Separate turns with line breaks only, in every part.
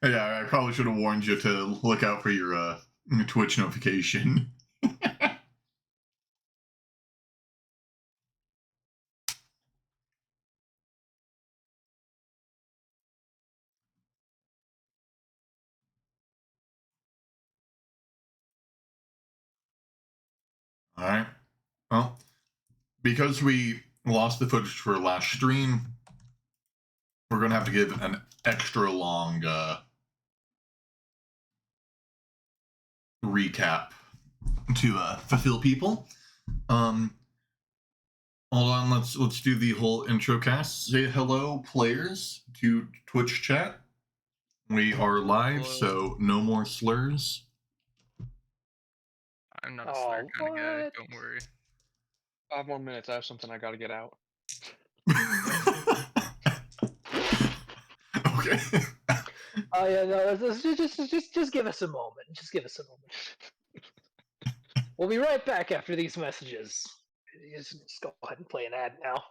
Yeah, I probably should have warned you to look out for your Twitch notification. Alright. Well, because we lost the footage for last stream, we're going to have to give an extra long recap to fulfill people. Hold on, let's do the whole intro cast. Say hello, players, to Twitch chat. We are live,
Hello.
so no more slurs.
I'm not a slur kind of guy, don't worry.
5 more minutes, I have something I gotta get out.
Okay.
Oh yeah, no, just give us a moment. Just give us a moment. We'll be right back after these messages. Just go ahead and play an ad now.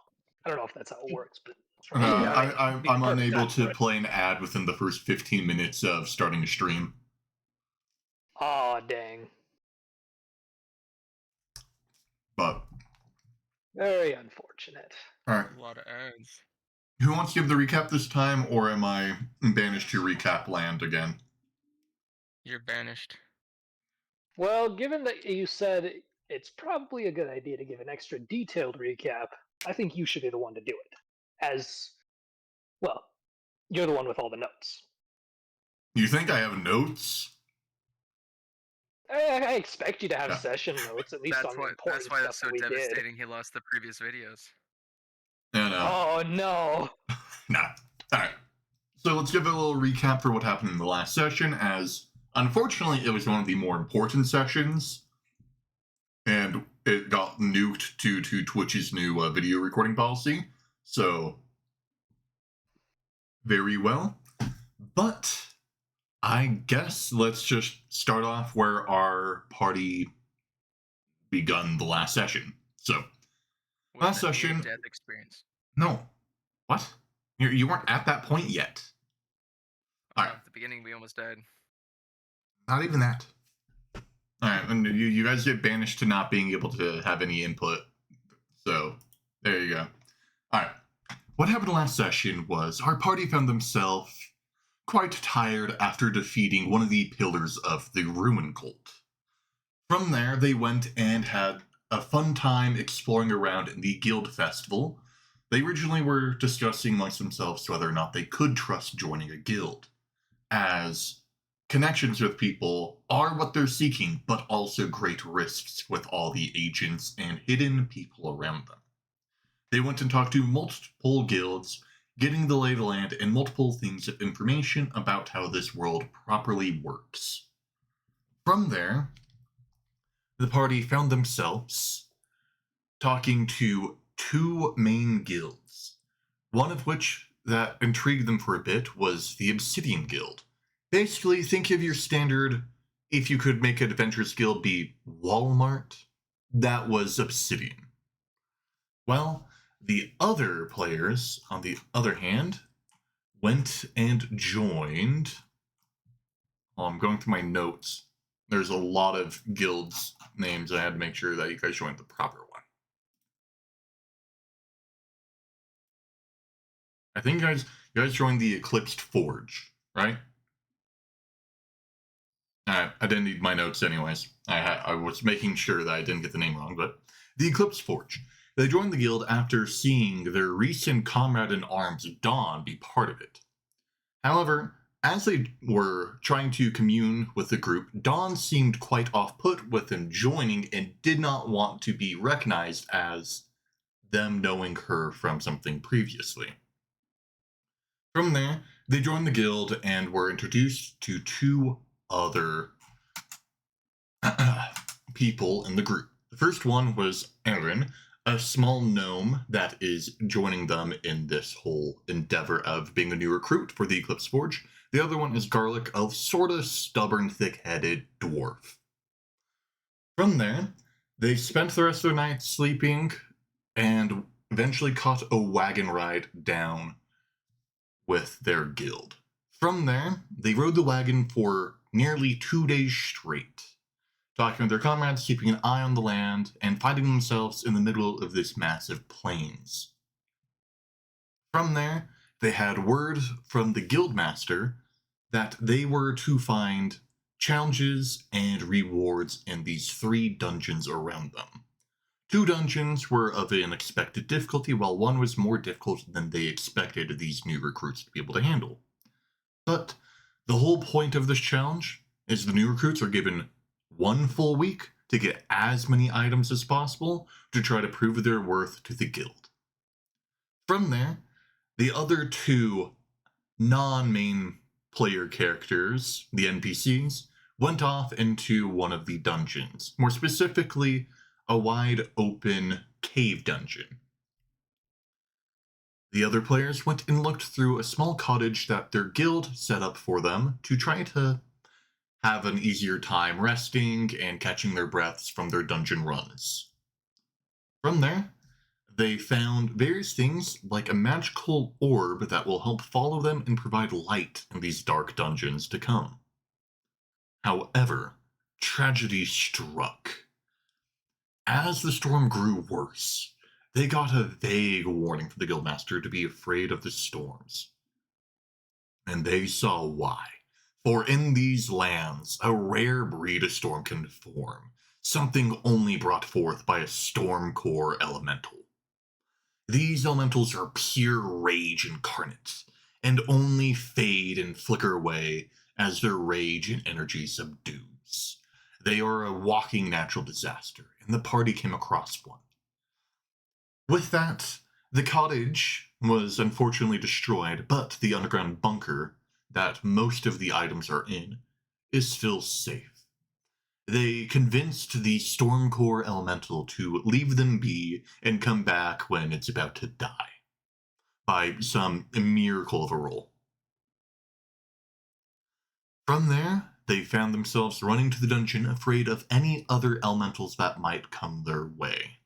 I don't know if that's how it works, but
I'm unable to play an ad within the first 15 minutes of starting a stream.
Aw, dang.
But
very unfortunate.
All right.
A lot of ads.
Who wants to give the recap this time, or am I banished to recap land again?
You're banished.
Well, given that you said it's probably a good idea to give an extra detailed recap, I think you should be the one to do it. As, well, you're the one with all the notes.
You think I have notes?
I expect you to have session notes, at least on the important
That's why it's
stuff
so
we
devastating
did.
he lost the previous videos.
Yeah, no.
Oh, no.
Nah. Alright. So let's give a little recap for what happened in the last session, as unfortunately it was one of the more important sessions, and it got nuked due to Twitch's new video recording policy. So, very well. But I guess let's just start off where our party begun the last session. So, last session.
Death experience.
No. What? You weren't at that point yet.
At the beginning, we almost died.
Not even that. Alright, and you guys get banished to not being able to have any input. So, there you go. Alright. What happened last session was our party found themselves quite tired after defeating one of the pillars of the Ruin Cult. From there, they went and had a fun time exploring around in the Guild Festival. They originally were discussing amongst themselves whether or not they could trust joining a guild, as connections with people are what they're seeking, but also great risks with all the agents and hidden people around them. They went and talked to multiple guilds, getting the lay of the land and multiple things of information about how this world properly works. From there, the party found themselves talking to two main guilds, one of which that intrigued them for a bit was the Obsidian Guild. Basically, think of your standard, if you could make an adventurous guild be Walmart, that was Obsidian. Well, the other players, on the other hand, went and joined. Oh, I'm going through my notes. There's a lot of guilds names. I had to make sure that you guys joined the proper one. I think you guys joined the Eclipsed Forge, right? I didn't need my notes anyways. I was making sure that I didn't get the name wrong, but the Eclipsed Forge. They joined the guild after seeing their recent comrade in arms, Dawn, be part of it. However, as they were trying to commune with the group, Dawn seemed quite off-put with them joining and did not want to be recognized as them knowing her from something previously. From there, they joined the guild and were introduced to two other people in the group. The first one was Aaron, a small gnome that is joining them in this whole endeavor of being a new recruit for the Eclipse Forge. The other one is Garlic, a sort of stubborn, thick-headed dwarf. From there, they spent the rest of their night sleeping and eventually caught a wagon ride down with their guild. From there, they rode the wagon for nearly 2 days straight, talking with their comrades, keeping an eye on the land, and finding themselves in the middle of this massive plains. From there, they had word from the guildmaster that they were to find challenges and rewards in these 3 dungeons around them. 2 dungeons were of an expected difficulty, while one was more difficult than they expected these new recruits to be able to handle. But the whole point of this challenge is the new recruits are given 1 full week to get as many items as possible to try to prove their worth to the guild. From there, the other 2 non-main player characters, the NPCs, went off into one of the dungeons, more specifically, a wide open cave dungeon. The other players went and looked through a small cottage that their guild set up for them to try to have an easier time resting and catching their breaths from their dungeon runs. From there, they found various things like a magical orb that will help follow them and provide light in these dark dungeons to come. However, tragedy struck. As the storm grew worse, they got a vague warning from the guildmaster to be afraid of the storms. And they saw why. For in these lands, a rare breed of storm can form, something only brought forth by a storm core elemental. These elementals are pure rage incarnate, and only fade and flicker away as their rage and energy subdues. They are a walking natural disaster, and the party came across one. With that, the cottage was unfortunately destroyed, but the underground bunker that most of the items are in is still safe. They convinced the Stormcore Elemental to leave them be and come back when it's about to die, by some miracle of a roll. From there, they found themselves running to the dungeon, afraid of any other elementals that might come their way.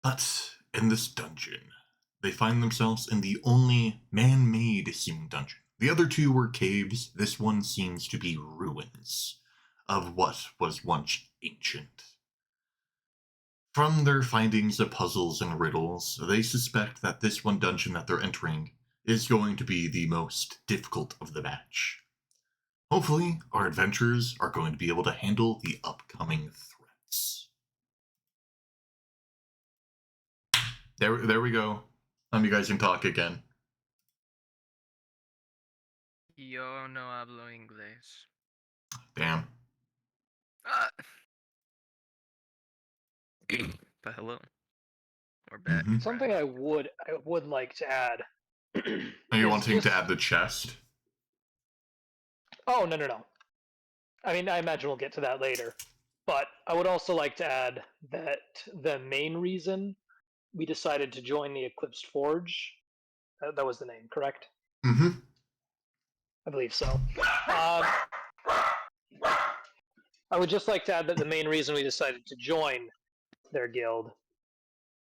But in this dungeon, they find themselves in the only man-made seeming dungeon. The other 2 were caves. This one seems to be ruins of what was once ancient. From their findings of puzzles and riddles, they suspect that this one dungeon that they're entering is going to be the most difficult of the batch. Hopefully, our adventurers are going to be able to handle the upcoming threats. There we go. You guys can talk again.
Yo no hablo inglés.
Damn.
But hello. We're back.
Mhm.
Something I would like to add.
Are you
is
wanting to
just-
add the chest?
Oh, no. I mean, I imagine we'll get to that later. But I would also like to add that the main reason we decided to join the Eclipsed Forge, that was the name, correct?
Mm-hmm.
I believe so. I would just like to add that the main reason we decided to join their guild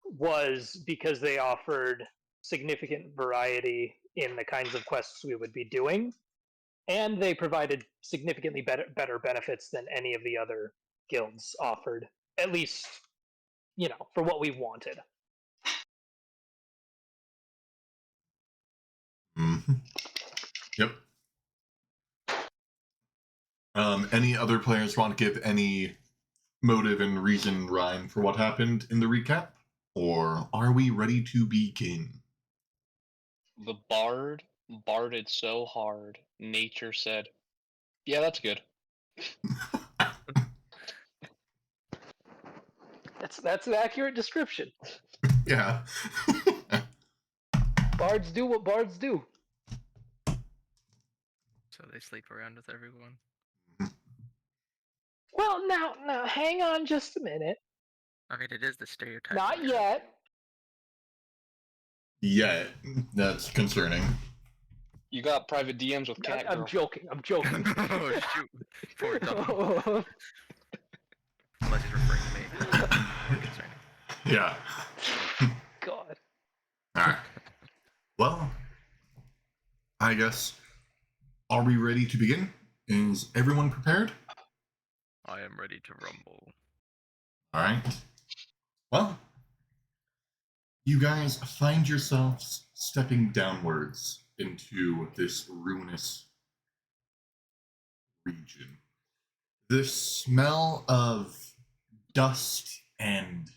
was because they offered significant variety in the kinds of quests we would be doing, and they provided significantly better benefits than any of the other guilds offered, at least, for what we wanted.
Mm-hmm. Yep. Any other players want to give any motive and reason, rhyme for what happened in the recap? Or are we ready to begin?
The bard barded so hard, nature said, "Yeah, that's good."
That's an accurate description.
Yeah.
Bards do what bards do.
So they sleep around with everyone.
Well, now, hang on just a minute.
I mean, it is the stereotype.
Not yet.
Yeah, that's concerning.
You got private DMs with cat
I'm
girl.
joking. I'm joking.
Oh shoot! Poor Tom. Unless he's referring to me. More concerning.
Yeah.
God.
Alright. Well, I guess, are we ready to begin? Is everyone prepared?
I am ready to rumble.
All right. Well, you guys find yourselves stepping downwards into this ruinous region. The smell of dust and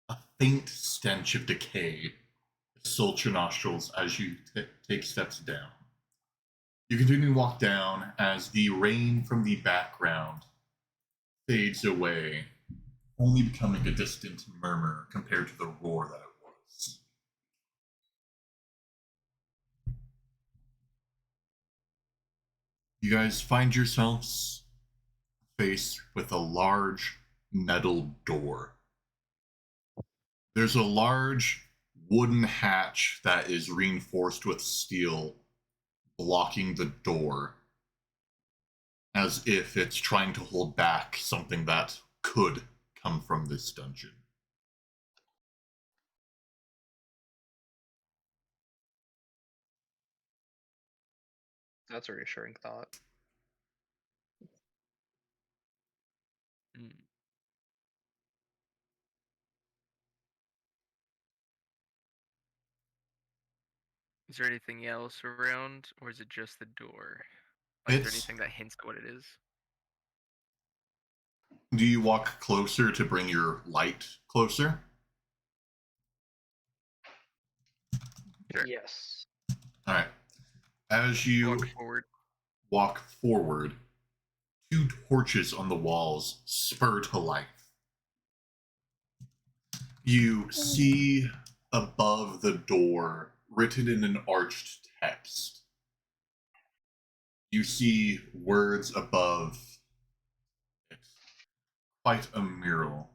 a faint stench of decay assaults your nostrils as you take steps down. You continue to walk down as the rain from the background fades away, only becoming a distant murmur compared to the roar that it was. You guys find yourselves faced with a large metal door. There's a large wooden hatch that is reinforced with steel blocking the door as if it's trying to hold back something that could come from this dungeon.
That's a reassuring thought.
Mm. Is there anything else around, or is it just the door? Like, is there
It's.
anything that hints at what it is?
Do you walk closer to bring your light closer?
Sure.
Yes.
All right. As you
Walk forward.
walk forward, two torches on the walls spur to life. You see above the door, written in an arched text. You see words above it, quite a mural,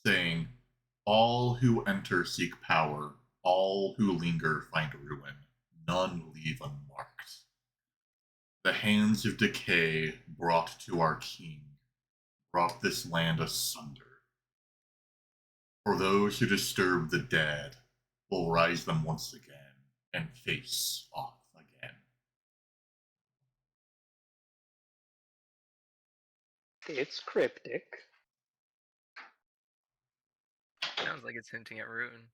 saying, "All who enter seek power, all who linger find ruin, none leave unmarked. The hands of decay brought to our king, brought this land asunder. For those who disturb the dead will rise them once again and face off again."
It's cryptic.
Sounds like it's hinting at ruin.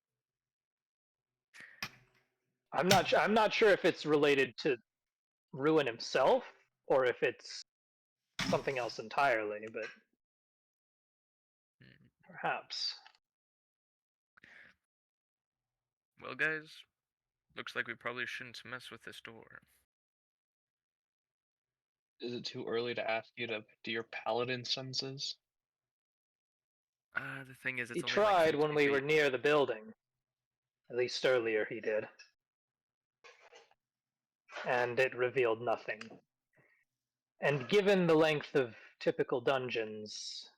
I'm not sure if it's related to Ruin himself or if it's something else entirely, but
Hmm.
perhaps.
Well, guys, looks like we probably shouldn't mess with this door.
Is it too early to ask you to do your paladin senses?
The thing is,
He
it's only like
tried
50
when we were
feet.
near the building. At least earlier he did. And it revealed nothing. And given the length of typical dungeons,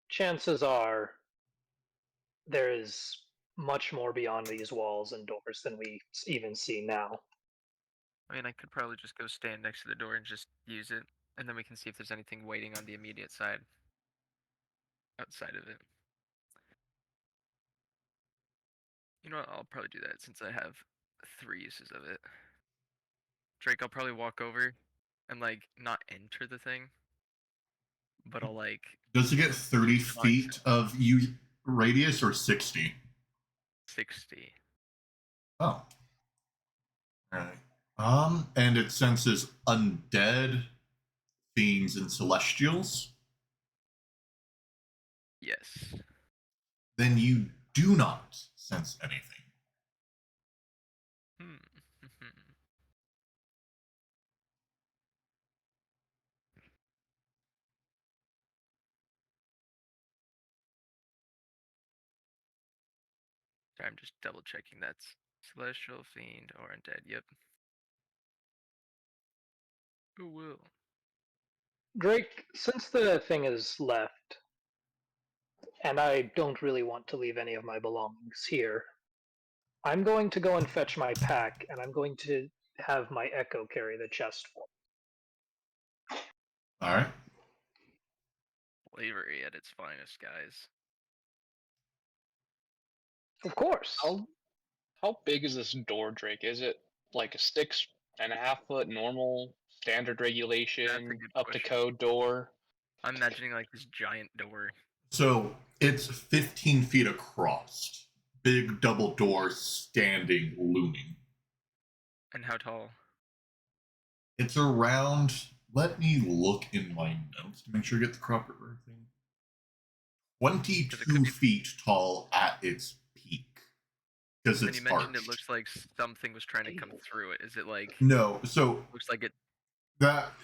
chances are there is much more beyond these walls and doors than we even see now.
I mean, I could probably just go stand next to the door and just use it, and then we can see if there's anything waiting on the immediate side. Outside of it. You know what? I'll probably do that since I have 3 uses of it. Drake, I'll probably walk over and, like, not enter the thing, but I'll, like,
Does it get 30
not
feet of radius or 60?
60.
Oh. Alright. And it senses undead, fiends, and celestials.
Yes.
Then you do not sense anything.
Hmm. Sorry, I'm just double checking that's celestial, fiend, or undead. Yep. Who will?
Drake, since the thing is left, and I don't really want to leave any of my belongings here, I'm going to go and fetch my pack, and I'm going to have my Echo carry the chest for me.
Alright.
Slavery at its finest, guys.
Of course.
How big is this door, Drake? Is it like a 6.5 foot normal standard
That's a
regulation
good
up to
question.
code door?
I'm imagining like this giant door.
So it's 15 feet across. Big double door standing, looming.
And how tall?
It's around. Let me look in my notes to make sure I get the proper thing. 22
be...
feet tall at its peak. Because
And
it's
you mentioned
arched.
it looks like something was trying to come through it. Is it like...
No, so
looks like it...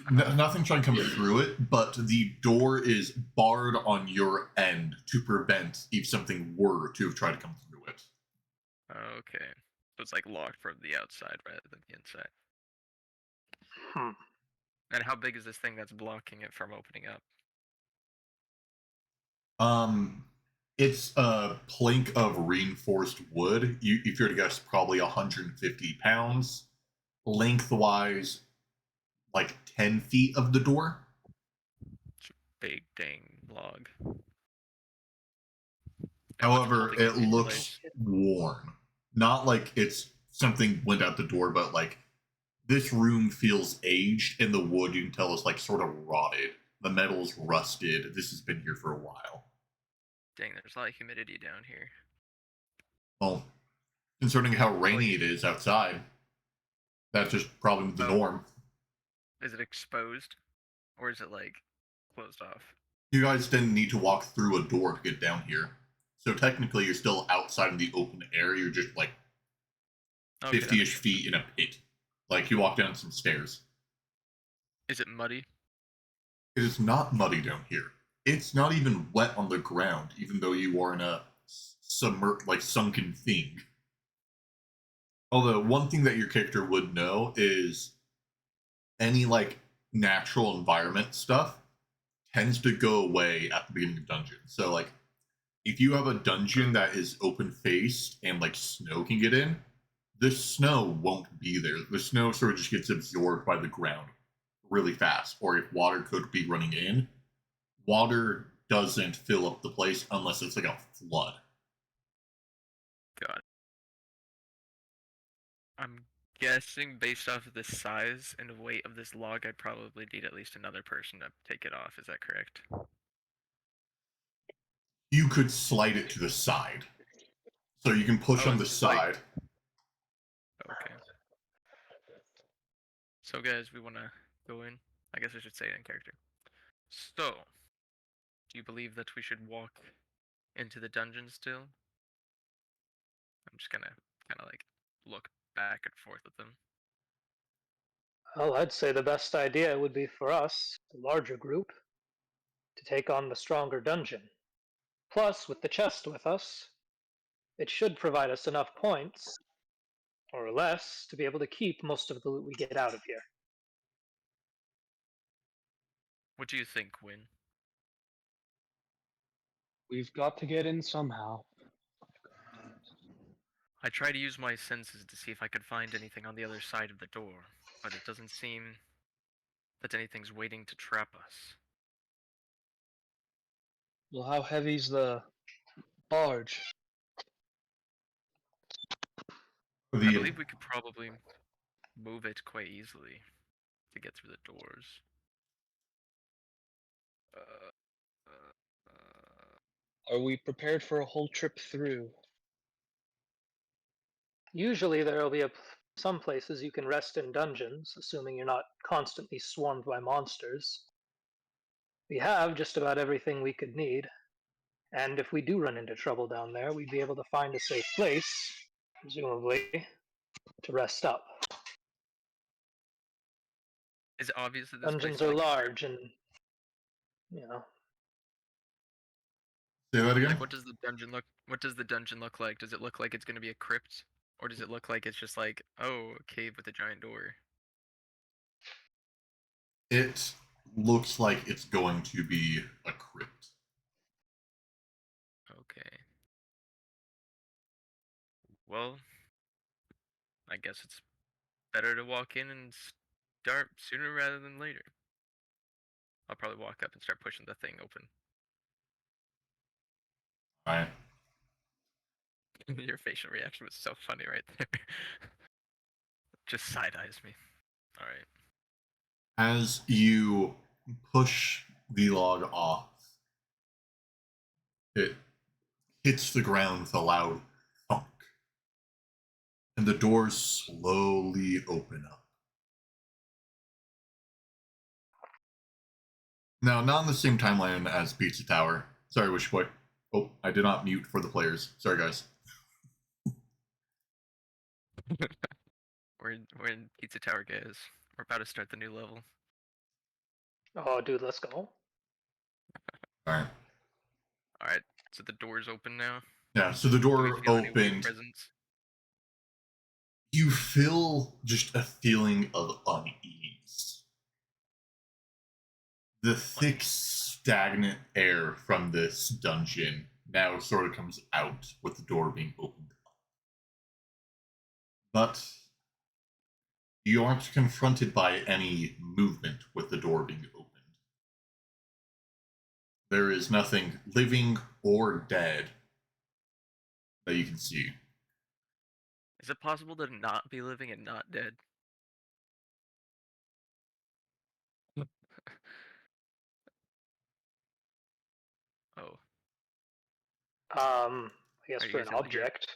nothing trying to come through it, but the door is barred on your end to prevent if something were to have tried to come through it.
Okay. So it's like locked from the outside rather than the inside.
Hmm.
And how big is this thing that's blocking it from opening up?
It's a plank of reinforced wood. If you were to guess, probably 150 pounds. Lengthwise, like 10 feet of the door.
It's a big dang log.
However, it looks worn. Not like it's something went out the door, but like this room feels aged, and the wood you can tell is like sort of rotted. The metal's rusted. This has been here for a while.
Dang, there's a lot of humidity down here.
Well, concerning how rainy it is outside, that's just probably the norm.
Is it exposed? Or is it like closed off?
You guys didn't need to walk through a door to get down here. So technically you're still outside in the open air. You're just like 50-ish feet in a pit. Like you walk down some stairs.
Is it muddy?
It is not muddy down here. It's not even wet on the ground, even though you are in a sunken thing. Although one thing that your character would know is any like natural environment stuff tends to go away at the beginning of dungeon. So like if you have a dungeon that is open faced and like snow can get in, the snow won't be there. The snow sort of just gets absorbed by the ground really fast. Or if water could be running in, water doesn't fill up the place unless it's like a flood.
Got it. I'm guessing based off of the size and weight of this log, I'd probably need at least another person to take it off. Is that correct?
You could slide it to the side. So you can push on the side.
Okay. So guys, we want to go in. I guess I should say it in character. So, do you believe that we should walk into the dungeon still? I'm just gonna kind of like look back and forth with them.
Well, I'd say the best idea would be for us, the larger group, to take on the stronger dungeon. Plus, with the chest with us, it should provide us enough points, or less, to be able to keep most of the loot we get out of here.
What do you think, Win?
We've got to get in somehow.
I try to use my senses to see if I could find anything on the other side of the door, but it doesn't seem that anything's waiting to trap us.
Well, how heavy's the barge?
I believe we could probably move it quite easily to get through the doors.
Are we prepared for a whole trip through?
Usually there will be some places you can rest in dungeons, assuming you're not constantly swarmed by monsters. We have just about everything we could need, and if we do run into trouble down there, we'd be able to find a safe place, presumably, to rest up.
Is it obvious that this
Dungeons
place
are
is like
large and, you know.
Say that again?
like what does the dungeon look like? Does it look like it's gonna be a crypt? Or does it look like it's just like, oh, a cave with a giant door?
It looks like it's going to be a crypt.
Okay. Well, I guess it's better to walk in and start sooner rather than later. I'll probably walk up and start pushing the thing open.
Alright.
Your facial reaction was so funny right there. Just side eyes me. All right.
As you push the log off, it hits the ground with a loud thunk, and the doors slowly open up. Now, not on the same timeline as Pizza Tower. Sorry, Wish Boy. Oh, I did not mute for the players. Sorry, guys.
We're in Pizza Tower, guys. We're about to start the new level.
Oh, dude, let's go.
All right.
All right. So the door's open now.
Yeah, so the
Do we
door
feel any weird
opened.
presence?
You feel just a feeling of unease. The thick, stagnant air from this dungeon now sort of comes out with the door being opened up. But you aren't confronted by any movement with the door being opened. There is nothing living or dead that you can see.
Is it possible to not be living and not dead? Oh,
I guess
Are you
for
guys
an
able to hear?
object.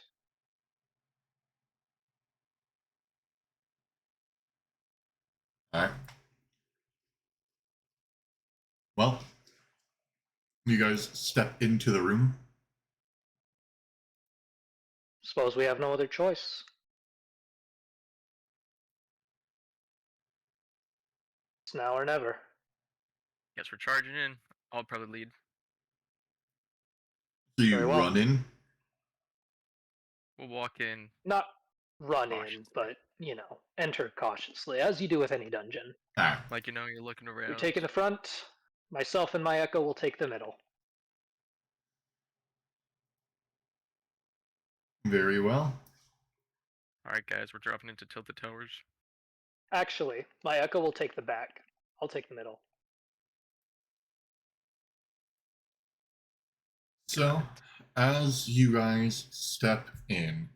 Alright. Well, you guys step into the room.
Suppose we have no other choice. It's now or never.
guess we're charging in. I'll probably lead.
So you
Very well.
run in.
We'll walk in.
Not run in,
Cautiously.
but, enter cautiously, as you do with any dungeon.
Ah,
Like, you're looking around.
You're taking the front, myself and my echo will take the middle.
very well.
Alright, guys, we're dropping into Tilted Towers.
Actually, my echo will take the back. I'll take the middle.
So, as you guys step in,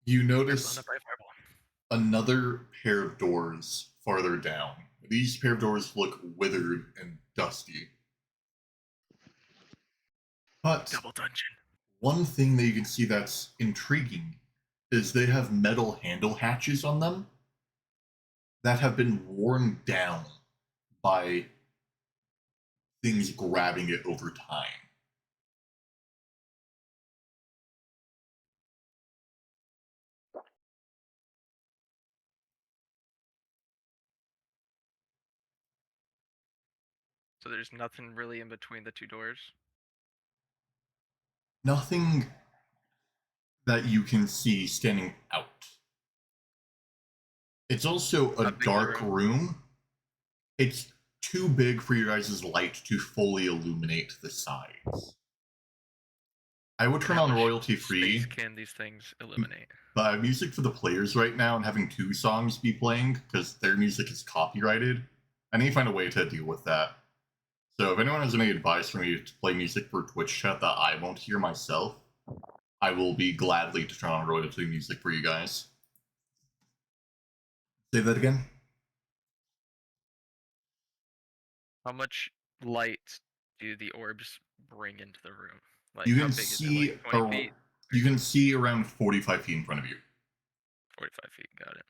you notice another pair of doors farther down. These pair of doors look withered and dusty. But
Double dungeon.
one thing that you can see that's intriguing is they have metal handle hatches on them that have been worn down by things grabbing it over time.
So there's nothing really in between the two doors.
Nothing that you can see standing out. It's also a
How big is the
dark room. It's too big for your guys' light to fully illuminate the sides. I would turn
How
on
much
royalty free,
space can these things eliminate?
but I have music for the players right now and having two songs be playing because their music is copyrighted. I need to find a way to deal with that. So if anyone has any advice for me to play music for Twitch chat that I won't hear myself, I will be gladly to turn on royalty music for you guys. Say that again?
How much light do the orbs bring into the room? Like,
You
how
can
big is it?
see
Like 20 feet?
you can see around 45 feet in front of you.
45 feet, got it.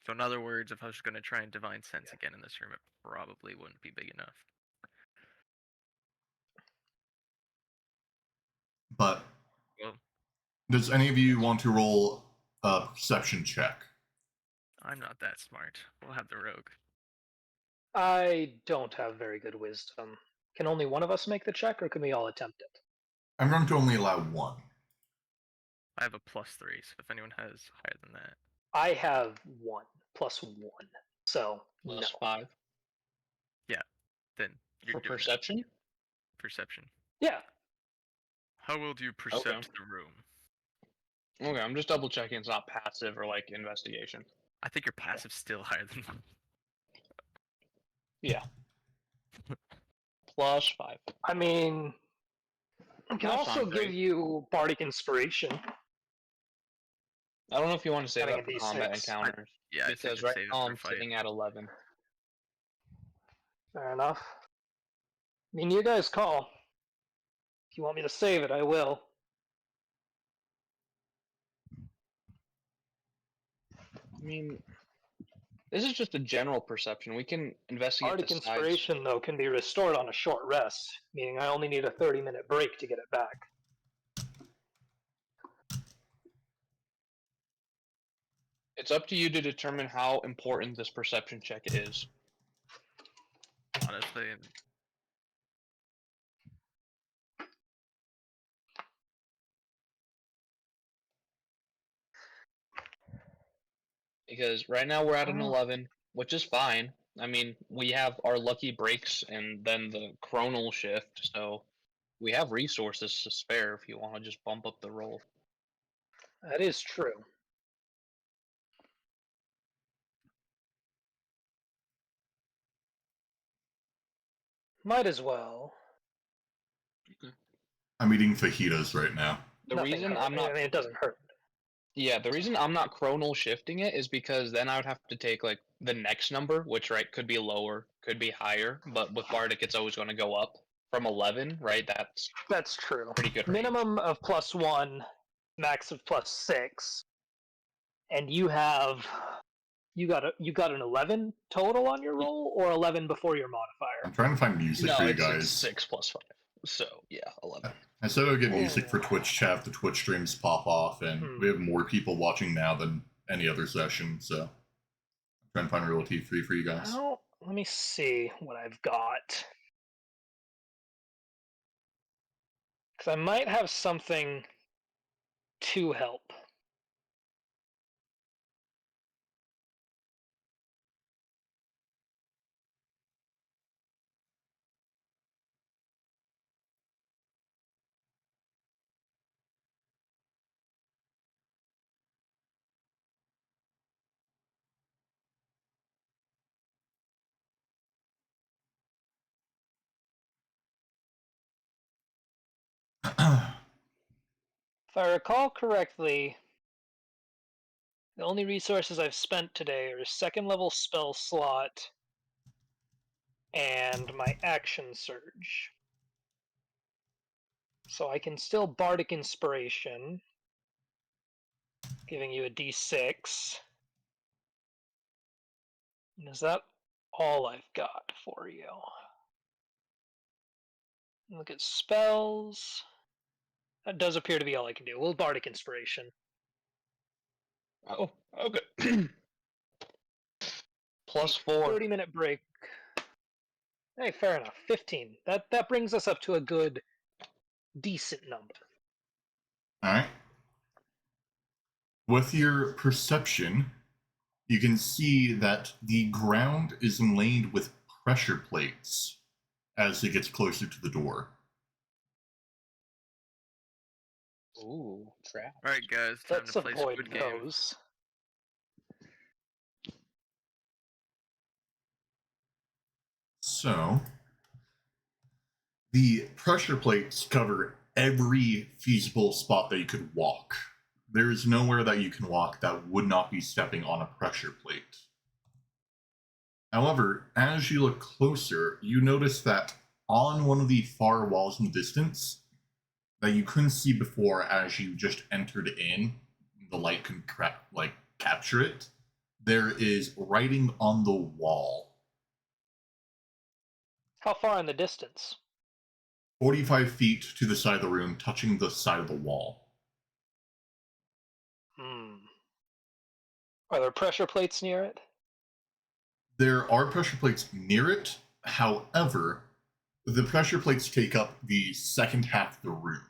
So in other words, if I was going to try and divine sense again in this room, it probably wouldn't be big enough.
But
Well,
does any of you want to roll a perception check?
I'm not that smart. We'll have the rogue.
I don't have very good wisdom. Can only one of us make the check, or can we all attempt it?
I'm going to only allow one.
I have a +3, so if anyone has higher than that.
I have 1 + 1, so
Plus
no.
5
Then you're
for
doing it.
perception.
Perception.
Yeah.
How well do you percept the room?
Okay, I'm just double checking it's not passive or like investigation.
I think your passive's still higher than mine.
Yeah. Plus 5.
I mean, I can
That's
also
not
give
great.
you bardic inspiration.
I don't know if you want to save
Having
that
a
for combat
D6.
encounters.
Yeah, I'd say
Because
just
right
save it
now
for
I'm
fight.
sitting at 11.
Fair enough. I mean, you guys call. If you want me to save it, I will.
I mean, this is just a general perception. We can investigate
Bardic
the sides.
Inspiration, though, can be restored on a short rest, meaning I only need a 30-minute break to get it back.
It's up to you to determine how important this perception check is.
Honestly, and
Because right now we're at an
Oh.
11, which is fine. I mean, we have our lucky breaks and then the chronal shift, so we have resources to spare if you want to just bump up the roll.
That is true. Might as well.
I'm eating fajitas right now.
The
Nothing
reason
hurt.
I'm not
I mean, it doesn't hurt.
Yeah, the reason I'm not chronal shifting it is because then I would have to take like the next number, which right could be lower, could be higher, but with Bardic it's always going to go up from 11, right?
That's true.
Pretty good range.
Minimum of +1, max of +6, and you got an 11 total on your roll, or 11 before your modifier.
I'm trying to find music
No,
for you
it's
guys.
6 plus 5. So yeah, 11.
I said I would get music for Twitch chat. The Twitch streams pop off, and we have more people watching now than any other session. So I'm trying to find a real T3 for you guys.
Well, let me see what I've got. Because I might have something to help. If I recall correctly, the only resources I've spent today are a second level spell slot and my action surge. So I can still Bardic Inspiration, giving you a d6. And is that all I've got for you? Look at spells. That does appear to be all I can do. We'll Bardic Inspiration.
Oh, okay. Plus 4.
30-minute break. Hey, fair enough. 15. That brings us up to a good, decent number.
All right. With your perception, you can see that the ground is inlaid with pressure plates as it gets closer to the door.
Ooh, trap.
all right, guys, time
Let's
to play
avoid
Squid Game.
those.
So, the pressure plates cover every feasible spot that you could walk. There is nowhere that you can walk that would not be stepping on a pressure plate. However, as you look closer, you notice that on one of the far walls in the distance, that you couldn't see before as you just entered in, the light can capture it, there is writing on the wall.
How far in the distance?
45 feet to the side of the room, touching the side of the wall.
Are there pressure plates near it?
There are pressure plates near it. However, the pressure plates take up the second half of the room.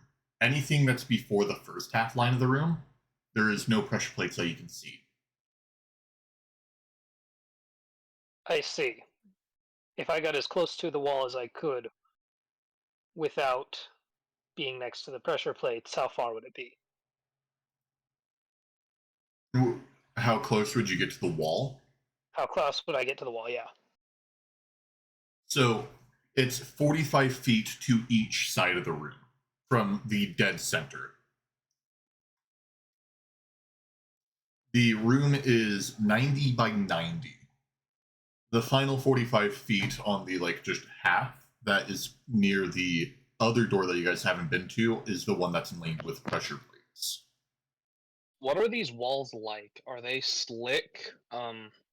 Anything that's before the first half line of the room, there is no pressure plates that you can see.
I see. If I got as close to the wall as I could without being next to the pressure plates, how far would it be?
How close would you get to the wall?
How close would I get to the wall? Yeah.
So it's 45 feet to each side of the room from the dead center. The room is 90 by 90. The final 45 feet on the just half that is near the other door that you guys haven't been to is the one that's lined with pressure plates.
What are these walls like? Are they slick,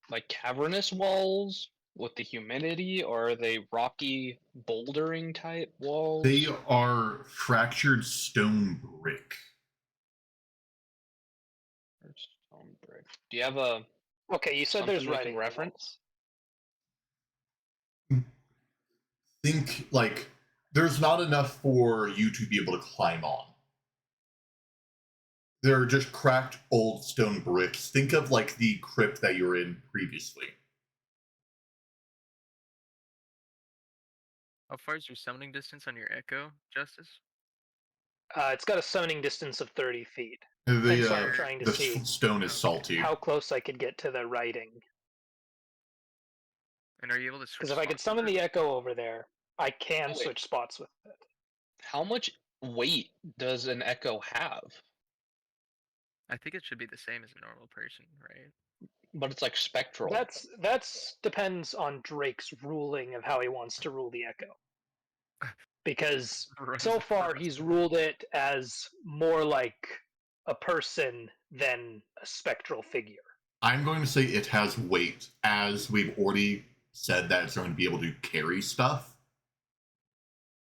like cavernous walls with the humidity, or are they rocky, bouldering type walls?
They are fractured stone brick.
Stone brick. Do you have a
Okay, you said there's
something we
writing
can reference?
Think there's not enough for you to be able to climb on. They're just cracked old stone bricks. Think of the crypt that you were in previously.
How far is your summoning distance on your echo, Justice?
It's got a summoning distance of 30 feet.
The,
And so I'm trying to see
stone is salty.
how close I could get to the writing.
And are you able to switch?
Because if I could summon the echo over there, I can switch spots with it.
How much weight does an echo have?
I think it should be the same as a normal person, right?
But it's like spectral.
That's depends on Drake's ruling of how he wants to rule the echo. Because so far he's ruled it as more like a person than a spectral figure.
I'm going to say it has weight, as we've already said that it's going to be able to carry stuff.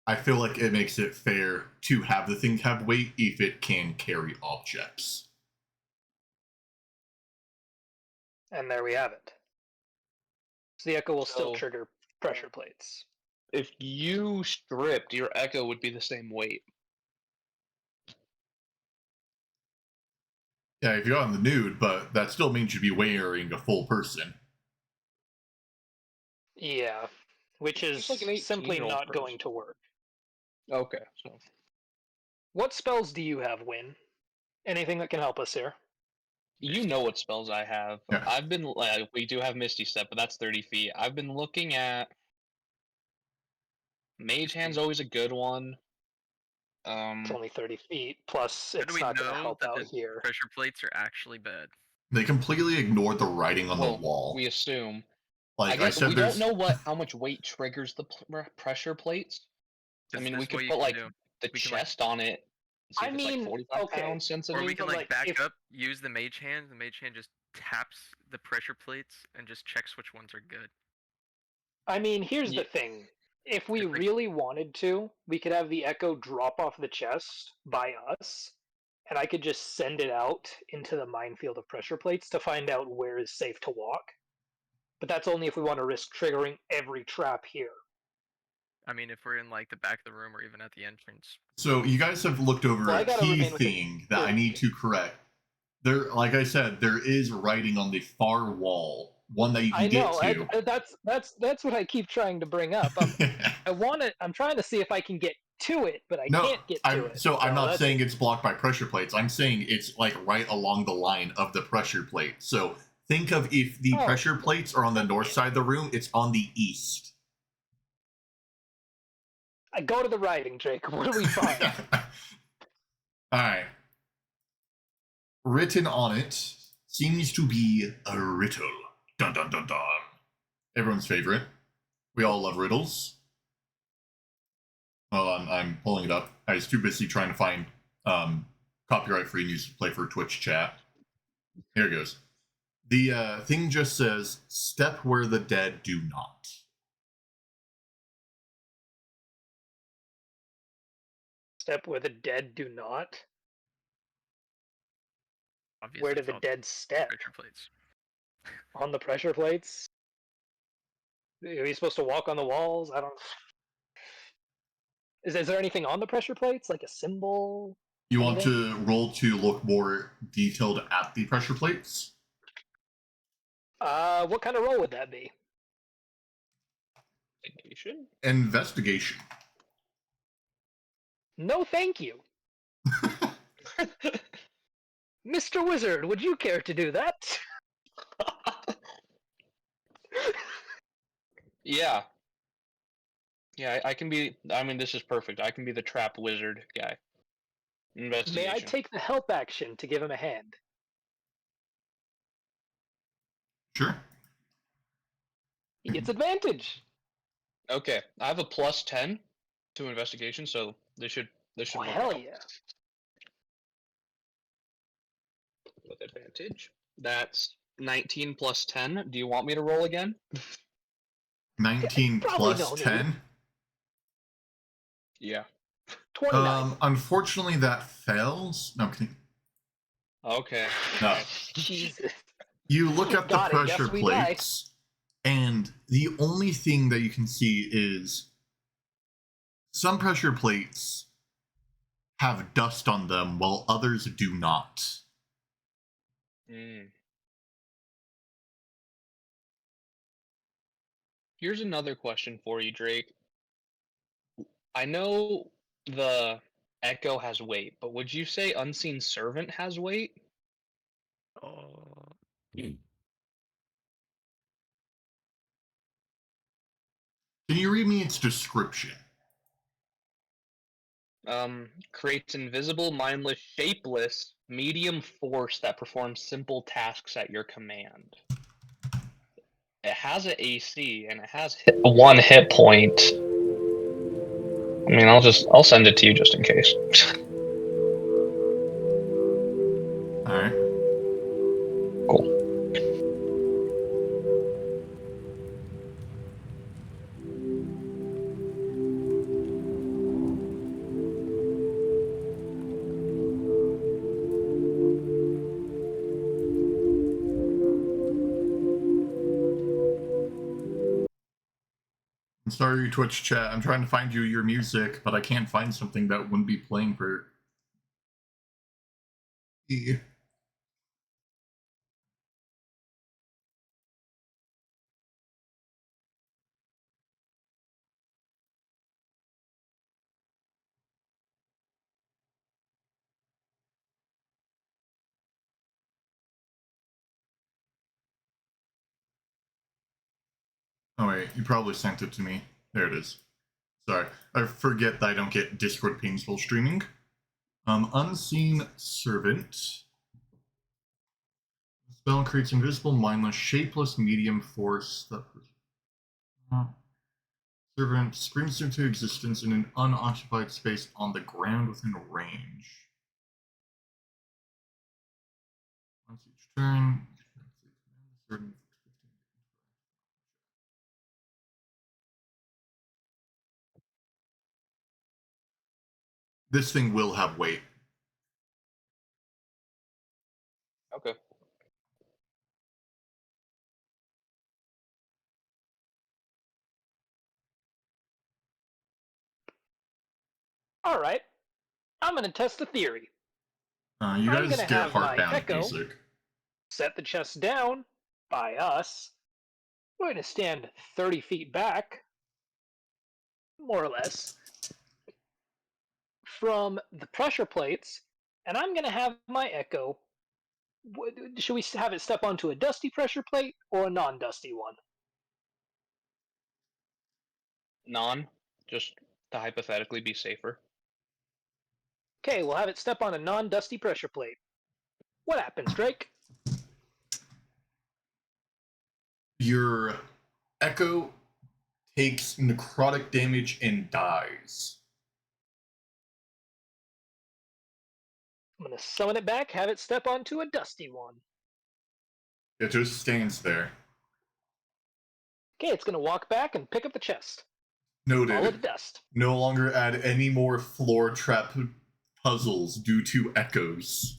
I feel like it makes it fair to have the thing have weight if it can carry objects.
And there we have it. So the echo will still trigger pressure plates.
If you stripped, your echo would be the same weight.
Yeah, if you're on the nude, but that still means you'd be wearing a full person.
Yeah, which is
like
simply not going to work.
Okay, so.
What spells do you have, Win? Anything that can help us here?
You know what spells I have.
Yeah.
I've been, we do have Misty Step, but that's 30 feet. I've been looking at Mage Hand's always a good one.
It's only 30 feet, plus it's not going to help out here.
Pressure plates are actually bad.
They completely ignored the writing on the wall.
We assume.
Like I said,
we don't know how much weight triggers the pressure plates. I mean, we could put the chest on it.
I mean,
45 pounds sensitive.
Or we can back up, use the mage hand. The mage hand just taps the pressure plates and just checks which ones are good.
I mean, here's the thing. If we really wanted to, we could have the echo drop off the chest by us, and I could just send it out into the minefield of pressure plates to find out where is safe to walk. But that's only if we want to risk triggering every trap here.
I mean, if we're in the back of the room or even at the entrance.
So you guys have looked over a key thing that I need to correct. There, like I said, there is writing on the far wall, one that you can get to.
That's what I keep trying to bring up. I'm trying to see if I can get to it, but I can't get to it.
So I'm not saying it's blocked by pressure plates. I'm saying it's right along the line of the pressure plate. So think of if the pressure plates are on the north side of the room, it's on the east.
I go to the writing, Drake. What do we find?
All right. Written on it seems to be a riddle. Dun dun dun dun. Everyone's favorite. We all love riddles. Well, I'm pulling it up. I was too busy trying to find copyright-free news to play for Twitch chat. Here it goes. The thing just says, "Step where the dead do not."
Step where the dead do not?
Obviously,
where do the dead step?
Pressure plates.
On the pressure plates? Are we supposed to walk on the walls? I don't... Is there anything on the pressure plates? Like a symbol?
You want to roll to look more detailed at the pressure plates?
What kind of roll would that be?
Investigation?
Investigation.
No, thank you. Mr. Wizard, would you care to do that?
Yeah. Yeah, I can be... I mean, this is perfect. I can be the trap wizard guy. Investigation.
May I take the help action to give him a hand?
Sure.
He gets advantage.
Okay, I have a +10 to investigation, so this should
Oh,
work
hell
out.
yeah.
With advantage. That's 19 plus 10. Do you want me to roll again?
19
probably
plus
no need.
10.
Yeah.
29.
Unfortunately, that fails. No,
Okay.
no.
Okay.
Jesus.
You look at the
Got it,
pressure
guess we die.
plates, and the only thing that you can see is some pressure plates have dust on them, while others do not.
Here's another question for you, Drake. I know the Echo has weight, but would you say Unseen Servant has weight?
Oh.
Can you read me its description?
Creates invisible, mindless, shapeless, medium force that performs simple tasks at your command. It has an AC and it has 1 hit point. I mean, I'll send it to you just in case.
All right.
Cool.
I'm sorry, Twitch chat. I'm trying to find you your music, but I can't find something that wouldn't be playing for. Yeah. Oh wait, you probably sent it to me. There it is. Sorry, I forget that I don't get Discord pings while streaming. Unseen Servant. Spell creates invisible, mindless, shapeless, medium force that Servant springs into existence in an unoccupied space on the ground within range. Once each turn, this thing will have weight.
Okay.
All right. I'm going to test the theory.
You
I'm
guys
gonna
get
have my
heartbound
Echo
music.
set the chest down by us. We're going to stand 30 feet back, more or less, from the pressure plates, and I'm going to have my Echo. Should we have it step onto a dusty pressure plate or a non-dusty one?
Non, just to hypothetically be safer.
Okay, we'll have it step on a non-dusty pressure plate. What happens, Drake?
Your Echo takes necrotic damage and dies.
I'm going to summon it back, have it step onto a dusty one.
It just stands there.
Okay, it's going to walk back and pick up the chest.
Noted.
Follow the dust.
No longer add any more floor trap puzzles due to echoes.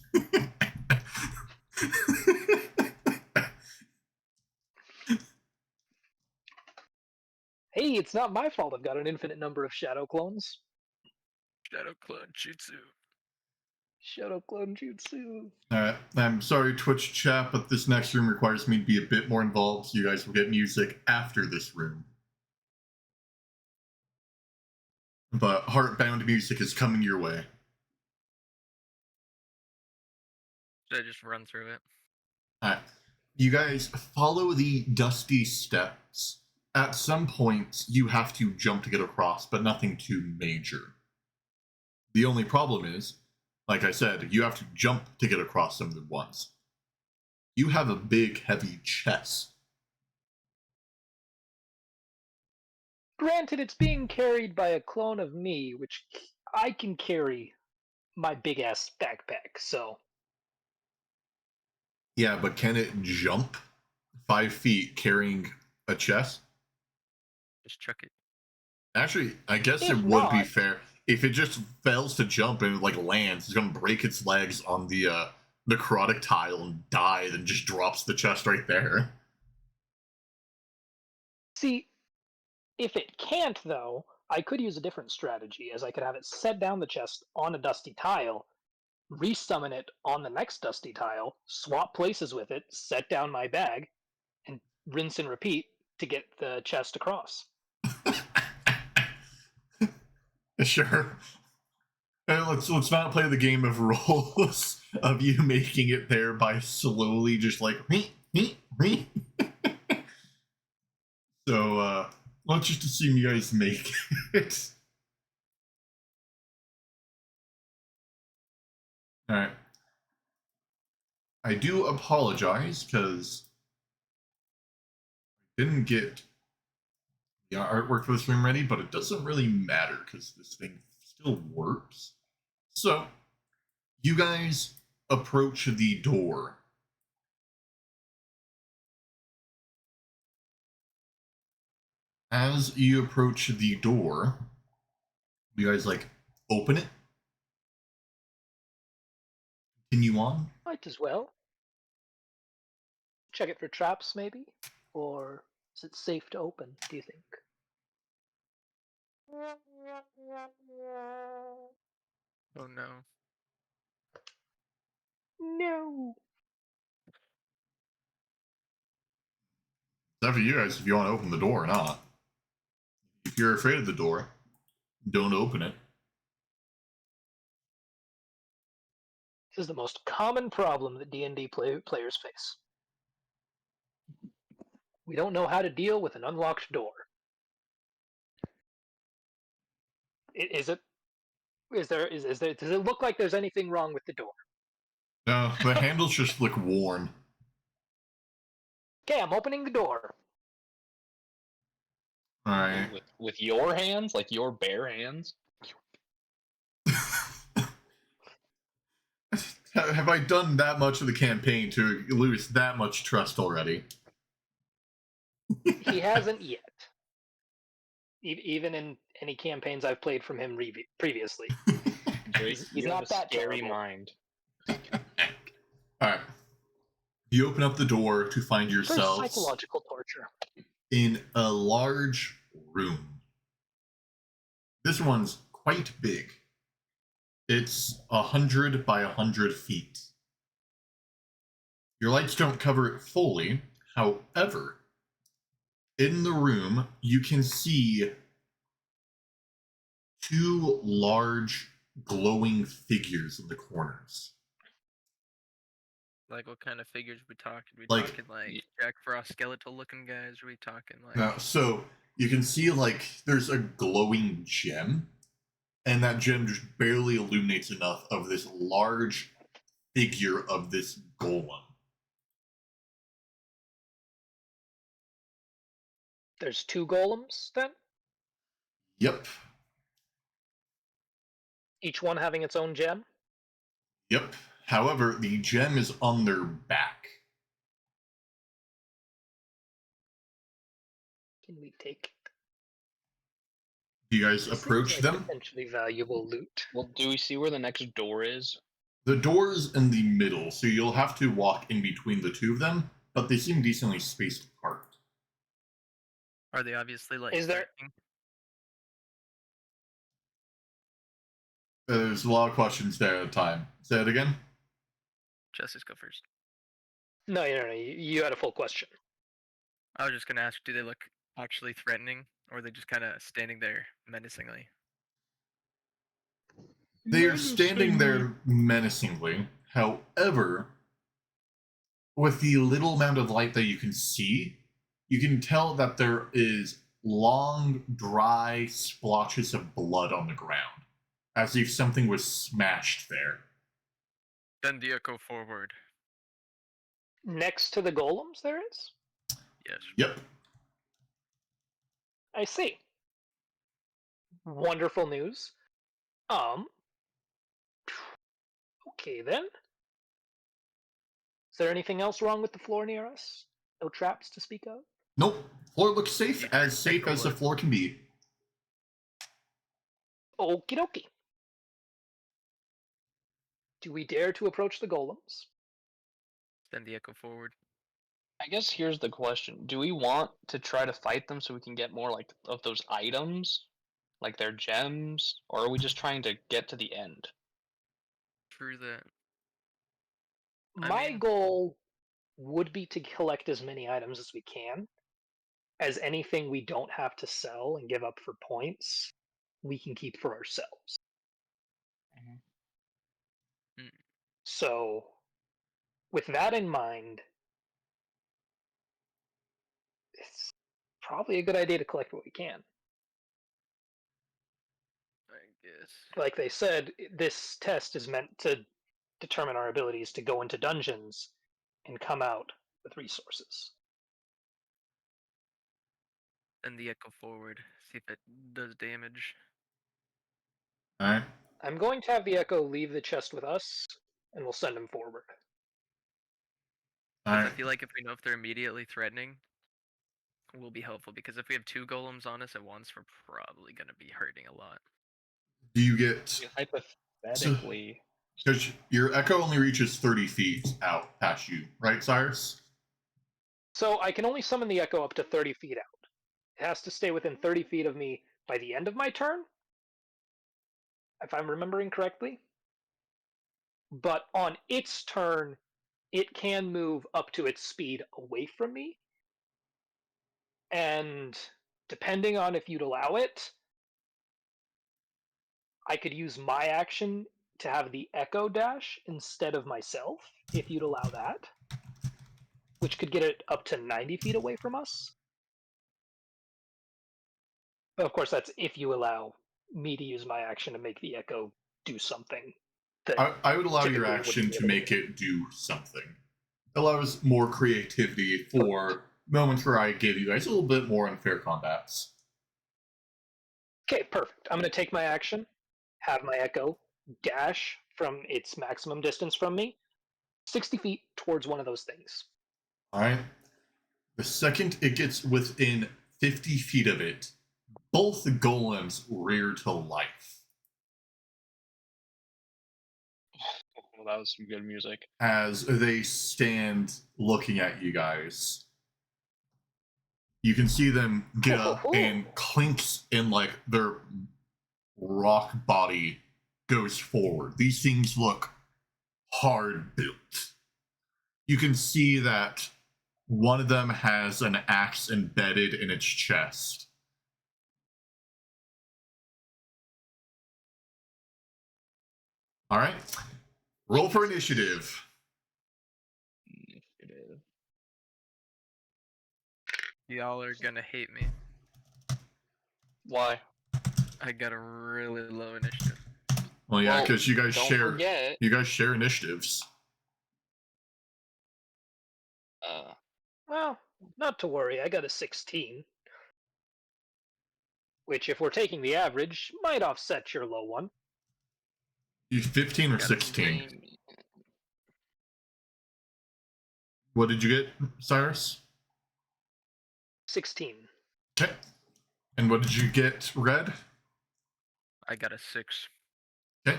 Hey, it's not my fault I've got an infinite number of shadow clones.
Shadow clone jutsu.
Shadow clone jutsu.
Alright, I'm sorry, Twitch chat, but this next room requires me to be a bit more involved, so you guys will get music after this room. But heartbound music is coming your way.
Should I just run through it?
Alright. You guys follow the dusty steps. At some point, you have to jump to get across, but nothing too major. The only problem is, like I said, you have to jump to get across some of the ones. you have a big, heavy chest.
Granted, it's being carried by a clone of me, which I can carry my big ass backpack, so.
Yeah, but can it jump 5 feet carrying a chest?
Just chuck it.
Actually, I guess
If
it would be
not-
fair. If it just fails to jump and like lands, it's gonna break its legs on the necrotic tile and die, then just drops the chest right there.
See, if it can't, though, I could use a different strategy, as I could have it set down the chest on a dusty tile, resummon it on the next dusty tile, swap places with it, set down my bag, and rinse and repeat to get the chest across.
Sure. And let's not play the game of roles of you making it there by slowly just like me. So let's just assume you guys make it. Alright. I do apologize because I didn't get the artwork for this room ready, but it doesn't really matter because this thing still works. So, you guys approach the door. As you approach the door, you guys like open it. Continue on.
Might as well. Check it for traps, maybe? Or is it safe to open, do you think?
Oh no.
No!
It's up to you guys if you want to open the door or not. If you're afraid of the door, don't open it.
This is the most common problem that D&D players face. We don't know how to deal with an unlocked door. Is it? Is there? Does it look like there's anything wrong with the door?
No, the handles just look worn.
Okay, I'm opening the door.
Alright.
With your hands, like your bare hands.
Have I done that much of the campaign to lose that much trust already?
He hasn't yet. Even in any campaigns I've played from him previously.
He's
He's not that
scary
terrible.
mind.
Alright. You open up the door to find
For
yourselves
psychological torture.
in a large room. This one's quite big. It's 100 by 100 feet. Your lights don't cover it fully. However, in the room, you can see 2 large glowing figures in the corners.
Like what kind of figures we talking? We
Like-
talking like Jack Frost skeletal looking guys? Are we talking like
Now, so you can see like there's a glowing gem, and that gem just barely illuminates enough of this large figure of this golem.
There's 2 golems, then?
Yep.
Each one having its own gem?
Yep. However, the gem is on their back.
Can we take it?
Do you guys
Seems
approach
like
them?
potentially valuable loot.
Well, do we see where the next door is?
The door's in the middle, so you'll have to walk in between the 2 of them, but they seem decently spaced apart.
are they obviously like
Is there-
threatening?
There's a lot of questions there at a time. Say it again.
Justice, go first.
No, you had a full question.
I was just gonna ask, do they look actually threatening, or are they just kind of standing there menacingly?
They are standing there menacingly. However, with the little amount of light that you can see, you can tell that there is long, dry splotches of blood on the ground, as if something was smashed there.
Send the echo forward.
Next to the golems, there is?
Yes.
Yep.
I see. Wonderful news. Okay then. Is there anything else wrong with the floor near us? No traps to speak of?
Nope. Floor looks safe
You
as
take a
the
look.
floor can be.
Okie dokie. Do we dare to approach the golems?
Send the echo forward.
I guess here's the question: do we want to try to fight them so we can get more like of those items, like their gems, or are we just trying to get to the end?
True that.
My goal would be to collect as many items as we can, as anything we don't have to sell and give up for points, we can keep for ourselves.
Mm.
So, with that in mind, it's probably a good idea to collect what we can.
I guess.
Like they said, this test is meant to determine our abilities to go into dungeons and come out with resources.
Send the echo forward. See if it does damage.
Alright.
I'm going to have the Echo leave the chest with us, and we'll send him forward.
Because I
Alright.
feel like if we know if they're immediately threatening, will be helpful. Because if we have 2 golems on us at once, we're probably going to be hurting a lot.
Do you get...
Hypothetically,
Because your echo only reaches 30 feet out past you, right, Cyrus?
So I can only summon the Echo up to 30 feet out. It has to stay within 30 feet of me by the end of my turn, if I'm remembering correctly. But on its turn, it can move up to its speed away from me. And depending on if you'd allow it, I could use my action to have the Echo dash instead of myself, if you'd allow that, which could get it up to 90 feet away from us. But of course, that's if you allow me to use my action to make the Echo do something. That
I would allow your
typically
action
wouldn't be
to
able to
make
do.
it do something. It allows more creativity for moments where I give you guys a little bit more unfair combats.
Okay, perfect. I'm going to take my action, have my Echo dash from its maximum distance from me, 60 feet towards one of those things.
Alright? The second it gets within 50 feet of it, both the golems rear to life.
well, that was some good music.
As they stand looking at you guys. You can see them get up and clinks in like their rock body goes forward. These things look hard built. You can see that one of them has an axe embedded in its chest. All right. Roll for initiative.
Y'all are going to hate me.
Why?
I got a really low initiative.
Well, yeah, because you guys
don't
share.
forget.
You guys share initiatives.
Well, not to worry. I got a 16. Which, if we're taking the average, might offset your low one.
You 15 or
Got a
16? What did you get, Cyrus?
16.
Okay. And what did you get, Red?
I got a 6.
Okay.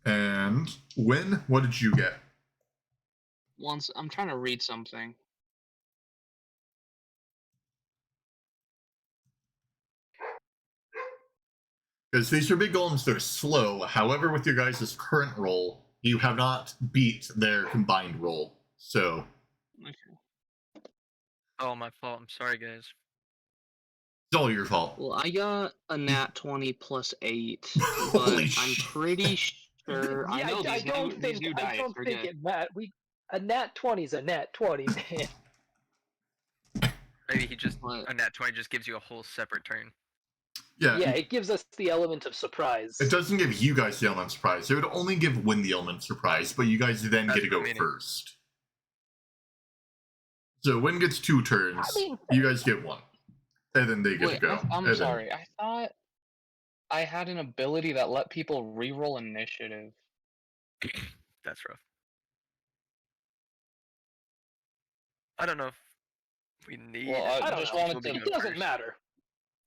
And Win, what did you get?
Once I'm trying to read something.
Because these are big golems, they're slow. However, with your guys' current roll, you have not beat their combined roll. So.
Okay.
Oh, my fault. I'm sorry, guys.
It's all your fault.
Well, I got a nat 20 plus 8,
Holy
but I'm pretty sure.
Yeah,
I know
I
these
don't think
new
I
dice
don't
are
think
good.
it Matt. A nat 20's a nat 20, man.
Maybe he just
What?
a nat 20 just gives you a whole separate turn.
Yeah,
Yeah, it gives us the element of surprise.
it doesn't give you guys the element of surprise. It would only give Win the element of surprise, but you guys then get to go
Meaning.
first. So Win gets 2 turns.
I mean,
You guys get 1. And then they get to
Wait,
go.
I'm
And
sorry. I thought I had an ability that let people reroll initiative.
That's rough. I don't know if we need.
Well,
I don't
just
know.
wanted to.
It doesn't matter.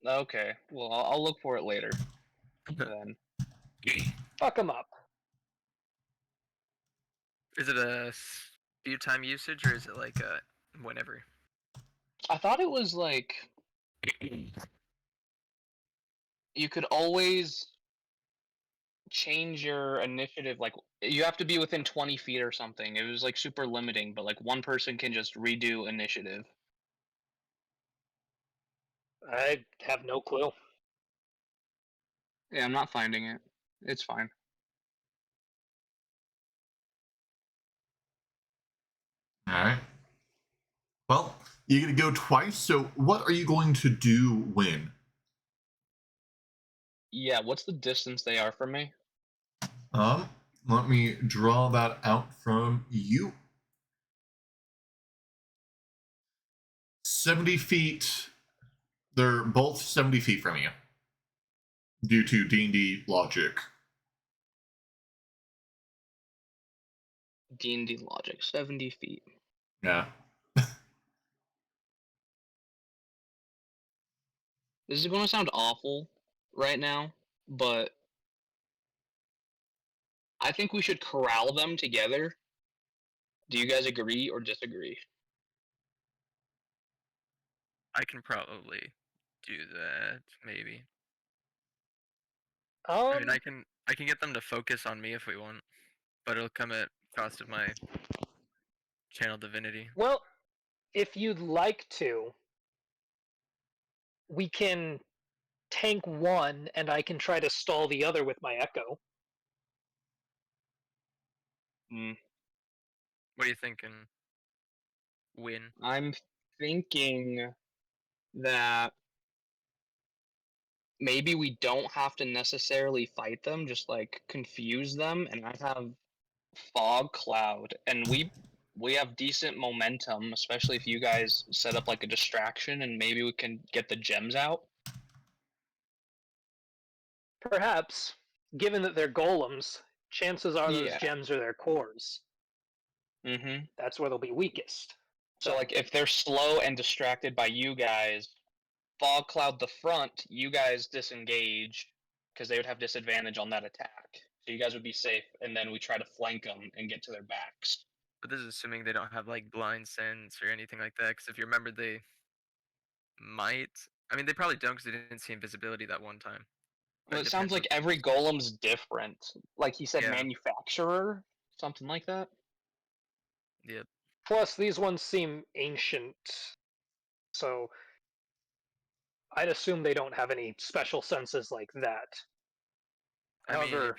Okay, well, I'll look for it later. Then
Fuck them up.
Is it a speed time usage or is it like whenever?
I thought it was like you could always change your initiative. Like you have to be within 20 feet or something. It was like super limiting, but like one person can just redo initiative.
I have no clue.
Yeah, I'm not finding it. It's fine.
All right. Well, you're going to go twice. So what are you going to do, Win?
Yeah, what's the distance they are from me?
Let me draw that out from you. 70 feet. They're both 70 feet from you. Due to D&D logic.
D&D logic, 70 feet.
Yeah.
This is going to sound awful right now, but I think we should corral them together. Do you guys agree or disagree?
I can probably do that, maybe. I mean, I can get them to focus on me if we want, but it'll come at cost of my channel divinity.
Well, if you'd like to, we can tank one, and I can try to stall the other with my echo.
What are you thinking? Win.
I'm thinking that maybe we don't have to necessarily fight them, just like confuse them, and I have fog cloud, and we have decent momentum, especially if you guys set up like a distraction, and maybe we can get the gems out.
Perhaps, given that they're golems, chances are those
Yeah.
gems are their cores.
Mm-hmm.
That's where they'll be weakest.
So like if they're slow and distracted by you guys, fog cloud the front, you guys disengage because they would have disadvantage on that attack. So you guys would be safe, and then we try to flank them and get to their backs.
But this is assuming they don't have like blind sense or anything like that. Because if you remember, they might. I mean, they probably don't because they didn't see invisibility that one time.
Well,
But
it sounds like every golem's different. Like he said,
Yeah.
manufacturer, something like that.
Yep.
Plus, these ones seem ancient, so I'd assume they don't have any special senses like that.
I mean,
However,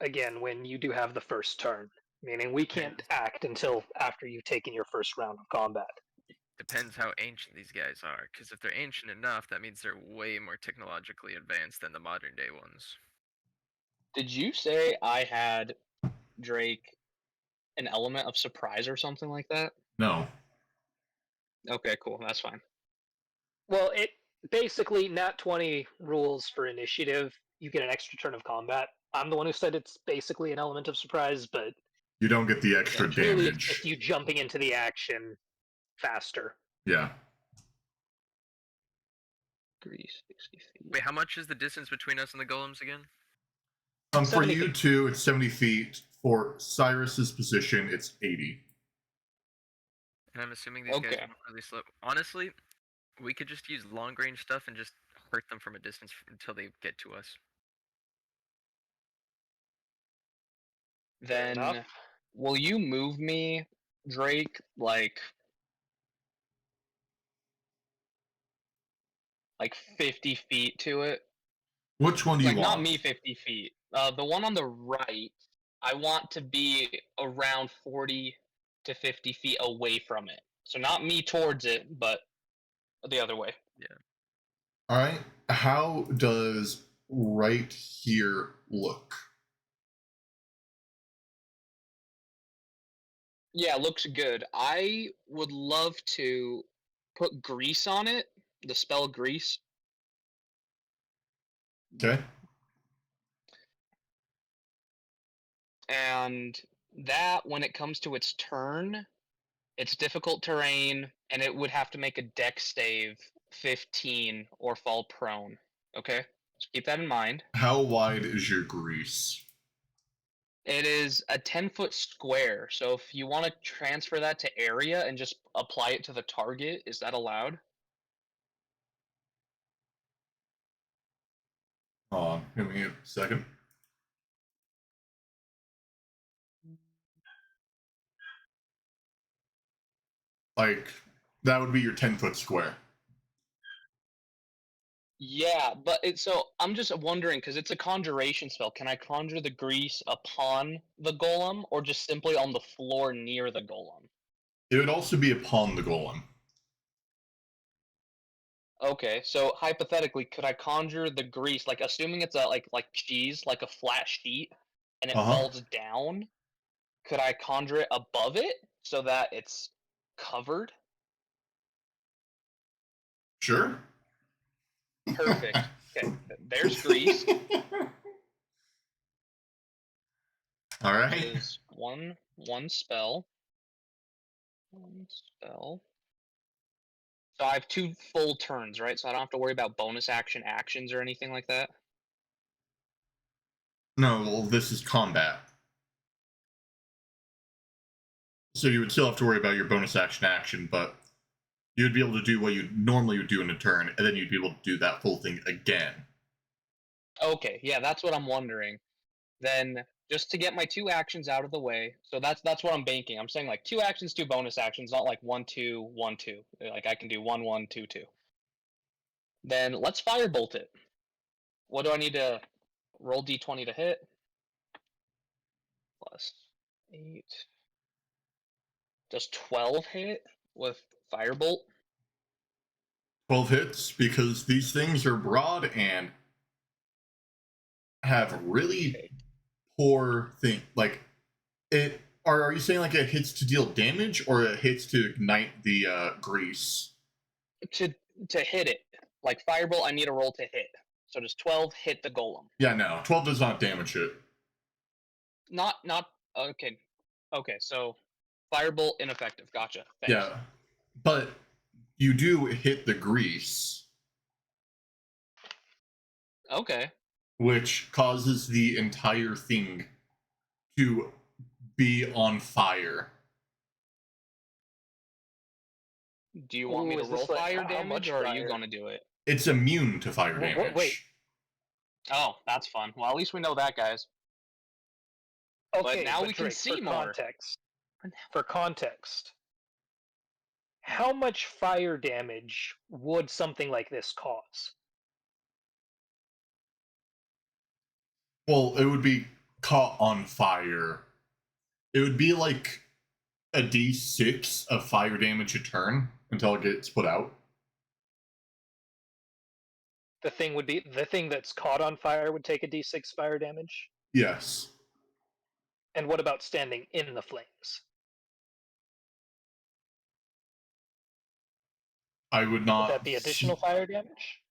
again, when you do have the first turn, meaning we can't
Depends.
act until after you've taken your first round of combat.
Depends how ancient these guys are. Because if they're ancient enough, that means they're way more technologically advanced than the modern day ones.
Did you say I had, Drake, an element of surprise or something like that?
No.
Okay, cool. That's fine.
Well, it basically nat 20 rules for initiative. You get an extra turn of combat. I'm the one who said it's basically an element of surprise, but
You don't get the extra
it's really
damage.
just you jumping into the action faster.
Yeah.
360 feet.
Wait, how much is the distance between us and the golems again?
For
70
you
feet.
two, it's 70 feet. For Cyrus's position, it's 80.
And I'm assuming these guys
Okay.
move really slow. Honestly, we could just use long range stuff and just hurt them from a distance until they get to us.
Fair
Then,
enough.
will you move me, Drake, like 50 feet to it?
Which one do you
Like,
want?
not me 50 feet. The one on the right, I want to be around 40 to 50 feet away from it. So not me towards it, but the other way.
Yeah.
All right. How does right here look?
Yeah, looks good. I would love to put grease on it. The spell grease.
Okay.
And that, when it comes to its turn, it's difficult terrain, and it would have to make a dex save 15 or fall prone. Okay? So keep that in mind.
How wide is your grease?
It is a 10-foot square, so if you want to transfer that to area and just apply it to the target, is that allowed?
Hold on, give me a second. Like, that would be your 10-foot square.
Yeah, but so I'm just wondering because it's a conjuration spell. Can I conjure the grease upon the golem, or just simply on the floor near the golem?
It would also be upon the golem.
Okay, so hypothetically, could I conjure the grease, like assuming it's a like cheese, like a flat sheet, and it
Uh-huh.
falls down? Could I conjure it above it so that it's covered?
Sure.
Perfect. Okay, there's grease.
All
That
right.
is one spell. One spell. So I have 2 full turns, right? So I don't have to worry about bonus action actions or anything like that.
No, well, this is combat. So you would still have to worry about your bonus action, but you'd be able to do what you normally would do in a turn, and then you'd be able to do that full thing again.
Okay, yeah, that's what I'm wondering. Then just to get my 2 actions out of the way, so that's what I'm banking. I'm saying like 2 actions, 2 bonus actions, not like 1 2 1 2. Like I can do 1 1 2 2. Then let's firebolt it. What do I need to roll d20 to hit? Plus 8. Does 12 hit with firebolt?
12 hits, because these things are broad and have really
Okay.
poor thing. Like, it. Are you saying like it hits to deal damage, or it hits to ignite the grease?
To to hit it. Like firebolt, I need a roll to hit. So does 12 hit the golem?
Yeah, no. 12 does not damage it.
Not okay. Okay, so firebolt ineffective. Gotcha. Thanks.
Yeah. But you do hit the grease,
Okay.
which causes the entire thing to be on fire.
Do you want me
Ooh,
to
is
roll
this like
fire
how
damage,
much
or are you
fire?
going to do it?
It's immune to fire
Wait,
damage.
Oh, that's fun. Well, at least we know that, guys.
okay,
now
but
we can
Drake,
see more.
For context, how much fire damage would something like this cause?
Well, it would be caught on fire. It would be like a d6 of fire damage a turn until it gets put out.
The thing that's caught on fire would take a d6 fire damage.
Yes.
And what about standing in the flames?
I would
Would that
not.
be additional fire damage?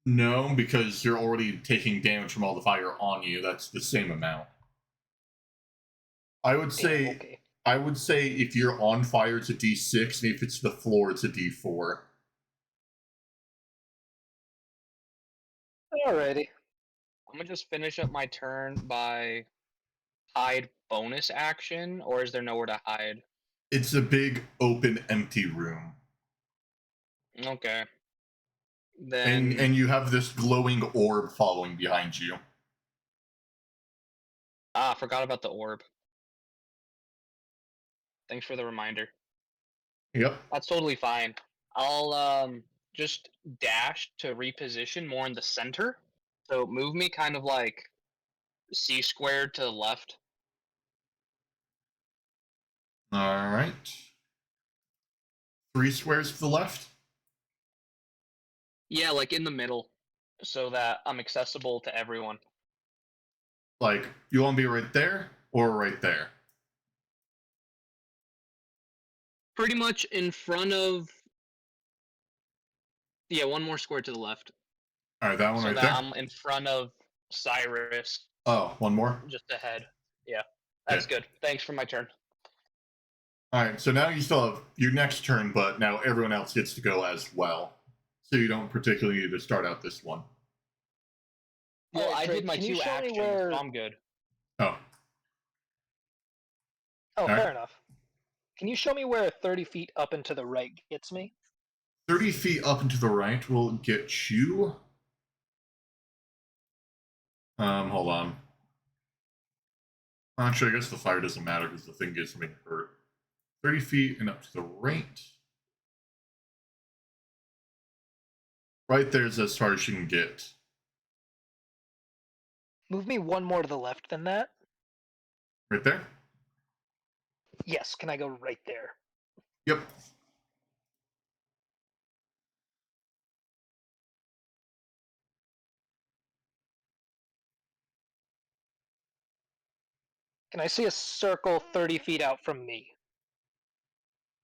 No, because you're already taking damage from all the fire on you. That's the same amount. I would say.
Okay.
I would say if you're on fire, it's a d6, and if it's the floor, it's a d4.
Alrighty.
I'm gonna just finish up my turn by hide bonus action, or is there nowhere to hide?
It's a big, open, empty room.
Okay.
And
Then
you have this glowing orb following behind you.
forgot about the orb. Thanks for the reminder.
Yep.
That's totally fine. I'll just dash to reposition more in the center. So move me kind of like C squared to the left.
All right. 3 squares to the left.
Yeah, like in the middle, so that I'm accessible to everyone.
Like, you want to be right there or right there?
pretty much in front of. Yeah, one more square to the left.
All right, that one
So
right
that
there.
I'm in front of Cyrus,
Oh, one more.
just ahead. Yeah, that's
Okay.
good. Thanks for my turn.
All right, so now you still have your next turn, but now everyone else gets to go as well. So you don't particularly need to start out this one.
Well,
Alright,
I
Drake,
did my
can you
2
show me
actions,
where-
so I'm good.
Oh,
Oh,
Alright.
fair enough. Can you show me where 30 feet up and to the right gets me?
30 feet up and to the right will get you. Hold on. Actually, I guess the fire doesn't matter because the thing gets me hurt. 30 feet and up to the right. Right there's as far as you can get.
Move me one more to the left than that.
Right there?
Yes, can I go right there?
Yep.
Can I see a circle 30 feet out from me?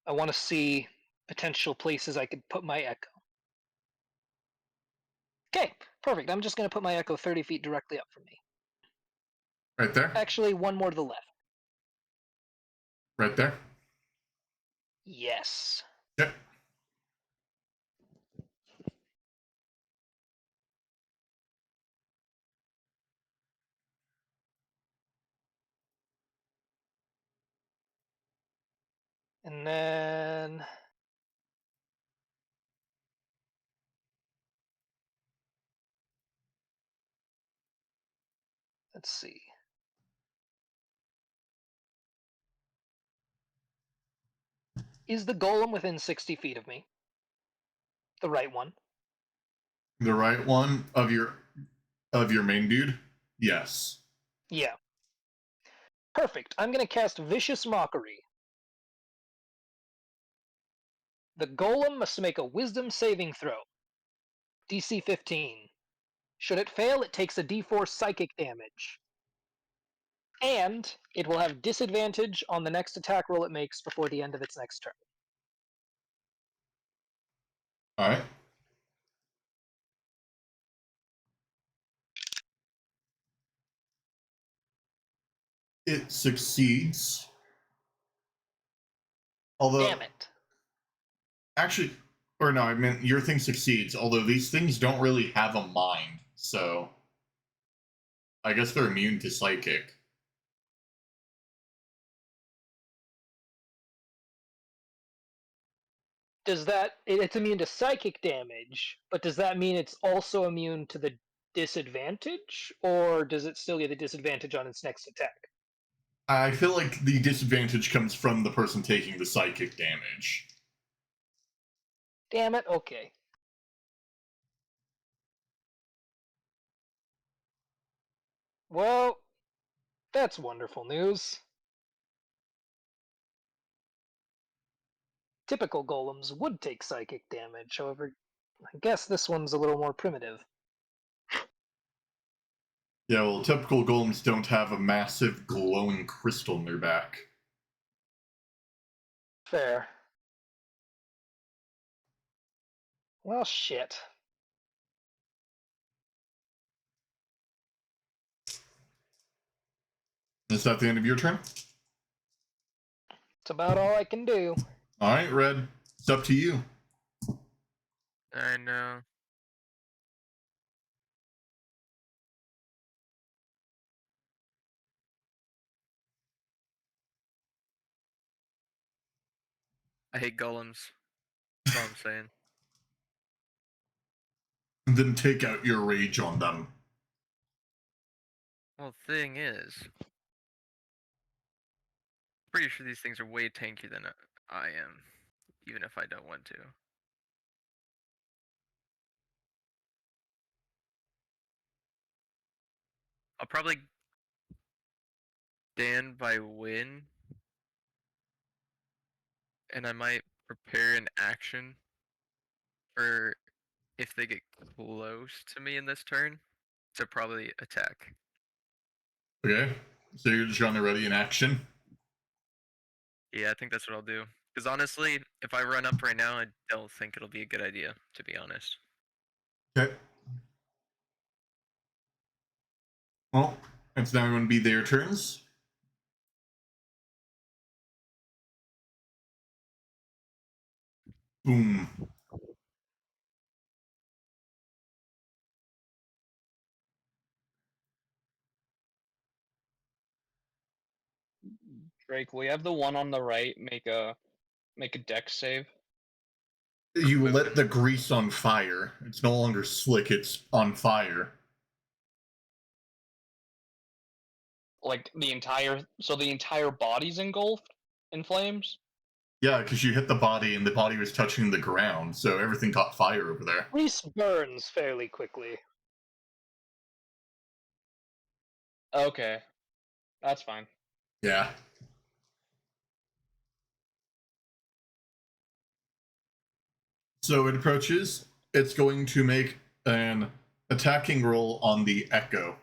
I want to see potential places I could put my echo. Okay, perfect. I'm just going to put my echo 30 feet directly up from me.
Right there?
Actually, one more to the left.
Right there?
Yes.
Yep.
And then let's see. Is the golem within 60 feet of me? The right one.
The right one of your main dude? Yes.
Yeah. Perfect. I'm going to cast Vicious Mockery. The golem must make a wisdom saving throw. DC 15. Should it fail, it takes a d4 psychic damage. And it will have disadvantage on the next attack roll it makes before the end of its next turn.
Alright. It succeeds. Although,
Damn it.
actually, or no, I meant your thing succeeds. Although these things don't really have a mind, so I guess they're immune to psychic.
Does that... It's immune to psychic damage, but does that mean it's also immune to the disadvantage? Or does it still get a disadvantage on its next attack?
I feel like the disadvantage comes from the person taking the psychic damage.
Damn it, okay. Well, that's wonderful news. Typical golems would take psychic damage, however, I guess this one's a little more primitive.
Yeah, well, typical golems don't have a massive glowing crystal in their back.
Fair. Well, shit.
Is that the end of your turn?
It's about all I can do.
Alright, Red. It's up to you.
I know. I hate golems. That's all I'm saying.
Then take out your rage on them.
Well, thing is, pretty sure these things are way tankier than I am, even if I don't want to. I'll probably stand by win, and I might prepare an action for if they get close to me in this turn to probably attack.
Okay? So you're just on the ready in action?
Yeah, I think that's what I'll do. Because honestly, if I run up right now, I don't think it'll be a good idea, to be honest.
Okay. Well, it's now going to be their turns. Boom.
Drake, will you have the one on the right make a dex save?
You lit the grease on fire. It's no longer slick, it's on fire.
Like the entire body's engulfed in flames?
Yeah, because you hit the body and the body was touching the ground, so everything caught fire over there.
Grease burns fairly quickly.
Okay. That's fine.
Yeah. So it approaches. It's going to make an attacking roll on the Echo.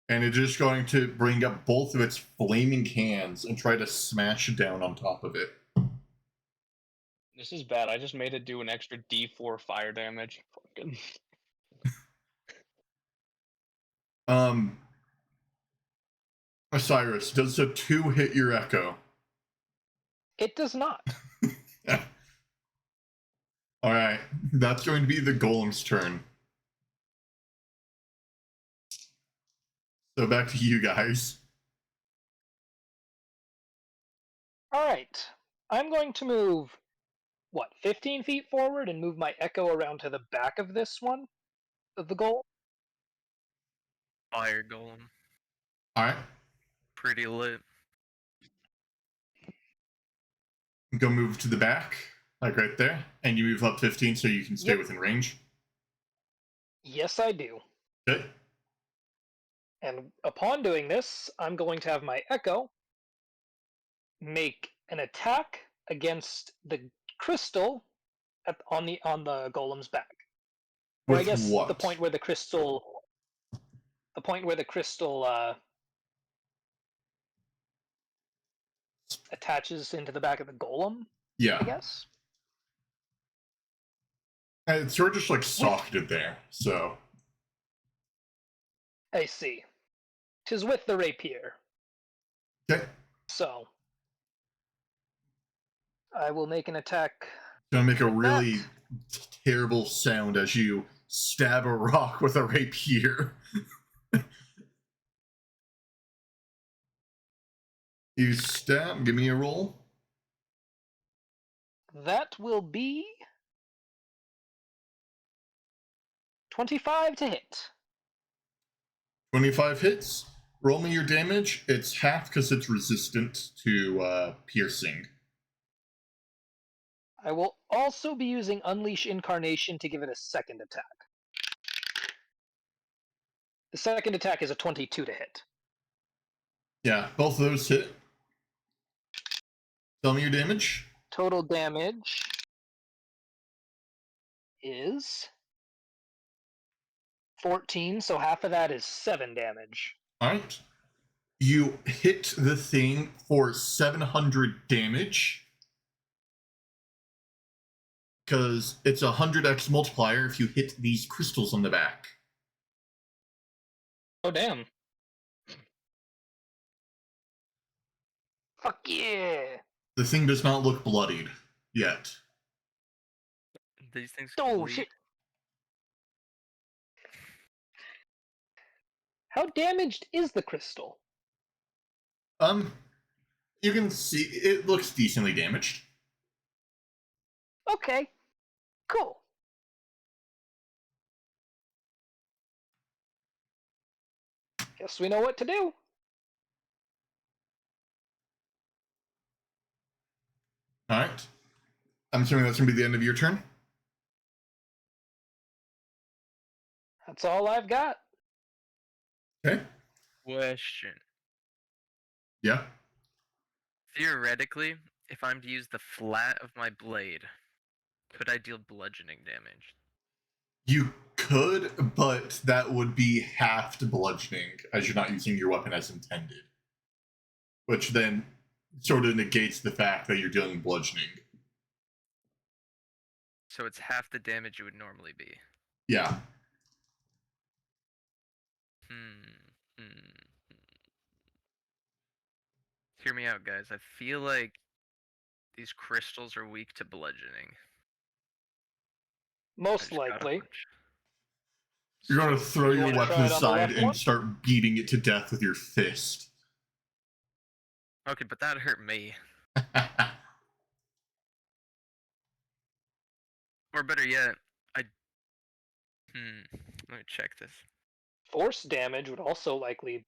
And it's just going to bring up both of its flaming hands and try to smash down on top of it.
This is bad. I just made it do an extra D4 fire damage. Fucking.
Osiris, does a 2 hit your Echo?
It does not.
Alright, that's going to be the Golem's turn. So back to you guys.
Alright. I'm going to move, 15 feet forward and move my Echo around to the back of this one? Of the goal?
Fire golem.
Alright,
Pretty lit.
go move to the back, like right there, and you move up 15 so you can stay within range.
Yes, I do.
Okay.
And upon doing this, I'm going to have my Echo make an attack against the crystal on the golem's back. Or I
With
guess
what?
the point where the crystal attaches into the back of the golem,
Yeah.
I guess.
It's sort of just like socketed there, so.
I see. 'Tis with the rapier.
Okay.
So I will make an attack.
Gonna make a really
that.
terrible sound as you stab a rock with a rapier. You stab, give me a roll.
That will be 25 to hit.
25 hits. Roll me your damage. It's half because it's resistant to piercing.
I will also be using Unleash Incarnation to give it a second attack. The second attack is a 22 to hit.
Yeah, both of those hit. Tell me your damage.
Total damage is 14, so half of that is 7 damage.
Alright. You hit the thing for 700 damage. Because it's a 100x multiplier if you hit these crystals on the back.
Oh, damn.
Fuck yeah!
The thing does not look bloodied yet.
These things.
Oh,
bleed.
shit! How damaged is the crystal?
You can see it looks decently damaged.
Okay, cool. Guess we know what to do.
Alright. I'm assuming that's going to be the end of your turn.
That's all I've got.
Okay.
Question.
Yeah.
Theoretically, if I'm to use the flat of my blade, could I deal bludgeoning damage?
You could, but that would be halved bludgeoning, as you're not using your weapon as intended. which then sort of negates the fact that you're dealing bludgeoning.
So it's half the damage it would normally be.
Yeah.
Hear me out, guys. I feel like these crystals are weak to bludgeoning.
Most likely.
You're going to
So,
throw
you
your
wanna
weapon
try it on the
aside
left
and
one?
start beating it to death with your fist.
okay, but that hurt me. Or better yet, let me check this.
Force damage would also likely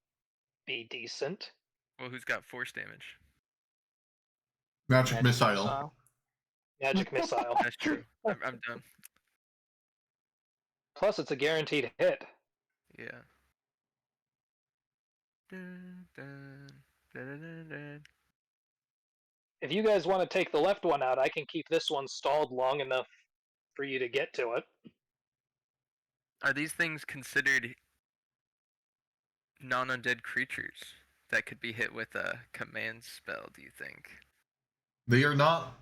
be decent.
Well, who's got force damage?
Magic missile.
Magic missile.
That's true. I'm done.
Plus, it's a guaranteed hit.
Yeah. Dun, dun, dun, dun, dun.
If you guys want to take the left one out, I can keep this one stalled long enough for you to get to it.
Are these things considered non-undead creatures that could be hit with a command spell, do you think?
They are not.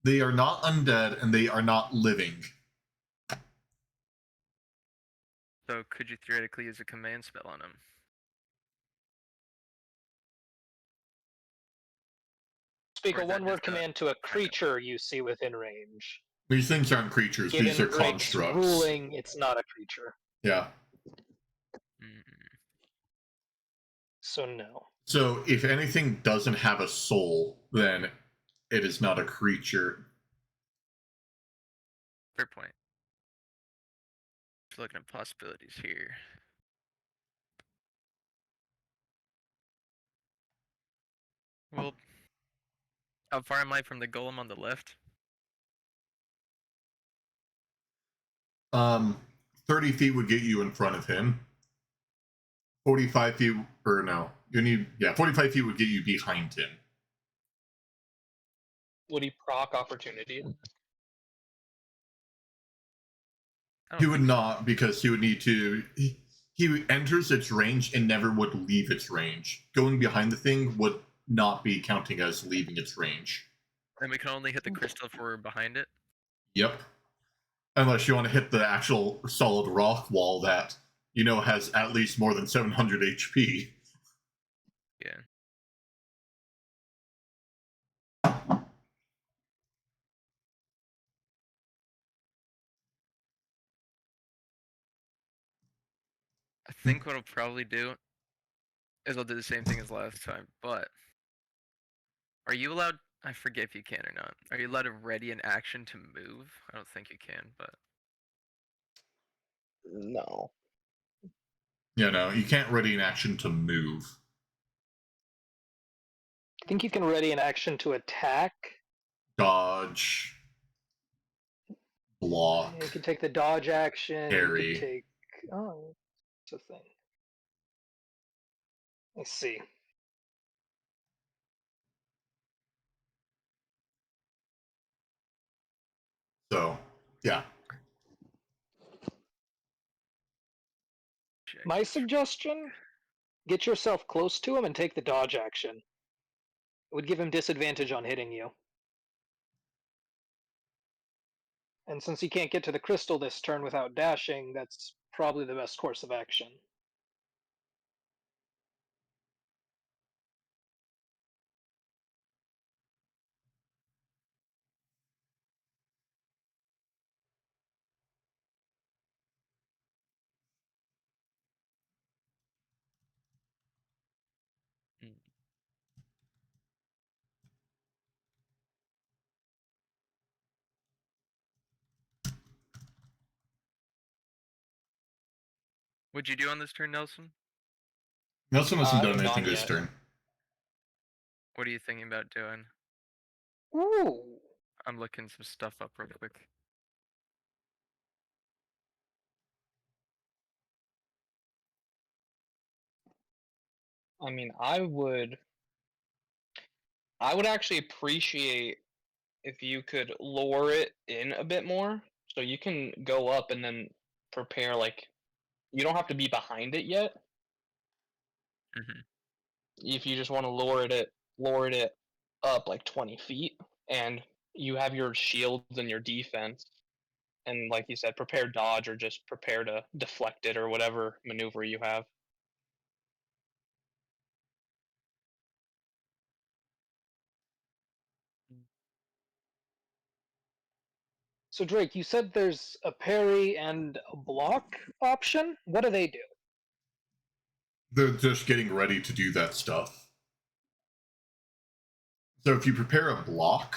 They are not undead, and they are not living.
So could you theoretically use a command spell on them?
Speak
Or
a
is that
one-word
just a
command to a
kind of-
creature you see within range.
These things aren't creatures.
Given
These are
Greg's
constructs.
ruling, it's not a creature.
Yeah.
So no.
So if anything doesn't have a soul, then it is not a creature.
Fair point. Just looking at possibilities here. Well, how far am I from the golem on the left?
30 feet would get you in front of him. 45 feet, or no, 45 feet would get you behind him.
Would he proc opportunity?
He would not, because he would need to. He enters its range and never would leave its range. Going behind the thing would not be counting as leaving its range.
And we can only hit the crystal if we're behind it?
Yep. Unless you want to hit the actual solid rock wall that, has at least more than 700 HP.
Yeah. I think what I'll probably do is I'll do the same thing as last time, but are you allowed, I forget if you can or not, are you allowed to ready an action to move? I don't think you can, but
No.
Yeah, no, you can't ready an action to move.
I think you can ready an action to attack.
Dodge. Block.
You can take the dodge action.
Parry.
You can take. Oh, it's a thing. Let's see.
So, yeah.
check.
My suggestion: get yourself close to him and take the dodge action. It would give him disadvantage on hitting you. And since he can't get to the crystal this turn without dashing, that's probably the best course of action.
Mm. What'd you do on this turn, Nelson?
Nelson hasn't
I
done
haven't
anything
gone
this
yet.
turn.
What are you thinking about doing?
Ooh.
I'm looking some stuff up real quick.
I mean, I would actually appreciate if you could lure it in a bit more, so you can go up and then prepare. Like, you don't have to be behind it yet.
Mhm.
if you just want to lower it up like 20 feet, and you have your shields and your defense, and like you said, prepare dodge or just prepare to deflect it or whatever maneuver you have.
So Drake, you said there's a parry and a block option. What do they do?
They're just getting ready to do that stuff. So if you prepare a block,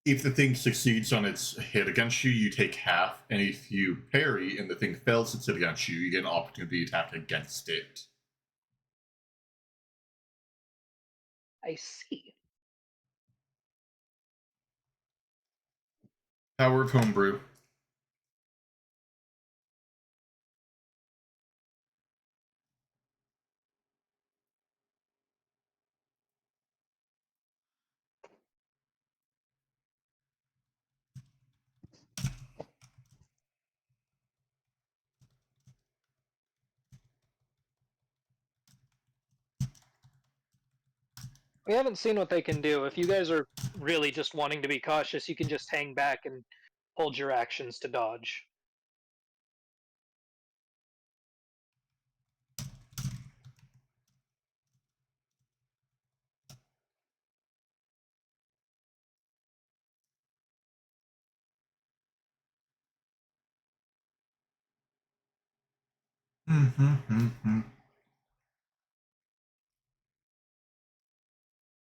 if the thing succeeds on its hit against you, you take half, and if you parry and the thing fails its hit against you, you get an opportunity attack against it.
I see.
Power of homebrew.
We haven't seen what they can do. If you guys are really just wanting to be cautious, you can just hang back and hold your actions to dodge.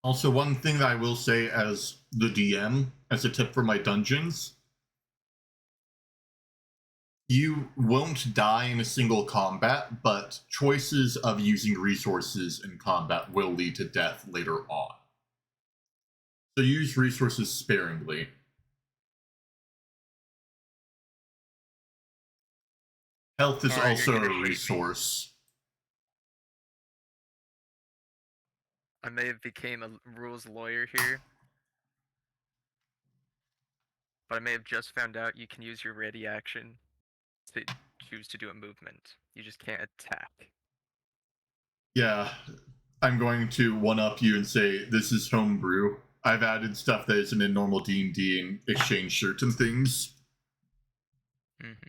Also, one thing that I will say as the DM, as a tip for my dungeons, you won't die in a single combat, but choices of using resources in combat will lead to death later on. So use resources sparingly. Health is also a resource.
I may have became a rules lawyer here, but I may have just found out you can use your ready action to choose to do a movement. You just can't attack.
Yeah, I'm going to one-up you and say this is homebrew. I've added stuff that isn't in normal D&D and exchange certain things.
Mm-hmm.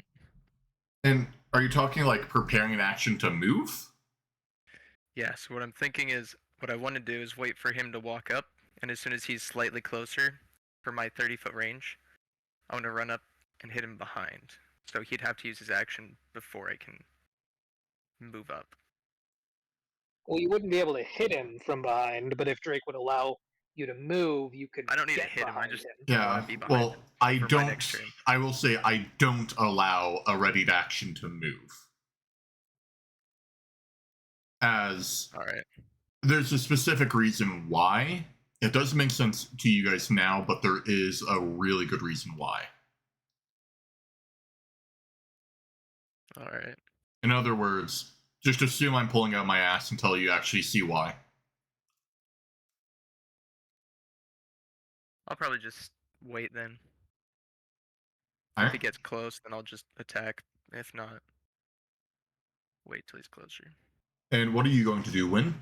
And are you talking like preparing an action to move?
Yeah, so what I'm thinking is, what I want to do is wait for him to walk up, and as soon as he's slightly closer for my 30-foot range, I want to run up and hit him behind. So he'd have to use his action before I can move up.
Well, you wouldn't be able to hit him from behind, but if Drake would allow you to move, you could
I don't need to
get
hit him, I
behind
just
him.
Yeah,
want to be behind
well,
him
I
for my next
don't.
turn.
I will say I don't allow a readied action to move. As
Alright.
there's a specific reason why. It doesn't make sense to you guys now, but there is a really good reason why.
Alright.
In other words, just assume I'm pulling out my ass until you actually see why.
I'll probably just wait then.
All
If he
right.
gets close, then I'll just attack. If not, wait till he's closer.
And what are you going to do, Win?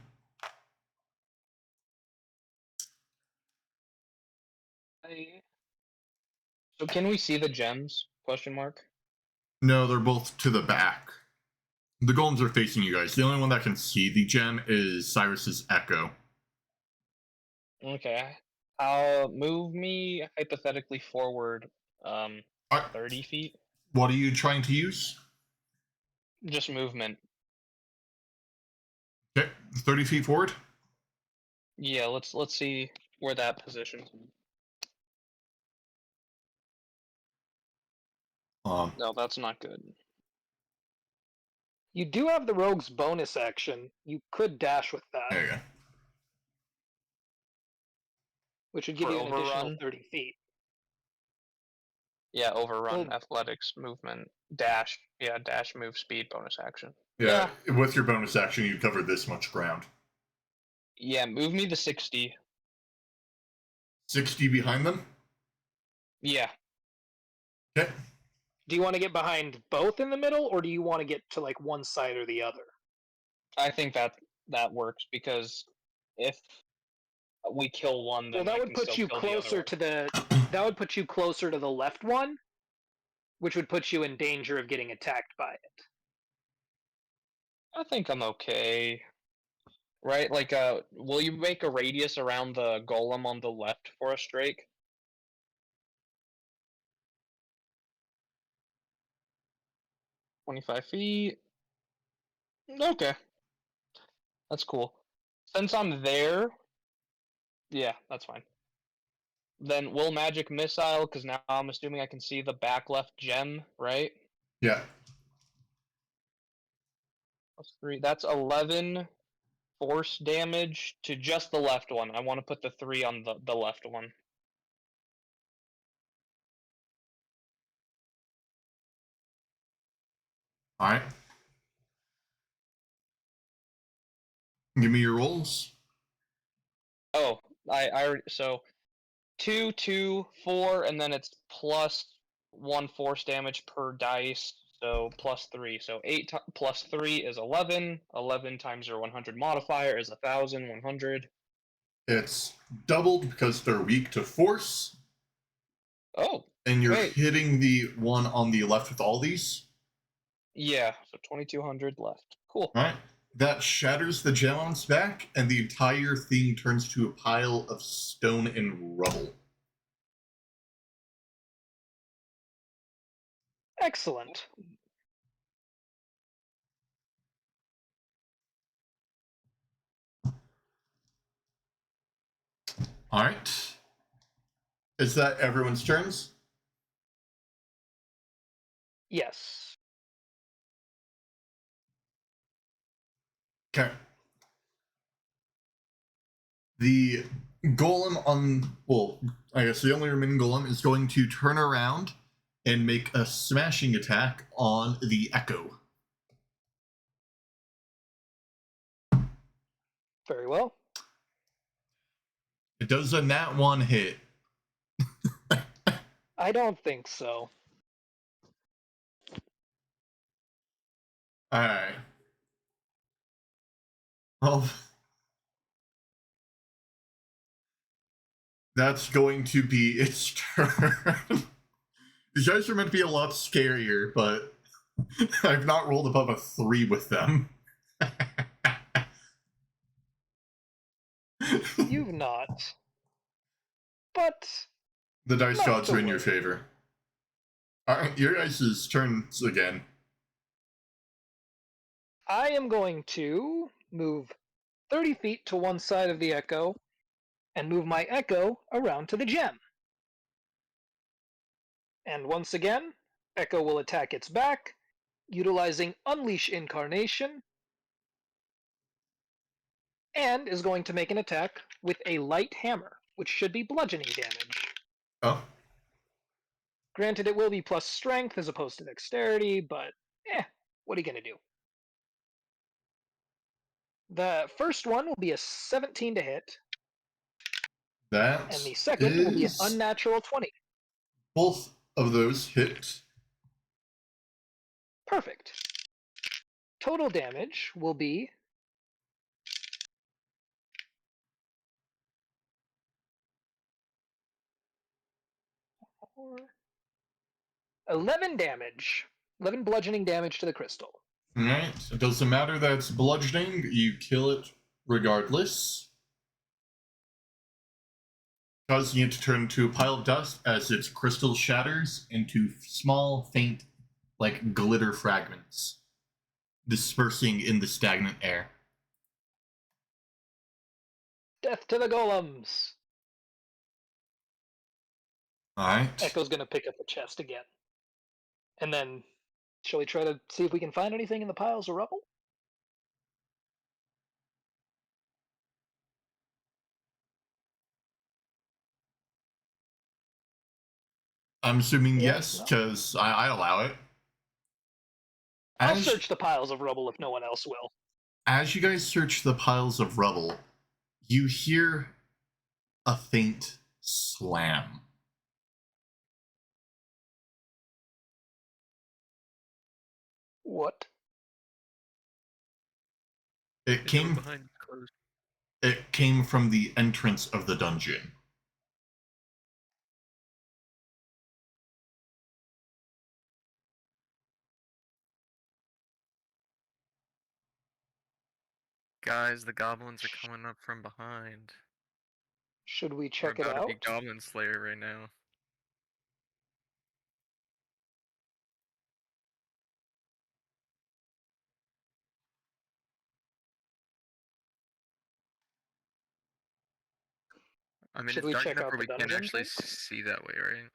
So can we see the gems? Question mark.
No, they're both to the back. The golems are facing you guys. The only one that can see the gem is Cyrus's Echo.
Okay. Move me hypothetically forward 30 feet.
What are you trying to use?
Just movement.
Okay, 30 feet forward.
Yeah, let's see where that positions me. No, that's not good.
You do have the rogue's bonus action. You could dash with that,
There you go.
which would give
For
you an additional
overrun?
30 feet.
Yeah, overrun,
Well-
athletics, movement, dash. Yeah, dash, move, speed, bonus action.
Yeah, with your bonus action, you covered this much ground.
Yeah, move me to 60.
60 behind them?
Yeah.
Okay.
Do you want to get behind both in the middle, or do you want to get to like one side or the other?
I think that that works because if we kill one, then
Well, that
I
would
can
put
still
you
kill the other
closer
one.
to the. That would put you closer to the left one, which would put you in danger of getting attacked by it.
I think I'm okay. Right? Like, will you make a radius around the golem on the left for us, Drake? $25 feet. Okay, that's cool. Since I'm there, yeah, that's fine. Then will magic missile, because now I'm assuming I can see the back left gem, right?
Yeah.
Plus 3. That's 11 force damage to just the left one. I want to put the 3 on the left one.
All right. Give me your rolls.
Oh, I already, so 2, 2, 4, and then it's plus 1 force damage per dice, so plus 3. So 8 plus 3 is 11. 11 times your 100 modifier is 1,100.
It's doubled because they're weak to force,
Oh,
and you're
great.
hitting the one on the left with all these.
Yeah, so 2,200 left. Cool.
All right. That shatters the gem on its back, and the entire thing turns to a pile of stone and rubble.
Excellent.
All right. Is that everyone's turns?
Yes.
Okay. The golem on, well, I guess the only remaining golem is going to turn around and make a smashing attack on the echo.
Very well.
It does a nat 1 hit.
I don't think so.
Alright. Well, that's going to be its turn. These guys are meant to be a lot scarier, but I've not rolled above a 3 with them.
You've not. But
The dice
not
gods
to
are in your
worry.
favor. Alright, your guys' turns again.
I am going to move 30 feet to one side of the echo and move my echo around to the gem. And once again, echo will attack its back, utilizing Unleash Incarnation, and is going to make an attack with a light hammer, which should be bludgeoning damage.
Oh,
Granted, it will be plus strength as opposed to dexterity, but what are you going to do? The first one will be a 17 to hit,
that
and the second will be an
is
unnatural 20.
both of those hit.
Perfect. Total damage will be 11 damage. 11 bludgeoning damage to the crystal.
Alright, it doesn't matter that it's bludgeoning, you kill it regardless, causing it to turn into a pile of dust as its crystal shatters into small, faint, like glitter fragments, dispersing in the stagnant air.
Death to the golems!
Alright.
Echo's gonna pick up the chest again. And then, shall we try to see if we can find anything in the piles of rubble?
I'm assuming
Yes,
yes,
no?
because I allow it.
I'll
As,
search the piles of rubble if no one else will.
as you guys search the piles of rubble, you hear a faint slam.
What?
It
The door
came
behind is closed.
it came from the entrance of the dungeon.
Guys, the goblins are coming up from behind.
Should we
We're
check it
about to be
out?
Goblin Slayer right now. I mean,
Should
it's
we
dark
check
enough
out
where
the
we can't
dungeon
actually
first?
see that way, right?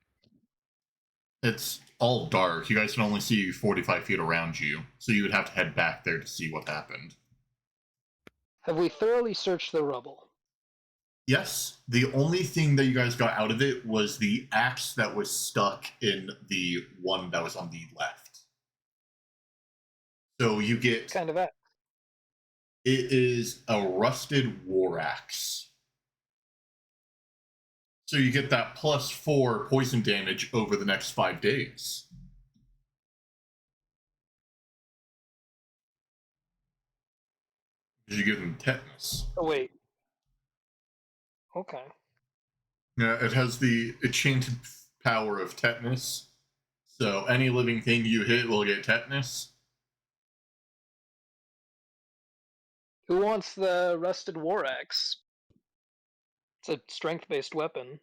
It's all dark. You guys can only see 45 feet around you, so you would have to head back there to see what happened.
Have we thoroughly searched the rubble?
Yes, the only thing that you guys got out of it was the axe that was stuck in the one that was on the left. So you get
What kind of that?
it is a rusted war axe. So you get that +4 poison damage over the next 5 days. Because you give them tetanus.
Oh wait. Okay.
Yeah, it has the enchanted power of tetanus. So any living thing you hit will get tetanus.
Who wants the rusted war axe? It's a strength-based weapon.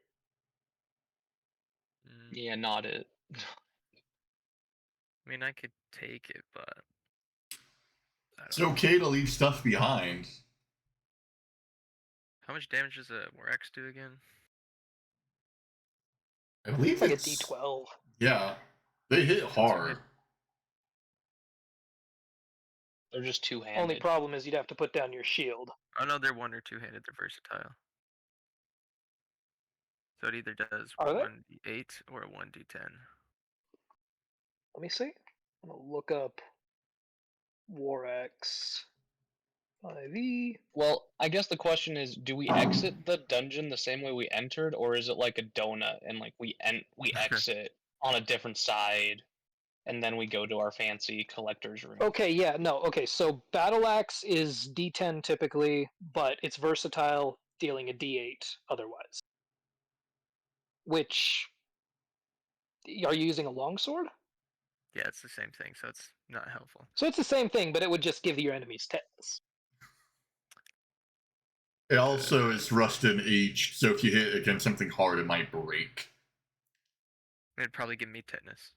Yeah, not it.
I mean, I could take it, but I
It's
don't know.
okay to leave stuff behind.
How much damage does a War Axe do again?
I believe
It's like a
it's
D12.
yeah. They hit
That's okay.
hard.
They're just
Only
two-handed.
problem is you'd have to put down your shield.
Oh no, they're one or two-handed. They're versatile. So it either does
Are they?
1d8 or 1d10.
Let me see. I'm gonna look up war axe 5e.
Well, I guess the question is, do we exit the dungeon the same way we entered, or is it like a donut and like we exit on a different side, and then we go to our fancy collector's room?
Okay, yeah, no, okay, so battle axe is D10 typically, but it's versatile, dealing a D8 otherwise. Which are you using a longsword?
Yeah, it's the same thing, so it's not helpful.
So it's the same thing, but it would just give your enemies tetanus.
It also is rusted and aged, so if you hit against something hard, it might break.
It'd probably give me tetanus.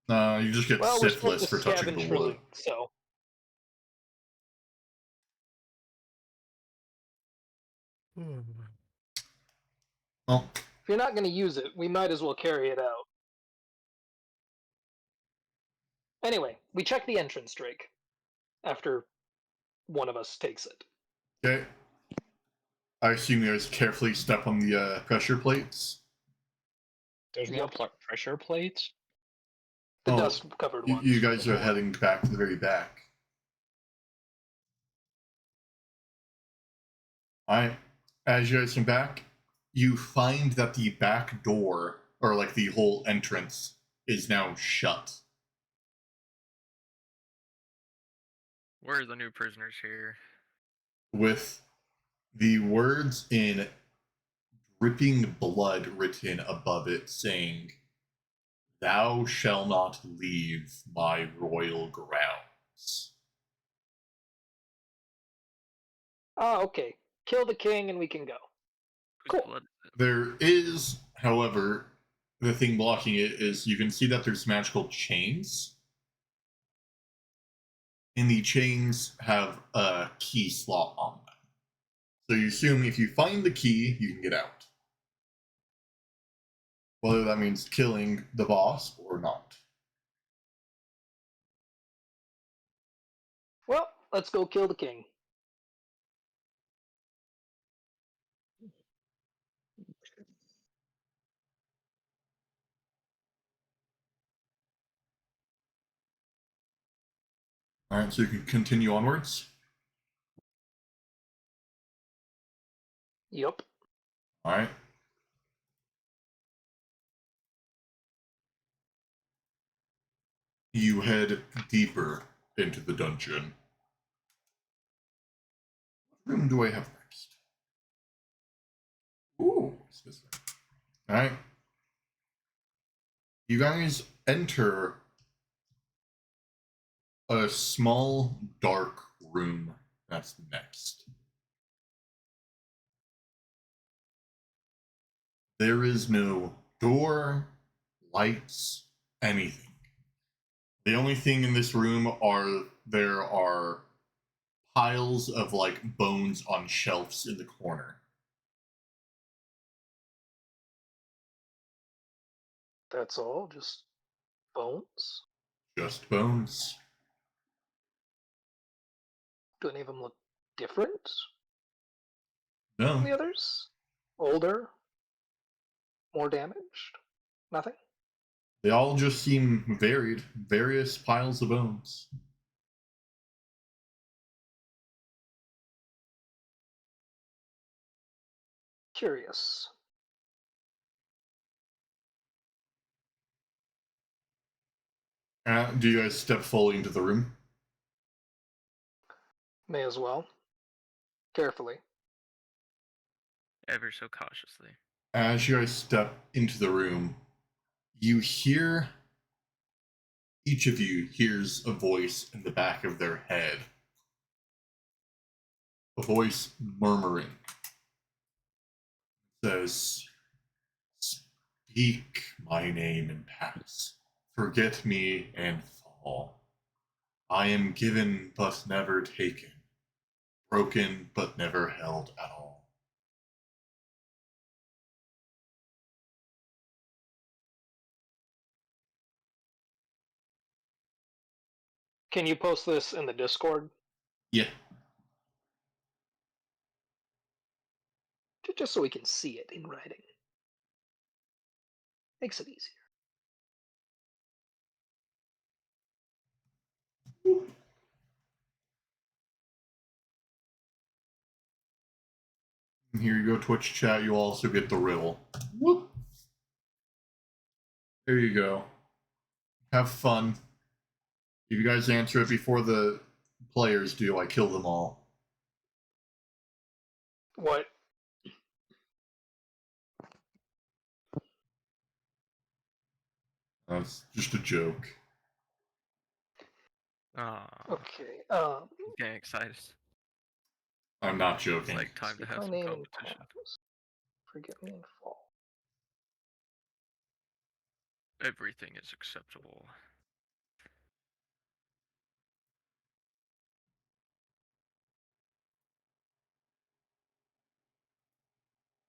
You just get
Well, we're supposed
syphilis
to
for touching the
scavenge for
wood.
loot, so
Well,
if you're not going to use it, we might as well carry it out. Anyway, we check the entrance, Drake, after one of us takes it.
okay. I assume you guys carefully step on the pressure plates.
There's more
Yep.
pressure plates.
The
Oh,
dust-covered ones.
You guys are
before.
heading back to the very back. Alright. As you guys come back, you find that the back door, or like the whole entrance, is now shut.
Where are the new prisoners here?
With the words in dripping blood written above it saying, "Thou shalt not leave my royal grounds."
Ah, okay. Kill the king and we can go.
Whose
Cool.
blood is it?
There is, however, the thing blocking it is you can see that there's magical chains. And the chains have a key slot on them. So you assume if you find the key, you can get out. Whether that means killing the boss or not.
Well, let's go kill the king.
Alright, so you can continue onwards.
Yup.
Alright. You head deeper into the dungeon. room do I have next? Ooh, what's this one? All right. You guys enter a small, dark room that's next. There is no door, lights, anything. The only thing in this room there are piles of like bones on shelves in the corner.
That's all? Just bones?
Just bones.
Do any of them look different
No.
from the others? Older? More damaged? Nothing?
They all just seem varied. Various piles of bones.
Curious.
Do you guys step fully into the room?
May as well. Carefully.
Ever so cautiously.
As you guys step into the room, you hear, each of you hears a voice in the back of their head. A voice murmuring. It says, "Speak my name and pass. Forget me and fall. I am given but never taken. Broken but never held at all."
Can you post this in the Discord?
Yeah.
Just so we can see it in writing. Makes it easier.
And here you go, Twitch chat. You also get the riddle. Whoop. There you go. Have fun. If you guys answer it before the players do, I kill them all.
What?
That's just a joke.
Ah,
Okay.
getting excited.
I'm not
It's
joking.
like time to
Speak
have
my
some
name and
competition.
pass. Forget me and fall.
Everything is acceptable.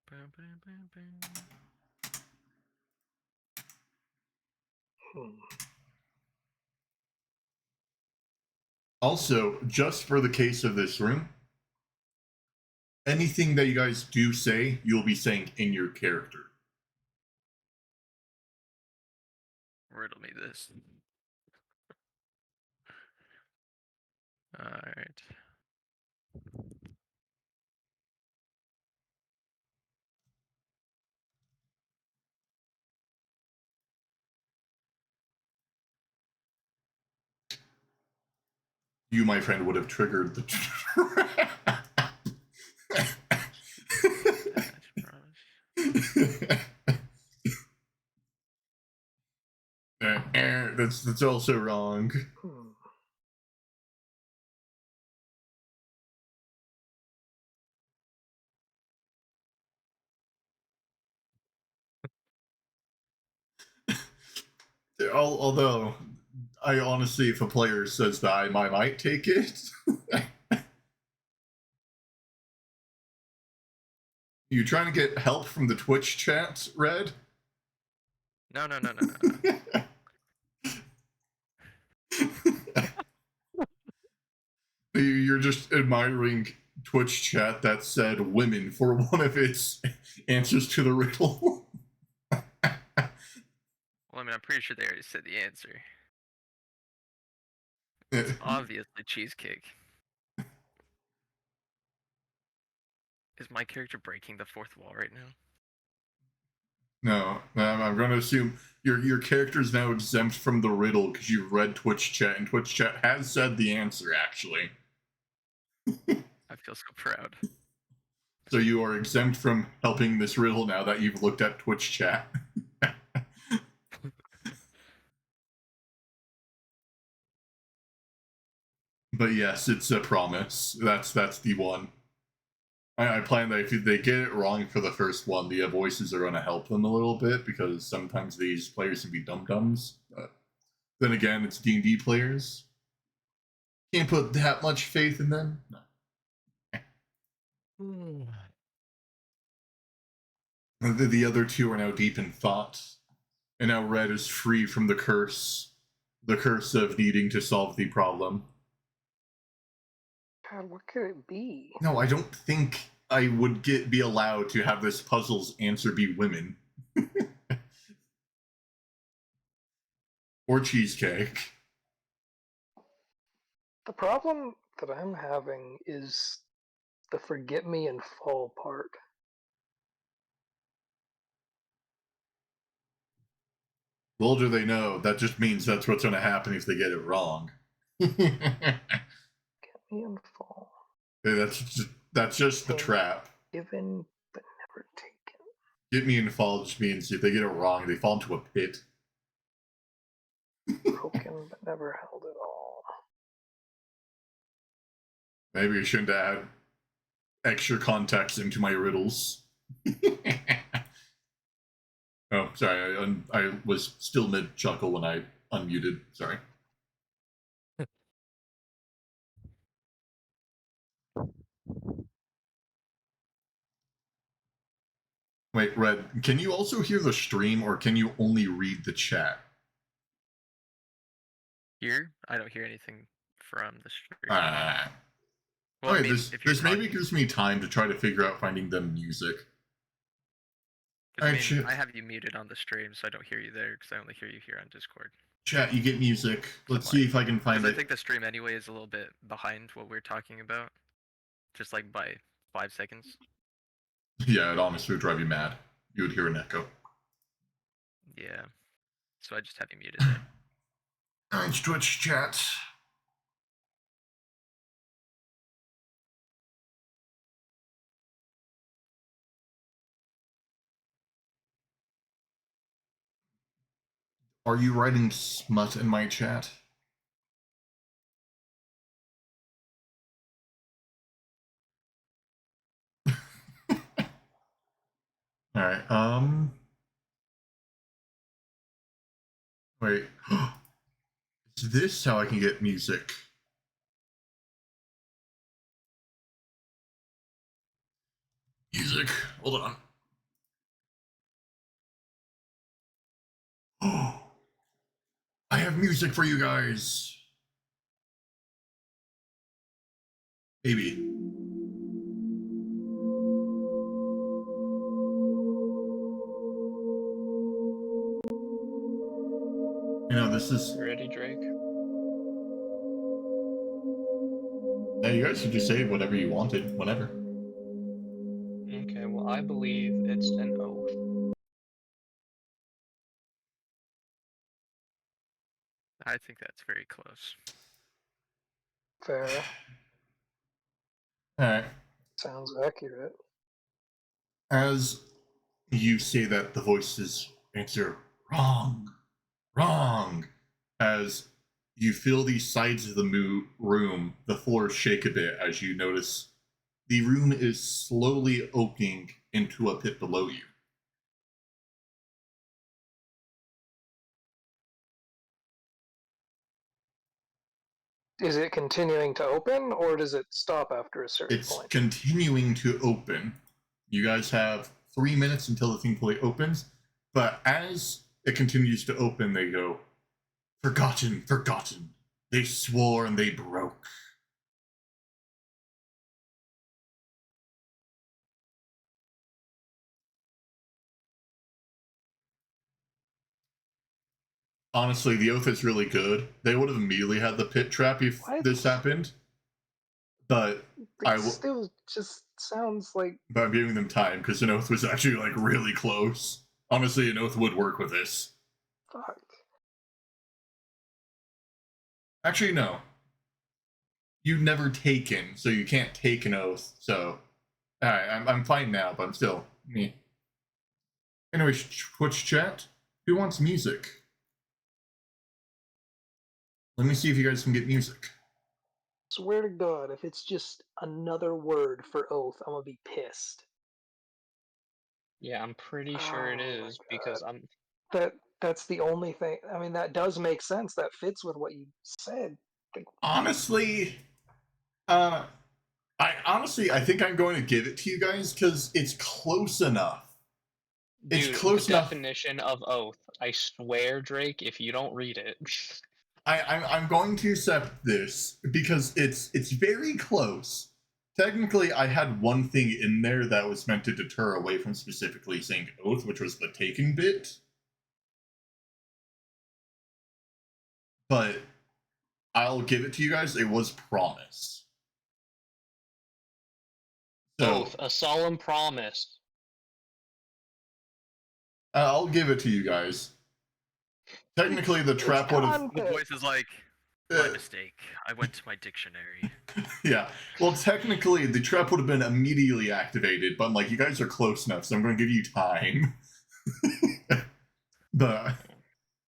Bam, bam, bam, bam.
Also, just for the case of this room, anything that you guys do say, you'll be saying in your character.
Riddle me this. Alright.
You, my friend, would have triggered the that's also wrong. Although, I honestly, if a player says that, I might take it. You trying to get help from the Twitch chat, Red?
No.
You're just admiring Twitch chat that said women for one of its answers to the riddle.
Well, I mean, I'm pretty sure they already said the answer. It's obviously cheesecake. Is my character breaking the fourth wall right now?
No, I'm going to assume your character is now exempt from the riddle because you've read Twitch chat, and Twitch chat has said the answer, actually.
I feel so proud.
So you are exempt from helping this riddle now that you've looked at Twitch chat. But yes, it's a promise. That's the one. I plan that if they get it wrong for the first one, the voices are going to help them a little bit because sometimes these players can be dum-dums. But then again, it's D&D players. Can't put that much faith in them. No. The other two are now deep in thought. And now Red is free from the curse of needing to solve the problem.
God, what could it be?
No, I don't think I would be allowed to have this puzzle's answer be women. Or cheesecake.
The problem that I'm having is the forget me and fall part.
Little do they know, that just means that's what's going to happen if they get it wrong.
Forget me and fall.
That's just the trap.
Given but never taken.
Get me and fall just means if they get it wrong, they fall into a pit.
Broken but never held at all.
Maybe I shouldn't add extra context into my riddles. Oh, sorry. I was still mid chuckle when I unmuted. Sorry. Wait, Red, can you also hear the stream or can you only read the chat?
Here, I don't hear anything from the stream.
Well, okay, this maybe gives me time to try to figure out finding the music.
I have you muted on the stream, so I don't hear you there because I only hear you here on Discord.
Chat, you get music. Let's see if I can find it.
I think the stream anyway is a little bit behind what we're talking about. Just like by 5 seconds.
Yeah, it honestly would drive you mad. You would hear an echo.
Yeah. So I just have you muted there.
Alright, Twitch chat. Are you writing smut in my chat? Alright, wait. Is this how I can get music? Music. Hold on. Oh, I have music for you guys. Maybe. You know, this is...
Ready, Drake?
Yeah, you guys could just say whatever you wanted, whenever.
Okay, well, I believe it's an oath.
I think that's very close.
Fair.
Alright.
Sounds accurate.
As you say that, the voices answer, wrong, wrong. As you feel the sides of the room, the floor shake a bit as you notice the room is slowly opening into a pit below you.
Is it continuing to open, or does it stop after a certain
It's
point?
continuing to open. You guys have 3 minutes until the thing fully opens, but as it continues to open, they go, forgotten, forgotten. They swore and they broke. Honestly, the oath is really good. They would have immediately had the pit trap if this happened. But
it still just sounds like...
But I'm giving them time, because an oath was actually, like, really close. Honestly, an oath would work with this.
Fuck.
Actually, no. you've never taken, so you can't take an oath. So, all right, I'm fine now, but I'm still me. Anyway, Twitch chat, who wants music? Let me see if you guys can get music.
Swear to God, if it's just another word for oath, I'm gonna be pissed.
Yeah, I'm pretty sure it
Oh my
is because
God.
I'm.
That's the only thing. I mean, that does make sense. That fits with what you said.
Honestly, I think I'm going to give it to you guys because it's close enough. It's
Dude,
close
the
enough.
definition of oath. I swear, Drake, if you don't read it.
I'm going to accept this because it's very close. Technically, I had one thing in there that was meant to deter away from specifically saying oath, which was the taken bit. But I'll give it to you guys. It was promise. So,
Oath, a solemn promise.
I'll give it to you guys. Technically, the trap would have.
The voice is like, my mistake. I went to my dictionary.
Yeah. Well, technically, the trap would have been immediately activated, but like you guys are close enough, so I'm going to give you time. But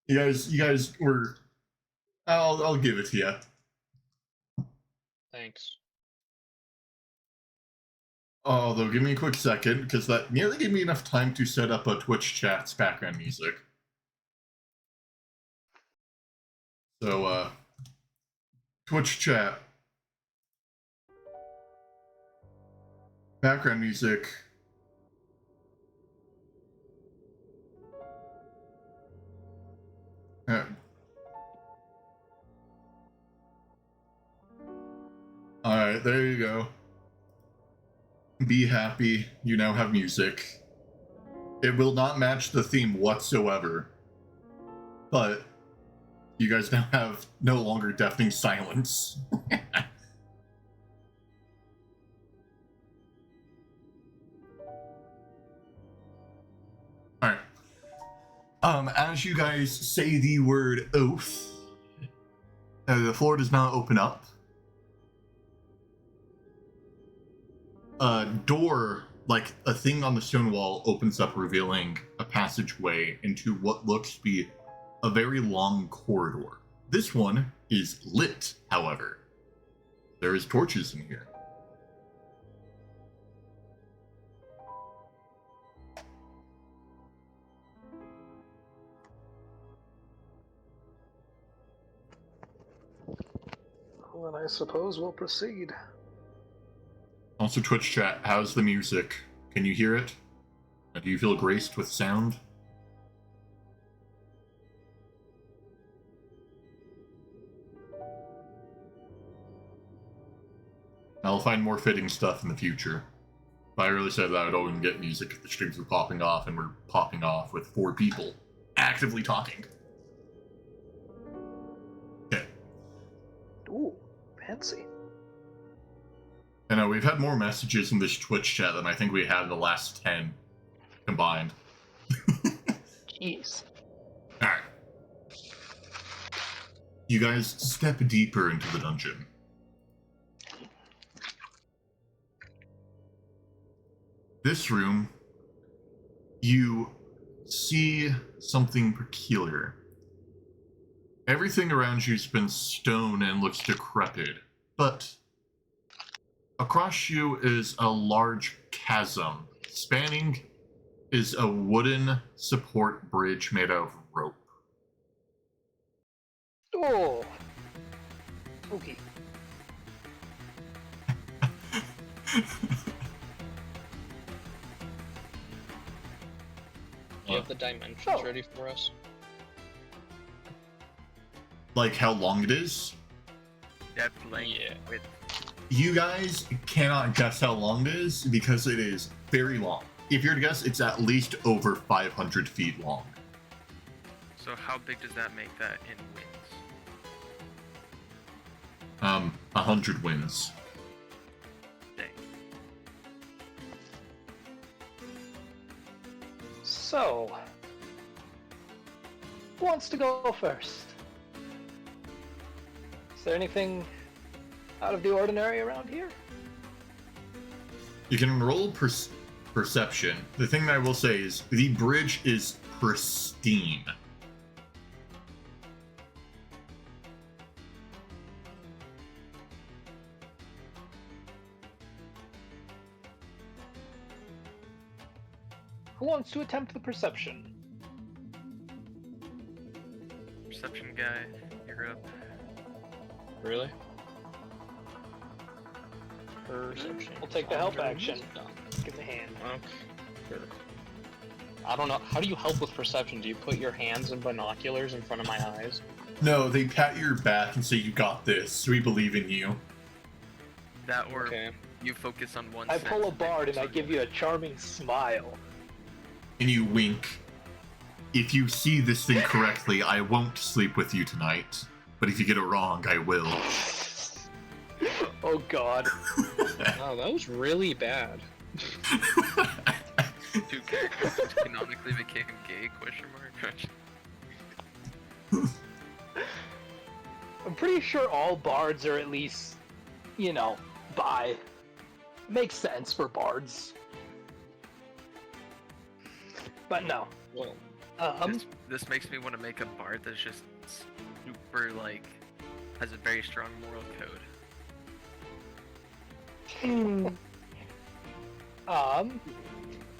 you guys were. I'll give it to you.
Thanks.
Although, give me a quick second, because that nearly gave me enough time to set up a Twitch chat's background music. So, Twitch chat. Background music. Alright, there you go. Be happy, you now have music. It will not match the theme whatsoever. But you guys now have no longer deafening silence. Alright. As you guys say the word oath, the floor does now open up. A door, like a thing on the stone wall, opens up, revealing a passageway into what looks to be a very long corridor. This one is lit, however. There is torches in here.
Well, then I suppose we'll proceed.
Also, Twitch chat, how's the music? Can you hear it? Do you feel graced with sound? I'll find more fitting stuff in the future. If I really said that, I would only get music if the streams were popping off, and we're popping off with 4 people actively talking. Okay.
Ooh, fancy.
I know, we've had more messages in this Twitch chat than I think we had in the last 10 combined.
Jeez.
Alright. You guys step deeper into the dungeon. This room, you see something peculiar. Everything around you's been stone and looks decrepit, but across you is a large chasm. Spanning is a wooden support bridge made out of rope.
Oh. Okay.
Do you have the dimensions
Oh.
ready for us?
Like how long it is?
Depth, length,
Yeah.
width.
You guys cannot guess how long it is because it is very long. If you're to guess, it's at least over 500 feet long.
So how big does that make that in winds?
100 wins.
Dang.
So, who wants to go first? Is there anything out of the ordinary around here?
You can roll perception. The thing that I will say is the bridge is pristine.
Who wants to attempt the perception?
Perception guy, you're up.
Really? Perception.
We'll take the help action. Give me a hand.
Okay. Sure. I don't know. How do you help with perception? Do you put your hands and binoculars in front of my eyes?
No, they pat your back and say, "You got this. We believe in you."
That or
Okay.
you focus on one
I
sense
pull a
and they
bard and
focus
I
on
give
the
you a
other.
charming smile.
And you wink. If you see this thing correctly, I won't sleep with you tonight. But if you get it wrong, I will.
Oh god.
Wow, that was really bad.
Two characters canonically became gay? Question mark.
I'm pretty sure all bards are at least, you know, bi. Makes sense for bards. But no.
Well,
This makes me want to make a bard that's just super like has a very strong moral code.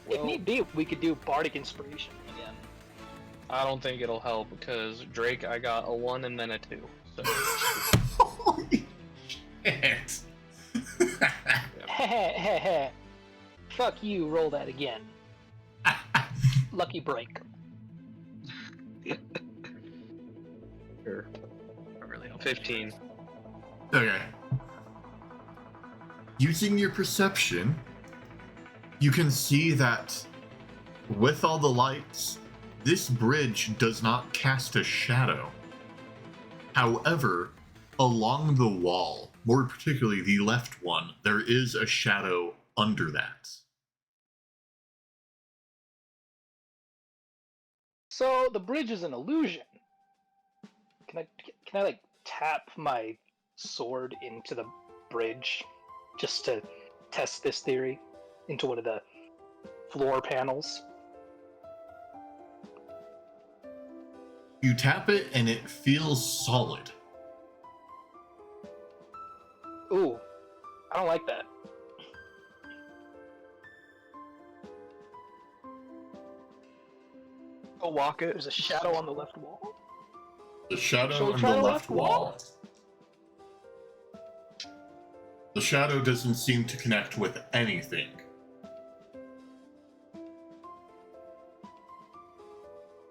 If need be, we could do bardic inspiration again.
I don't think it'll help because Drake, I got a 1 and then a 2. So
Holy shit.
Heh. Fuck you, roll that again. Lucky break.
sure.
That really helps.
15.
Okay. Using your perception, you can see that with all the lights, this bridge does not cast a shadow. However, along the wall, more particularly the left one, there is a shadow under that.
So the bridge is an illusion. Can I like tap my sword into the bridge just to test this theory into one of the floor panels?
You tap it and it feels solid.
Ooh, I don't like that. Oh, Walker, there's a shadow on the left wall.
The shadow
Shall we
on
try
the
the
left
left
wall.
wall?
The shadow doesn't seem to connect with anything.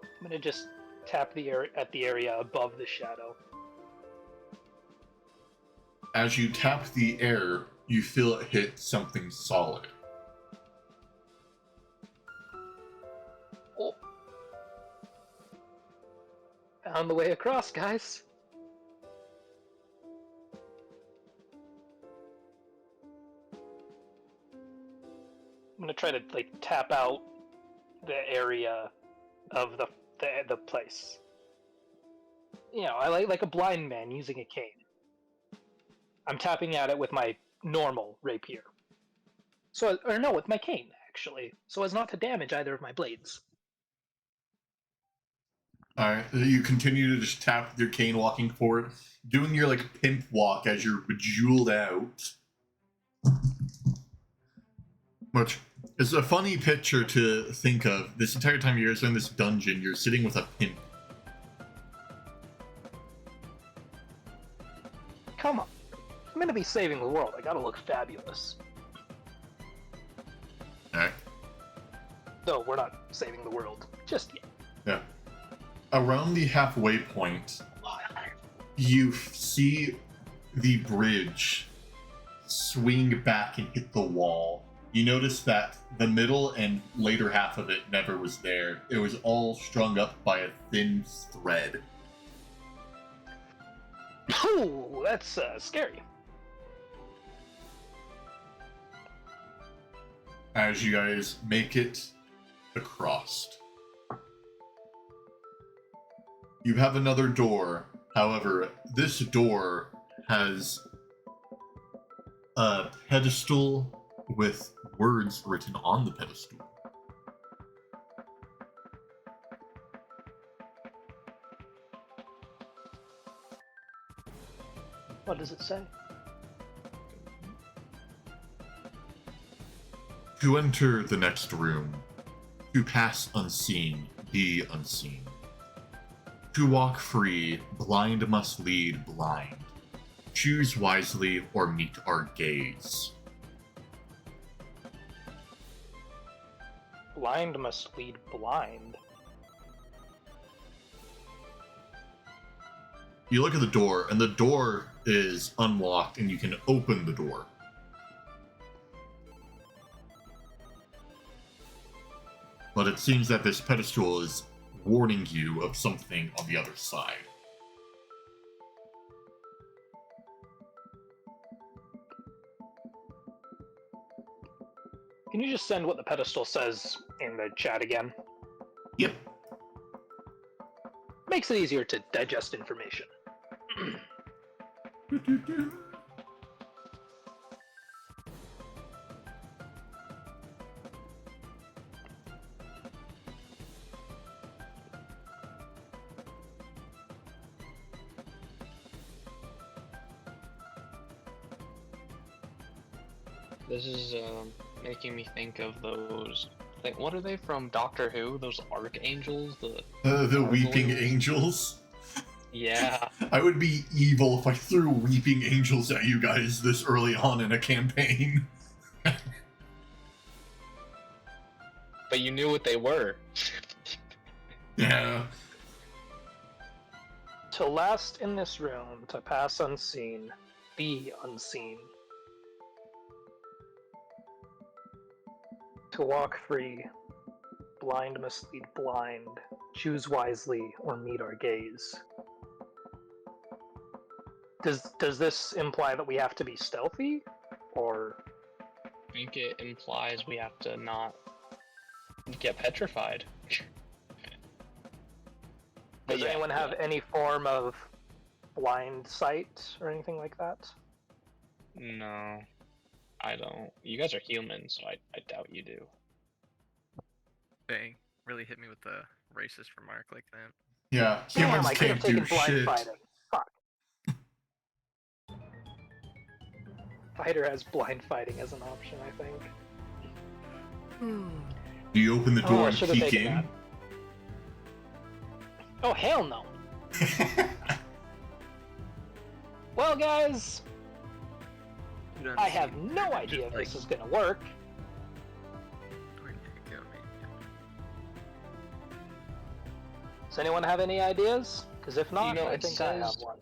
I'm gonna just tap the area above the shadow.
As you tap the air, you feel it hit something solid.
Oh. Found the way across, guys. I'm gonna try to like tap out the area of the place. You know, I like a blind man using a cane. I'm tapping at it with my normal rapier. With my cane actually, so as not to damage either of my blades.
Alright, you continue to just tap with your cane walking forward, doing your like pimp walk as you're bejeweled out. Which is a funny picture to think of. This entire time you're in this dungeon, you're sitting with a pimp.
Come on. I'm gonna be saving the world. I gotta look fabulous.
Alright.
Though we're not saving the world just yet.
Yeah. Around the halfway point, you see the bridge swing back and hit the wall. You notice that the middle and later half of it never was there. It was all strung up by a thin thread.
Ooh, that's scary.
As you guys make it across. You have another door. However, this door has a pedestal with words written on the pedestal.
What does it say?
To enter the next room, to pass unseen, be unseen. To walk free, blind must lead blind. Choose wisely or meet our gaze.
Blind must lead blind.
You look at the door, and the door is unlocked, and you can open the door. But it seems that this pedestal is warning you of something on the other side.
Can you just send what the pedestal says in the chat again?
Yep.
Makes it easier to digest information.
This is making me think of those. What are they from Doctor Who? Those archangels?
The weeping
gargoyles?
angels?
Yeah.
I would be evil if I threw weeping angels at you guys this early on in a campaign.
But you knew what they were.
Yeah.
To last in this room, to pass unseen, be unseen. To walk free, blind must lead blind. Choose wisely or meet our gaze. Does this imply that we have to be stealthy? Or
I think it implies we have to not get petrified. But
does
yeah,
anyone have any form of blind sight or anything like that?
No, I don't. You guys are human, so I doubt you do.
Dang, really hit me with a racist remark like that.
Yeah,
Damn,
humans
I could have
can't do
taken blind
shit.
fighting. Fuck. Fighter has blind fighting as an option, I think.
Do you open the
Oh,
door
I
and
should have
peek
taken
in?
that. Oh, hell no. Well, guys,
Dude,
I have
unseen,
no
they're
idea if
just
this is gonna work.
Where'd you go, man?
Does anyone have any ideas? Because if not,
know,
I
it
think I have
says-
one.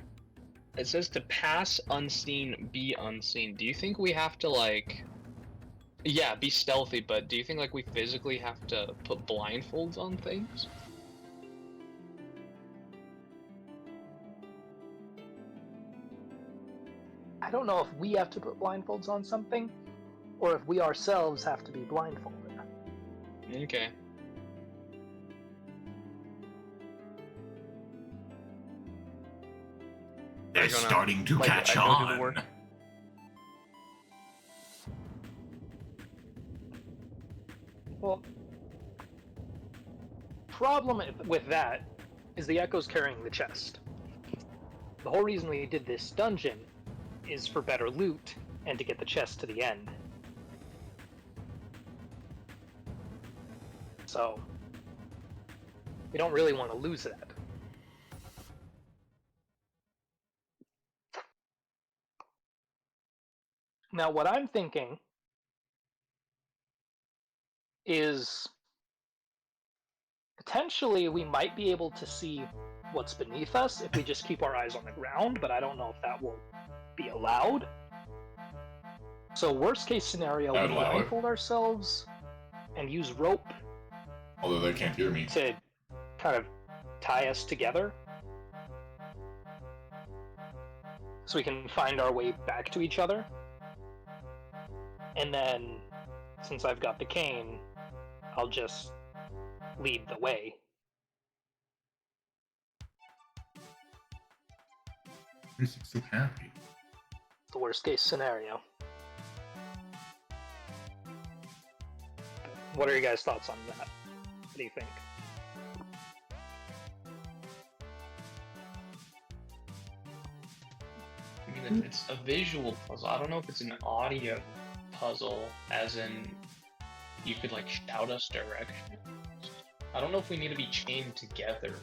It says to pass unseen, be unseen. Do you think we have to like? Yeah, be stealthy, but do you think like we physically have to put blindfolds on things?
I don't know if we have to put blindfolds on something, or if we ourselves have to be blindfolded.
Okay.
They're
gonna,
starting to
like,
catch
go do the
on.
work.
Well, problem with that is the Echo's carrying the chest. The whole reason we did this dungeon is for better loot and to get the chest to the end. So, we don't really want to lose that. Now, what I'm thinking is potentially we might be able to see what's beneath us if we just keep our eyes on the ground, but I don't know if that will be allowed. So worst case scenario,
I
we
would allow it.
blindfold ourselves and use rope
Although they can't hear me.
to kind of tie us together so we can find our way back to each other. And then, since I've got the cane, I'll just lead the way.
Who's so happy?
The worst case scenario. What are your guys' thoughts on that? What do you think?
I mean, it's a visual puzzle. I don't know if it's an audio puzzle, as in you could like shout us directions. I don't know if we need to be chained together.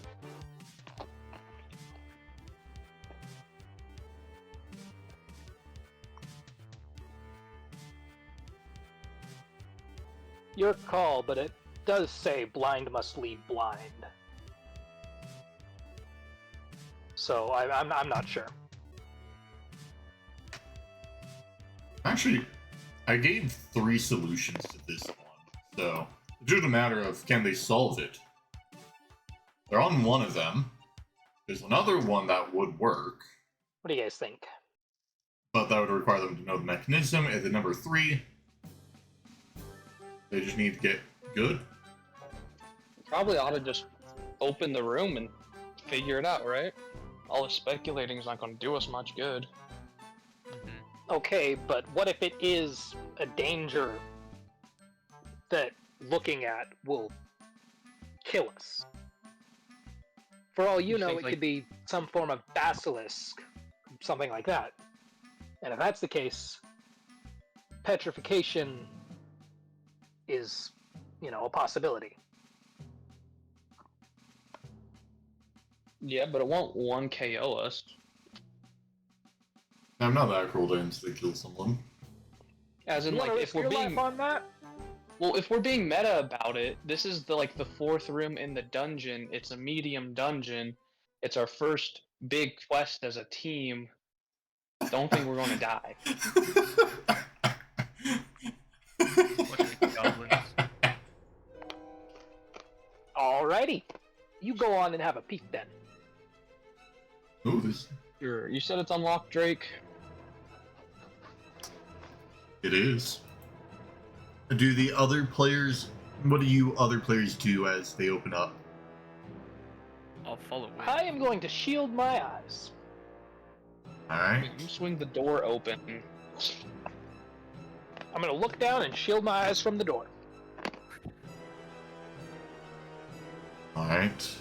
Your call, but it does say blind must lead blind. So I'm not sure.
Actually, I gave 3 solutions to this one, so it's just a matter of can they solve it. They're on one of them. There's another one that would work,
What do you guys think?
but that would require them to know the mechanism. And then number 3, they just need to get good.
Probably ought to just open the room and figure it out, right? All the speculating is not going to do us much good.
Okay, but what if it is a danger that looking at will kill us? For all you
You
know,
think,
it
like-
could be some form of basilisk, something like that. And if that's the case, petrification is, a possibility.
Yeah, but it won't 1 KO us.
I'm not that cruel to instantly kill someone.
As in,
You
like,
want to
if
risk
we're
your
being
life on that?
well, if we're being meta about it, this is the 4th room in the dungeon. It's a medium dungeon. It's our first big quest as a team. Don't think we're going to die.
Bunch of goblins.
Alrighty. You go on and have a peek then.
Ooh, this.
Sure. You said it's unlocked, Drake.
It is. Do the other players... What do you other players do as they open up?
I'll follow with.
I am going to shield my eyes.
Alright.
You swing the door open.
I'm going to look down and shield my eyes from the door.
Alright.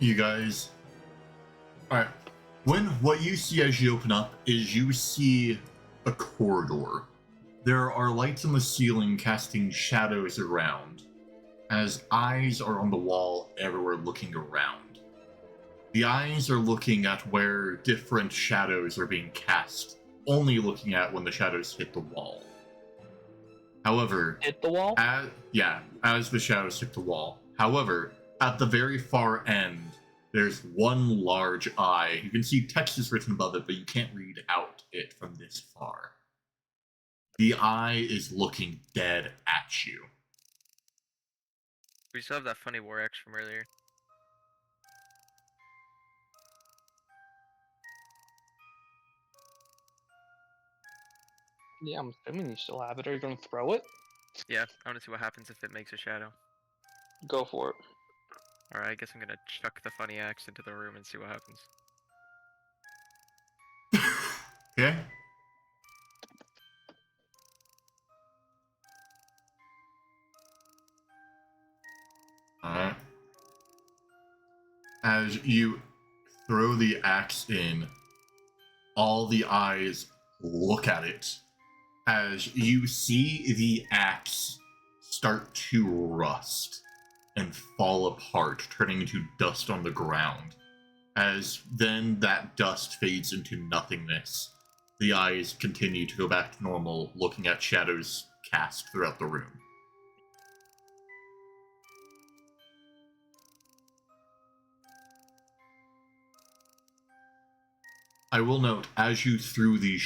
You guys... Alright. What you see as you open up is you see a corridor. There are lights on the ceiling casting shadows around, as eyes are on the wall everywhere looking around. The eyes are looking at where different shadows are being cast, only looking at when the shadows hit the wall. However,
Hit the wall?
as the shadows hit the wall. However, at the very far end, there's one large eye. You can see text is written above it, but you can't read out it from this far. The eye is looking dead at you.
We still have that funny war axe from earlier.
Yeah, I'm assuming you still have it. Are you going to throw it?
Yeah, I want to see what happens if it makes a shadow.
Go for it.
Alright, I guess I'm gonna chuck the funny axe into the room and see what happens.
Okay? Alright. As you throw the axe in, all the eyes look at it. As you see the axe start to rust and fall apart, turning into dust on the ground. As then that dust fades into nothingness, the eyes continue to go back to normal, looking at shadows cast throughout the room. I will note, as you threw the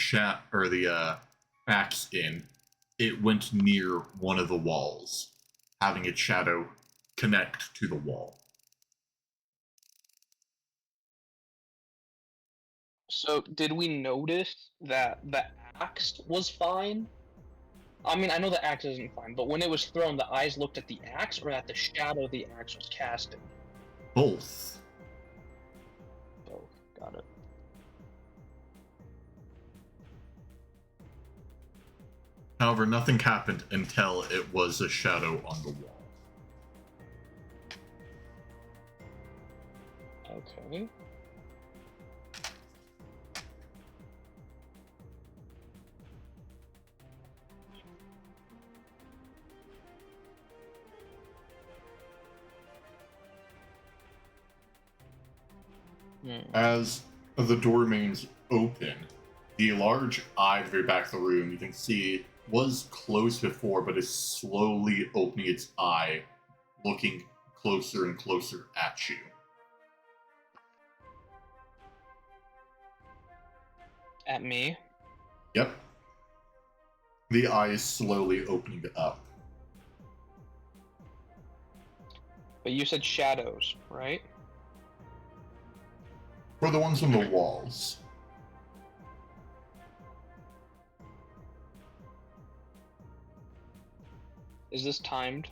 axe in, it went near one of the walls, having its shadow connect to the wall.
So, did we notice that the axe was fine? I mean, I know the axe isn't fine, but when it was thrown, the eyes looked at the axe or at the shadow the axe was casting?
Both.
Both. Got it.
However, nothing happened until it was a shadow on the wall.
Okay.
As the door remains open, the large eye at the very back of the room, you can see, was closed before, but is slowly opening its eye, looking closer and closer at you.
At me?
Yep. The eye is slowly opening up.
But you said shadows, right?
For the ones on the walls.
Is this timed?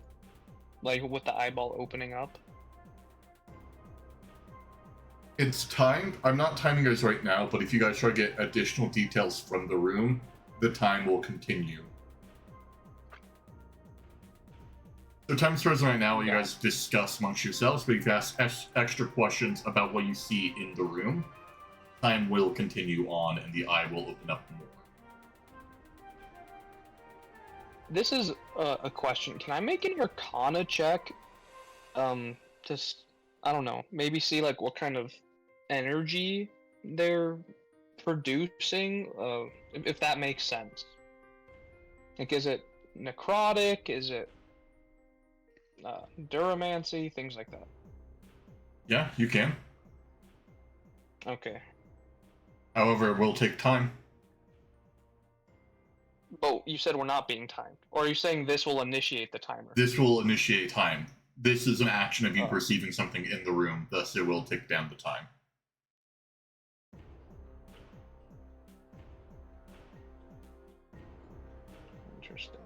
Like with the eyeball opening up?
It's timed. I'm not timing guys right now, but if you guys try to get additional details from the room, the time will continue. So time starts right now. You guys discuss amongst yourselves, but if you ask extra questions about what you see in the room, time will continue on and the eye will open up more.
This is a question. Can I make an Arcana check? Just, I don't know, maybe see like what kind of energy they're producing, if that makes sense. Like, is it necrotic? Is it duromancy? Things like that.
Yeah, you can.
Okay.
However, it will take time.
But you said we're not being timed. Or are you saying this will initiate the timer?
This will initiate time. This is an action of you perceiving something in the room, thus it will tick down the time.
Interesting.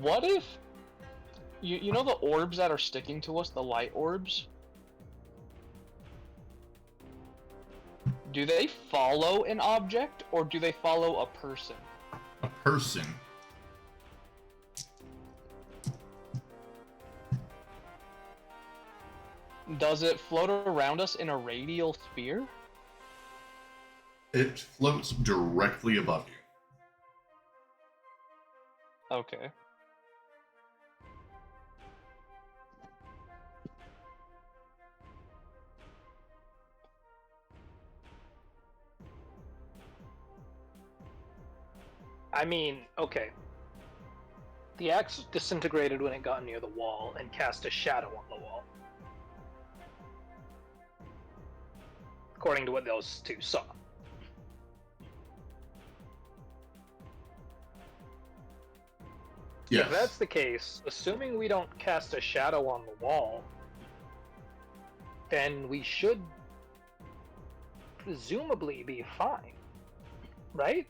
What if you know the orbs that are sticking to us, the light orbs? Do they follow an object or do they follow a person?
A person.
Does it float around us in a radial sphere?
It floats directly above you.
Okay.
I mean, okay. The axe disintegrated when it got near the wall and cast a shadow on the wall. According to what those two saw.
Yes.
If that's the case, assuming we don't cast a shadow on the wall, then we should presumably be fine, right?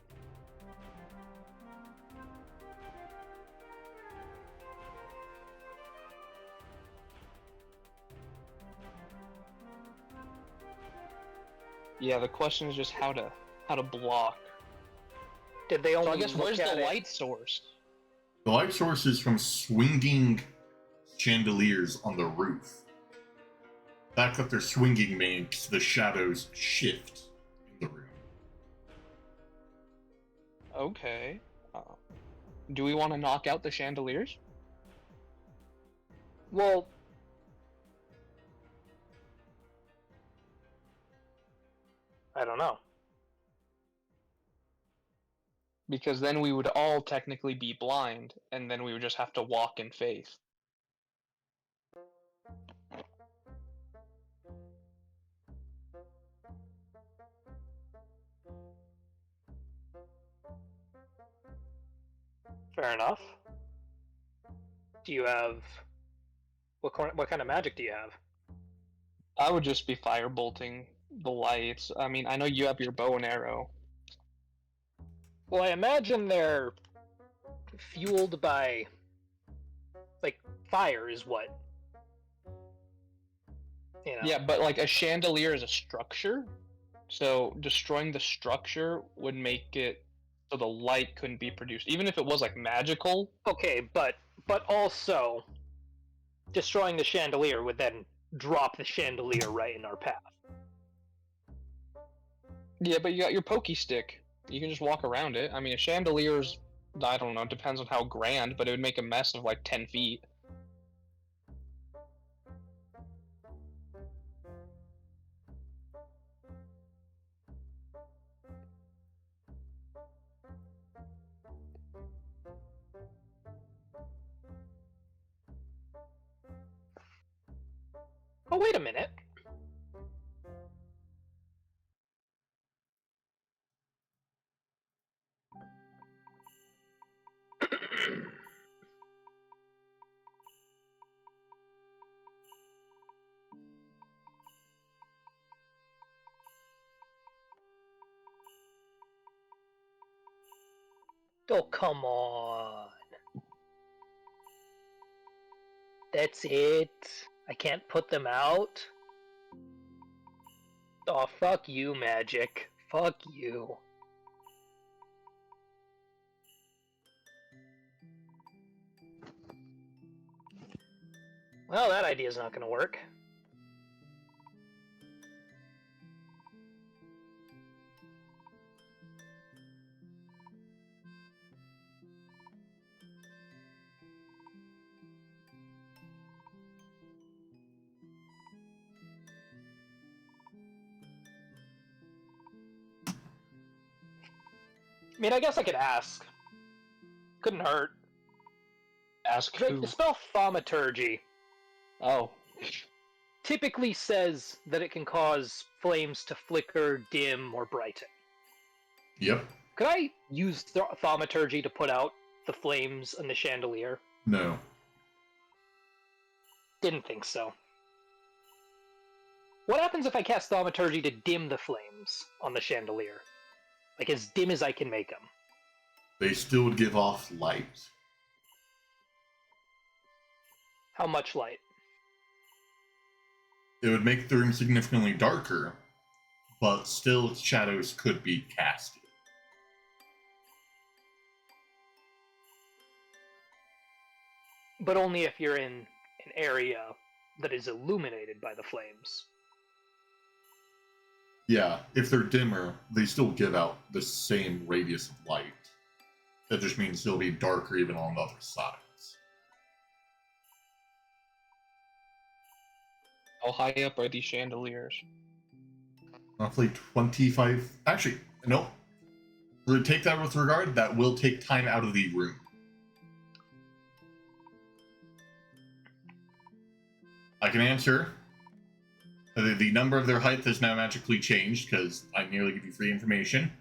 Yeah, the question is just how to block.
Did they only
So I guess
look
where's
at
the
it?
light source?
The light source is from swinging chandeliers on the roof. The fact that they're swinging makes the shadows shift in the room.
Okay. Do we want to knock out the chandeliers?
Well, I don't know.
Because then we would all technically be blind, and then we would just have to walk in faith.
Fair enough. Do you have what kind of magic do you have?
I would just be firebolting the lights. I mean, I know you have your bow and arrow.
Well, I imagine they're fueled by, like, fire is what? You know?
Yeah, but like a chandelier is a structure, so destroying the structure would make it so the light couldn't be produced, even if it was like magical.
Okay, but also destroying the chandelier would then drop the chandelier right in our path.
Yeah, but you got your pokey stick. You can just walk around it. I mean, a chandelier's, I don't know, it depends on how grand, but it would make a mess of like 10 feet.
Oh, wait a minute. Oh, come on. That's it? I can't put them out? Oh, fuck you, Magic. Fuck you. Well, that idea's not gonna work. I mean, I guess I could ask. Couldn't hurt.
Ask
Drake,
who?
the spell Thaumaturgy
Oh.
typically says that it can cause flames to flicker, dim, or brighten.
Yep.
Could I use Thaumaturgy to put out the flames in the chandelier?
No.
Didn't think so. What happens if I cast Thaumaturgy to dim the flames on the chandelier? Like, as dim as I can make them.
They still would give off light.
How much light?
It would make the room significantly darker, but still shadows could be casted.
But only if you're in an area that is illuminated by the flames.
Yeah, if they're dimmer, they still give out the same radius of light. That just means they'll be darker even on the other sides.
How high up are these chandeliers?
Roughly 25. Actually, no. Take that with regard. That will take time out of the room. I can answer. The number of their height has now magically changed because I nearly give you free information.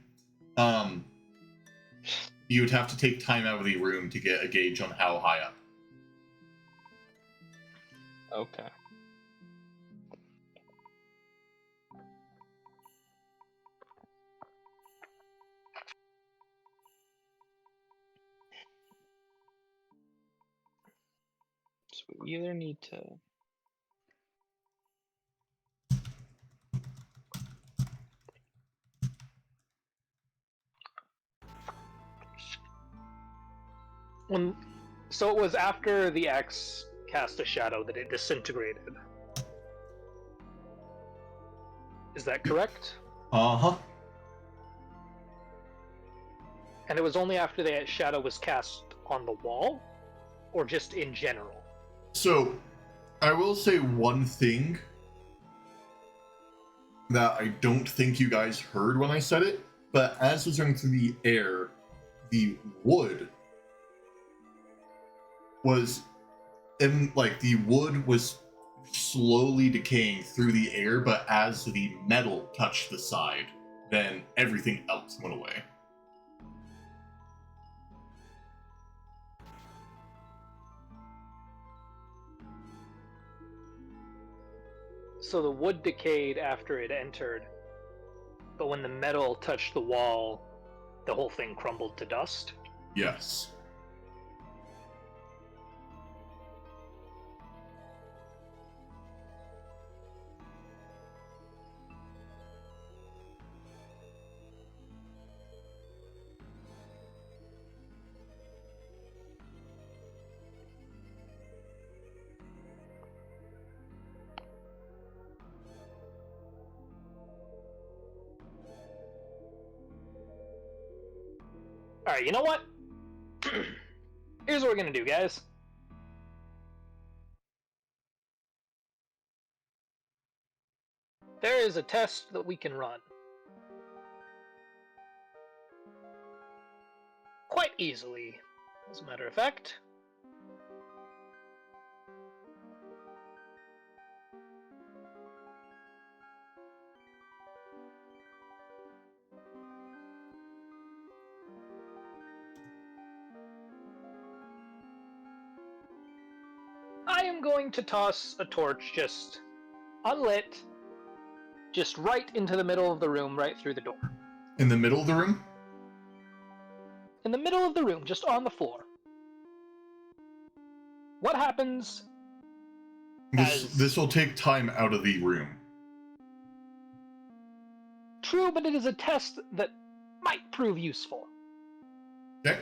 You would have to take time out of the room to get a gauge on how high up.
Okay. So we either need to...
So it was after the X cast a shadow that it disintegrated. Is that correct?
Uh-huh.
And it was only after the shadow was cast on the wall? Or just in general?
So, I will say one thing that I don't think you guys heard when I said it, but as it was going through the air, the wood was the wood was slowly decaying through the air, but as the metal touched the side, then everything else went away.
So the wood decayed after it entered, but when the metal touched the wall, the whole thing crumbled to dust.
Yes.
Alright, you know what? Here's what we're gonna do, guys. There is a test that we can run. Quite easily, as a matter of fact. I am going to toss a torch just unlit, just right into the middle of the room, right through the door.
In the middle of the room?
In the middle of the room, just on the floor. What happens
This will take time out of the room.
True, but it is a test that might prove useful.
Okay.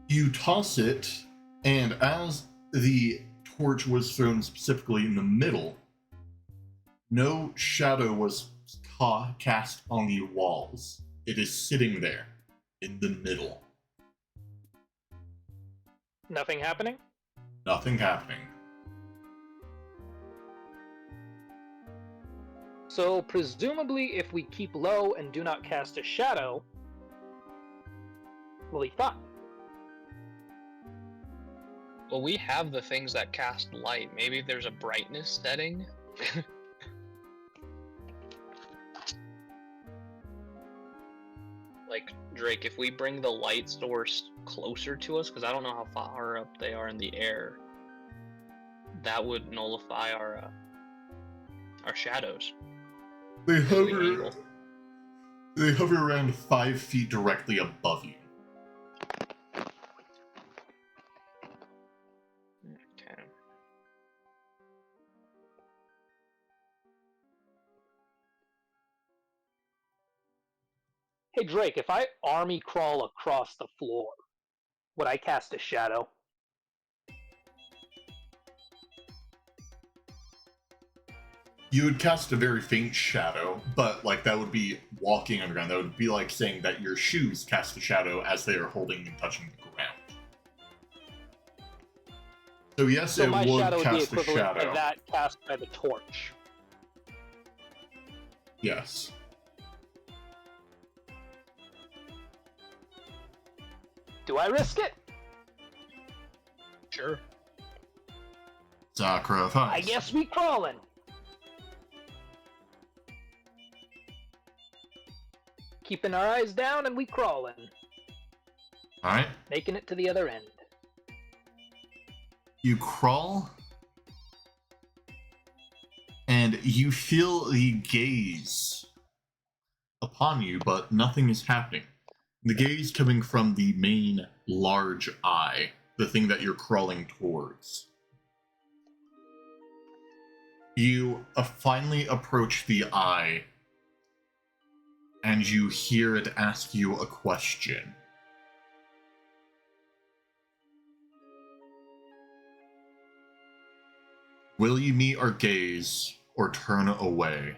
You toss it, and as the torch was thrown specifically in the middle, no shadow was cast on the walls. It is sitting there, in the middle.
Nothing happening?
Nothing happening.
So, presumably, if we keep low and do not cast a shadow, we'll be fine.
Well, we have the things that cast light. Maybe there's a brightness setting. Like, Drake, if we bring the light source closer to us, because I don't know how far up they are in the air, that would nullify our shadows.
They
If we
hover.
angle.
They hover around 5 feet directly above you.
Okay.
Hey Drake, if I army crawl across the floor, would I cast a shadow?
You would cast a very faint shadow, but like that would be walking underground. That would be like saying that your shoes cast a shadow as they are holding and touching the ground. So yes,
So
it
my
would
shadow would be
cast a
equivalent
shadow.
to that cast by the torch.
Yes.
Do I risk it?
Sure.
Sacrifice.
I guess we crawling. Keeping our eyes down and we crawling.
Alright.
Making it to the other end.
You crawl, and you feel the gaze upon you, but nothing is happening. The gaze coming from the main large eye, the thing that you're crawling towards. You finally approach the eye, and you hear it ask you a question. Will you meet our gaze or turn away?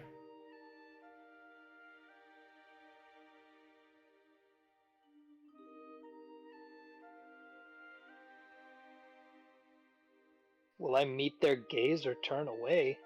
Will I meet their gaze or turn away?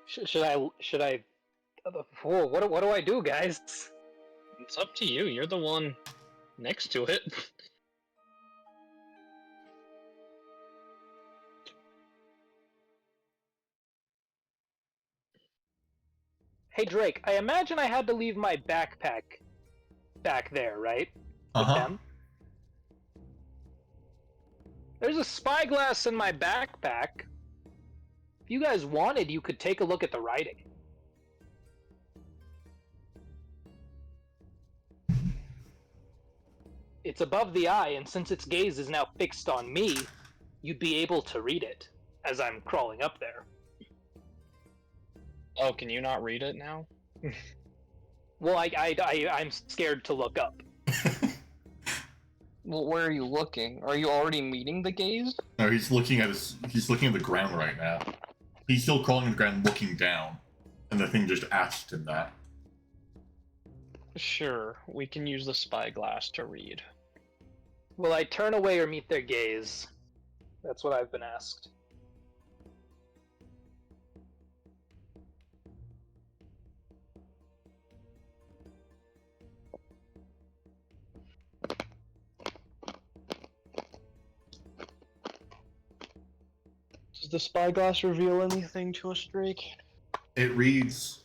Should I? Whoa, what do I do, guys?
It's up to you. You're the one next to it.
Hey Drake, I imagine I had to leave my backpack back there, right? With them? There's a spyglass in my backpack. If you guys wanted, you could take a look at the writing. It's above the eye, and since its gaze is now fixed on me, you'd be able to read it as I'm crawling up there.
Oh, can you not read it now?
Well, I'm scared to look up.
Well, where are you looking? Are you already meeting the gaze?
No, he's looking at the ground right now. He's still crawling on the ground, looking down, and the thing just asked him that.
Sure, we can use the spyglass to read.
Will I turn away or meet their gaze? That's what I've been asked.
Does the spyglass reveal anything to us, Drake?
It reads,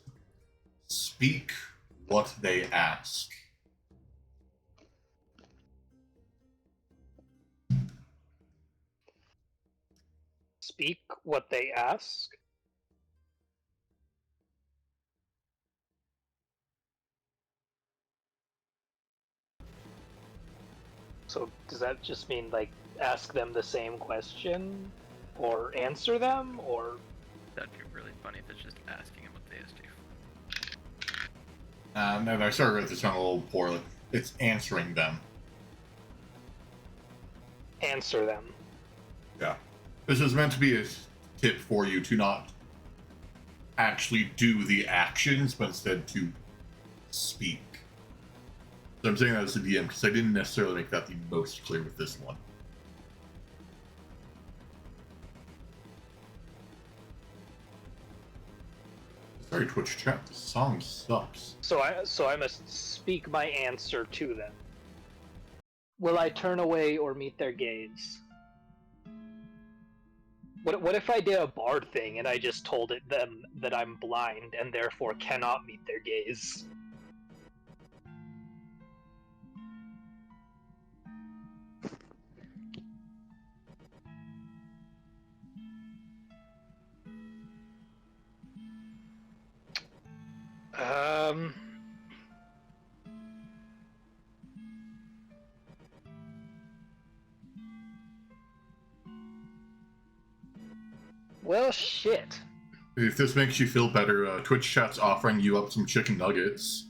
"Speak what they ask."
Speak what they ask? So does that just mean, like, ask them the same question? Or answer them? Or...
That'd be really funny if it's just asking him what they asked you.
No, I started with this one a little poorly. It's answering them.
answer them.
Yeah. This is meant to be a tip for you to not actually do the actions, but instead to speak. So I'm saying that as a DM because I didn't necessarily make that the most clear with this one. Sorry, Twitch chat. The song sucks.
So I must speak my answer to them. Will I turn away or meet their gaze? What if I did a bard thing and I just told them that I'm blind and therefore cannot meet their gaze? Well, shit.
If this makes you feel better, Twitch chat's offering you up some chicken nuggets.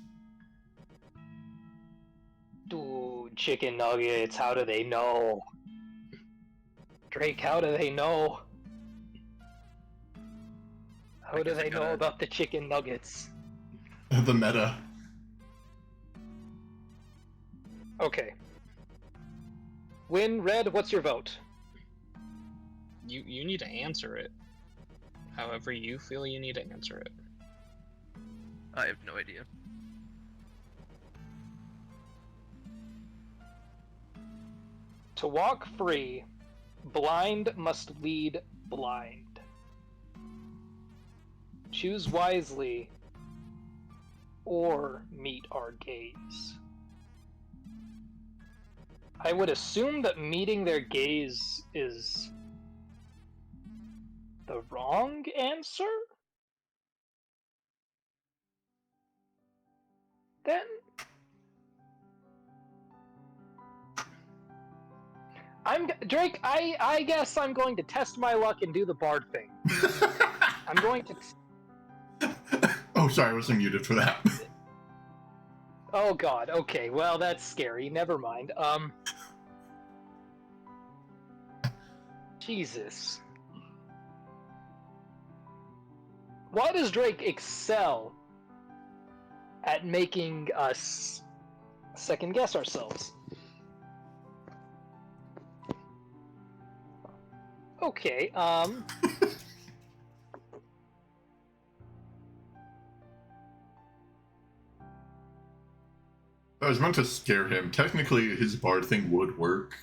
Dude, chicken nuggets, how do they know? Drake, how do they know? How do they know about the chicken nuggets?
The meta.
Okay. Win, Red, what's your vote?
You need to answer it. However you feel you need to answer it.
I have no idea.
To walk free, blind must lead blind. Choose wisely, or meet our gaze. I would assume that meeting their gaze is the wrong answer? Then? Drake, I guess I'm going to test my luck and do the bard thing. I'm going to...
Oh, sorry, I wasn't muted for that.
Oh god, okay, well that's scary, never mind. Jesus. Why does Drake excel at making us second guess ourselves? Okay,
I was meant to scare him. Technically, his bard thing would work.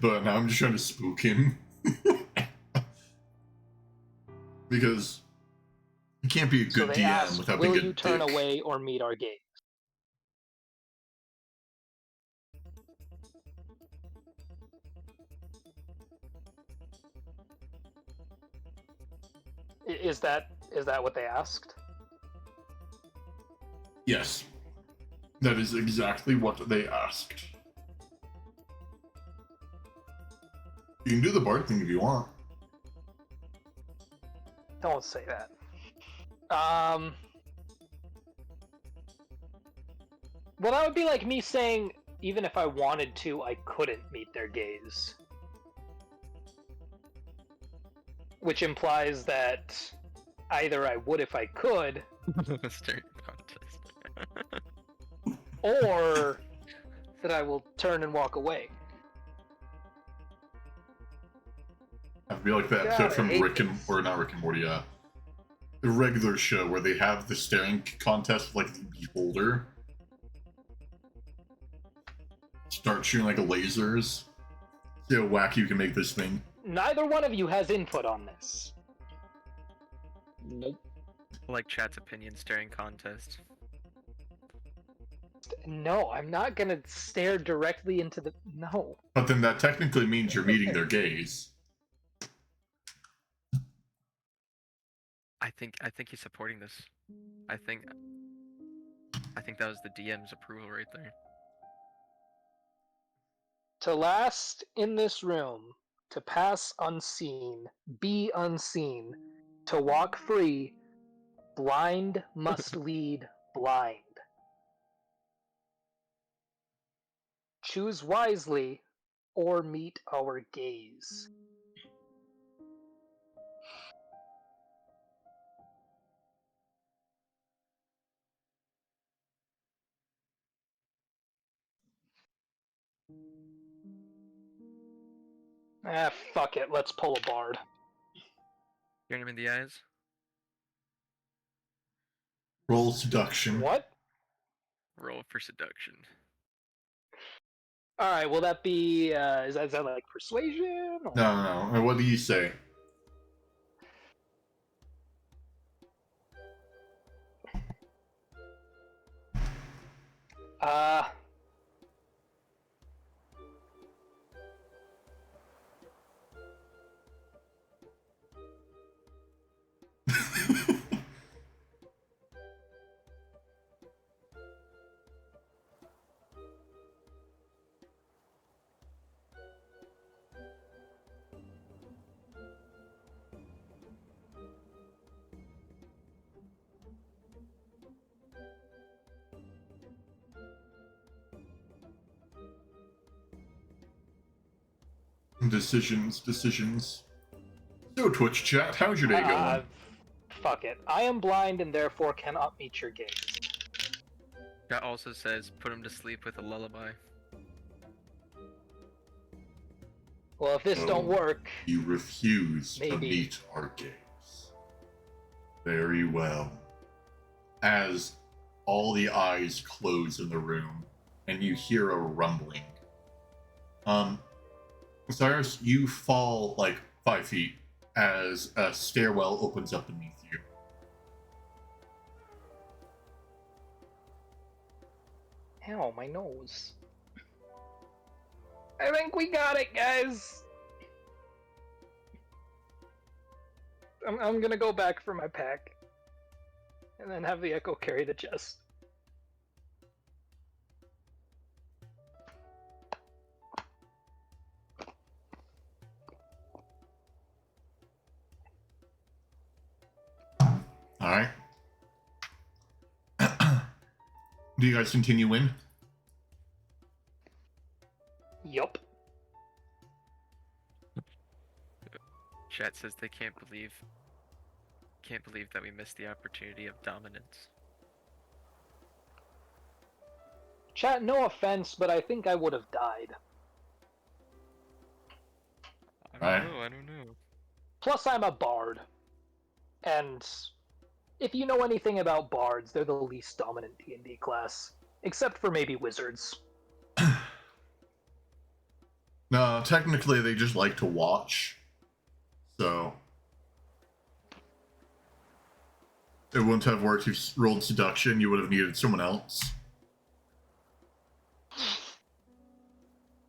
But now I'm just trying to spook him. Because can't be a
So
good
they
DM
ask,
without
will
being a
you turn
dick.
away or meet our gaze? Is that what they asked?
Yes. That is exactly what they asked. You can do the bard thing if you want.
Don't say that. Well, that would be like me saying, even if I wanted to, I couldn't meet their gaze. Which implies that either I would if I could,
Staring contest.
or that I will turn and walk away.
I feel like that
God,
episode
I
from
hate
Rick and
this.
or not Rick and Morty, the regular show where they have the staring contest with, like, the beholder. Start shooting like lasers. See how wacky you can make this thing.
Neither one of you has input on this.
Nope.
Like chat's opinion staring contest.
No, I'm not gonna stare directly into the... No.
But then that technically means you're meeting their gaze.
I think he's supporting this. I think that was the DM's approval right there.
To last in this room, to pass unseen, be unseen, to walk free, blind must lead blind. Choose wisely, or meet our gaze. Ah, fuck it, let's pull a bard.
Staring him in the eyes.
Roll seduction.
What?
Roll for seduction.
Alright, will that be, is that like persuasion? Or...
No. What do you say? Decisions. So, Twitch chat, how's your day going?
Fuck it. I am blind and therefore cannot meet your gaze.
That also says put him to sleep with a lullaby.
Well, if this don't work...
You refuse to
maybe.
meet our gaze. Very well. As all the eyes close in the room, and you hear a rumbling. Cyrus, you fall like 5 feet as a stairwell opens up beneath you.
Ow, my nose. I think we got it, guys. I'm gonna go back for my pack. And then have the Echo carry the chest.
Alright. Do you guys continue in?
Yup.
Chat says they can't believe that we missed the opportunity of dominance.
Chat, no offense, but I think I would have died.
I don't know.
Plus, I'm a bard. And if you know anything about bards, they're the least dominant D&D class. Except for maybe wizards.
No, technically they just like to watch. So It wouldn't have worked if you rolled seduction. You would have needed someone else.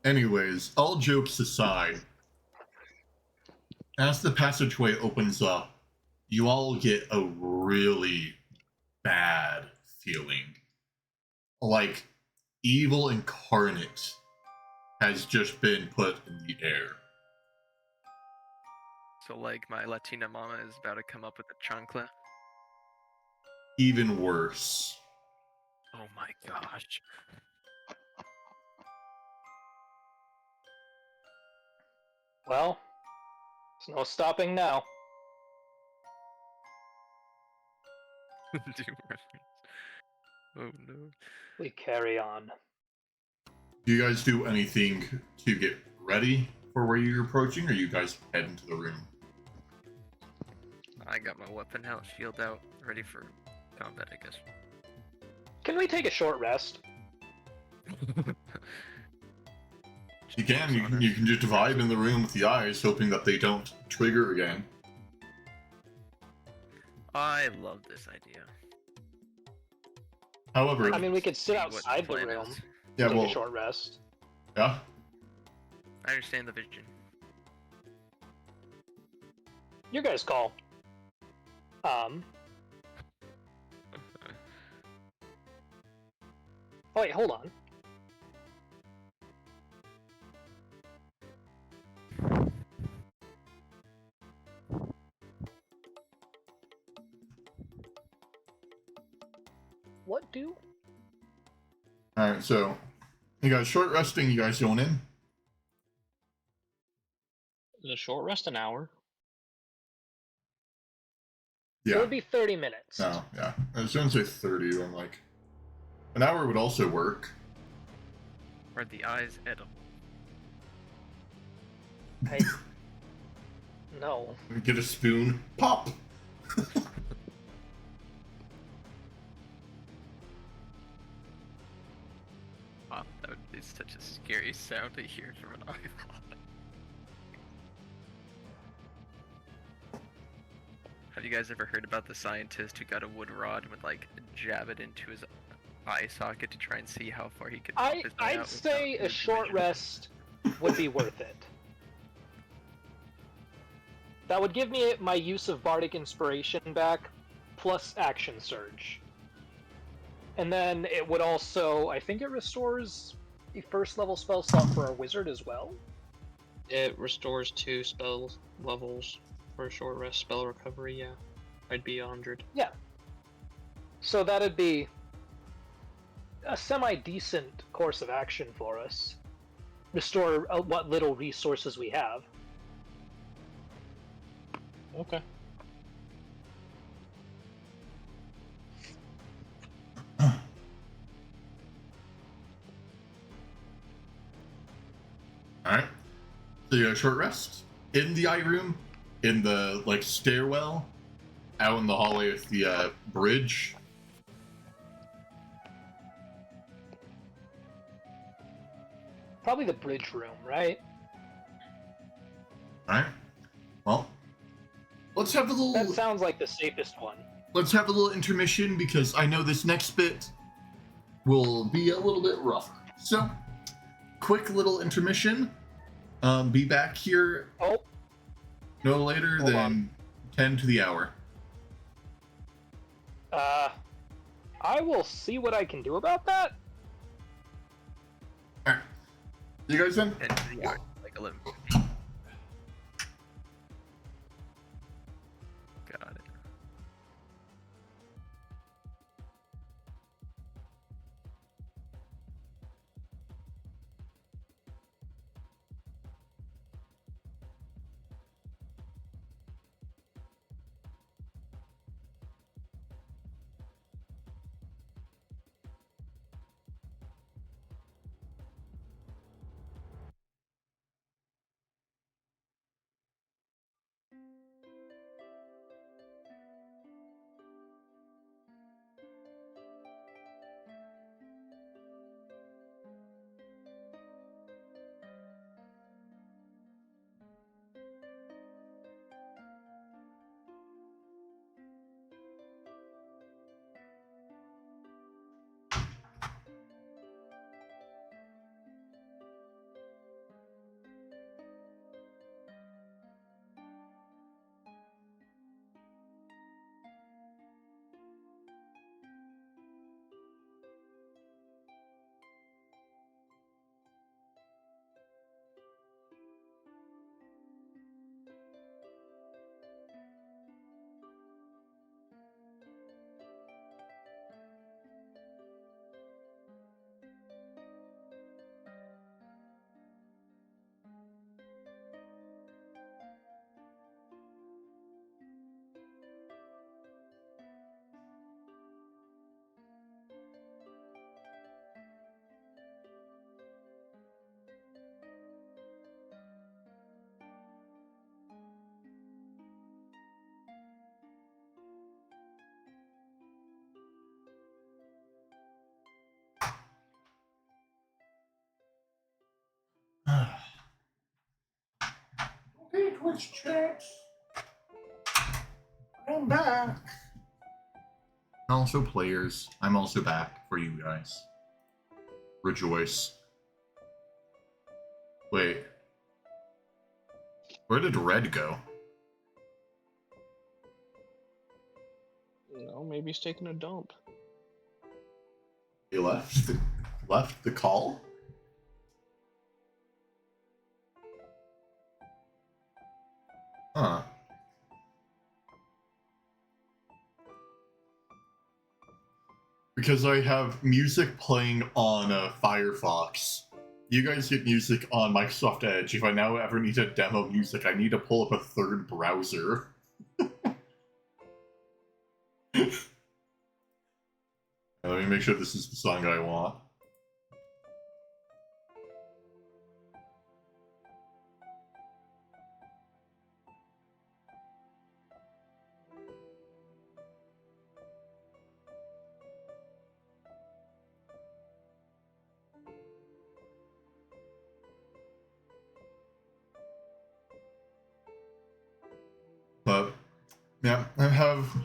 Anyways, all jokes aside, as the passageway opens up, you all get a really bad feeling. Like evil incarnate has just been put in the air.
So like my Latina mama is about to come up with a chancla.
Even worse.
Oh my gosh.
Well, there's no stopping now.
Doom reference. Oh no.
We carry on.
Do you guys do anything to get ready for where you're approaching, or you guys head into the room?
I got my weapon out, shield out, ready for combat, I guess.
Can we take a short rest?
You can just vibe in the room with the eyes, hoping that they don't trigger again.
I love this idea.
However,
I mean, we could sit
See what
outside the
plan
room,
is.
yeah,
take
well,
a short rest.
yeah.
I understand the vision.
Your guys' call. Oh wait, hold on. What do?
All right, so you guys short resting. You guys going in?
Is a short rest an hour?
It
Yeah.
would be 30 minutes.
No, yeah. I was going to say 30. I'm like, an hour would also work.
Are the eyes edible?
I... No.
Get a spoon. Pop.
Oh, that would be such a scary sound to hear from an eyeball. Have you guys ever heard about the scientist who got a wood rod and would like jab it into his eye socket to try and see how far he could pop his eye out
I'd say
without
a short
vision?
rest would be worth it. That would give me my use of Bardic Inspiration back, plus Action Surge. And then it would also, I think it restores the first level spell slot for our wizard as well.
It restores 2 spell levels for a short rest spell recovery, yeah. I'd be 100.
Yeah. So that'd be a semi-decent course of action for us. Restore what little resources we have.
Okay.
Alright. So you got a short rest. In the eye room, in the like stairwell, out in the hallway with the bridge.
Probably the bridge room, right?
Alright. Well, let's have a little
That sounds like the safest one.
let's have a little intermission because I know this next bit will be a little bit rougher. So, quick little intermission. Be back here
Oh,
no later
Hold
than
on.
10 to the hour.
I will see what I can do about that.
Alright. You guys in?
And to the hour, like 11. Got it.
Twitch chat. I'm back. Also, players, I'm also back for you guys. Rejoice. Wait. Where did Red go?
No, maybe he's taking a dump.
He left the call? Huh. Because I have music playing on Firefox. You guys get music on Microsoft Edge. If I now ever need to demo music, I need to pull up a third browser. Let me make sure this is the song I want. But yeah,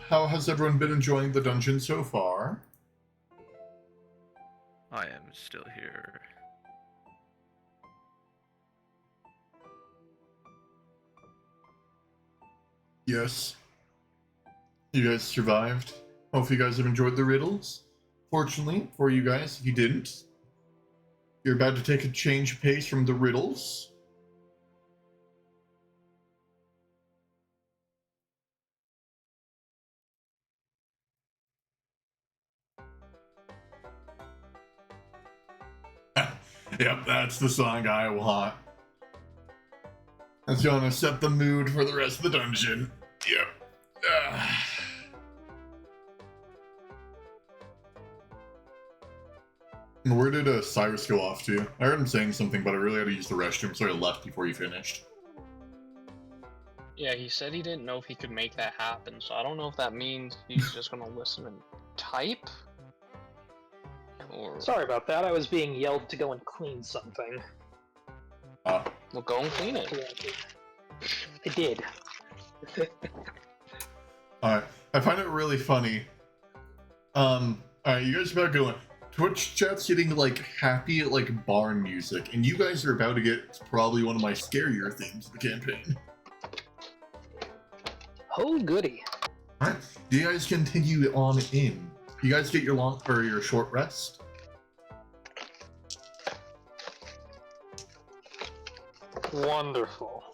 how has everyone been enjoying the dungeon so far?
I am still here.
Yes. You guys survived. Hope you guys have enjoyed the riddles. Fortunately for you guys, if you didn't, you're about to take a change of pace from the riddles. Yep, that's the song I want. That's gonna set the mood for the rest of the dungeon. Yep. Where did Cyrus go off to? I heard him saying something, but I really had to use the restroom, so I left before he finished.
Yeah, he said he didn't know if he could make that happen, so I don't know if that means he's just gonna listen and type? Or...
Sorry about that. I was being yelled to go and clean something.
Well, go and clean it.
I did.
Alright, I find it really funny. Alright, you guys about going. Twitch chat's getting, like, happy, like, barn music, and you guys are about to get probably one of my scarier themes of the campaign.
Oh, goody.
Alright, do you guys continue on in? You guys get your long, or your short rest?
Wonderful.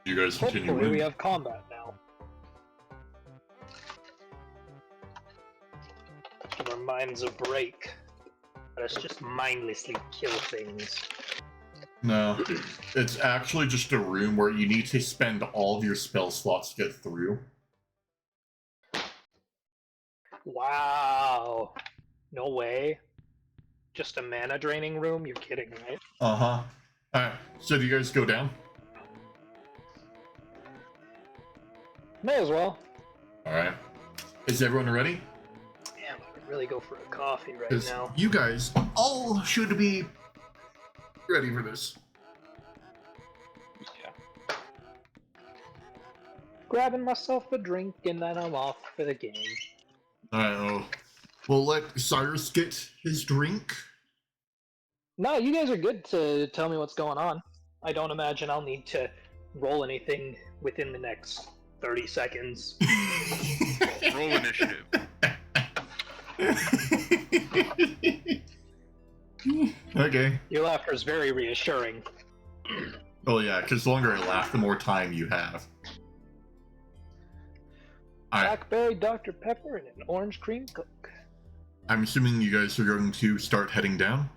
You guys continue
Hopefully
in?
we have combat now. Give our minds a break. Let us just mindlessly kill things.
No, it's actually just a room where you need to spend all of your spell slots to get through.
Wow. No way. Just a mana draining room? You're kidding, right?
Uh-huh. Alright, so do you guys go down?
May as well.
Alright. Is everyone ready?
Damn, I could really go for a coffee right
Because
now.
you guys all should be ready for this.
Yeah.
Grabbing myself a drink and then I'm off for the game.
Alright, we'll let Cyrus get his drink.
No, you guys are good to tell me what's going on. I don't imagine I'll need to roll anything within the next 30 seconds.
Roll initiative.
Okay.
Your laughter is very reassuring.
Oh yeah, because the longer I laugh, the more time you have. Alright,
Blackberry Dr. Pepper and an orange cream Coke.
I'm assuming you guys are going to start heading down?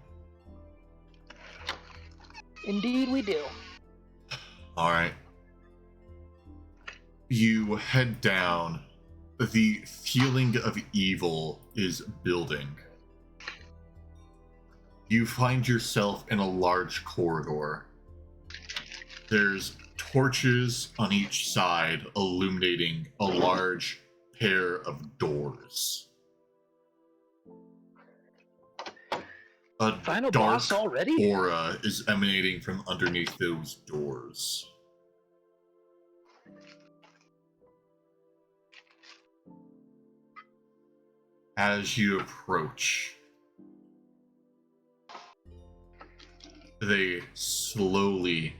Indeed we do.
Alright. You head down. The feeling of evil is building. You find yourself in a large corridor. There's torches on each side illuminating a large pair of doors. A
Final
dark
boss already?
aura is emanating from underneath those doors. As you approach, they slowly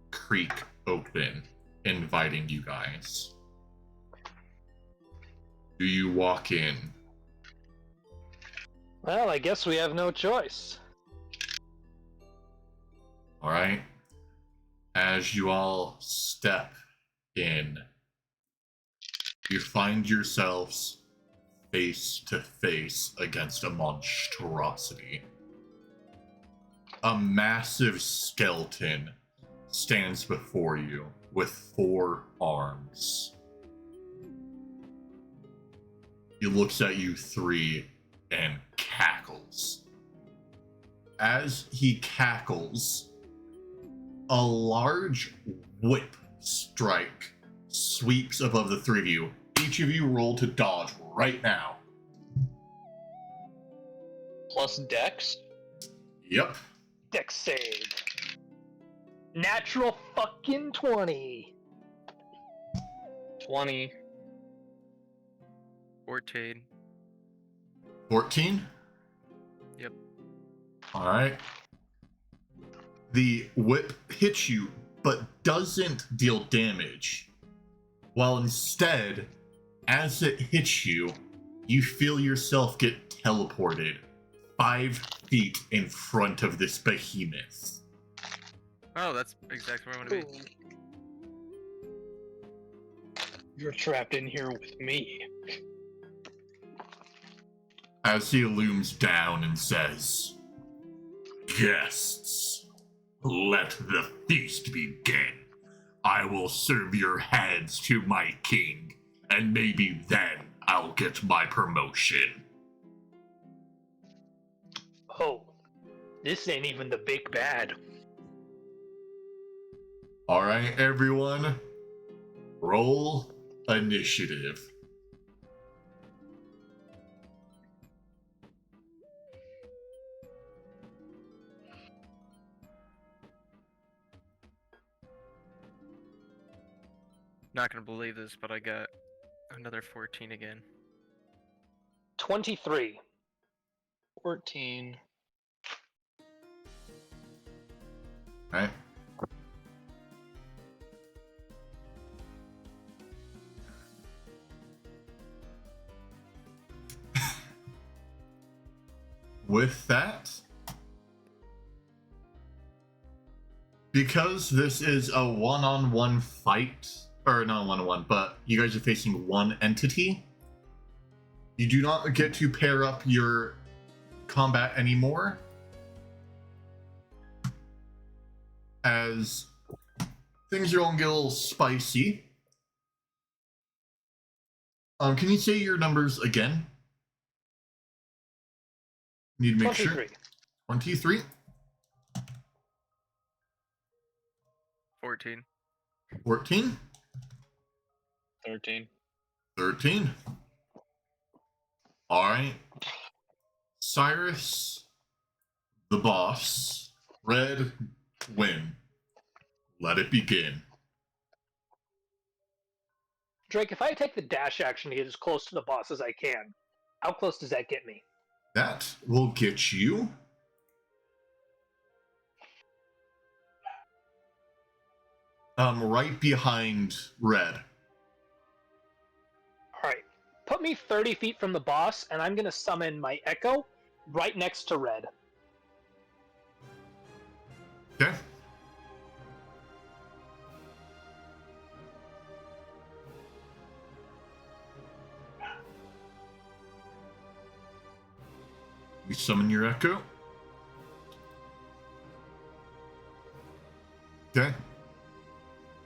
creak open, inviting you guys. Do you walk in?
Well, I guess we have no choice.
All right. As you all step in, you find yourselves face to face against a monstrosity. A massive skeleton stands before you with 4 arms. He looks at you 3 and cackles. As he cackles, a large whip strike sweeps above the 3 of you. Each of you roll to dodge right now.
Plus Dex.
Yep.
Dex save. Natural fucking 20.
20.
14.
14?
Yep.
Alright. The whip hits you, but doesn't deal damage. While instead, as it hits you, you feel yourself get teleported 5 feet in front of this behemoth.
Oh, that's exactly where I want to be.
You're trapped in here with me.
As he looms down and says, "Guests, let the feast begin. I will serve your heads to my king, and maybe then I'll get my promotion."
Oh, this ain't even the big bad.
Alright, everyone, roll initiative.
Not gonna believe this, but I got another 14 again.
23.
14.
Right? With that, because this is a one-on-one fight, or not one-on-one, but you guys are facing one entity, you do not get to pair up your combat anymore, as things are going to get a little spicy. Can you say your numbers again? Need to make
23.
sure. 23.
14.
14.
13.
13. Alright. Cyrus, the boss. Red, win. Let it begin.
Drake, if I take the dash action to get as close to the boss as I can, how close does that get me?
That will get you right behind Red.
Alright. Put me 30 feet from the boss, and I'm gonna summon my Echo right next to Red.
Okay. You summon your Echo. Okay.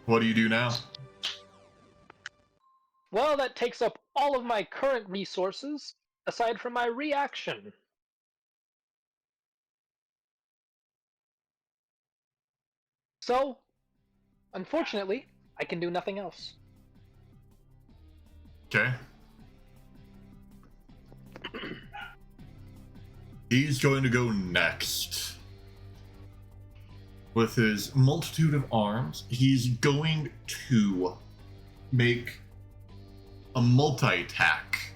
What do you do now?
Well, that takes up all of my current resources, aside from my reaction. So, unfortunately, I can do nothing else.
Okay. He's going to go next. With his multitude of arms, he's going to make a multi-attack.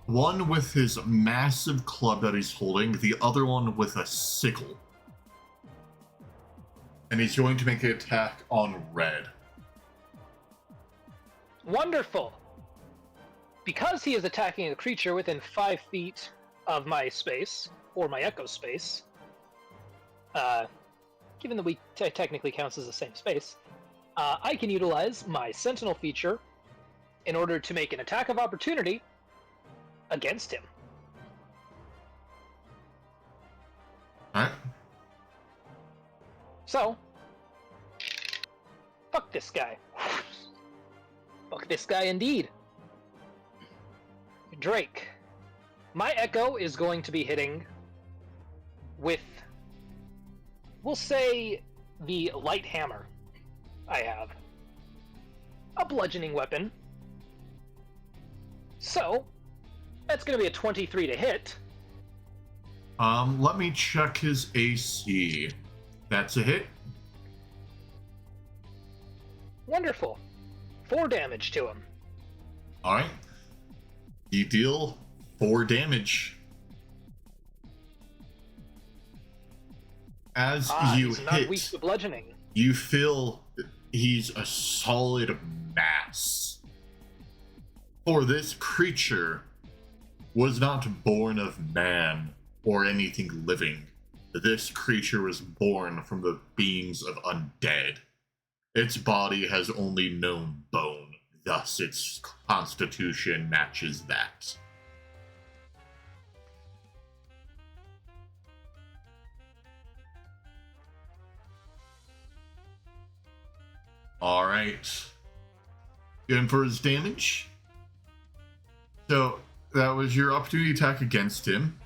One with his massive club that he's holding, the other one with a sickle. And he's going to make an attack on red.
Wonderful. Because he is attacking a creature within 5 feet of my space, or my echo space, given that we technically counts as the same space, I can utilize my Sentinel feature in order to make an attack of opportunity against him.
Alright.
So, fuck this guy. Fuck this guy indeed. Drake. My Echo is going to be hitting with, we'll say, the light hammer I have. A bludgeoning weapon. So, that's going to be a 23 to hit.
Let me check his AC. That's a hit.
Wonderful. 4 damage to him.
Alright. You deal 4 damage. As you
he's not
hit,
weak to bludgeoning.
you feel he's a solid mass. For this creature was not born of man or anything living. This creature was born from the beings of undead. Its body has only known bone, thus its constitution matches that. Alright. Going for his damage. So, that was your opportunity attack against him.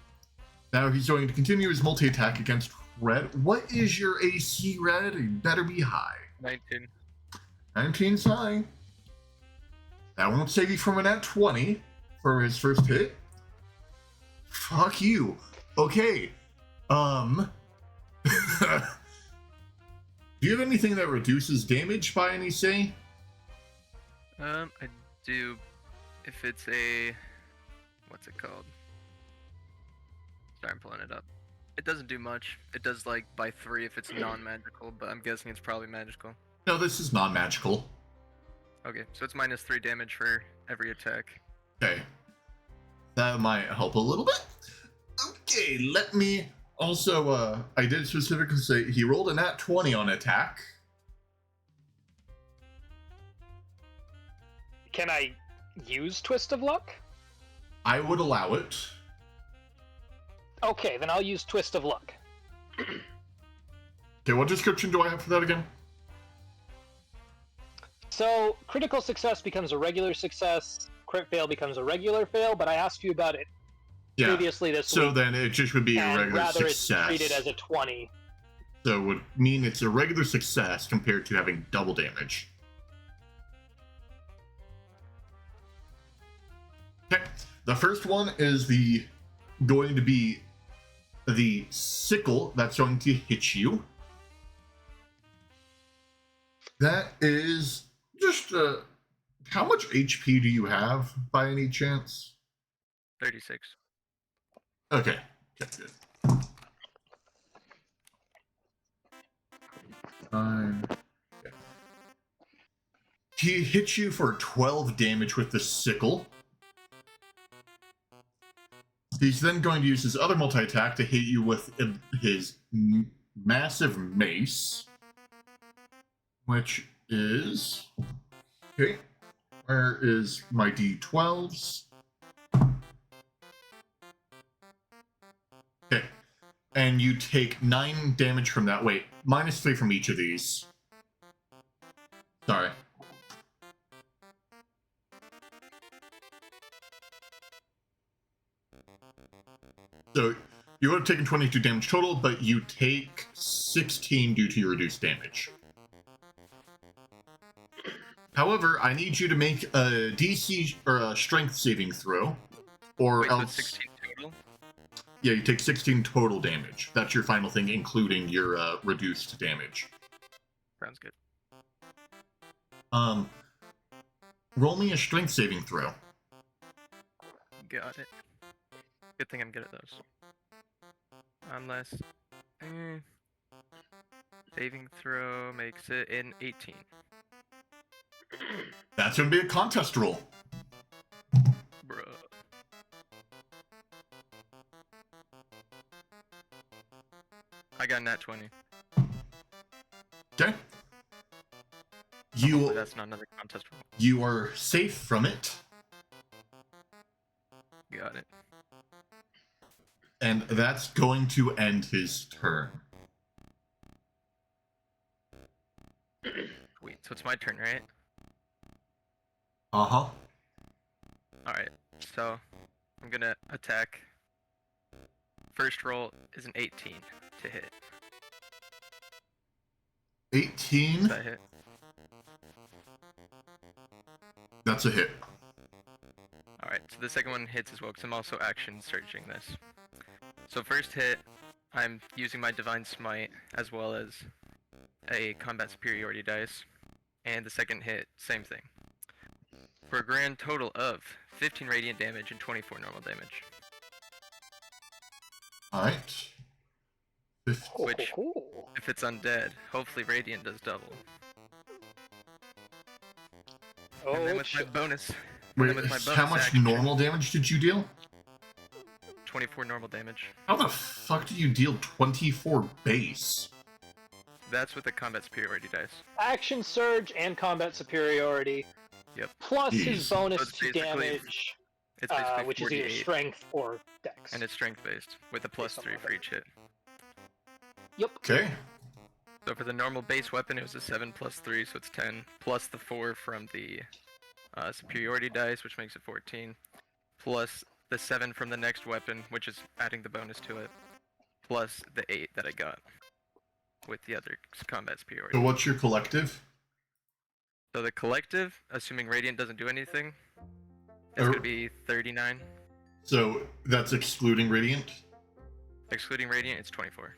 Now he's going to continue his multi-attack against Red. What is your AC, Red? You better be high.
19.
19's high. That won't save you from a nat 20 for his first hit. Fuck you. Okay. Do you have anything that reduces damage by any say?
I do. If it's a, what's it called? Sorry, I'm pulling it up. It doesn't do much. It does like by 3 if it's non-magical, but I'm guessing it's probably magical.
No, this is non-magical.
Okay, so it's minus 3 damage for every attack.
Okay. That might help a little bit. Okay, let me also, I did specifically say he rolled a nat 20 on attack.
Can I use Twist of Luck?
I would allow it.
Okay, then I'll use Twist of Luck.
Okay, what description do I have for that again?
So, critical success becomes a regular success, crit fail becomes a regular fail, but I asked you about it previously this
so
week.
then it just would be a
and
regular
rather
success.
it's treated as a 20.
So it would mean it's a regular success compared to having double damage. Okay, the first one is going to be the sickle that's going to hit you. That is just how much HP do you have by any chance?
36.
Okay, good. Fine. Okay. He hits you for 12 damage with the sickle. He's then going to use his other multi-attack to hit you with his massive mace. Which is... Okay. Where is my D12s? Okay. And you take 9 damage from that. Wait, minus 3 from each of these. Sorry. So, you would have taken 22 damage total, but you take 16 due to your reduced damage. However, I need you to make a DC or a strength saving throw, or
Wait, so
else
it's 16 total?
Yeah, you take 16 total damage. That's your final thing, including your reduced damage.
Sounds good.
Roll me a strength saving throw.
Got it. Good thing I'm good at those. Unless... saving throw makes it an 18.
That's going to be a contest roll.
Bruh. I got nat 20.
Okay.
Hopefully that's not another contest roll.
You are safe from it.
Got it.
And that's going to end his turn.
Sweet. So it's my turn, right?
Uh-huh.
Alright. So I'm gonna attack. First roll is an 18 to hit.
18.
Does that hit?
That's a hit.
Alright, so the second one hits as well, because I'm also action searching this. So first hit, I'm using my Divine Smite, as well as a Combat Superiority dice. And the second hit, same thing. For a grand total of 15 radiant damage and 24 normal damage.
Alright.
Which, if it's undead, hopefully radiant does double. And then with my bonus...
Wait, how much
action,
normal damage did you deal?
24 normal damage.
How the fuck do you deal 24 base?
That's with the Combat Superiority dice.
Action surge and combat superiority.
Yep.
Plus his
Jeez.
bonus
So it's
to
basically-
damage,
It's basically
which is
48,
either strength or dex.
and it's strength based, with a plus 3 for each hit.
Yep.
Okay.
So for the normal base weapon, it was a 7 plus 3, so it's 10, plus the 4 from the superiority dice, which makes it 14, plus the 7 from the next weapon, which is adding the bonus to it, plus the 8 that I got with the other combat superiority.
So what's your collective?
So the collective, assuming Radiant doesn't do anything, is going to be 39.
So that's excluding Radiant?
Excluding Radiant, it's 24.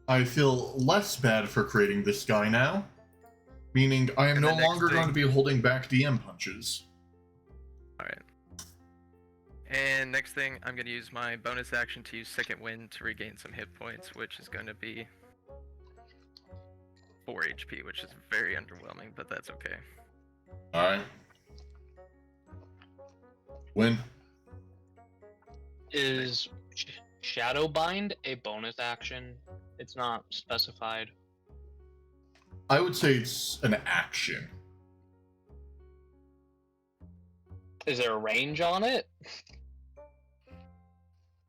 I feel less bad for creating this guy now. Meaning I am
And
no
the next
longer
thing-
going to be holding back DM punches.
Alright. And next thing, I'm going to use my bonus action to use Second Wind to regain some hit points, which is going to be 4 HP, which is very underwhelming, but that's okay.
Alright. Win.
Is Shadowbind a bonus action? It's not specified.
I would say it's an action.
Is there a range on it?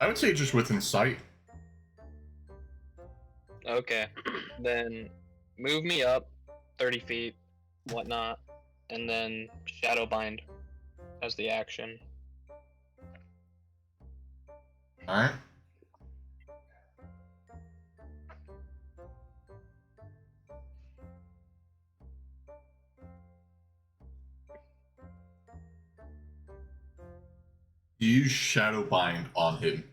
I would say just within sight.
Okay. Then move me up 30 feet, whatnot, and then Shadowbind as the action.
Alright. You use Shadowbind on him.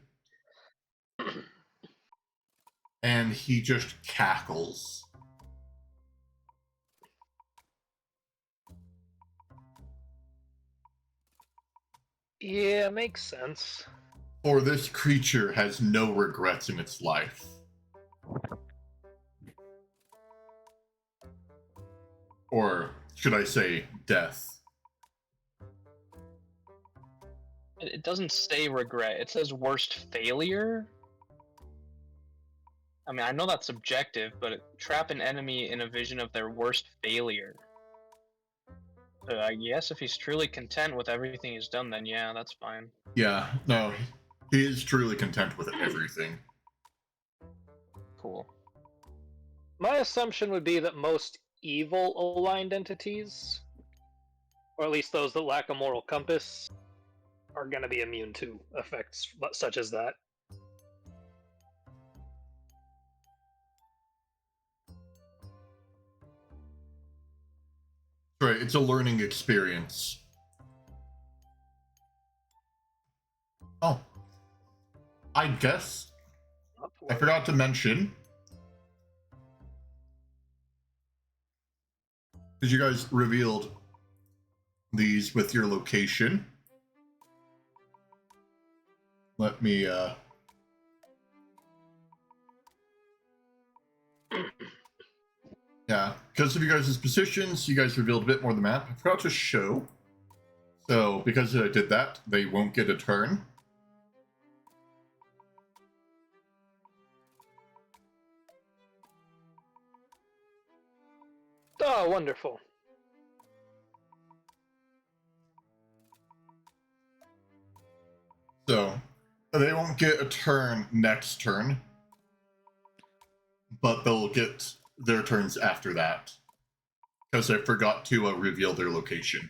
And he just cackles.
Yeah, makes sense.
For this creature has no regrets in its life. Or should I say death?
It doesn't say regret, it says worst failure? I mean, I know that's subjective, but trap an enemy in a vision of their worst failure. So I guess if he's truly content with everything he's done, then yeah, that's fine.
Yeah, no, he is truly content with everything.
Cool.
My assumption would be that most evil aligned entities, or at least those that lack a moral compass, are going to be immune to effects such as that.
Right, it's a learning experience. Oh. I guess
Up
I forgot to mention, because you guys revealed these with your location. Let me, yeah, because of you guys' positions, you guys revealed a bit more of the map. I forgot to show. So, because I did that, they won't get a turn.
Oh, wonderful.
So, they won't get a turn next turn, but they'll get their turns after that. Because I forgot to reveal their location.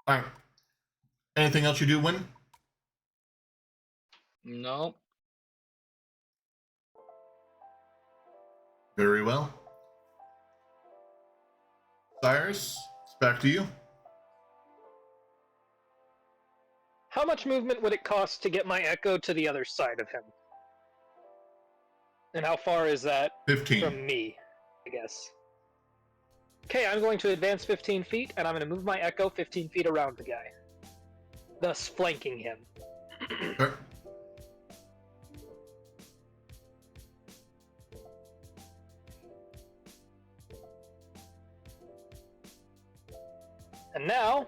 Alright. Anything else you do, Win?
No.
Very well. Cyrus, it's back to you.
How much movement would it cost to get my echo to the other side of him? And how far is that
15.
from me, I guess? Okay, I'm going to advance 15 feet, and I'm going to move my echo 15 feet around the guy, thus flanking him.
Sure.
And now,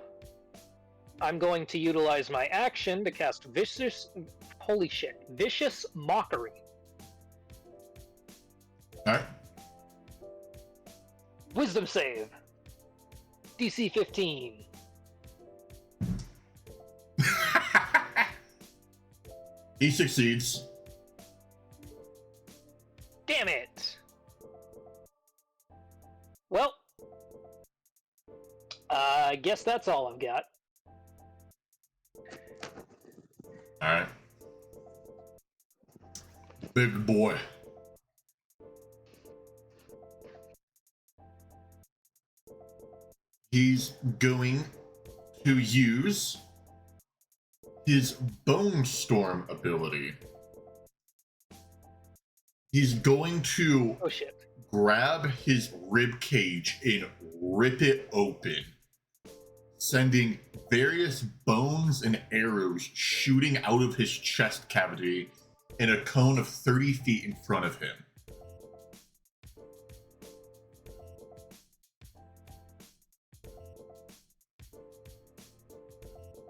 I'm going to utilize my action to cast Vicious... Holy shit. Vicious Mockery.
Alright.
Wisdom save. DC 15.
He succeeds.
Damn it! Well, I guess that's all I've got.
Alright. Big boy. He's going to use his Bone Storm ability. He's going to
Oh shit.
grab his rib cage and rip it open, sending various bones and arrows shooting out of his chest cavity in a cone of 30 feet in front of him.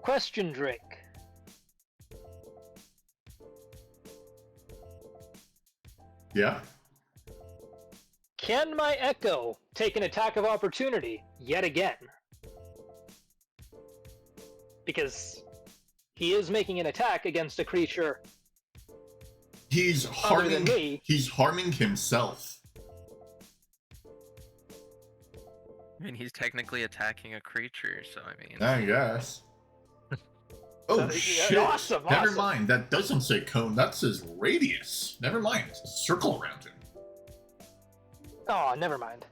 Question, Drake.
Yeah?
Can my Echo take an attack of opportunity yet again? Because he is making an attack against a creature
He's
other than
harming
me.
he's harming himself.
I mean, he's technically attacking a creature, so I mean.
I guess. Oh
Yeah,
shit.
awesome,
Never
awesome.
mind. That doesn't say cone. That says radius. Never mind. It's a circle around him.
Oh, never mind.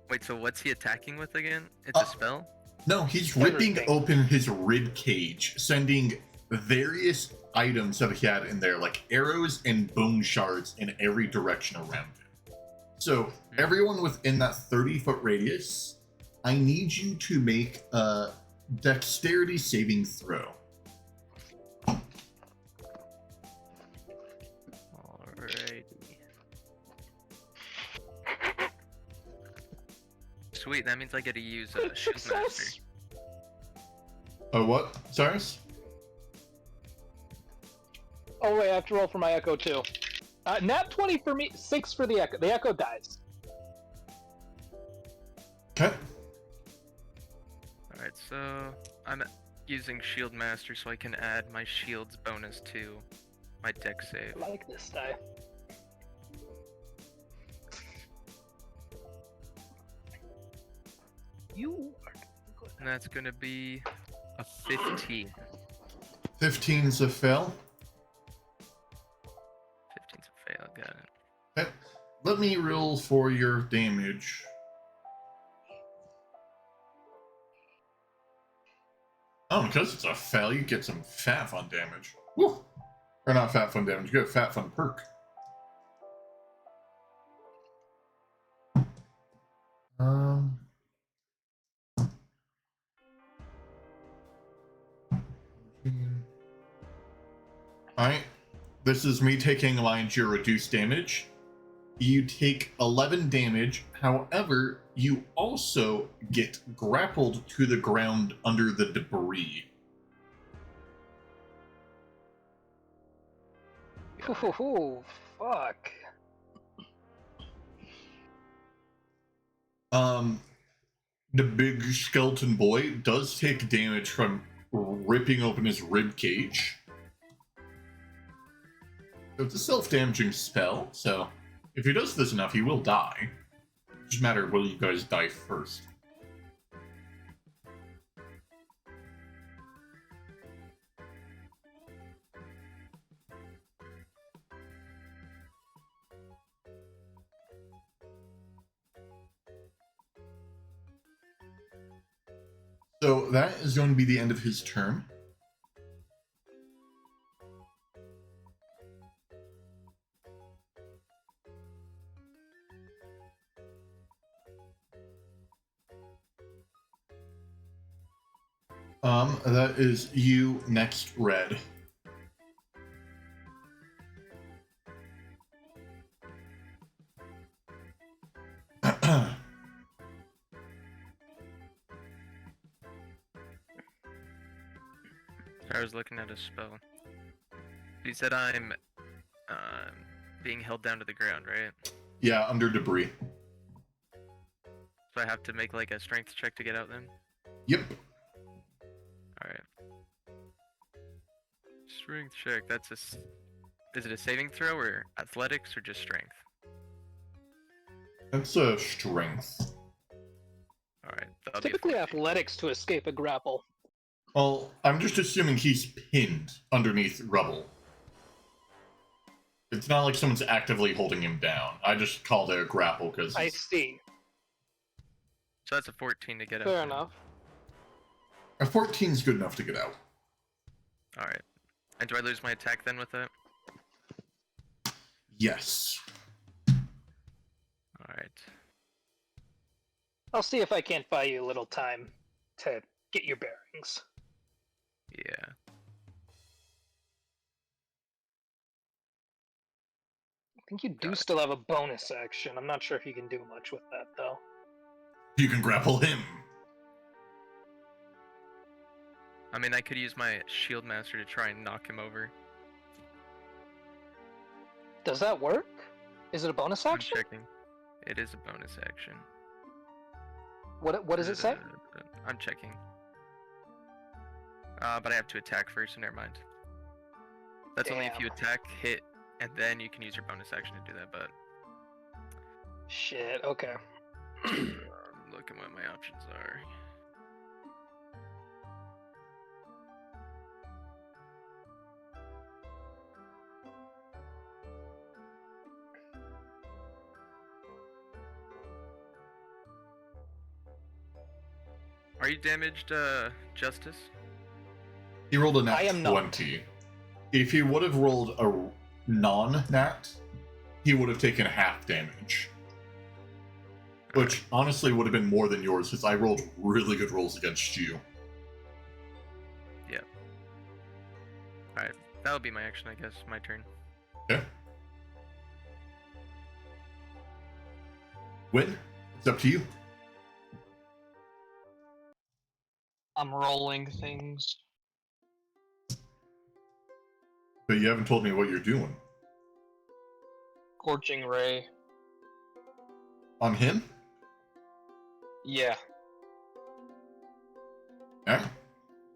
Wait, so what's he attacking with again? It's a spell?
No, he's ripping
Everything.
open his rib cage, sending various items that he had in there, like arrows and bone shards in every direction around him. So, everyone within that 30-foot radius, I need you to make a dexterity saving throw.
Alrighty. Sweet, that means I get to use a Shield Master.
Success.
Oh, what? Cyrus?
Oh wait, I have to roll for my Echo too. Nat 20 for me, 6 for the Echo. The Echo dies.
Okay.
Alright, so I'm using Shield Master so I can add my shield's bonus to my dex save.
I like this die. You are good.
And that's gonna be a 15.
15's a fail.
15's a fail, got it.
Okay. let me roll for your damage. Oh, because it's a fail, you get some fat fun damage. Woo! Or not fat fun damage, you get a fat fun perk. Um. Alright. This is me taking Lions your reduced damage. You take 11 damage, however, you also get grappled to the ground under the debris.
Ooh, fuck.
The big skeleton boy does take damage from ripping open his rib cage. So it's a self-damaging spell, so if he does this enough, he will die. It doesn't matter will you guys die first. So that is going to be the end of his turn. That is you next, Red.
I was looking at a spell. You said I'm being held down to the ground, right?
Yeah, under debris.
So I have to make like a strength check to get out then?
Yep.
Alright. Strength check, that's a... Is it a saving throw or athletics or just strength?
That's a strength.
Alright.
Typically athletics to escape a grapple.
Well, I'm just assuming he's pinned underneath rubble. It's not like someone's actively holding him down. I just called it a grapple because...
I see.
So that's a 14 to get out.
Fair enough.
A 14 is good enough to get out.
Alright. And do I lose my attack then with it?
Yes.
Alright.
I'll see if I can't buy you a little time to get your bearings.
Yeah.
I think you do still have a bonus action. I'm not sure if you can do much with that, though.
You can grapple him.
I mean, I could use my shield master to try and knock him over.
Does that work? Is it a bonus action?
I'm checking. It is a bonus action.
What does it say?
I'm checking. But I have to attack first, so never mind. That's only if you attack, hit, and then you can use your bonus action to do that, but...
Shit, okay.
Look at what my options are. Are you damaged, Justice?
He rolled a nat
I am
20. If he would have rolled a non-nat, he would have taken half damage. Which honestly would have been more than yours, because I rolled really good rolls against you.
Yep. Alright, that'll be my action, I guess. My turn.
Okay. Win, it's up to you.
I'm rolling things.
But you haven't told me what you're doing.
Scorching Ray.
On him?
Yeah.
Yeah.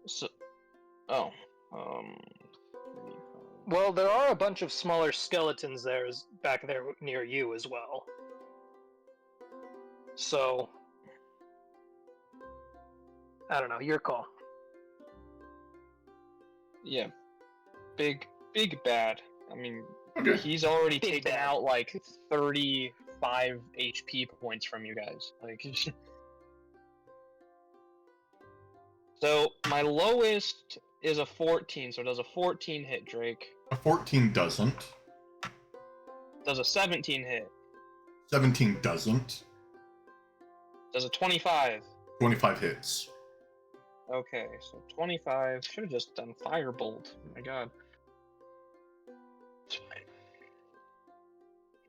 So, oh.
Well, there are a bunch of smaller skeletons back there near you as well. So, I don't know, your call.
Yeah. Big bad. I mean,
Okay.
He's already
Big
taken
bad.
out like 35 HP points from you guys. Like, so my lowest is a 14, so does a 14 hit, Drake?
A 14 doesn't.
Does a 17 hit?
17 doesn't.
Does a 25?
25 hits.
Okay, so 25. Should have just done Firebolt. Oh my god.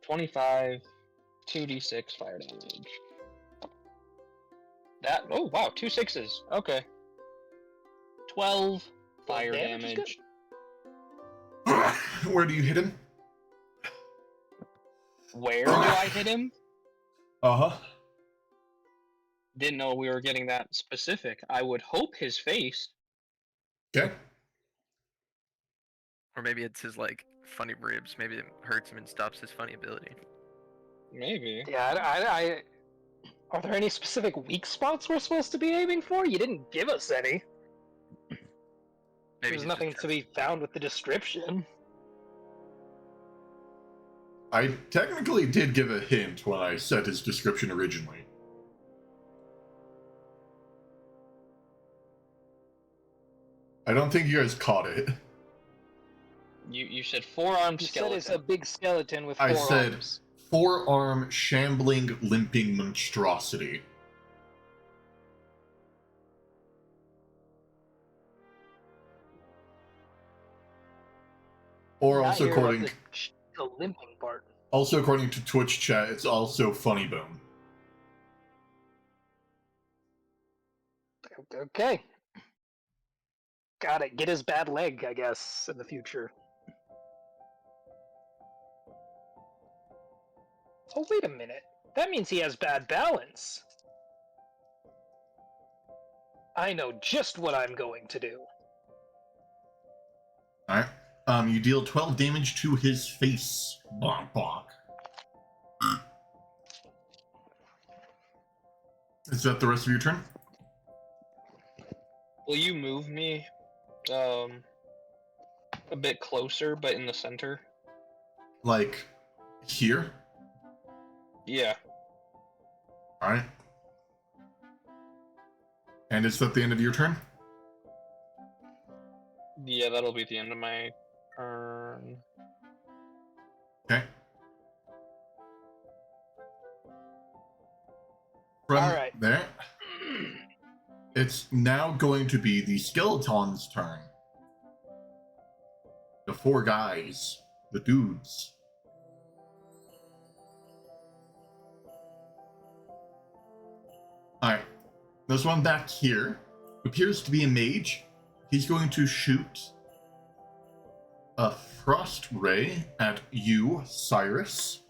25, 2d6 fire damage. That, oh wow, 2 6s. Okay. 12 fire
damage is
damage.
Where do you hit him?
Where do I hit him?
Uh-huh.
Didn't know we were getting that specific. I would hope his face.
Okay.
Or maybe it's his like funny ribs. Maybe it hurts him and stops his funny ability.
Maybe.
Yeah, I are there any specific weak spots we're supposed to be aiming for? You didn't give us any.
Maybe
There's
he's
nothing
just
to be found with the description.
I technically did give a hint when I said his description originally. I don't think you guys caught it.
You said four-armed
You said
skeleton.
it's a big skeleton with 4
I said
arms.
four-arm, shambling, limping monstrosity. Or
Not
also
hearing about
according
the limping part.
also according to Twitch chat, it's also Funny Bone.
Okay. Got it. Get his bad leg, I guess, in the future. Oh, wait a minute. That means he has bad balance. I know just what I'm going to do.
Alright. You deal 12 damage to his face. Bonk bonk. Is that the rest of your turn?
Will you move me a bit closer, but in the center?
Like, here?
Yeah.
Alright. And is that the end of your turn?
Yeah, that'll be the end of my turn.
Okay. From
Alright.
there, it's now going to be the skeleton's turn. The 4 guys. The dudes. Alright. This one back here appears to be a mage. He's going to shoot a frost ray at you, Cyrus.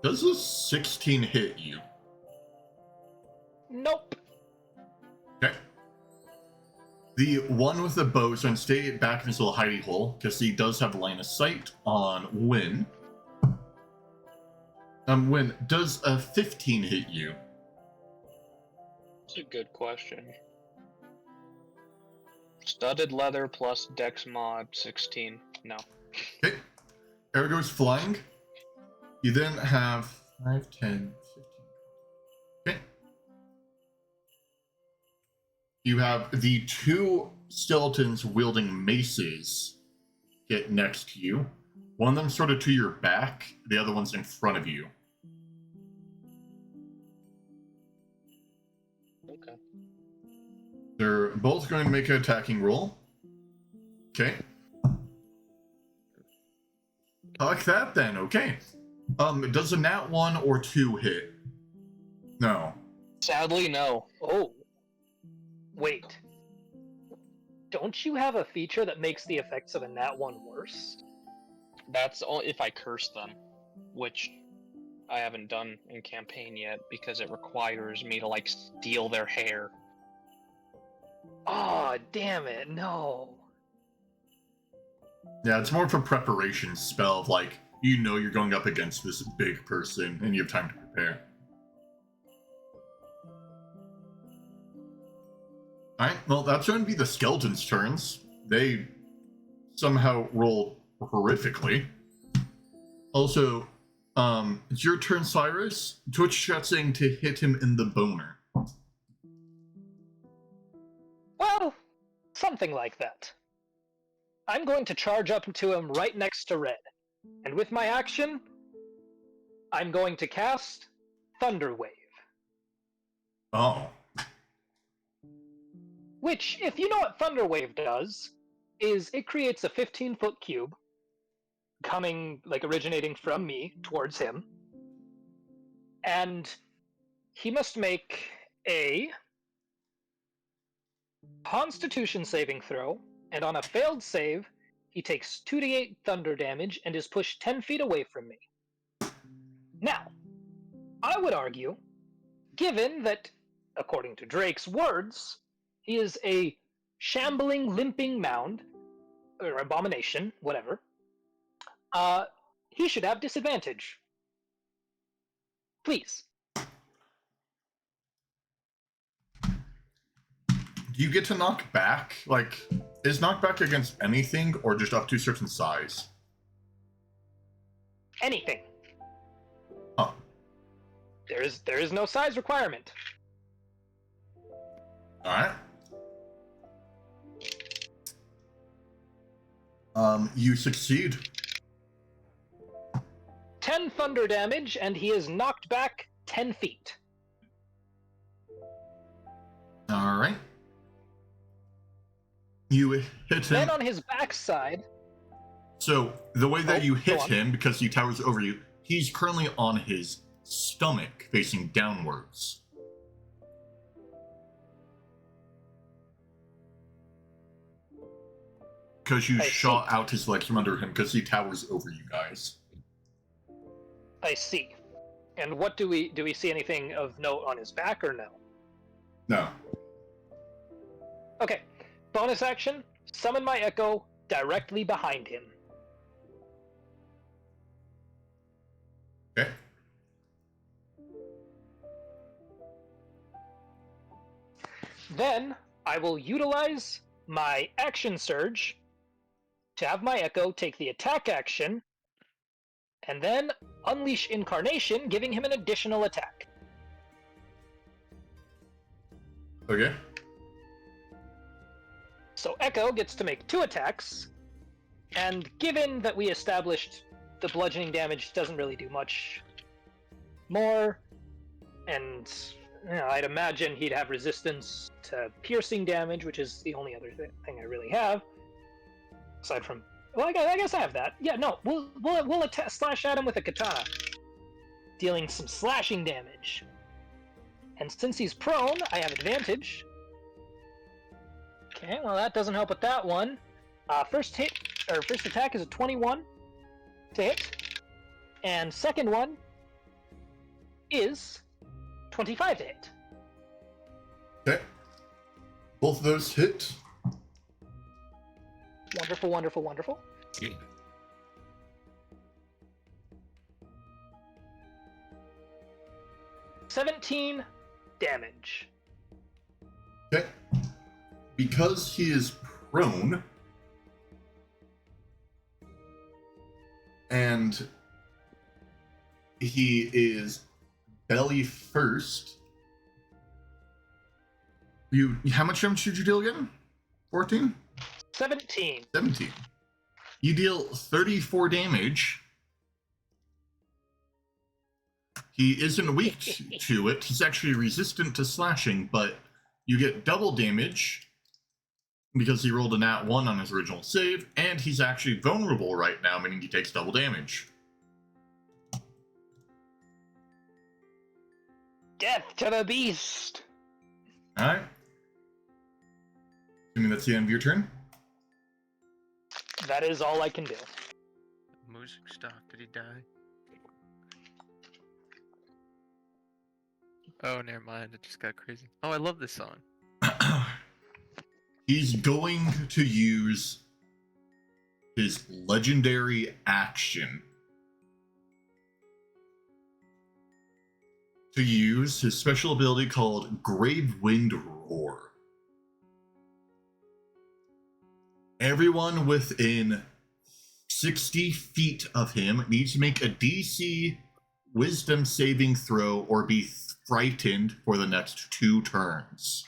Does a 16 hit you?
Nope.
Okay. The one with the bow is going to stay back in his little hidey hole, because he does have line of sight on Win. Win, does a 15 hit you?
That's a good question. Studded leather plus dex mod 16. No.
Okay. Arrow goes flying. You then have 5, 10, 15. Okay. You have the 2 skeletons wielding maces get next to you. One of them sort of to your back, the other one's in front of you.
Okay.
They're both going to make an attacking roll. Okay. Like that then, okay. Does a nat 1 or 2 hit? No.
Sadly, no.
Oh. Wait. Don't you have a feature that makes the effects of a nat 1 worse?
That's all if I curse them, which I haven't done in campaign yet because it requires me to like steal their hair.
Oh, damn it, no.
Yeah, it's more of a preparation spell of like, you know you're going up against this big person and you have time to prepare. Alright, well, that's going to be the skeletons' turns. They somehow roll horrifically. Also, it's your turn, Cyrus. Twitch chat saying to hit him in the boner.
Well, something like that. I'm going to charge up to him right next to Red. And with my action, I'm going to cast Thunder Wave.
Oh.
Which, if you know what Thunder Wave does, is it creates a 15-foot cube coming, like, originating from me towards him. And he must make a Constitution saving throw, and on a failed save, he takes 2d8 thunder damage and is pushed 10 feet away from me. Now, I would argue, given that, according to Drake's words, he is a shambling, limping mound, or abomination, whatever, he should have disadvantage. Please.
Do you get to knock back? Like, is knockback against anything or just up to a certain size?
Anything.
Huh.
There is no size requirement.
Alright. You succeed.
10 thunder damage, and he is knocked back 10 feet.
Alright. You hit him.
Then on his backside...
So, the way that you hit
go on.
him, because he towers over you, he's currently on his stomach, facing downwards. Because you shot out his legs from under him, because he towers over you guys.
I see. And what do we see anything of note on his back or no?
No.
Okay. Bonus action, summon my echo directly behind him.
Okay.
Then I will utilize my action surge to have my echo take the attack action, and then unleash incarnation, giving him an additional attack.
Okay.
So Echo gets to make 2 attacks, and given that we established the bludgeoning damage doesn't really do much more, and I'd imagine he'd have resistance to piercing damage, which is the only other thing I really have, aside from. Well, I guess I have that. Yeah, no, we'll slash at him with a katana, dealing some slashing damage. And since he's prone, I have advantage. Okay, well that doesn't help with that one. First attack is a 21 to hit, and second one is 25 to hit.
Okay. Both of those hit.
Wonderful, wonderful, wonderful.
Yeah.
17 damage.
Okay. Because he is prone, and he is belly first. How much damage did you deal again? 14?
17.
17. You deal 34 damage. He isn't weak to it. He's actually resistant to slashing, but you get double damage because he rolled a nat 1 on his original save, and he's actually vulnerable right now, meaning he takes double damage.
Death to the beast!
Alright. Assuming that's the end of your turn.
That is all I can do.
Music stopped. Did he die? Oh, never mind. It just got crazy. Oh, I love this song.
He's going to use his legendary action to use his special ability called Grave Wind Roar. Everyone within 60 feet of him needs to make a DC Wisdom saving throw or be frightened for the next 2 turns.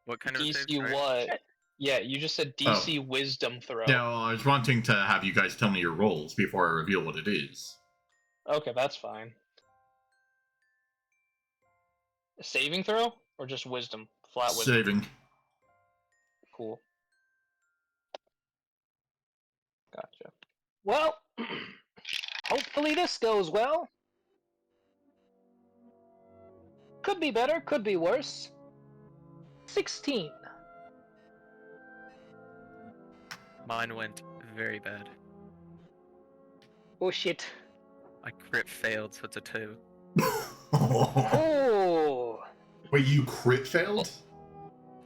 What kind of a save?
DC
Sorry?
what? Yeah, you just said DC Wisdom throw.
Now, I was wanting to have you guys tell me your rolls before I reveal what it is.
Okay, that's fine. A saving throw or just Wisdom? Flat Wisdom.
Saving.
Cool. Gotcha.
Well, hopefully this goes well. Could be better, could be worse. 16.
Mine went very bad.
Oh shit.
My crit failed, so it's a 2.
Oh.
Wait, you crit failed?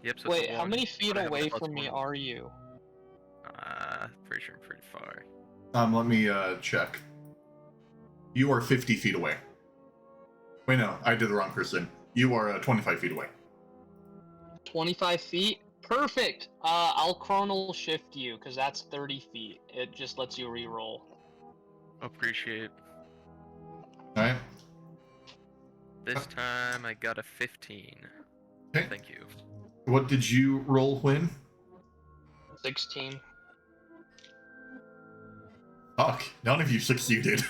Yep. So
Wait,
it's a 1,
how many feet
but I have a
away
plus
from me
1.
are you?
Pretty sure I'm pretty far.
Let me check. You are 50 feet away. Wait, no, I did the wrong person. You are 25 feet away.
25 feet? Perfect! I'll chronal shift you, because that's 30 feet. It just lets you re-roll.
Appreciate.
Alright.
This time I got a 15.
Okay.
Thank you.
What did you roll, Win?
16.
Fuck, none of you succeeded.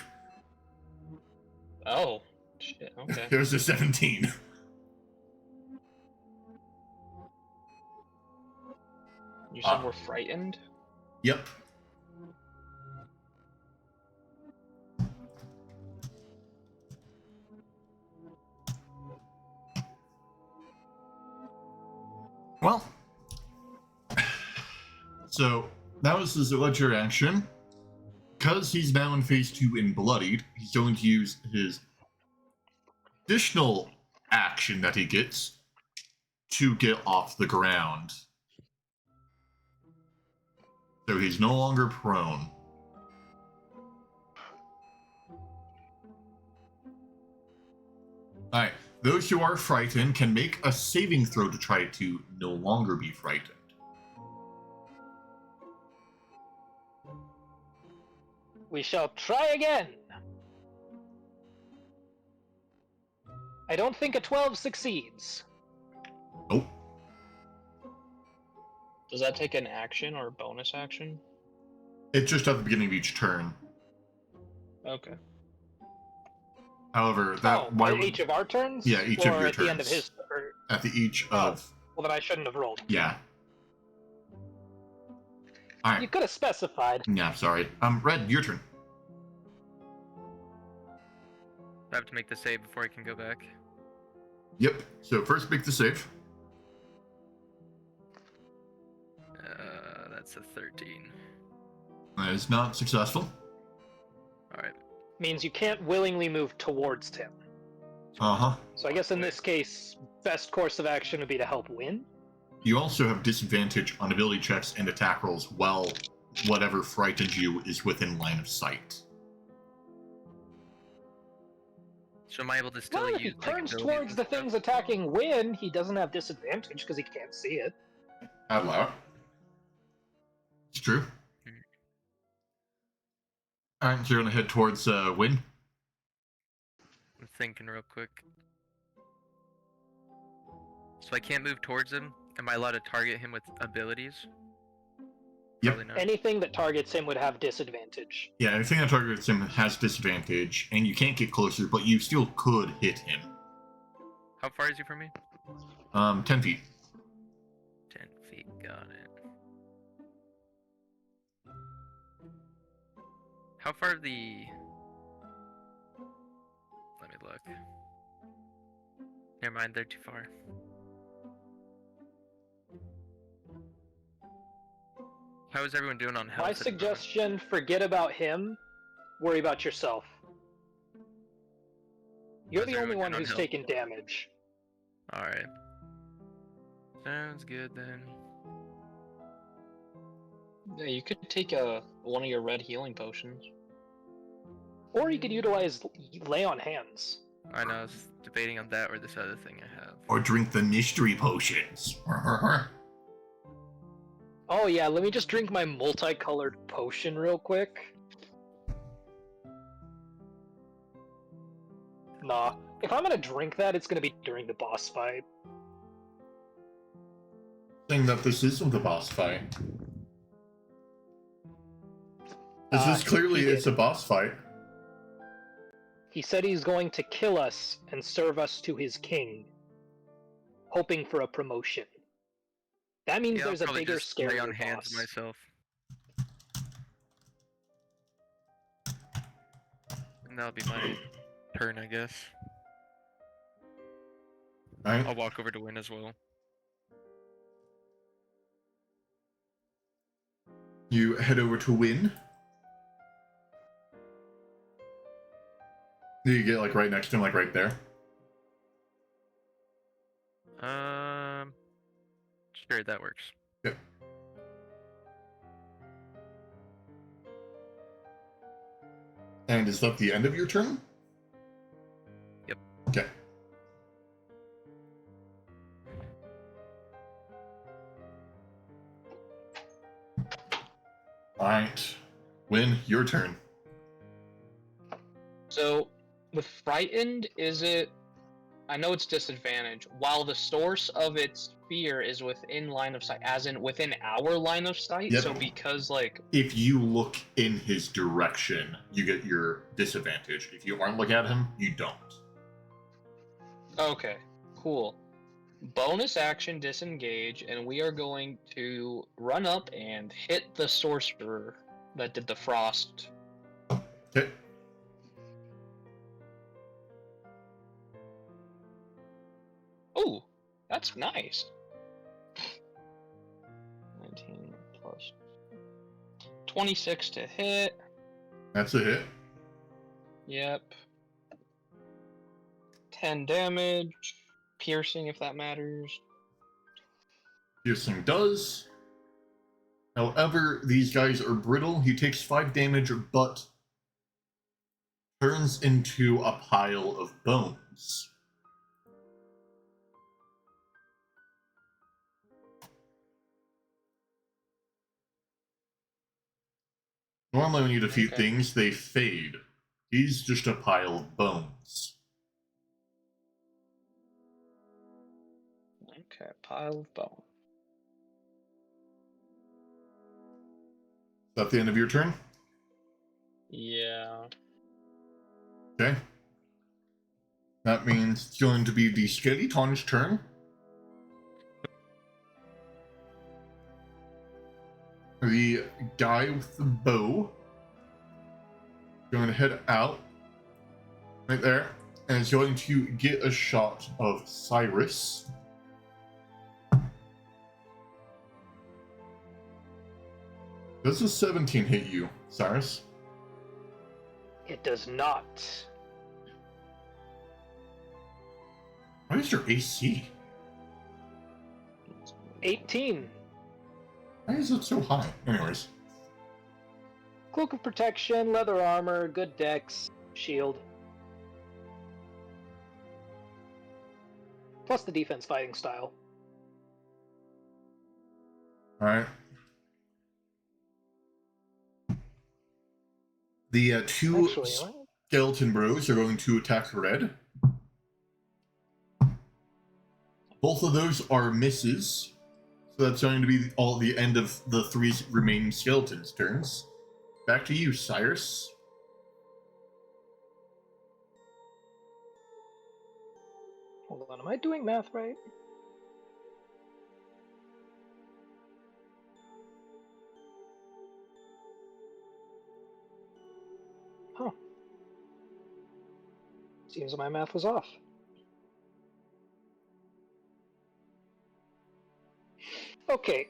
Oh, shit, okay.
It was a 17.
You said we're frightened?
Yep. Well, so that was his ledger action. Because he's now in phase 2 and bloodied, he's going to use his additional action that he gets to get off the ground. So he's no longer prone. Alright, those who are frightened can make a saving throw to try to no longer be frightened.
We shall try again. I don't think a 12 succeeds.
Nope.
Does that take an action or a bonus action?
It's just at the beginning of each turn.
Okay.
However, that why would,
each of our turns?
Yeah, each
or
of your
at
turns.
the end of his. Or,
at the each of
well, then I shouldn't have rolled.
yeah. All
You
right.
could have specified.
Yeah, sorry. Red, your turn.
I have to make the save before I can go back.
Yep. So first, make the save.
That's a 13.
That is not successful.
Alright.
Means you can't willingly move towards him.
Uh-huh.
So I guess in this case, best course of action would be to help Win.
You also have disadvantage on ability checks and attack rolls while whatever frightens you is within line of sight.
So am I able to still
Well, if
use
he turns
abilities
towards
and
the
stuff?
things attacking Win, he doesn't have disadvantage because he can't see it.
Out loud. It's true. Alright, so you're gonna head towards Win.
I'm thinking real quick. So I can't move towards him? Am I allowed to target him with abilities?
Yep.
Probably not.
Anything that targets him would have disadvantage.
Yeah, anything that targets him has disadvantage, and you can't get closer, but you still could hit him.
How far is he from me?
10 feet.
10 feet, got it. How far the... Let me look. Never mind, they're too far. How is everyone doing on health?
My
at the moment?
suggestion, forget about him, worry about yourself. You're
How's
the only
everyone
one
doing on
who's
health?
taken damage.
Alright. Sounds good then.
Yeah, you could take one of your red healing potions.
Or you could utilize Lay on Hands.
I know, I was debating on that or this other thing I have.
Or drink the mystery potions.
Oh yeah, let me just drink my multicolored potion real quick. Nah, if I'm gonna drink that, it's gonna be during the boss fight.
Saying that this isn't the boss fight. This is clearly it's a boss fight.
He said he's going to kill us and serve us to his king, hoping for a promotion. That means
Yeah,
there's
I'll
a
probably
bigger,
just lay on
scarier
hands
boss.
myself. And that'll be my turn, I guess.
Right?
I'll walk over to Win as well.
You head over to Win. You get like right next to him, like right there.
Sure, that works.
Yep. And is that the end of your turn?
Yep.
Okay. Alright. Win, your turn.
So, with frightened, is it? I know it's disadvantage. While the source of its fear is within line of sight, as in within our line of sight.
Yep.
So because like
If you look in his direction, you get your disadvantage. If you aren't looking at him, you don't.
okay, cool. Bonus action disengage, and we are going to run up and hit the sorcerer that did the frost.
Okay.
Oh, that's nice. 19 plus 26 to hit.
That's a hit.
Yep. 10 damage. Piercing, if that matters.
Piercing does. However, these guys are brittle. He takes 5 damage, but turns into a pile of bones. Normally when you defeat
Okay.
things, they fade. He's just a pile of bones.
Okay, pile of bone.
Is that the end of your turn?
Yeah.
Okay. That means it's going to be the Skeleton's turn. The guy with the bow going to head out right there and is going to get a shot of Cyrus. Does a 17 hit you, Cyrus?
It does not.
What is your AC?
18.
Why is it so high? Anyways.
Cloak of protection, leather armor, good dex, shield. Plus the defense fighting style.
Alright. The two
Actually,
skeleton bros are going to attack Red. Both of those are misses. So that's going to be all the end of the 3 remaining skeletons' turns. Back to you, Cyrus.
hold on, am I doing math right? Huh. Seems my math was off. Okay,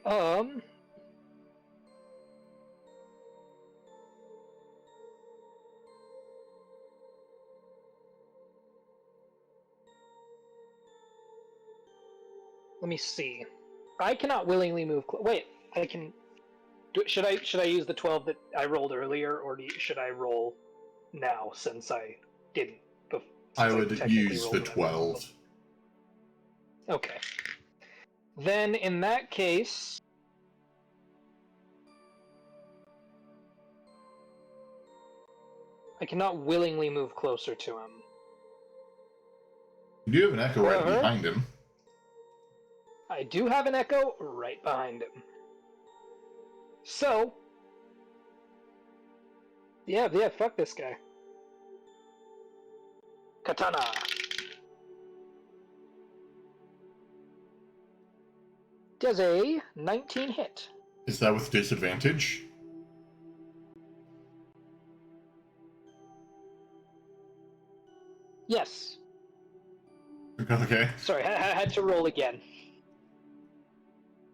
let me see. I cannot willingly move. Wait, I can. Should I use the 12 that I rolled earlier, or should I roll now since I didn't?
I
Since
would
technically
use
rolled
the
an
12.
Okay. Then in that case, I cannot willingly move closer to him.
You do have an echo right
However,
behind him.
I do have an echo right behind him. So, yeah, fuck this guy. Katana. Does a 19 hit.
Is that with disadvantage?
Yes.
Okay.
Sorry, I had to roll again.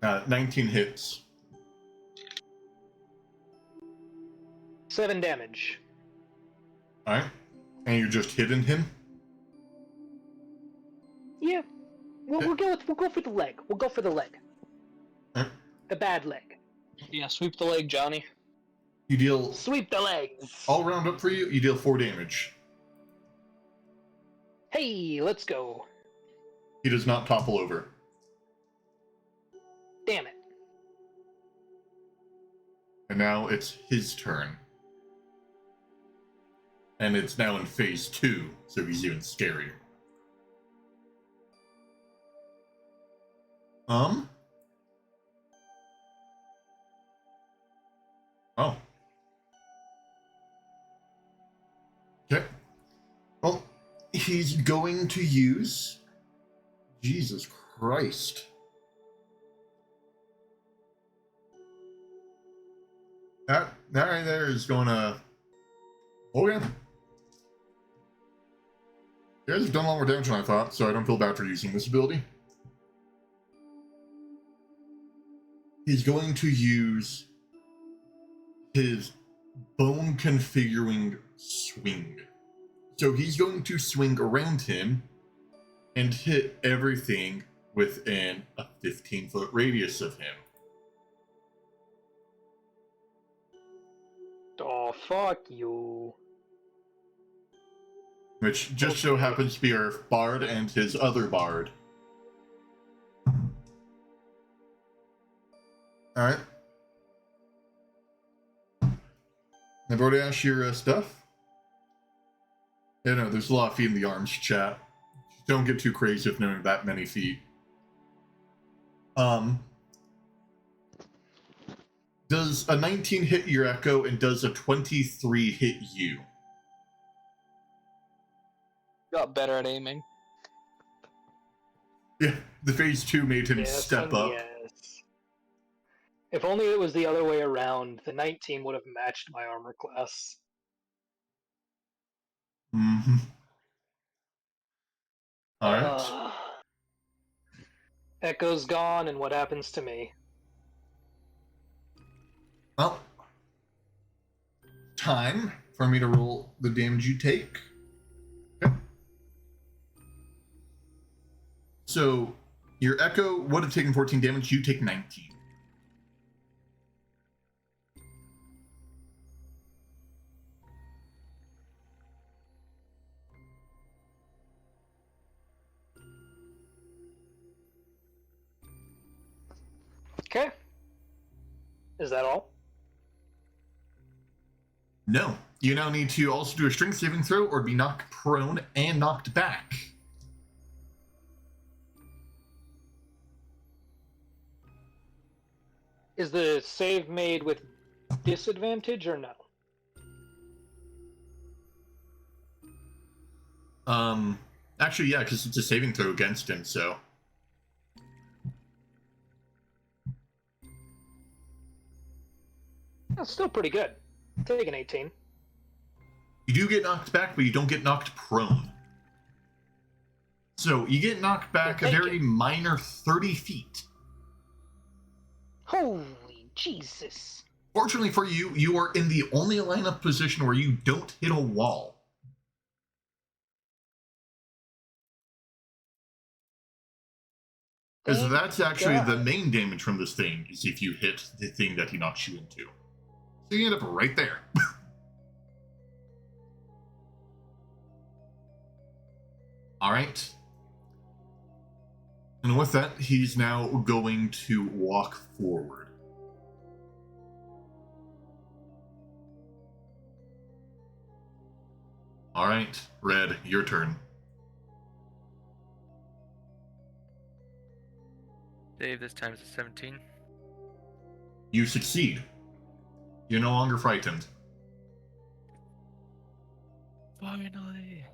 19 hits.
7 damage.
Alright. And you're just hitting him?
Yeah. We'll go for the leg. We'll go for the leg.
Alright.
The bad leg.
Yeah, sweep the leg, Johnny.
You deal,
Sweep the legs.
all round up for you deal 4 damage.
Hey, let's go.
He does not topple over.
Damn it.
And now it's his turn. And it's now in phase 2, so he's even scarier. Oh. Okay. Well, he's going to use... Jesus Christ. That right there is going to... Okay. You guys have done a lot more damage than I thought, so I don't feel bad for using this ability. He's going to use his bone configuring swing. So he's going to swing around him and hit everything within a 15-foot radius of him.
Oh, fuck you.
Which just so happens to be our bard and his other bard. Alright. I've already asked your stuff. Yeah, no, there's a lot of feet in the arms, chat. Don't get too crazy with knowing that many feet. Does a 19 hit your echo, and does a 23 hit you?
Got better at aiming.
Yeah, the phase 2 made him step up.
Yes. If only it was the other way around, the 19 would have matched my armor class.
Mm-hmm. Alright.
Echo's gone, and what happens to me?
Well, time for me to roll the damage you take. Okay. So, your echo would have taken 14 damage, you take 19.
Okay. Is that all?
No. You now need to also do a strength saving throw or be knocked prone and knocked back.
Is the save made with disadvantage or no?
Actually, yeah, because it's a saving throw against him, so.
That's still pretty good. Take an 18.
You do get knocked back, but you don't get knocked prone. So, you get knocked back a very minor 30 feet.
Holy Jesus.
Fortunately for you, you are in the only lineup position where you don't hit a wall. Because that's actually the main damage from this thing, is if you hit the thing that he knocks you into. So you end up right there. All right. And with that, he's now going to walk forward. All right, Red, your turn.
Dave, this time is a 17.
You succeed. You're no longer frightened.
Finally.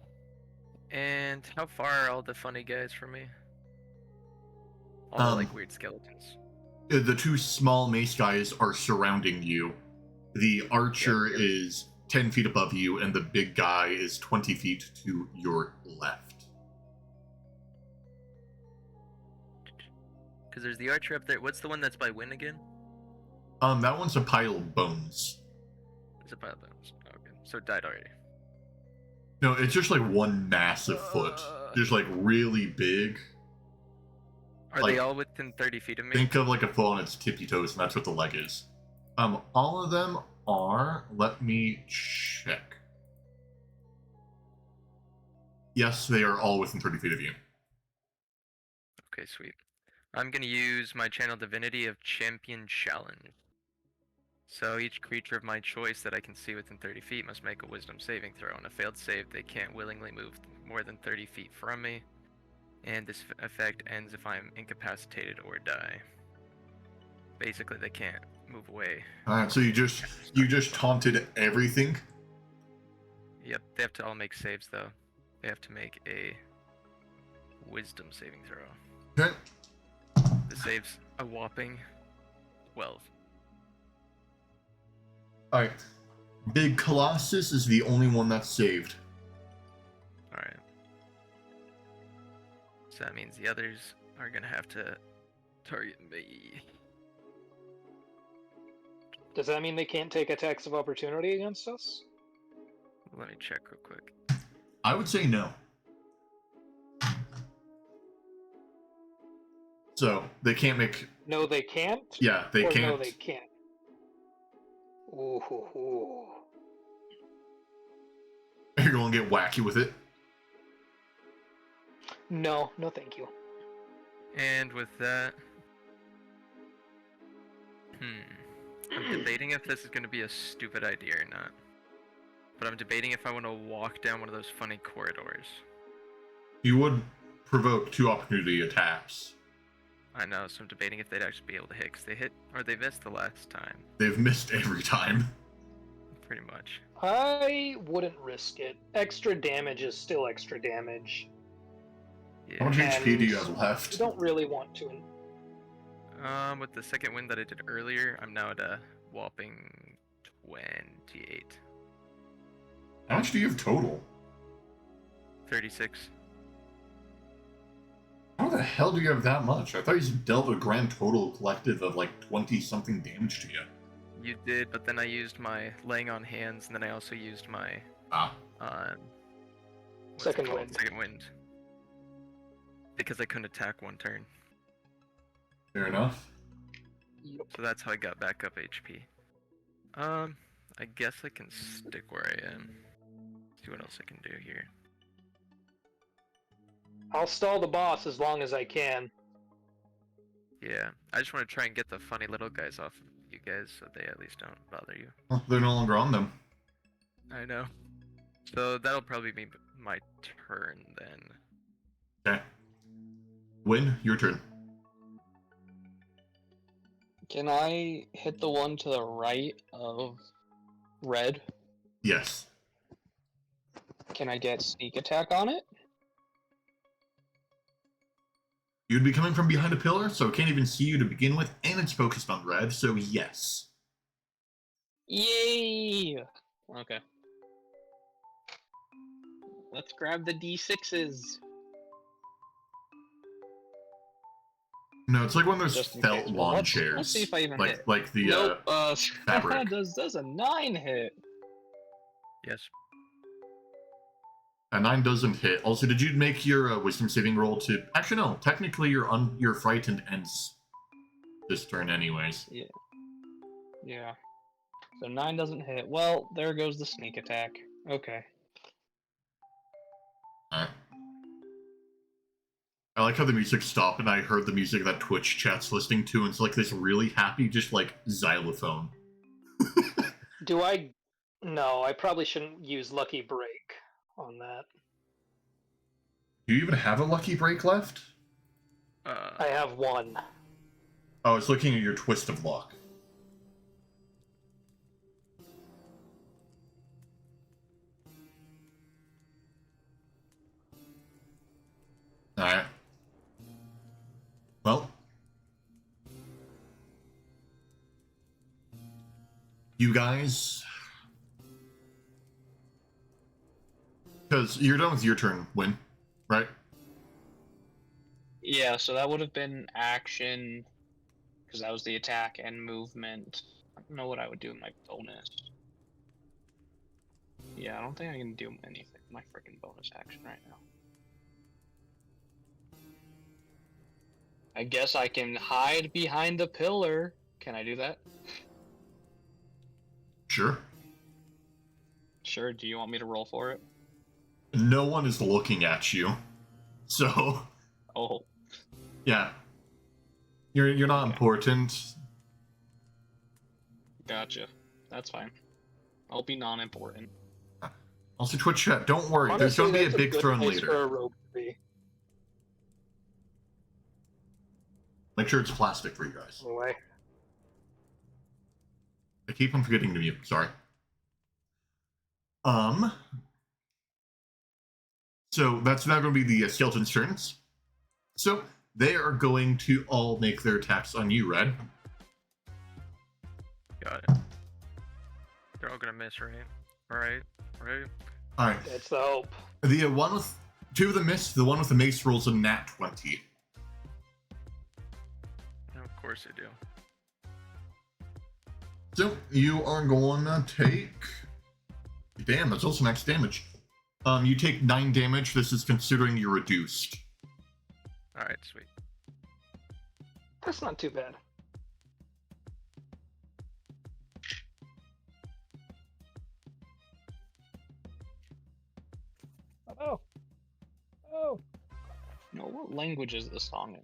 And how far are all the funny guys from me? All the, like, weird skeletons.
The two small mace guys are surrounding you. The archer
Yep.
is 10 feet above you, and the big guy is 20 feet to your left.
Because there's the archer up there. What's the one that's by Win again?
That one's a pile of bones.
It's a pile of bones. Okay. So it died already.
No, it's just like one massive foot. Just like really big.
Are
Like,
they all within 30 feet of me?
Think of like a foot on its tippy toes, and that's what the leg is. All of them are, let me check. Yes, they are all within 30 feet of you.
Okay, sweet. I'm going to use my channel divinity of Champion Challenge. So each creature of my choice that I can see within 30 feet must make a wisdom saving throw. On a failed save, they can't willingly move more than 30 feet from me. And this effect ends if I'm incapacitated or die. Basically, they can't move away.
Alright, so you just taunted everything?
Yep, they have to all make saves though. They have to make a wisdom saving throw.
Okay.
The save's a whopping 12.
Alright. Big Colossus is the only one that's saved.
Alright. So that means the others are gonna have to target me.
Does that mean they can't take attacks of opportunity against us?
Let me check real quick.
I would say no. So, they can't make...
No, they can't?
Yeah, they
or
can't.
No, they can't. Ooh, hoo, hoo.
You're going to get wacky with it.
No, no thank you.
And with that... I'm debating if this is gonna be a stupid idea or not. But I'm debating if I want to walk down one of those funny corridors.
You would provoke 2 opportunity attacks.
I know, so I'm debating if they'd actually be able to hit, because they hit, or they missed the last time.
They've missed every time.
Pretty much.
I wouldn't risk it. Extra damage is still extra damage.
Yeah.
How much HP do you
And
have left?
You don't really want to.
With the second win that I did earlier, I'm now at a whopping 28.
How much do you have total?
36.
How the hell do you have that much? I thought you dealt a grand total collective of like 20-something damage to you.
You did, but then I used my laying on hands, and then I also used my
Second wind.
Second wind. Because I couldn't attack one turn.
Fair enough.
So that's how I got back up HP. I guess I can stick where I am. See what else I can do here.
I'll stall the boss as long as I can.
Yeah, I just want to try and get the funny little guys off of you guys so they at least don't bother you.
Well, they're no longer on them.
I know. So that'll probably be my turn then.
Okay. Win, your turn.
Can I hit the one to the right of red?
Yes.
Can I get sneak attack on it?
You'd be coming from behind a pillar, so it can't even see you to begin with, and it's focused on red, so yes.
Yay! Okay. Let's grab the D6s.
No, it's like one of those
Just in
felt
case.
lawn
Let's
chairs.
see if I even
like,
hit.
Like the
Nope,
fabric.
does a 9 hit?
Yes.
A 9 doesn't hit. Also, did you make your wisdom saving roll to... Actually, no. Technically, your frightened ends this turn anyways.
Yeah. So 9 doesn't hit. Well, there goes the sneak attack. Okay.
Alright. I like how the music stopped and I heard the music that Twitch chat's listening to, and it's like this really happy, just like xylophone.
Do I? No, I probably shouldn't use Lucky Break on that.
Do you even have a lucky break left?
I have one.
Oh, I was looking at your twist of luck. Alright. Well. You guys... Because you're done with your turn, Win, right?
Yeah, so that would have been action, because that was the attack and movement. I don't know what I would do in my bonus. Yeah, I don't think I can do anything with my freaking bonus action right now. I guess I can hide behind the pillar. Can I do that?
Sure.
Sure, do you want me to roll for it?
No one is looking at you. So...
Oh.
Yeah. You're not
Okay.
important.
Gotcha. That's fine. I'll be non-important.
Also, Twitch chat, don't worry.
Honestly,
There's going to be a
that's
big
good
throne
place
later.
for a rogue to be.
Make sure it's plastic for you guys.
Anyway.
I keep on forgetting to mute. Sorry. So that's now going to be the skeleton's turns. So they are going to all make their attacks on you, Red.
Got it. They're all gonna miss, right? Right.
All right.
That's the hope.
The one with two of them miss. The one with the mace rolls a nat 20.
Of course they do.
So you are going to take. Damn, that's also max damage. You take 9 damage. This is considering you're reduced.
All right, sweet.
That's not too bad.
Oh. Oh.
No, what language is this song in?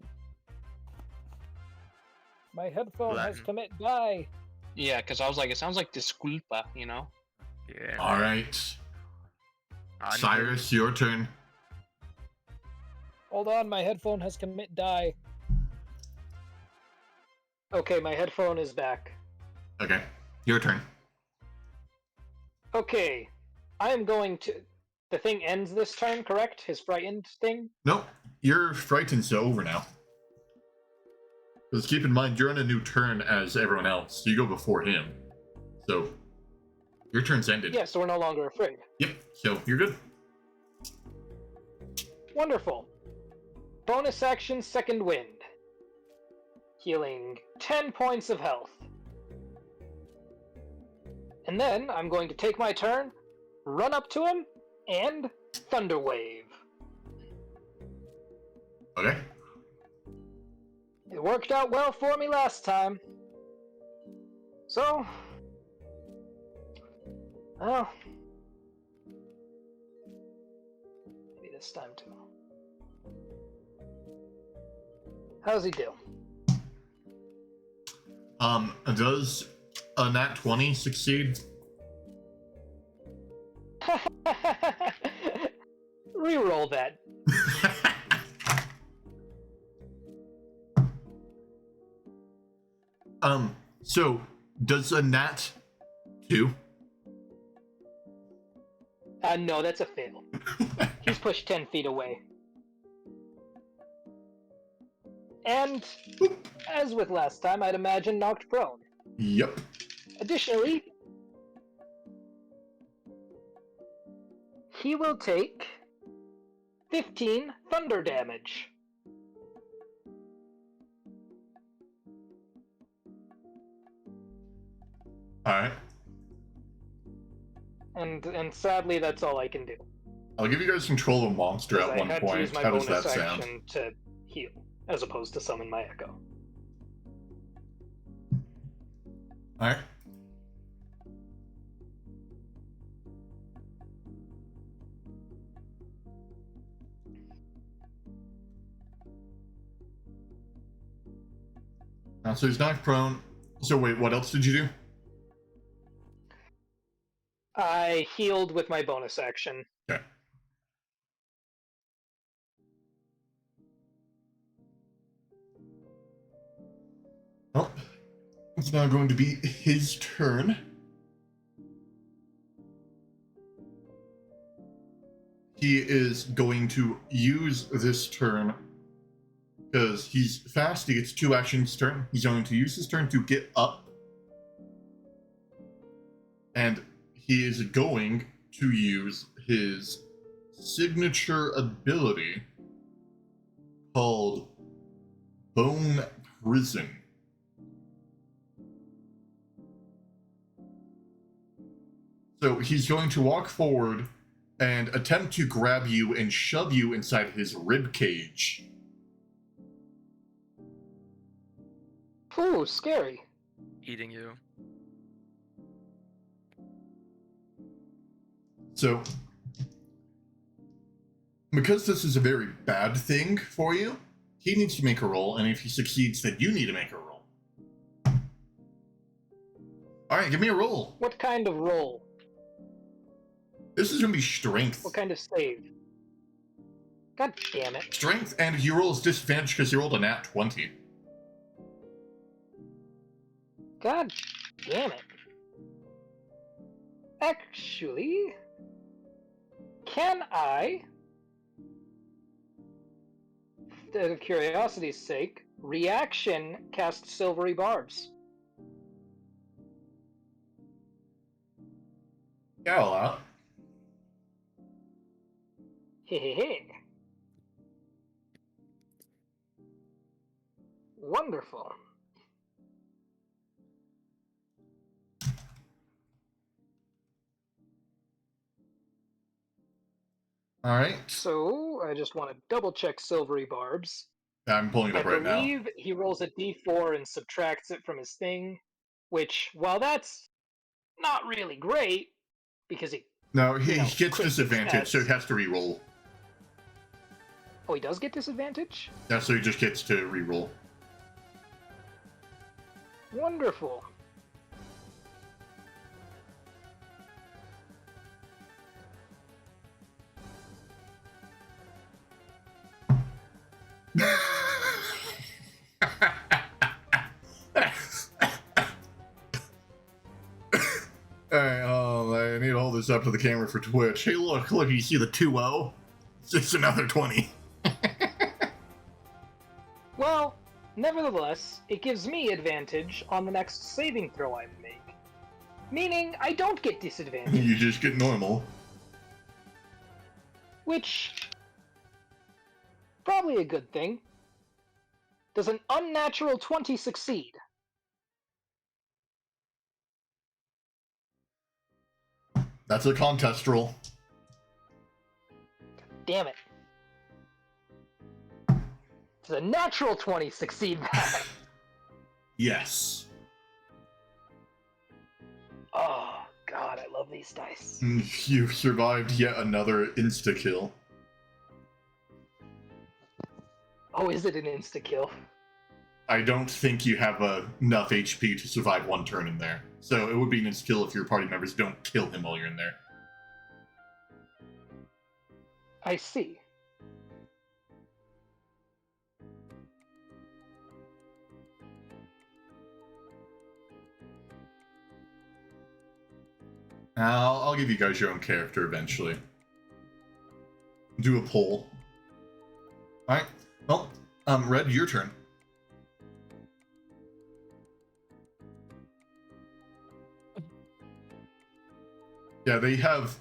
My headphone has
Latin.
commit die.
Yeah, because I was like, it sounds like disculpa, you know?
Yeah.
All right. Cyrus, your turn.
Hold on, my headphone has commit die.
Okay, my headphone is back.
Okay, your turn.
Okay, I am going to. The thing ends this turn, correct? His frightened thing?
Nope, you're frightened, so over now. Because keep in mind, you're on a new turn as everyone else. You go before him. So, your turn's ended.
Yeah, so we're no longer afraid.
Yep, so you're good.
Wonderful. Bonus action, Second Wind. Healing 10 points of health. And then I'm going to take my turn, run up to him, and Thunder Wave.
Okay.
It worked out well for me last time. So, well, maybe this time too. How's he do?
Does a nat 20 succeed?
Reroll that.
So, does a nat 2?
No, that's a fail. He's pushed 10 feet away. And, as with last time, I'd imagine knocked prone.
Yep.
Additionally, he will take 15 thunder damage.
Alright.
And sadly, that's all I can do.
I'll give you guys control of a monster
Because
at
I
one
had to
point.
use my
How does
bonus
that sound?
action to heal, as opposed to summon my echo.
Alright. So he's knocked prone. So wait, what else did you do?
I healed with my bonus action.
Okay. Well, it's now going to be his turn. He is going to use this turn because he's fast. He gets 2 actions turn. He's going to use his turn to get up, and he is going to use his signature ability called Bone Prison. So he's going to walk forward and attempt to grab you and shove you inside his rib cage.
Ooh, scary.
Eating you.
So, because this is a very bad thing for you, he needs to make a roll, and if he succeeds, then you need to make a roll. Alright, give me a roll.
What kind of roll?
This is going to be strength.
What kind of save? God damn it.
Strength, and he rolls disadvantage because he rolled a nat 20.
God damn it. Actually, can I, for curiosity's sake, reaction cast silvery barbs?
Yeah, I'll allow it.
Hehehe. Wonderful.
Alright.
So, I just want to double check silvery barbs.
I'm pulling it
I
up right now.
believe he rolls a d4 and subtracts it from his thing, which, while that's not really great, because he...
No, he
You know,
gets
quick
disadvantage, so he
stats.
has to re-roll.
Oh, he does get disadvantage?
Yeah, so he just gets to re-roll.
Wonderful.
Alright, I need to hold this up to the camera for Twitch. Hey, look, you see the 2-0? It's just another 20.
Well, nevertheless, it gives me advantage on the next saving throw I make. Meaning, I don't get disadvantage.
You just get normal.
Which... probably a good thing. Does an unnatural 20 succeed?
That's a contest roll.
Damn it. Does a natural 20 succeed that?
Yes.
Oh, God, I love these dice.
You survived yet another insta-kill.
Oh, is it an insta-kill?
I don't think you have enough HP to survive one turn in there. So it would be an insta-kill if your party members don't kill him while you're in there.
I see.
I'll give you guys your own character eventually. Do a poll. Alright, well, Red, your turn. Yeah, they have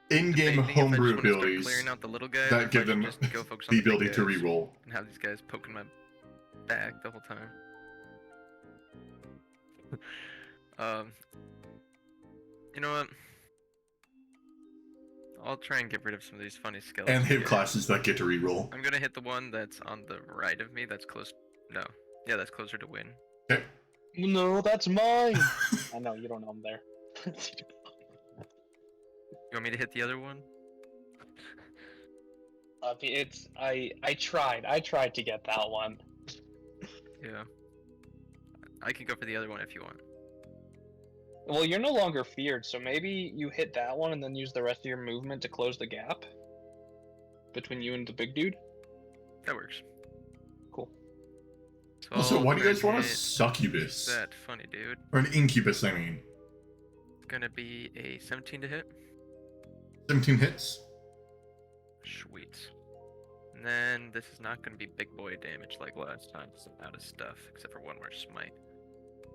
in-game
If I just
homebrew
wanna start
abilities
clearing out the little guys,
that
if
give
I can
them
just go focus on
the
big
ability to
guys
reroll.
and have these guys poking my back the whole time. You know what? I'll try and get rid of some of these funny skeletons.
And hit
guys.
classes that get to reroll.
I'm gonna hit the one that's on the right of me. That's close. No. Yeah, that's closer to win.
Okay.
No, that's mine. I know you don't know I'm there.
You want me to hit the other one?
I tried to get that one.
Yeah. I can go for the other one if you want.
Well, you're no longer feared, so maybe you hit that one and then use the rest of your movement to close the gap between you and the big dude.
That works.
Cool.
Also, why do you guys want a
Is
succubus?
that funny, dude?
Or an incubus, I mean.
It's gonna be a 17 to hit.
17 hits.
Sweet. And then this is not gonna be big boy damage like last time, because I'm out of stuff, except for one more smite.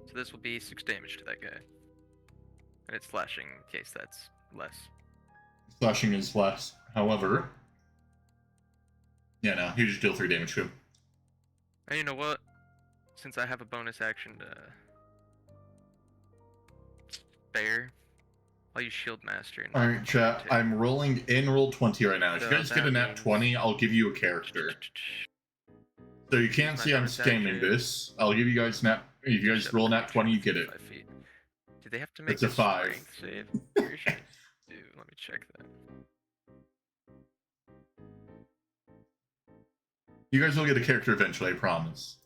So this will be 6 damage to that guy. And it's slashing in case that's less.
Slashing is less. However... Yeah, no, you just deal 3 damage to him.
And you know what? Since I have a bonus action to spare, I'll use Shield Master. And
Alright, chat, I'm rolling in roll 20 right now. If you
So
guys get a
that
nat
means-
20, I'll give you a character. So you can't
My
see I'm
bonus
scamming
action.
this. I'll give you guys nat... If you guys
Shut
roll
up,
nat 20, you get it.
5 feet. Do they have to make
It's a 5.
strength save? Pretty sure they do. Let me check that.
You guys will get a character eventually, I promise.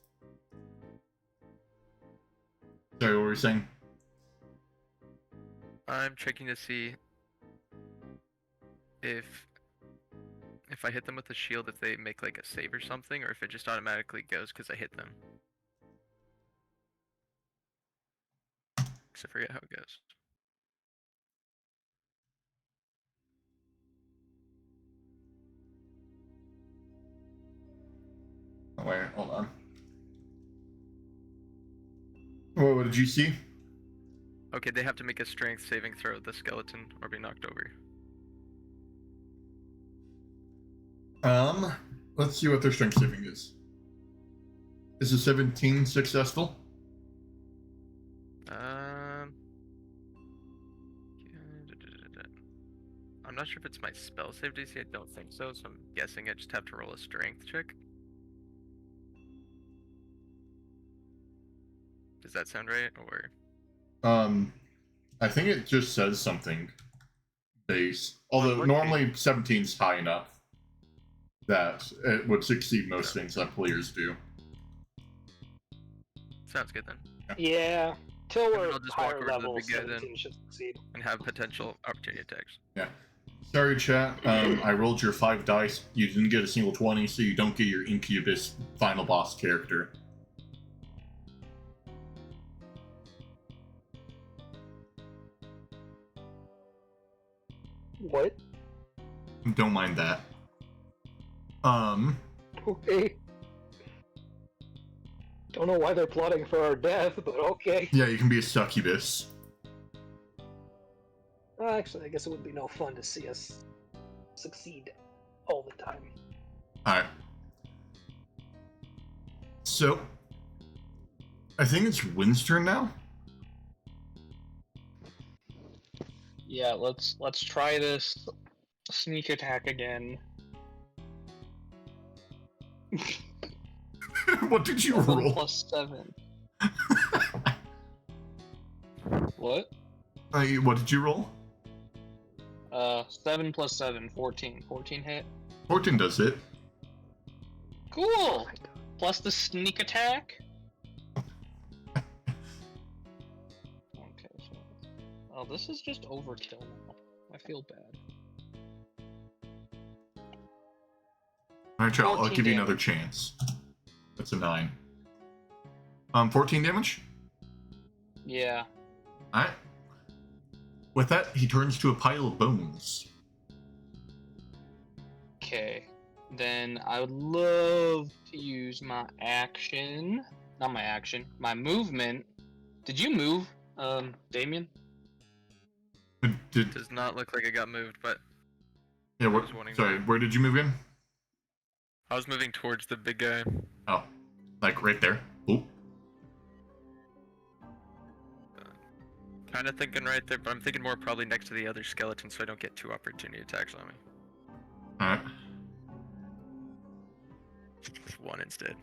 Sorry, what were you saying?
I'm checking to see if I hit them with a shield, if they make like a save or something, or if it just automatically goes because I hit them. Because I forget how it goes.
Oh, wait, hold on. What did you see?
Okay, they have to make a strength saving throw with the skeleton or be knocked over.
Let's see what their strength saving is. Is a 17 successful?
I'm not sure if it's my spell save DC. I don't think so. So I'm guessing I just have to roll a strength check. Does that sound right? Or
I think it just says something base. Although
working.
normally 17's high enough that it would succeed most things that players do.
sounds good then.
Yeah, till
then
we're
I'll just walk
higher
over to the
level,
big guy then.
17 should succeed.
And have potential opportunity attacks.
Yeah. Sorry, chat. I rolled your 5 dice. You didn't get a single 20, so you don't get your Incubus final boss character.
What?
Don't mind that.
Okay. Don't know why they're plotting for our death, but okay.
Yeah, you can be a succubus.
Actually, I guess it would be no fun to see us succeed all the time.
Alright. So, I think it's Wynn's turn now.
Yeah, let's try this sneak attack again.
What did you
7
roll?
plus 7. What?
What did you roll?
7 plus 7, 14. 14 hit.
14 does it.
Cool! Plus the sneak attack. Okay, so... Oh, this is just overkill now. I feel bad.
Alright, Charles, I'll
14
give you
damage.
another chance. That's a 9. 14 damage?
Yeah.
Alright. With that, he turns to a pile of bones.
Okay. Then I would love to use my action. Not my action. My movement. Did you move, Damien?
Did,
Does not look like it got moved, but
yeah,
I was wondering
sorry,
that.
where did you move in?
I was moving towards the big guy.
Oh, like right there. Ooh.
Kind of thinking right there, but I'm thinking more probably next to the other skeleton so I don't get 2 opportunity attacks on me.
Alright.
Just 1 instead.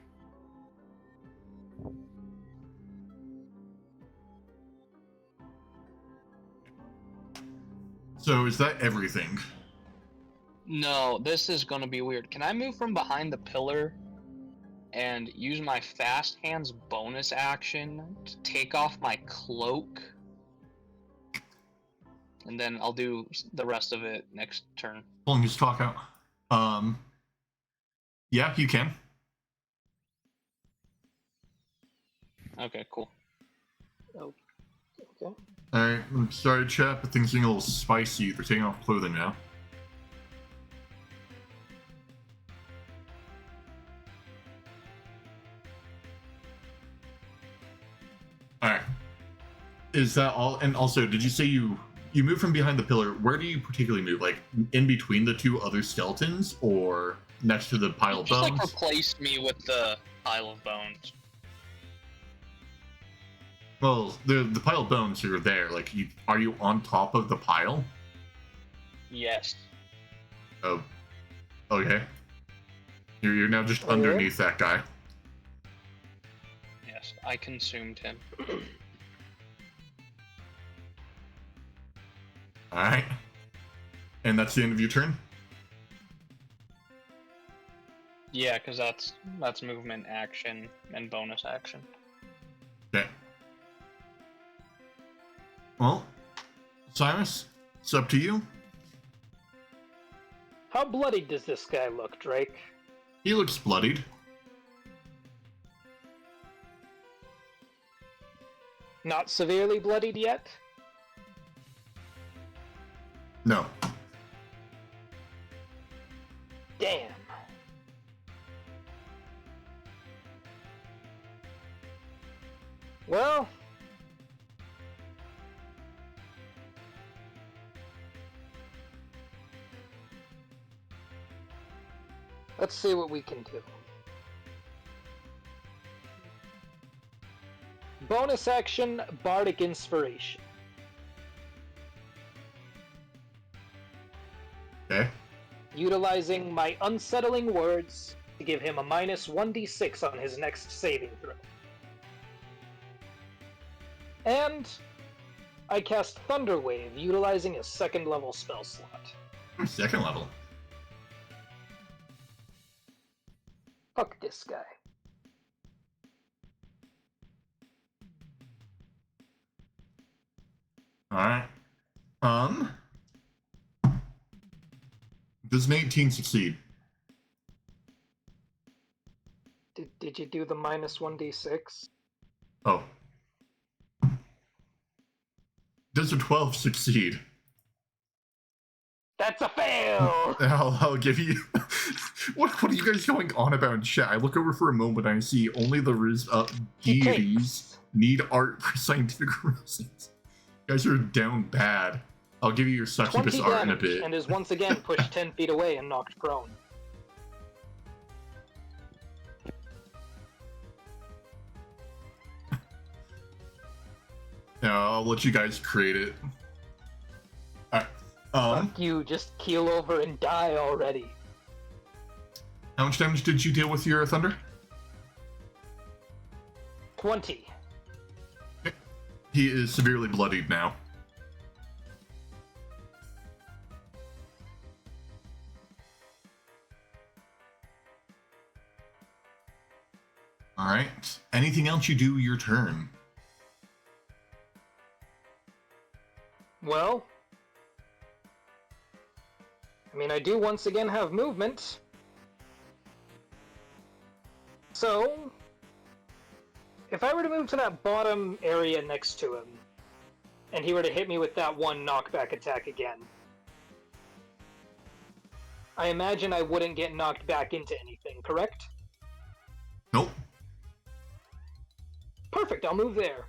So is that everything?
No, this is gonna be weird. Can I move from behind the pillar and use my fast hands bonus action to take off my cloak. And then I'll do the rest of it next turn.
Pulling his talk out. Yeah, you can.
Okay, cool.
Okay.
Alright, I'm sorry, chat, but things are getting a little spicy. They're taking off clothing now. Alright. Is that all? And also, did you say you move from behind the pillar? Where do you particularly move? Like, in between the two other skeletons? Or next to the pile of
Just
bones?
like replace me with the pile of bones.
Well, the pile of bones are there. Like, are you on top of the pile?
Yes.
Oh, okay. You're now just
Okay.
underneath that guy.
Yes, I consumed him.
Alright. And that's the end of your turn?
Yeah, because that's movement, action, and bonus action.
Okay. Well, Cyrus, it's up to you.
How bloodied does this guy look, Drake?
He looks bloodied.
Not severely bloodied yet?
No.
Damn. Well, let's see what we can do. Bonus action, Bardic Inspiration.
Okay.
Utilizing my unsettling words to give him a minus 1d6 on his next saving throw. And I cast Thunder Wave, utilizing a second level spell slot.
Second level.
Fuck this guy.
Alright. Does an 18 succeed?
Did you do the minus 1d6?
Oh. Does a 12 succeed?
That's a fail!
I'll give you... what are you guys going on about in chat? I look over for a moment and I see only the
He
deities
takes.
need art for scientific reasons. You guys are down bad. I'll give you your
20
succubus art in a
damage,
bit.
and is once again pushed 10 feet away and knocked prone.
Yeah, I'll let you guys create it. Alright.
Fuck you, just keel over and die already.
How much damage did you deal with your thunder?
20.
He is severely bloodied now. Alright. Anything else you do your turn?
Well, I mean, I do once again have movement. So, if I were to move to that bottom area next to him, and he were to hit me with that one knockback attack again, I imagine I wouldn't get knocked back into anything, correct?
Nope.
Perfect, I'll move there.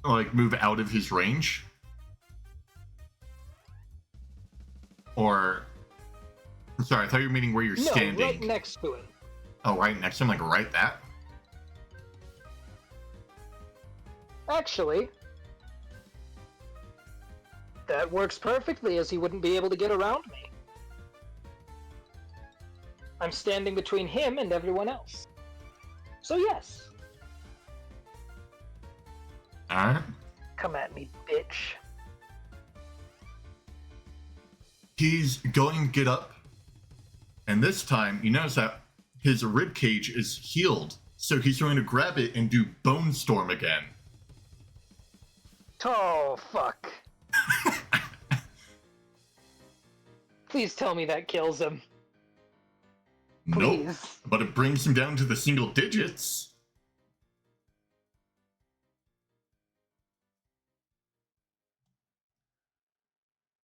Like, move out of his range? Or... Sorry, I thought you were meaning where you're
No,
standing.
right next to him.
Oh, right next to him? Like, right that?
Actually, that works perfectly, as he wouldn't be able to get around me. I'm standing between him and everyone else. So yes.
Alright.
Come at me, bitch.
He's going to get up. And this time, you notice that his rib cage is healed, so he's going to grab it and do Bone Storm again.
Oh, fuck. Please tell me that kills him.
Nope,
Please.
but it brings him down to the single digits.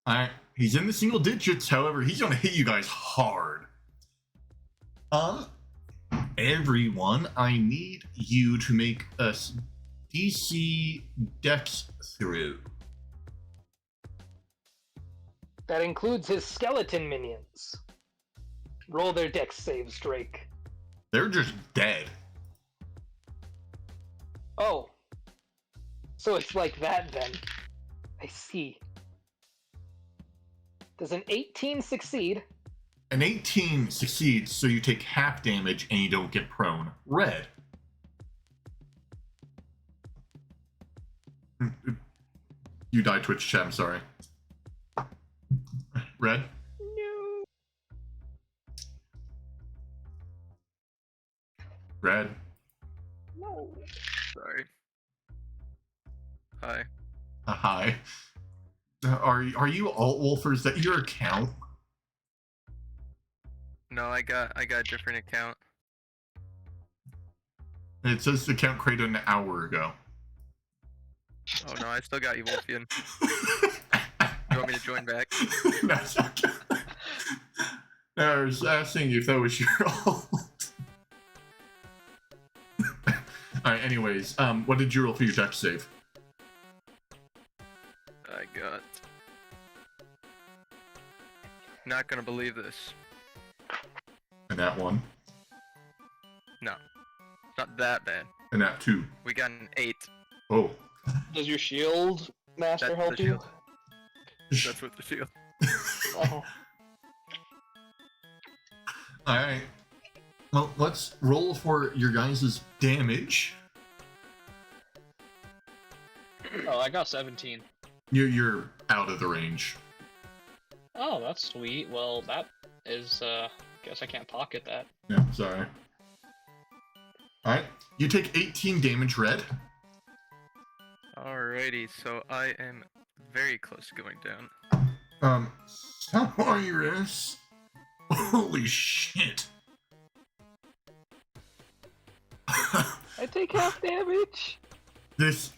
Alright, he's in the single digits, however, he's gonna hit you guys hard. Everyone, I need you to make a DC Dex through.
That includes his skeleton minions. Roll their dex saves, Drake.
They're just dead.
Oh. So it's like that then. I see. Does an 18 succeed?
An 18 succeeds, so you take half damage and you don't get prone. Red. You died, Twitch chat, I'm sorry. Red?
No.
Red?
No.
Sorry. Hi.
Hi. Are you alt wolf or is that your account?
No, I got a different account.
It says the account created an hour ago.
Oh no, I still got you, Wolfian. You want me to join back?
No, it's okay. No, I was asking if that was your alt. Alright, anyways, what did you roll for your dex save?
I got. Not gonna believe this.
And that one.
No, it's not that bad.
And that two.
We got an 8.
Oh.
Does your shield master
That's
help
the
you?
shield. That's what the shield.
Oh.
Alright. Well, let's roll for your guys' damage.
Oh, I got 17.
You're out of the range.
Oh, that's sweet. Well, that is, guess I can't pocket that.
Yeah, sorry. Alright. You take 18 damage, Red.
Alrighty, so I am very close to going down.
Cyrus. Holy shit.
I take half damage.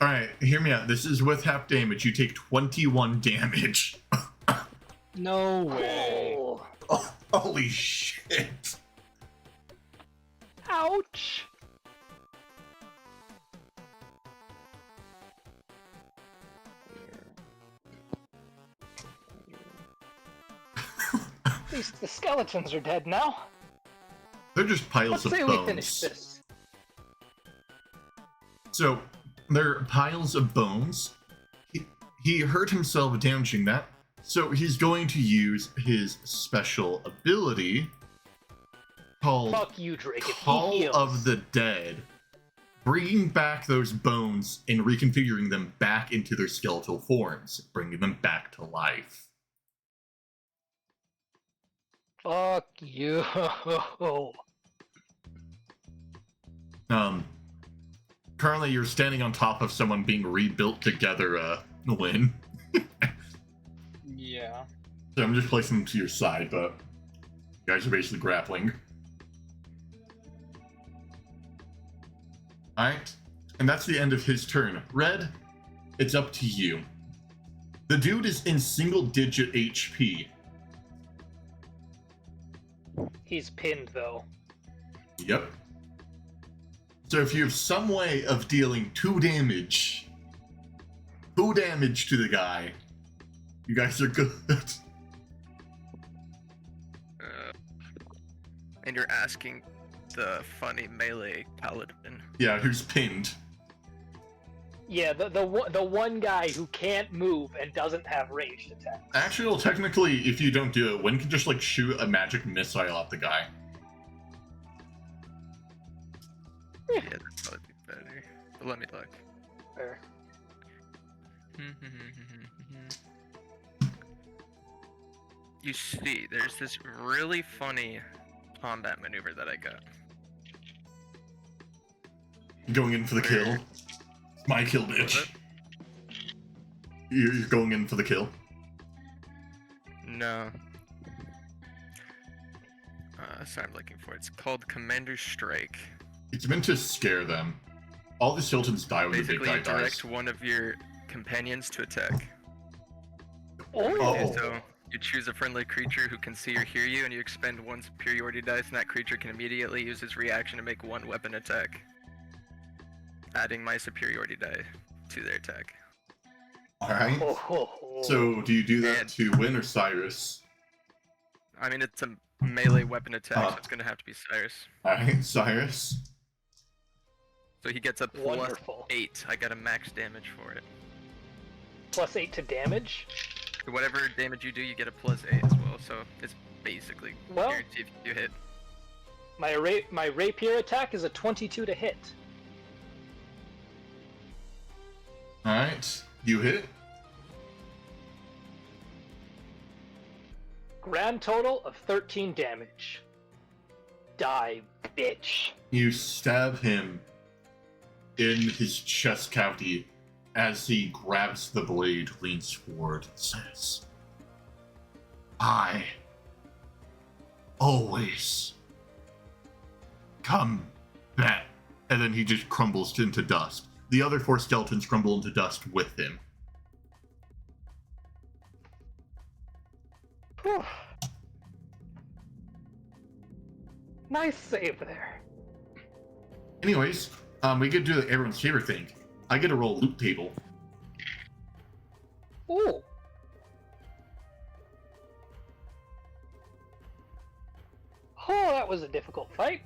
Alright, hear me out. This is with half damage. You take 21 damage.
No way.
Oh.
Oh, holy shit.
Ouch. At least the skeletons are dead now.
They're just piles
Let's
of
say
bones.
we finish this.
So, they're piles of bones. He hurt himself damaging that, so he's going to use his special ability called
Fuck you, Drake. If he
Call
heals.
of the Dead, bringing back those bones and reconfiguring them back into their skeletal forms, bringing them back to life.
Fuck you.
Currently you're standing on top of someone being rebuilt together, Lynn.
Yeah.
So I'm just placing them to your side, but you guys are basically grappling. Alright, and that's the end of his turn. Red, it's up to you. The dude is in single-digit HP.
He's pinned, though.
Yep. So if you have some way of dealing 2 damage to the guy, you guys are good.
And you're asking the funny melee paladin.
Yeah, who's pinned.
Yeah, the one guy who can't move and doesn't have ranged attacks.
Actually, well, technically, if you don't do it, Wynn can just, like, shoot a magic missile at the guy.
Yeah, that'd probably be better. But let me look.
Fair.
You see, there's this really funny combat maneuver that I got.
Going in for the kill.
Where-
It's my kill,
What was
bitch.
it?
You're going in for the kill.
No. Sorry, I'm looking for it. It's called Commander's Strike.
It's meant to scare them. All the skeletons die when the big
Basically,
guy
you direct
dies.
one of your companions to attack.
Oh.
So you choose a friendly creature who can see or hear you, and you expend one superiority dice, and that creature can immediately use his reaction to make one weapon attack, adding my superiority die to their attack.
Alright.
Oh.
So, do you do that
And-
to Win or Cyrus?
I mean, it's a melee weapon attack,
Ah.
so it's gonna have to be Cyrus.
Alright, Cyrus.
So he gets a
Wonderful.
+8. I got a max damage for it.
+8 to damage.
So whatever damage you do, you get a +8 as well. So it's basically
Well-
guaranteed if you hit.
My rapier attack is a 22 to hit.
Alright, you hit.
Grand total of 13 damage. Die, bitch.
You stab him in his chest cavity as he grabs the blade, leans forward, and says, I always come back. And then he just crumbles into dust. The other 4 skeletons crumble into dust with him.
Whew. Nice save there.
Anyways, we get to do everyone's favorite thing. I get to roll a loot table.
Ooh. Oh, that was a difficult fight.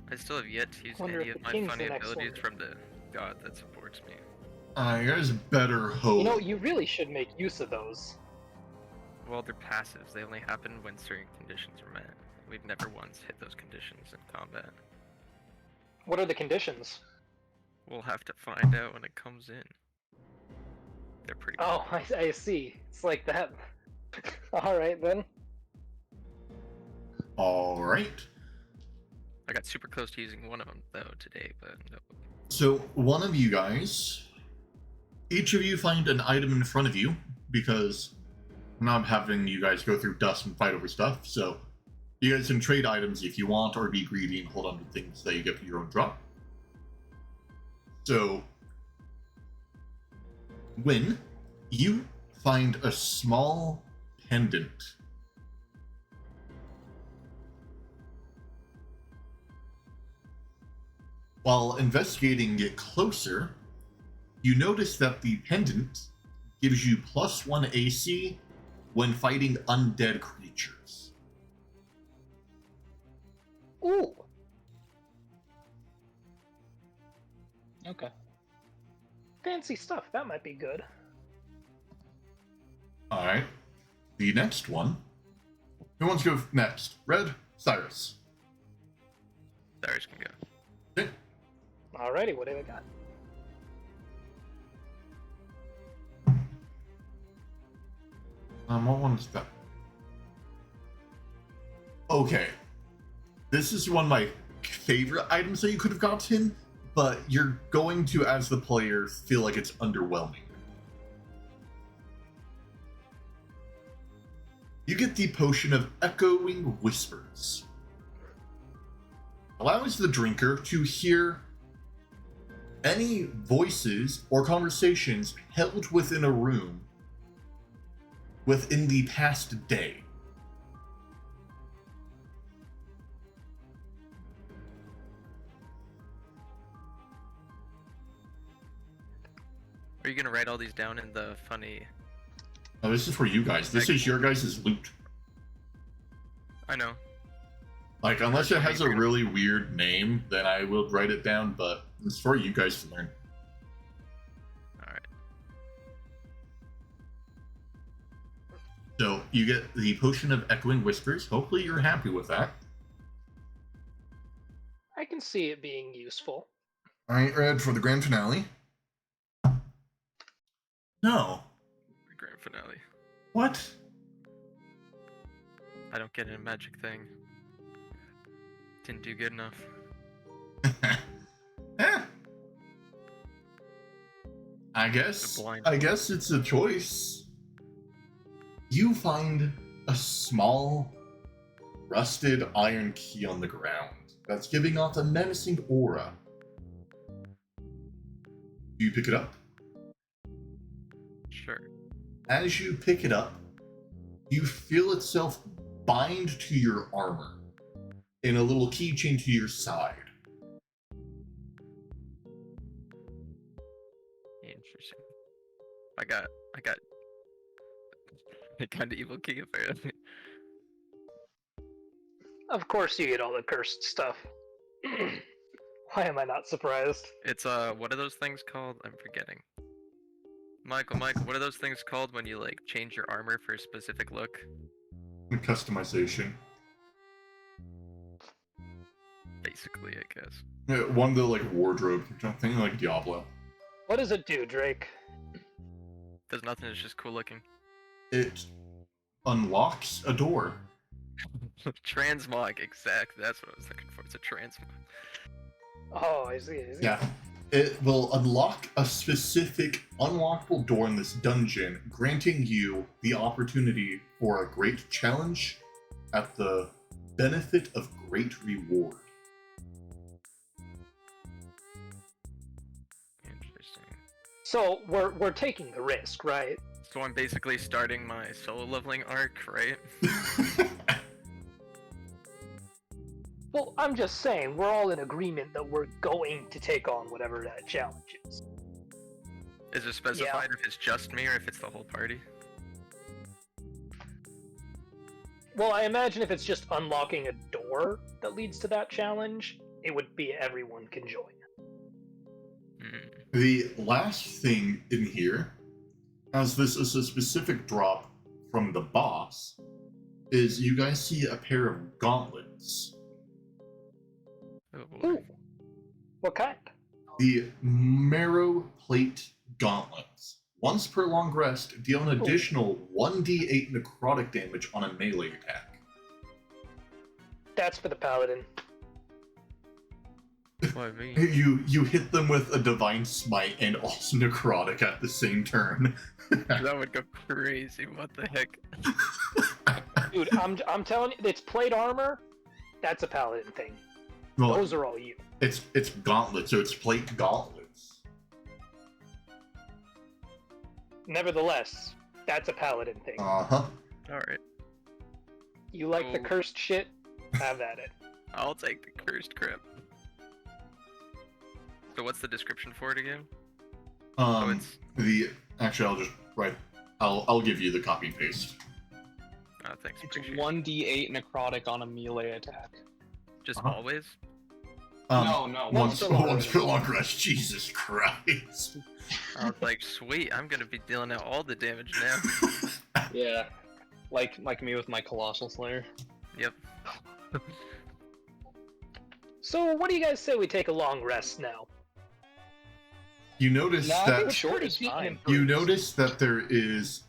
I still have yet to use
Wonder
any
if
of
the
my
king's
funny
the next
abilities
one.
from the god that supports me.
You guys better hope.
You know, you really should make use of those.
Well, they're passives. They only happen when certain conditions are met. We've never once hit those conditions in combat.
What are the conditions?
We'll have to find out when it comes in. They're pretty
Oh, I see. It's like that. Alright then.
Alright.
I got super close to using one of them, though, today, but no.
So, one of you guys, each of you find an item in front of you, because I'm not having you guys go through dust and fight over stuff, so you guys can trade items if you want, or be greedy and hold on to things that you get for your own drop. So, when you find a small pendant, while investigating it closer, you notice that the pendant gives you +1 AC when fighting undead creatures.
Ooh. Okay. Fancy stuff. That might be good.
Alright. The next one. Who wants to go next? Red? Cyrus.
Cyrus can go.
Okay.
Alrighty, what do we got?
What one is that? Okay. This is one of my favorite items that you could have gotten, but you're going to, as the player, feel like it's underwhelming. You get the potion of Echoing Whispers. Allows the drinker to hear any voices or conversations held within a room within the past day.
Are you gonna write all these down in the funny?
Oh, this is for you guys. This is your guys' loot.
I know.
Like, unless it has a really weird name, then I will write it down, but it's for you guys to learn.
Alright.
So, you get the Potion of Echoing Whispers. Hopefully you're happy with that.
I can see it being useful.
Alright, Red, for the grand finale. No.
Grand finale.
What?
I don't get a magic thing. Didn't do good enough.
Eh. I guess it's a choice. You find a small, rusted iron key on the ground that's giving off a menacing aura. Do you pick it up?
Sure.
As you pick it up, you feel itself bind to your armor in a little keychain to your side.
Interesting. I got a kind of evil key apparently.
Of course, you get all the cursed stuff. Why am I not surprised?
It's what are those things called? I'm forgetting. Michael, what are those things called when you like change your armor for a specific look?
Customization.
Basically, I guess.
Yeah, one of the like wardrobe thing like Diablo.
What does it do, Drake?
Does nothing, it's just cool looking.
It unlocks a door.
Transmog, exactly. That's what I was looking for. It's a transmog.
Oh, I see.
Yeah. It will unlock a specific unlockable door in this dungeon, granting you the opportunity for a great challenge at the benefit of great reward.
Interesting.
So we're taking the risk, right?
So I'm basically starting my solo leveling arc, right?
Well, I'm just saying, we're all in agreement that we're going to take on whatever that challenge is.
Is it specified if it's just me or if it's the whole party?
Well, I imagine if it's just unlocking a door that leads to that challenge, it would be everyone can join.
The last thing in here, as this is a specific drop from the boss, is you guys see a pair of gauntlets.
Oh boy.
Ooh. What kind?
The Marrow Plate Gauntlets. Once per long rest, deal an additional 1d8 necrotic damage on a melee attack.
That's for the paladin.
Why me?
You hit them with a divine smite and also necrotic at the same turn.
That would go crazy. What the heck?
Dude, I'm telling you, it's plate armor. That's a paladin thing.
Well,
Those are all you.
it's gauntlets, so it's plate gauntlets.
Nevertheless, that's a paladin thing.
Uh-huh.
Alright.
You like the
Oh.
cursed shit? Have at it.
I'll take the cursed crypt. So what's the description for it again?
Actually, I'll just write. I'll give you the copy and paste.
Thanks.
It's
Appreciate it.
1d8 necrotic on a melee attack.
Just
Uh-huh.
always?
No,
Once
per long
per long rest. Jesus Christ.
I was like, sweet, I'm gonna be dealing out all the damage now.
Yeah. Like me with my Colossal Slayer.
Yep.
So, what do you guys say we take a long rest now?
You notice
No, I think
that
short
Pretty
is
beaten
fine.
and
you
bruised.
notice that there is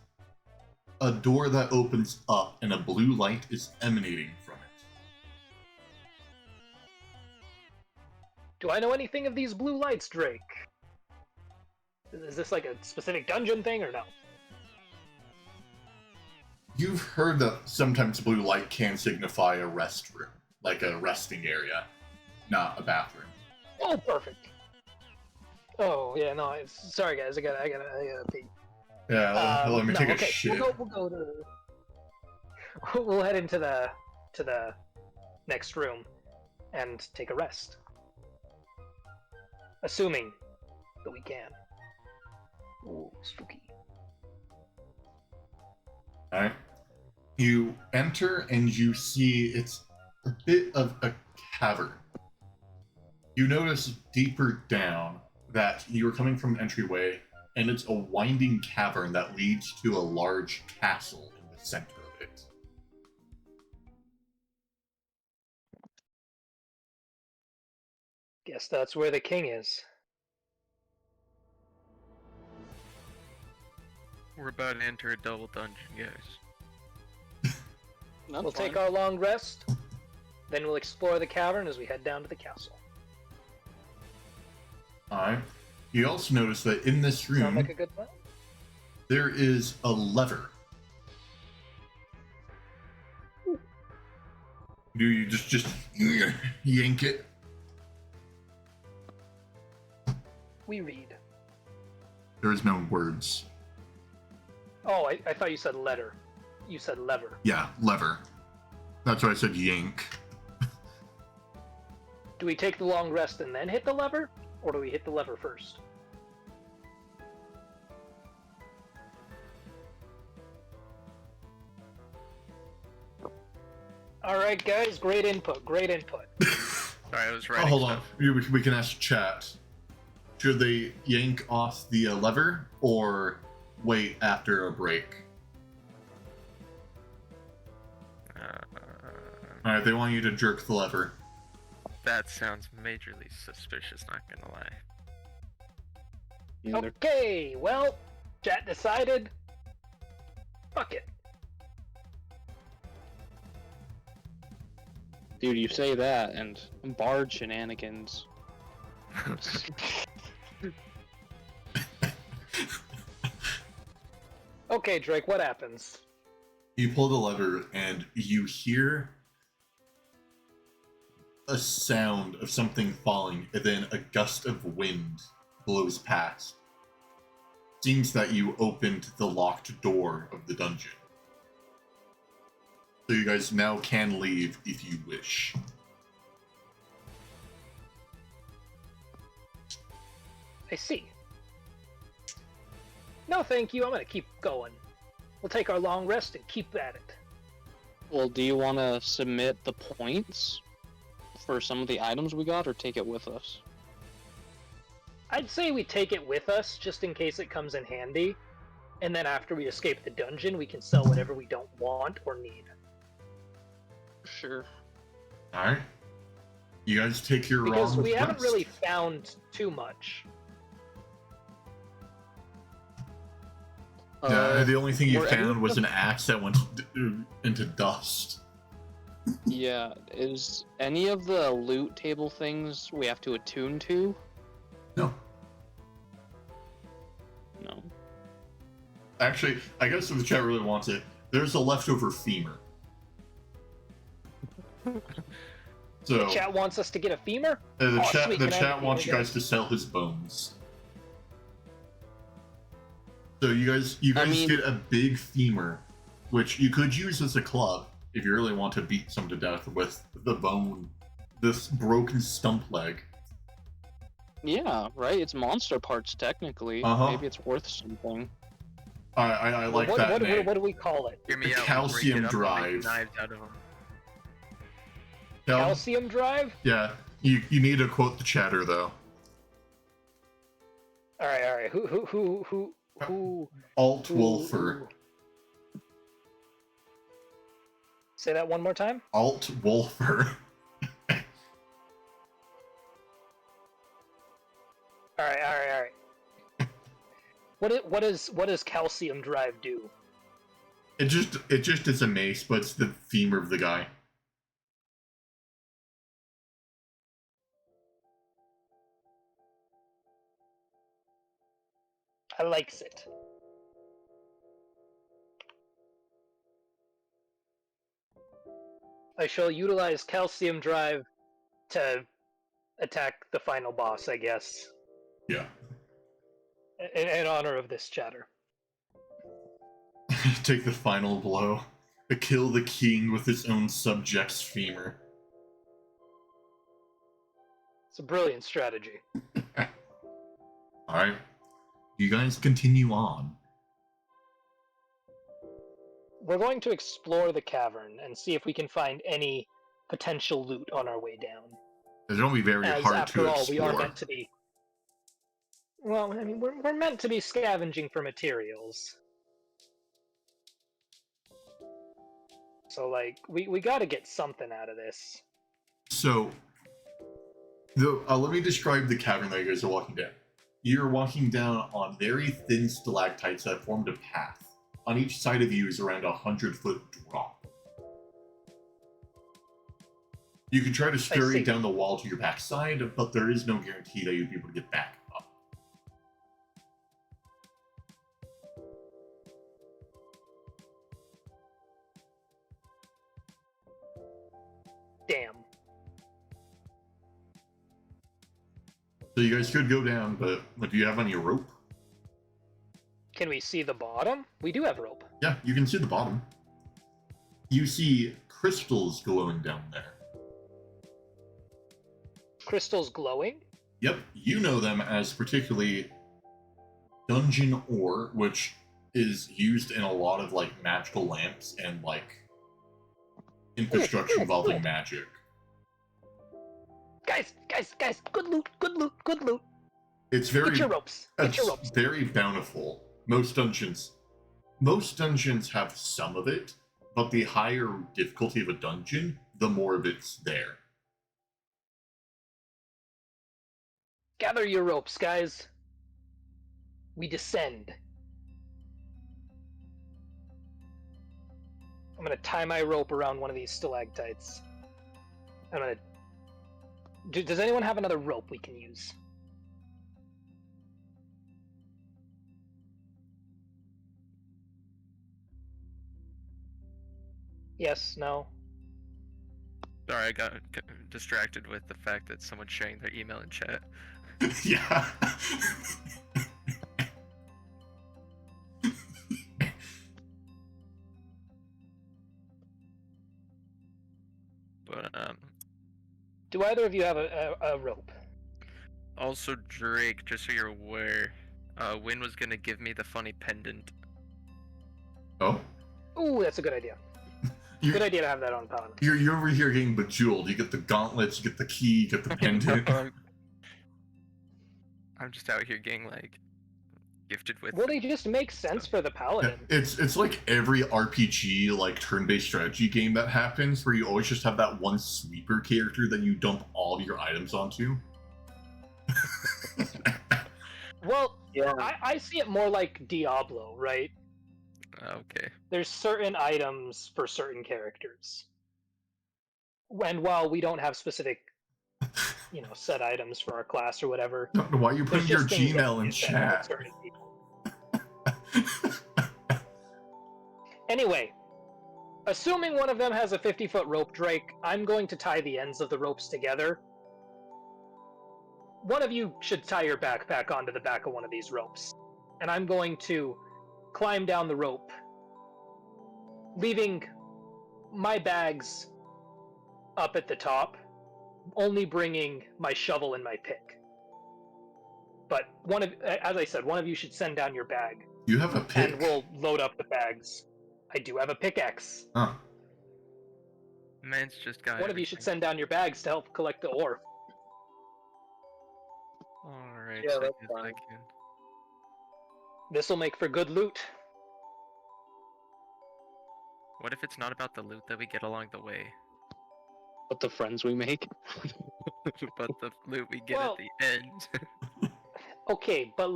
a door that opens up and a blue light is emanating from it.
Do I know anything of these blue lights, Drake? Is this like a specific dungeon thing or no?
You've heard that sometimes blue light can signify a rest room, like a resting area, not a bathroom.
Oh, perfect. Oh yeah, no. Sorry guys, I gotta pee.
Yeah, let me
no,
take a
okay.
shit.
We'll go to. We'll head into the next room and take a rest. Assuming that we can. Ooh, spooky.
Alright. You enter and you see it's a bit of a cavern. You notice deeper down that you're coming from an entryway, and it's a winding cavern that leads to a large castle in the center of it.
Guess that's where the king is.
We're about to enter a double dungeon, guys.
That's
We'll take
fine.
our long rest, then we'll explore the cavern as we head down to the castle.
Alright. You also notice that in this
Sound
room,
like a good plan?
there is a lever. Do you just yank it?
We read.
There is no words.
Oh, I thought you said letter. You said lever.
Yeah, lever. That's why I said yank.
Do we take the long rest and then hit the lever? Or do we hit the lever first? Alright guys, great input, great input.
Sorry, I was
Oh,
writing
hold on.
stuff.
We can ask chat. Should they yank off the lever or wait after a break? Alright, they want you to jerk the lever.
That sounds majorly suspicious, not gonna lie.
Okay, well, chat decided. Fuck it.
Dude, you say that, and bard shenanigans.
Okay, Drake, what happens?
You pull the lever and you hear a sound of something falling, and then a gust of wind blows past. Seems that you opened the locked door of the dungeon. So you guys now can leave if you wish.
I see. No, thank you. I'm gonna keep going. We'll take our long rest and keep at it.
Well, do you want to submit the points for some of the items we got, or take it with us?
I'd say we take it with us just in case it comes in handy, and then after we escape the dungeon, we can sell whatever we don't want or need.
Sure.
Alright. You guys take your
Because
wrong
we haven't
rest.
really found too much.
Yeah, the only thing you
were any
found
of
was
the-
an axe that went into dust.
Yeah, is any of the loot table things we have to attune to?
No.
No.
Actually, I guess if the chat really wants it, there's a leftover femur. So
Chat wants us to get a femur?
the
Oh,
chat
sweet,
the
can I have
chat
a
wants you
femur,
guys to sell his bones. So you guys
mean-
get a big femur, which you could use as a club if you really want to beat some to death with the bone, this broken stump leg.
Yeah, right? It's monster parts, technically.
Uh-huh.
Maybe it's worth something.
I like that
what,
name.
what do we call it?
Hear me
The
out.
calcium
Break it up and make
drive.
knives out of them.
Cal-
Calcium drive?
Yeah, you need to quote the chatter though.
Alright. Who?
Alt
who-
Wolfer.
who- Say that one more time?
Alt Wolfer.
Alright. What does calcium drive do?
It just is a mace, but it's the femur of the guy.
I likes it. I shall utilize calcium drive to attack the final boss, I guess.
Yeah.
In honor of this chatter.
Take the final blow. To kill the king with his own subject's femur.
It's a brilliant strategy.
Alright. You guys continue on.
We're going to explore the cavern and see if we can find any potential loot on our way down.
It's going to be very
As
hard
after
to
all,
explore.
we are meant to be. Well, I mean, we're meant to be scavenging for materials. So, like, we got to get something out of this.
So, let me describe the cavern that you guys are walking down. You're walking down on very thin stalactites that formed a path. On each side of you is around 100-foot drop. You could try to scurry
see.
down the wall to your backside, but there is no guarantee that you'd be able to get back up.
Damn.
So you guys could go down, but do you have any rope?
Can we see the bottom? We do have rope.
Yeah, you can see the bottom. You see crystals glowing down there.
Crystals glowing?
Yep, you know them as particularly dungeon ore, which is used in a lot of like magical lamps and like infrastructure involving magic.
Guys, good loot, good loot, good loot.
It's very
Get your ropes. Get your ropes.
very bountiful. Most dungeons have some of it, but the higher difficulty of a dungeon, the more of it's there.
Gather your ropes, guys. We descend. I'm gonna tie my rope around one of these stalactites. I'm gonna... Does anyone have another rope we can use? Yes, no?
Sorry, I got distracted with the fact that someone's sharing their email in chat.
Yeah.
But
Do either of you have a rope?
also Drake, just so you're aware, Win was gonna give me the funny pendant.
Oh,
Ooh, that's a good idea. Good idea to have that on Paladin.
you're over here getting bejeweled. You get the gauntlets, you get the key, you get the pendant.
I'm just out here getting like gifted with.
Well, they just make sense for the Paladin.
It's like every RPG like turn-based strategy game that happens, where you always just have that one sweeper character that you dump all of your items onto.
Well,
Yeah.
I see it more like Diablo, right?
Okay.
There's certain items for certain characters. And while we don't have specific, set items for our class or whatever,
Why are you
there's
putting your
just things that
Gmail in
you send out to
chat?
certain people. Anyway, assuming one of them has a 50-foot rope, Drake, I'm going to tie the ends of the ropes together. One of you should tie your backpack onto the back of one of these ropes. And I'm going to climb down the rope, leaving my bags up at the top, only bringing my shovel and my pick. But as I said, one of you should send down your bag.
You have a pick.
And we'll load up the bags. I do have a pickaxe.
Huh.
Man's just got.
One of you should send down your bags to help collect the ore.
Alright,
Yeah,
so
that's
I guess I
fine.
can.
This will make for good loot.
What if it's not about the loot that we get along the way,
But the friends we make.
but the loot we get
Well-
at the end?
Okay, but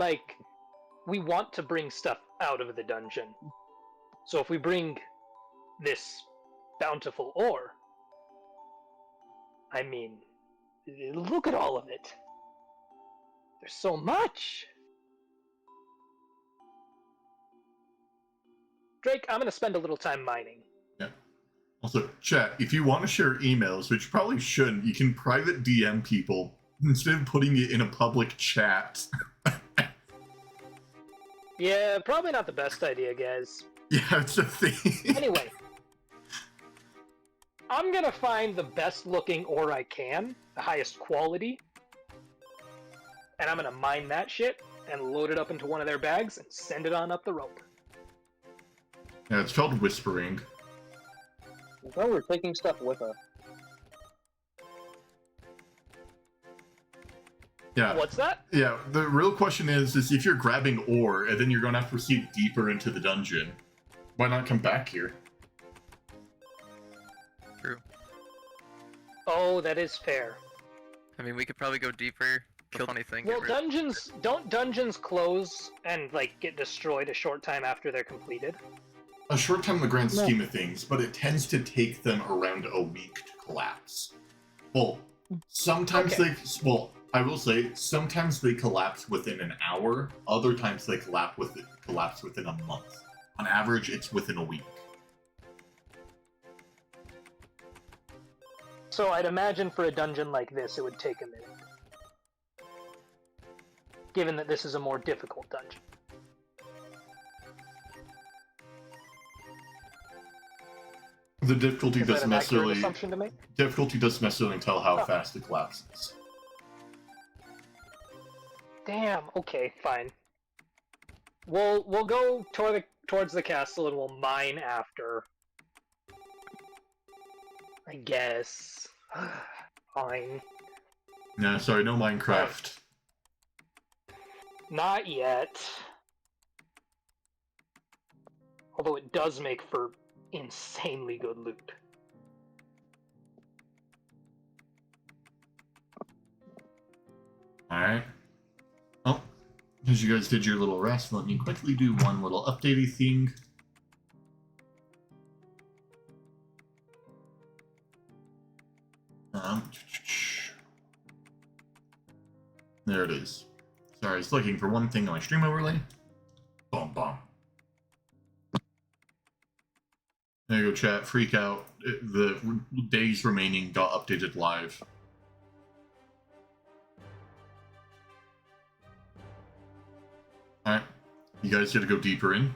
we want to bring stuff out of the dungeon. So if we bring this bountiful ore, I mean, look at all of it. There's so much. Drake, I'm gonna spend a little time mining.
Also, chat, if you want to share emails, which you probably shouldn't, you can private DM people instead of putting it in a public chat.
Yeah, probably not the best idea, guys.
Yeah, it's a thing.
Anyway, I'm gonna find the best looking ore I can, the highest quality, and I'm gonna mine that shit and load it up into one of their bags and send it on up the rope.
Yeah, it's called whispering.
No, we're taking stuff with us.
Yeah.
What's that?
Yeah, the real question is if you're grabbing ore and then you're going to have to proceed deeper into the dungeon, why not come back here?
True.
Oh, that is fair.
I mean, we could probably go deeper. Kill anything.
Well, don't dungeons close and get destroyed a short time after they're completed?
A short time in the grand
No.
scheme of things, but it tends to take them around a week to collapse. Well, sometimes
Okay.
I will say, sometimes they collapse within an hour. Other times they collapse within a month. On average, it's within a week.
So I'd imagine for a dungeon like this, it would take a minute. Given that this is a more difficult dungeon.
The difficulty
Is that
doesn't
an accurate
necessarily
assumption to make?
tell how
Oh.
fast it collapses.
Damn. Okay, fine. We'll go towards the castle and we'll mine after. I guess. Fine.
Nah, sorry, no Minecraft.
Not yet. Although it does make for insanely good loot.
Alright. Oh, as you guys did your little rest, let me quickly do one little updatey thing. There it is. Sorry, I was looking for one thing on my stream overlay. Boom, boom. There you go, chat. Freak out. The days remaining got updated live. Alright. You guys gotta go deeper in.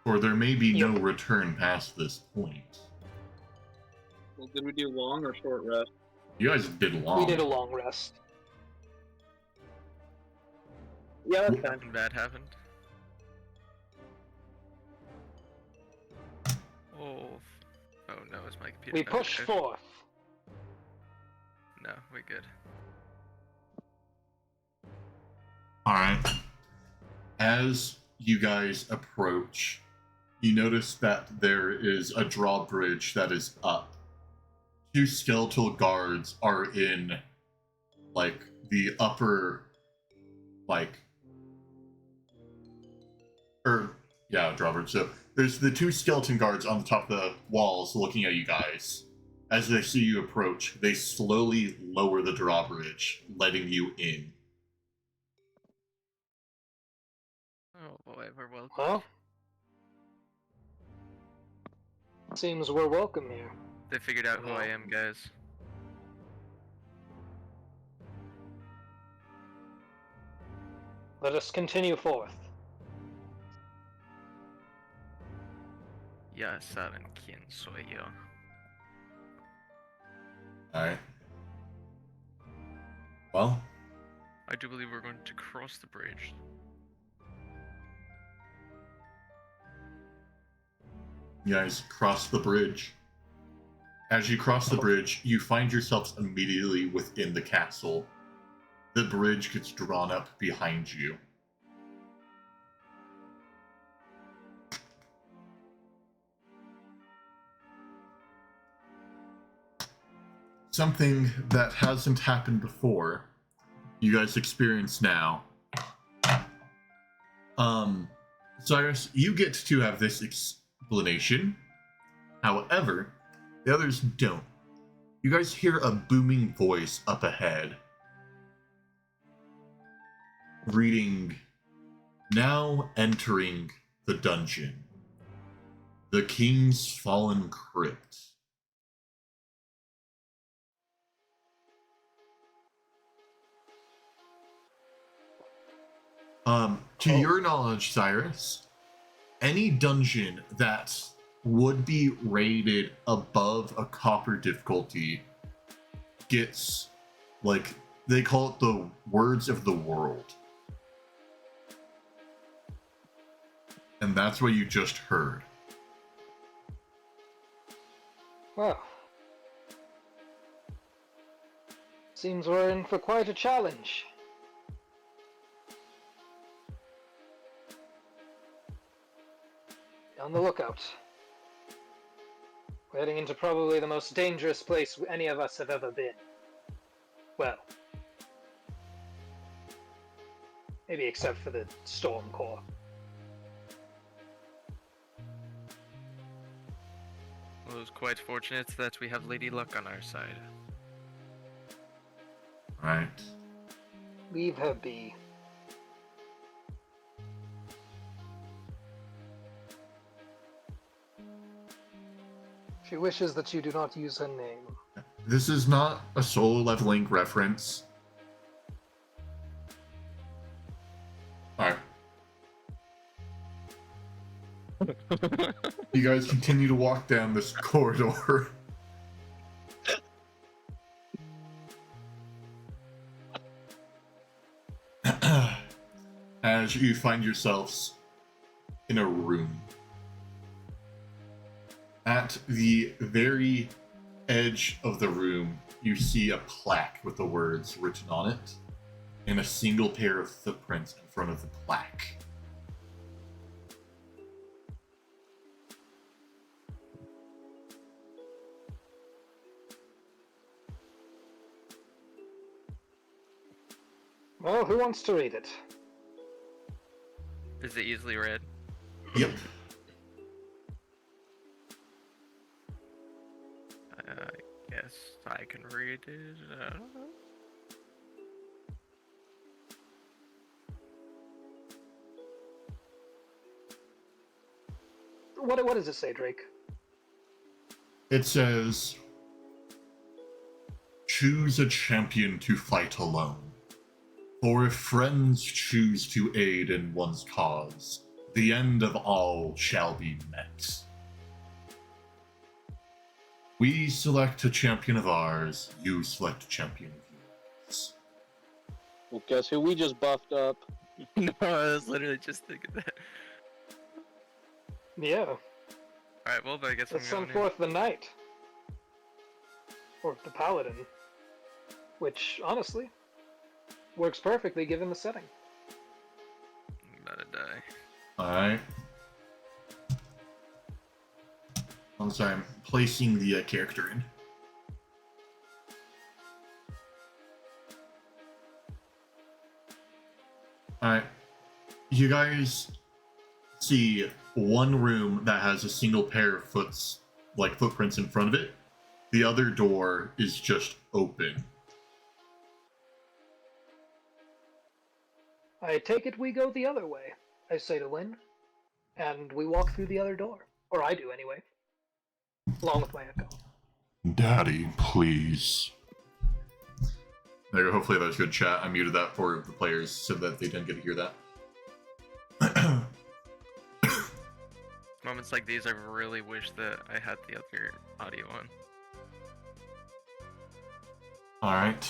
Or there may be no return past this point.
Well, did we do long or short rest?
You guys did long.
We did a long rest.
Yeah, that's
Wh-
fine.
Nothing bad happened. Oh. Oh no, it's my computer.
We
No,
pushed
okay.
forth.
No, we're good.
Alright. As you guys approach, you notice that there is a drawbridge that is up. Two skeletal guards are in, like, the upper, like, drawbridge. So there's the two skeleton guards on the top of the walls looking at you guys. As they see you approach, they slowly lower the drawbridge, letting you in.
Oh boy, we're welcome.
Well, seems we're welcome here.
They figured out who I am, guys.
Let us continue forth.
Ya saben quién soy yo.
Alright. Well,
I do believe we're going to cross the bridge.
you guys cross the bridge. As you cross the bridge, you find yourselves immediately within the castle. The bridge gets drawn up behind you. Something that hasn't happened before, you guys experience now. Cyrus, you get to have this explanation. However, the others don't. You guys hear a booming voice up ahead, reading, "Now entering the dungeon, the King's Fallen Crypt." To your knowledge, Cyrus, any dungeon that would be rated above a copper difficulty gets, like, they call it the Words of the World. And that's what you just heard.
Well, seems we're in for quite a challenge. On the lookout. We're heading into probably the most dangerous place any of us have ever been. Well, maybe except for the Storm Core.
Well, it's quite fortunate that we have Lady Luck on our side.
Alright.
Leave her be. She wishes that you do not use her name.
This is not a Solo Leveling reference. Alright. You guys continue to walk down this corridor. As you find yourselves in a room. At the very edge of the room, you see a plaque with the words written on it, and a single pair of footprints in front of the plaque.
Well, who wants to read it?
Is it easily read?
Yep.
I guess I can read it. I don't know.
What does it say, Drake?
It says, choose a champion to fight alone. For if friends choose to aid in one's cause, the end of all shall be met. We select a champion of ours, you select a champion of yours.
Well, guess who we just buffed up?
No, I was literally just thinking that.
Yeah.
Alright, well, I guess I'm
Let's send
going in.
forth the knight. Or the paladin. Which, honestly, works perfectly given the setting.
I'm about to die.
Alright. I'm sorry, I'm placing the character in. Alright. You guys see one room that has a single pair of footprints in front of it. The other door is just open.
I take it we go the other way, I say to Lynn. And we walk through the other door. Or I do, anyway. Along with my echo.
Daddy, please. There you go. Hopefully that was good chat. I muted that for the players so that they didn't get to hear that.
Moments like these, I really wish that I had the other audio on.
Alright.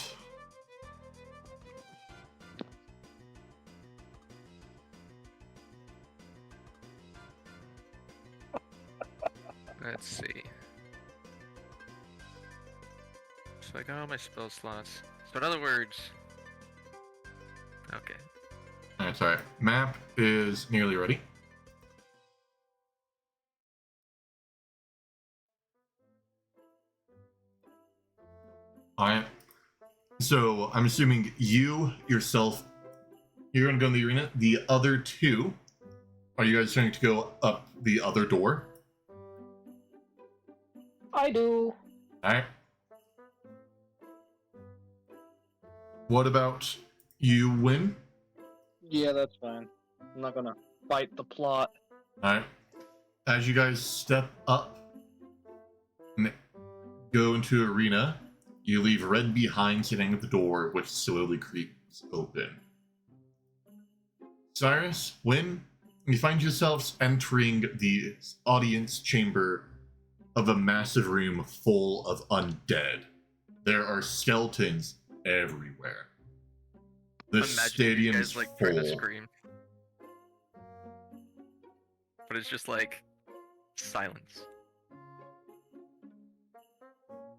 Let's see. So I got all my spell slots. So in other words... Okay.
Alright, sorry. Map is nearly ready. Alright. So I'm assuming you yourself, you're gonna go in the arena. The other two, are you guys trying to go up the other door?
I do.
Alright. What about you, Win?
Yeah, that's fine. I'm not gonna fight the plot.
Alright. As you guys step up and go into arena, you leave Red behind sitting at the door, which slowly creeps open. Cyrus, Win, you find yourselves entering the audience chamber of a massive room full of undead. There are skeletons everywhere. The
Imagine you
stadium
guys
is
like trying to
full.
scream. But it's just like silence.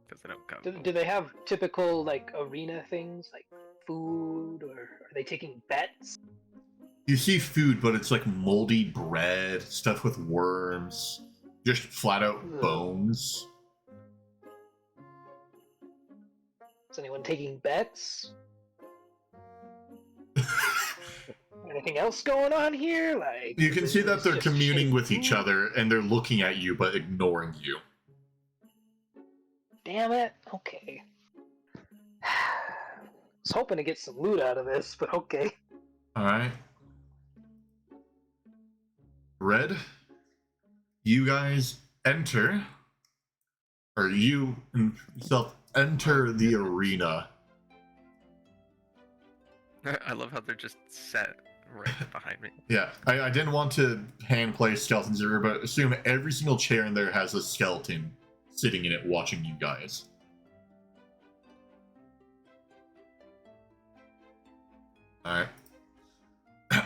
Because they don't come.
Do they have typical, like, arena things? Like food? Or are they taking bets?
You see food, but it's like moldy bread, stuff with worms, just flat out
Ugh.
bones.
Is anyone taking bets? Anything else going on here? Like
You can see that
it's
they're
just
communing
shitty
with each
food?
other and they're looking at you but ignoring you.
damn it. Okay. Was hoping to get some loot out of this, but okay.
All right. Red, you guys enter, or you yourself enter the arena.
I love how they're just set right behind me.
Yeah, I didn't want to hand play skeletons here, but assume every single chair in there has a skeleton sitting in it watching you guys. Alright.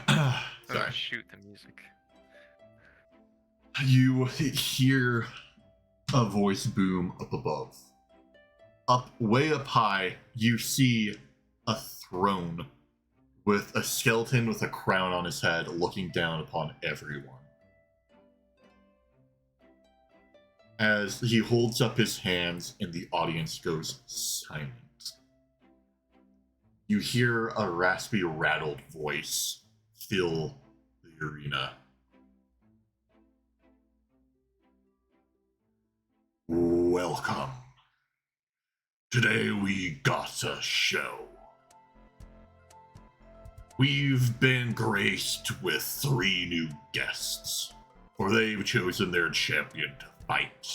Oh,
Sorry.
shoot the music.
You hear a voice boom up above. Way up high, you see a throne with a skeleton with a crown on his head looking down upon everyone. As he holds up his hands and the audience goes silent. You hear a raspy, rattled voice fill the arena. Welcome. Today we got a show. We've been graced with 3 new guests, for they've chosen their champion to fight.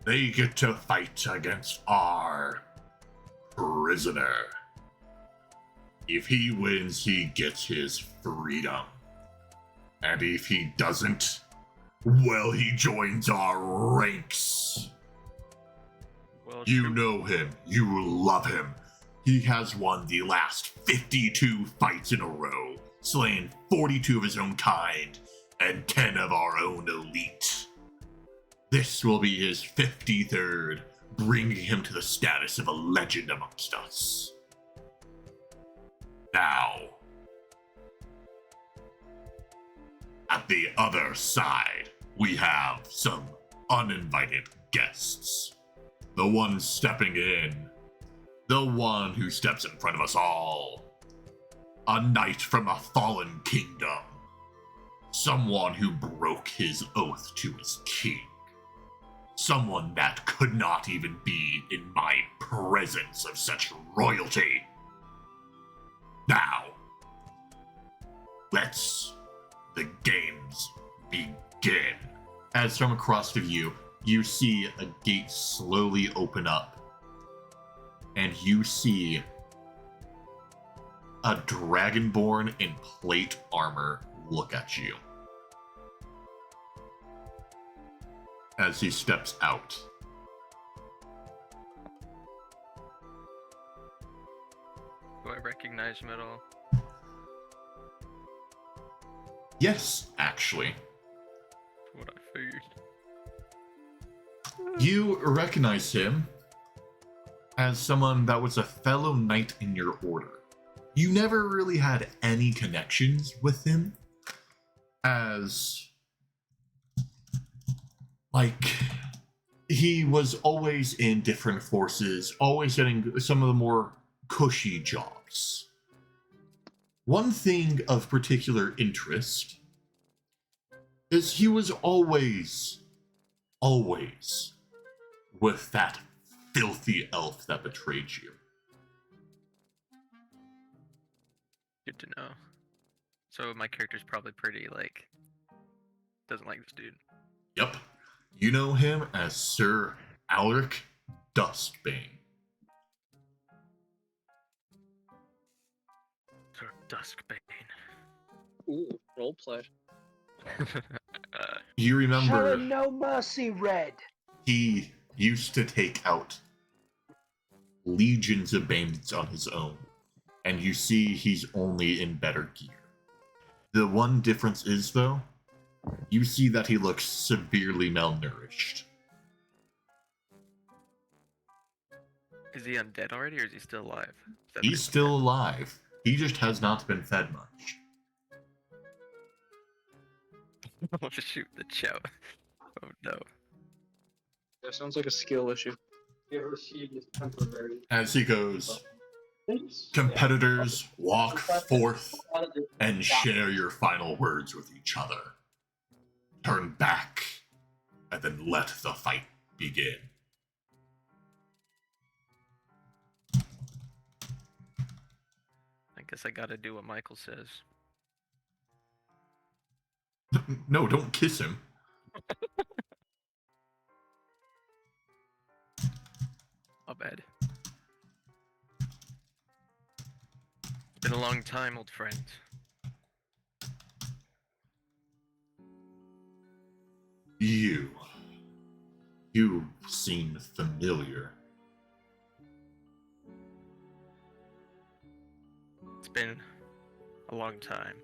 They get to fight against our prisoner. If he wins, he gets his freedom. And if he doesn't, well, he joins our ranks.
Well,
You
shoot.
know him. You love him. He has won the last 52 fights in a row, slain 42 of his own kind, and 10 of our own elite. This will be his 53rd, bringing him to the status of a legend amongst us. Now, at the other side, we have some uninvited guests. The one stepping in, the one who steps in front of us all. A knight from a fallen kingdom. Someone who broke his oath to his king. Someone that could not even be in my presence of such royalty. Now, let's the games begin. As from across of you, you see a gate slowly open up. And you see a dragonborn in plate armor look at you. As he steps out.
Do I recognize him at all?
Yes, actually.
That's what I figured.
You recognize him as someone that was a fellow knight in your order. You never really had any connections with him, as like he was always in different forces, always getting some of the more cushy jobs. One thing of particular interest is he was always with that filthy elf that betrayed you.
Good to know. So my character's probably pretty, like, doesn't like this dude.
Yep. You know him as Sir Alric Duskbane.
Sir Duskbane.
Ooh, roleplay.
You
Show
remember
him no mercy, Red.
he used to take out legions of bandits on his own, and you see he's only in better gear. The one difference is, though, you see that he looks severely malnourished.
Is he undead already, or is he still alive? Is that what
He's
it-
still alive. He just has not been fed much.
Oh shoot, the chow. Oh no.
That sounds like a skill issue.
As he goes, competitors walk forth and share your final words with each other. Turn back and then let the fight begin.
guess I gotta do what Michael says.
No, don't kiss him.
I'll bed. It's been a long time, old friend.
You seem familiar.
It's been a long time.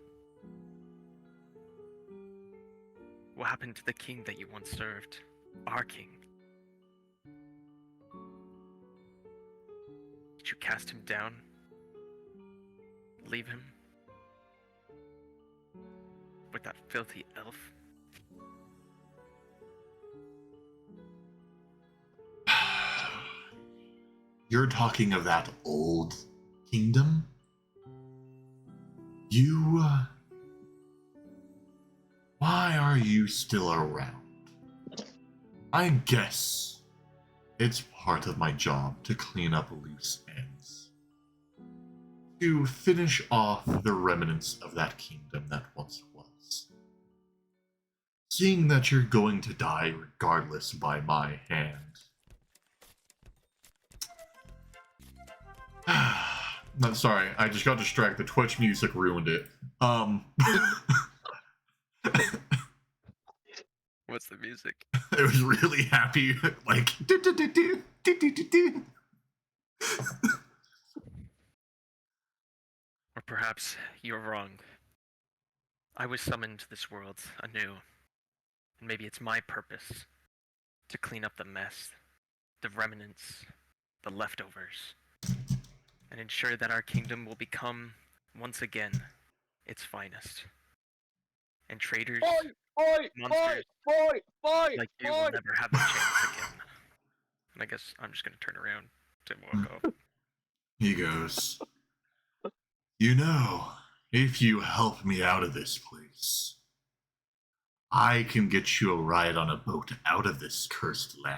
What happened to the king that you once served? Our king. Did you cast him down? Leave him? With that filthy elf?
You're talking of that old kingdom? You, why are you still around? I guess it's part of my job to clean up loose ends. To finish off the remnants of that kingdom that once was. Seeing that you're going to die regardless by my hand. I'm sorry, I just got distracted. The Twitch music ruined it.
What's the music?
It was really happy, like do, do, do, do, do, do, do, do.
Or perhaps you're wrong. I was summoned to this world anew. And maybe it's my purpose to clean up the mess, the remnants, the leftovers, and ensure that our kingdom will become, once again, its finest. And traitors, monsters like you will never have a chance again. And I guess I'm just gonna turn around to walk off.
He goes, you know, if you help me out of this place, I can get you a ride on a boat out of this cursed land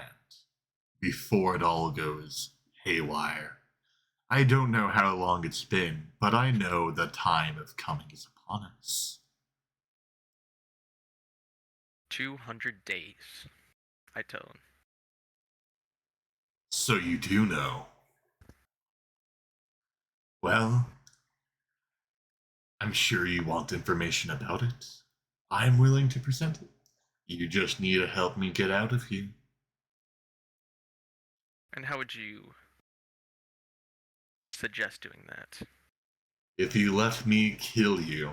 before it all goes haywire. I don't know how long it's been, but I know the time of coming is upon us.
200 days, I tell him.
So you do know. Well, I'm sure you want information about it. I'm willing to present it. You just need to help me get out of here.
And how would you suggest doing that?
If you let me kill you,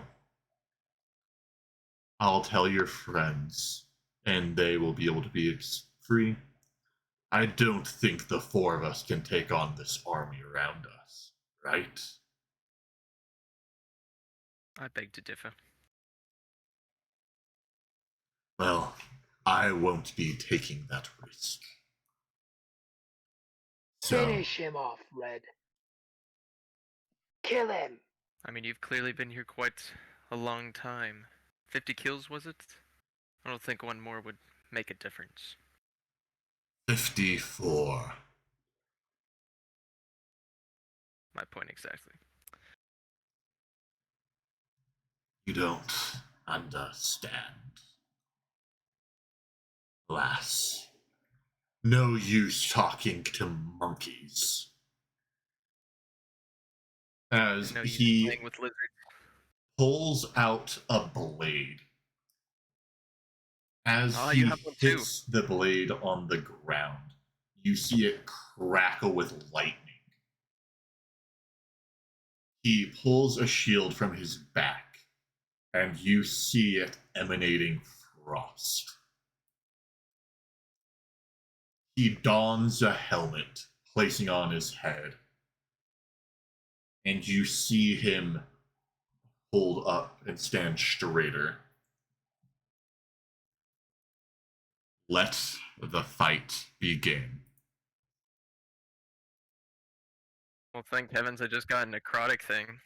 I'll tell your friends, and they will be able to be free. I don't think the four of us can take on this army around us, right?
I beg to differ.
Well, I won't be taking that risk. So,
Finish him off, Red. Kill him.
I mean, you've clearly been here quite a long time. 50 kills, was it? I don't think one more would make a difference.
54.
My point exactly.
You don't understand. Alas, no use talking to monkeys. As
No use
he
playing with lizards.
pulls out a blade. As
You
he
have one too.
hits the blade on the ground, you see it crackle with lightning. He pulls a shield from his back, and you see it emanating frost. He dons a helmet, placing on his head, and you see him hold up and stand straighter. Let the fight begin.
Well, thank heavens I just got a necrotic thing.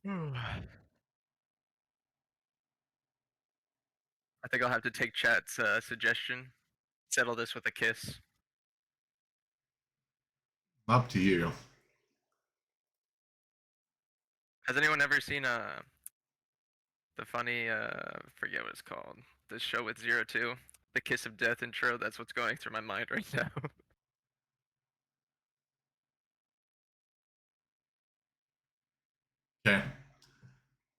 I think I'll have to take chat's suggestion. Settle this with a kiss.
Up to you.
Has anyone ever seen the funny forget what it's called? The show with 02? The Kiss of Death intro, that's what's going through my mind right now.
Okay.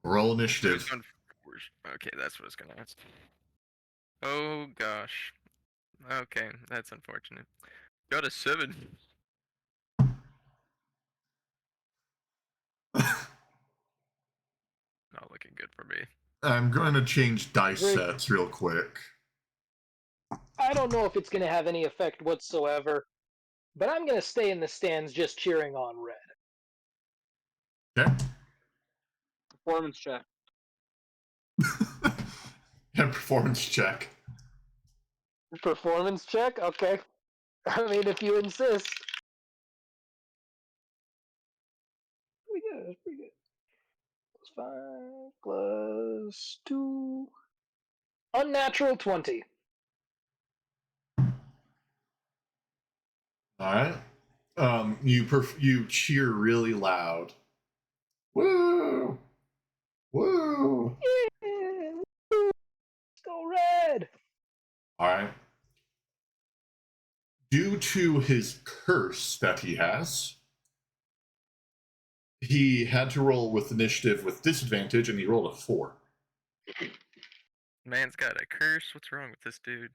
Roll
Who's
initiative.
going first? Okay, that's what it's gonna ask. Oh gosh. Okay, that's unfortunate. Got a 7. Not looking good for me.
I'm going to change dice
Very-
sets real quick.
I don't know if it's going to have any effect whatsoever, but I'm going to stay in the stands just cheering on red.
Okay.
Performance check.
And performance check.
Performance check? Okay. I mean, if you insist. Pretty good, that's pretty good. Plus 5, plus 2. Unnatural 20.
All right. You cheer really loud. Woo! Woo!
Yeah! Let's go red!
All right. Due to his curse that he has, he had to roll with initiative with disadvantage, and he rolled a 4.
Man's got a curse. What's wrong with this dude?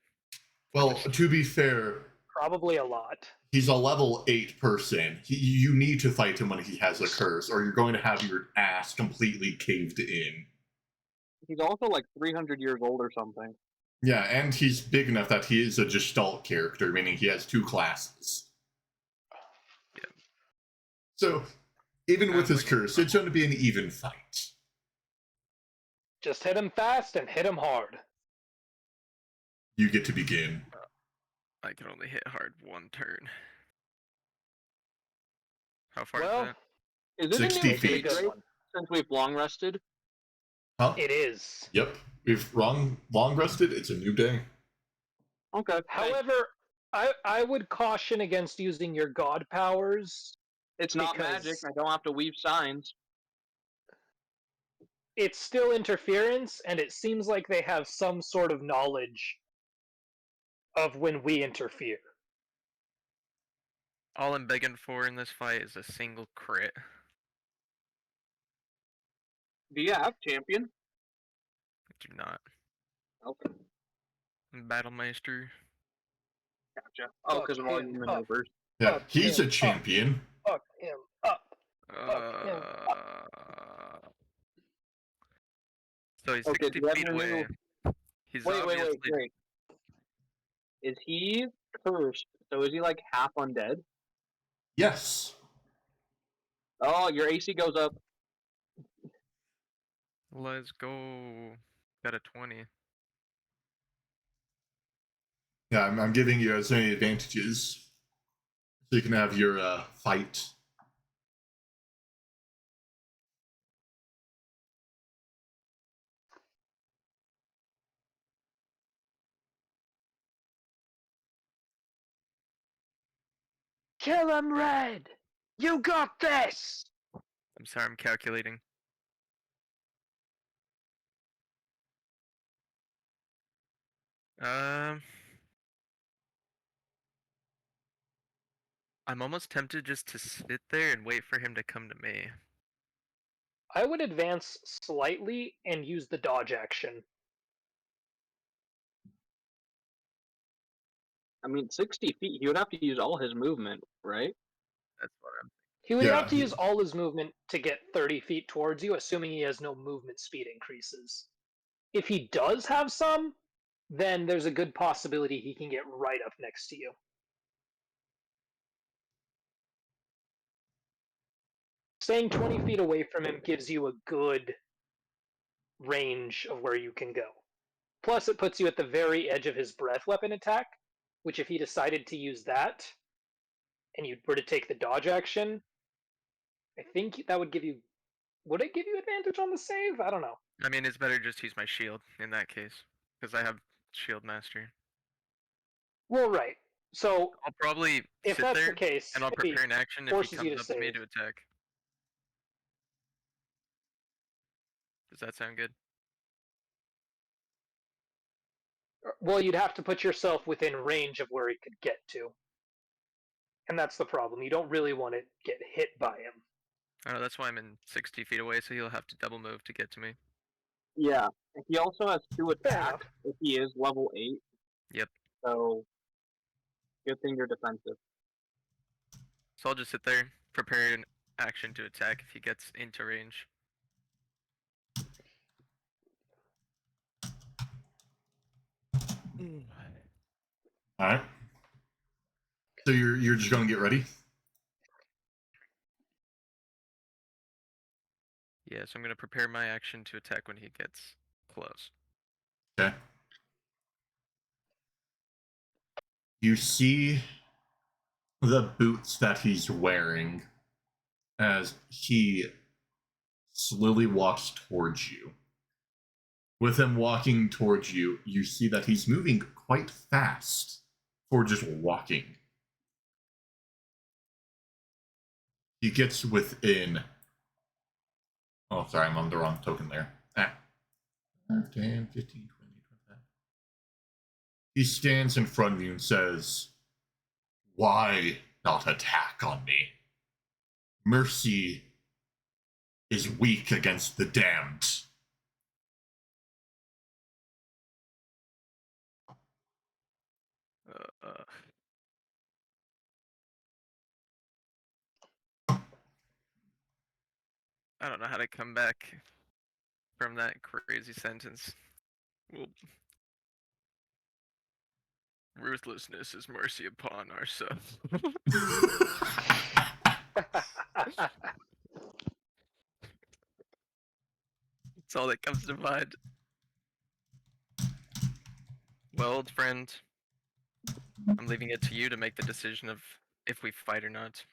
Well, to be fair,
Probably a lot.
he's a level 8 person. You need to fight him when he has a curse, or you're going to have your ass completely caved in.
He's also like 300 years old or something.
Yeah, and he's big enough that he is a Gestalt character, meaning he has 2 classes.
Yeah.
So, even with his
Sounds like a
curse, it's going to be an even fight.
Just hit him fast and hit him hard.
You get to begin.
I can only hit hard one turn. How far
Well,
is that?
Is it
60
a new
feet.
phase rate since we've long rested?
Huh?
It is.
Yep. We've long rested. It's a new day.
Okay.
However, I would caution against using your god powers.
It's not
because-
magic. I don't have to weave signs.
It's still interference, and it seems like they have some sort of knowledge of when we interfere.
All I'm begging for in this fight is a single crit.
Do you have champion?
I do not.
Okay.
Battlemeister.
Gotcha. Oh,
Fuck
because of all
him
your
up.
maneuvers.
Yeah,
Fuck
he's
him
a
up.
champion.
Fuck him up. Fuck him
So he's
Okay,
60
do you have
feet
your
away.
new-
He's
Wait,
obviously
great. Is he cursed? So is he like half undead?
Yes.
Oh, your AC goes up.
Let's go. Got a 20.
Yeah, I'm giving you as many advantages so you can have your fight.
Kill him, Red! You got this!
I'm sorry, I'm calculating. Um, I'm almost tempted just to sit there and wait for him to come to me.
I would advance slightly and use the dodge action.
I mean, 60 feet. He would have to use all his movement, right?
That's what I'm.
He would
Yeah,
have to use all his movement to get 30 feet towards you, assuming he has no movement speed increases. If he does have some, then there's a good possibility he can get right up next to you. Staying 20 feet away from him gives you a good range of where you can go. Plus, it puts you at the very edge of his breath weapon attack, which if he decided to use that, and you were to take the dodge action, I think that would give you... Would it give you advantage on the save? I don't know.
I mean, it's better just use my shield in that case, because I have shield master.
Well, right. So
I'll probably
if
sit
that's
there
the case,
and I'll
if he
prepare an action if he
forces you
comes
to
up to me
save.
to attack. Does that sound good?
Well, you'd have to put yourself within range of where he could get to. And that's the problem. You don't really want to get hit by him.
Oh, that's why I'm in 60 feet away, so he'll have to double move to get to me.
Yeah. He also has 2
Fair enough.
attacks if he is level 8.
Yep.
So, good thing you're defensive.
So I'll just sit there, prepare an action to attack if he gets into range.
All right. So you're just gonna get ready.
Yeah, so I'm gonna prepare my action to attack when he gets close.
Okay. You see the boots that he's wearing as he slowly walks towards you. With him walking towards you, you see that he's moving quite fast for just walking. He gets within. Oh, sorry, I'm on the wrong token there. 5, 10, 15, 20, 25. He stands in front of you and says, "Why not attack on me? Mercy is weak against the damned."
Uh, I don't know how to come back from that crazy sentence. Well, ruthlessness is mercy upon ourselves. That's all that comes to mind. Well, old friend, I'm leaving it to you to make the decision of if we fight or not.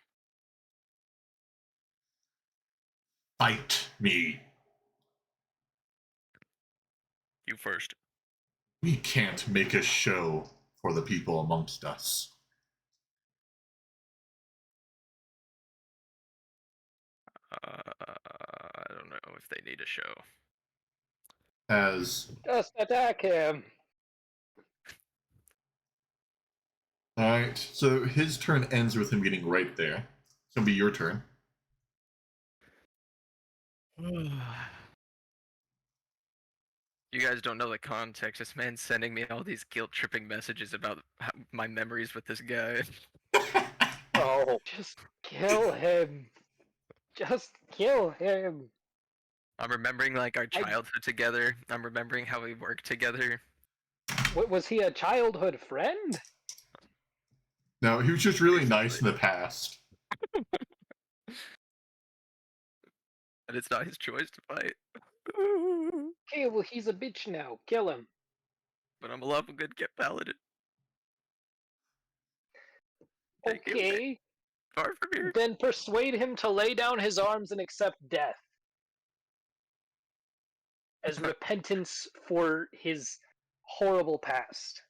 Fight me.
You first.
We can't make a show for the people amongst us.
I don't know if they need a show.
As
Just attack him.
Alright, so his turn ends with him getting right there. It's gonna be your turn.
You guys don't know the context. This man's sending me all these guilt-tripping messages about my memories with this guy.
Oh, just kill him. Just kill him.
I'm remembering like our childhood together. I'm remembering how we worked together.
What, was he a childhood friend?
No, he was just really nice in the past.
And it's not his choice to fight.
Okay, well he's a bitch now. Kill him.
But I'm a lawful good paladin. Take him
Okay,
far from here.
then persuade him to lay down his arms and accept death as repentance for his horrible past.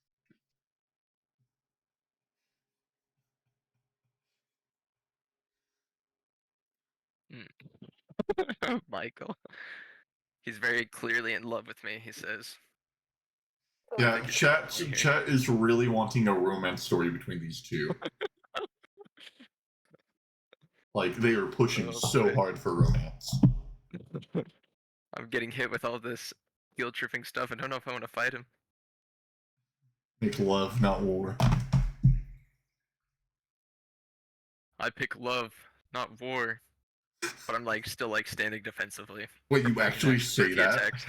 Michael. He's very clearly in love with me, he says.
Yeah,
think it's
chat
funny here.
chat is really wanting a romance story between these two. Like they are pushing
Oh,
so
boy.
hard for romance.
I'm getting hit with all this guilt tripping stuff. I don't know if I want to fight him.
Make love, not war.
I pick love, not war. But I'm like still like standing defensively.
Wait, you
preparing an
actually
action for
say
the
that?
attacks.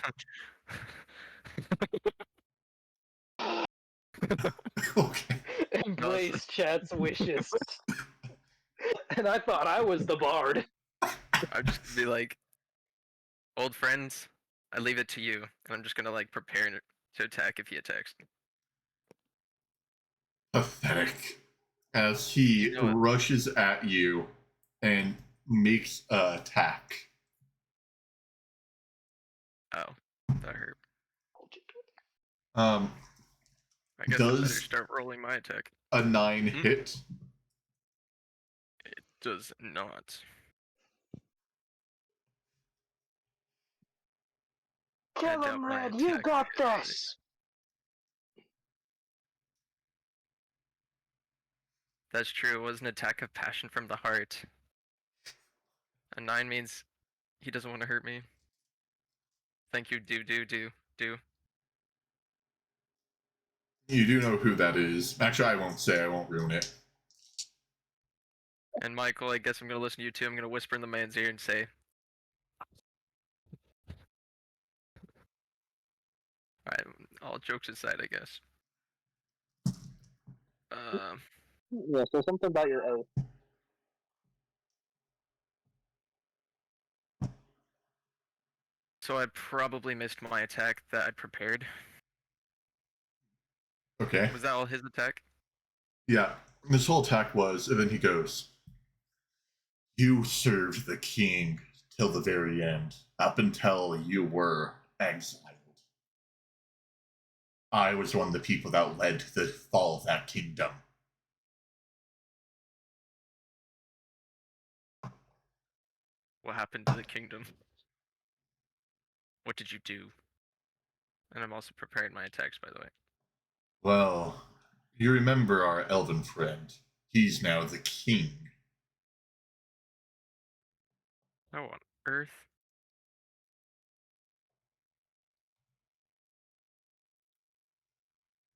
Okay.
Embrace chat's wishes. And I thought I was the bard.
I'm just gonna be like, old friends, I leave it to you, and I'm just gonna like prepare to attack if he attacks.
Pathetic. As he
You know what?
rushes at you and makes an attack.
Oh, that hurt.
Um,
I guess I better
Does
start rolling my attack.
a 9
Hmm?
hit?
It does not.
Kill
doubt
him,
my
Red. You
attack
got
is right.
this.
That's true. It was an attack of passion from the heart. A 9 means he doesn't want to hurt me. Thank you, do.
You do know who that is. Actually, I won't say. I won't ruin it.
And Michael, I guess I'm gonna listen to you too. I'm gonna whisper in the man's ear and say, alright, all jokes aside, I guess.
Yeah, so something about your oath.
So I probably missed my attack that I'd prepared.
Okay.
Was that all his attack?
Yeah. This whole attack was, and then he goes, "You served the king till the very end, up until you were exiled. I was one of the people that led to the fall of that kingdom.
What happened to the kingdom? What did you do? And I'm also preparing my attacks, by the way.
Well, you remember our elven friend. He's now the king.
How on earth?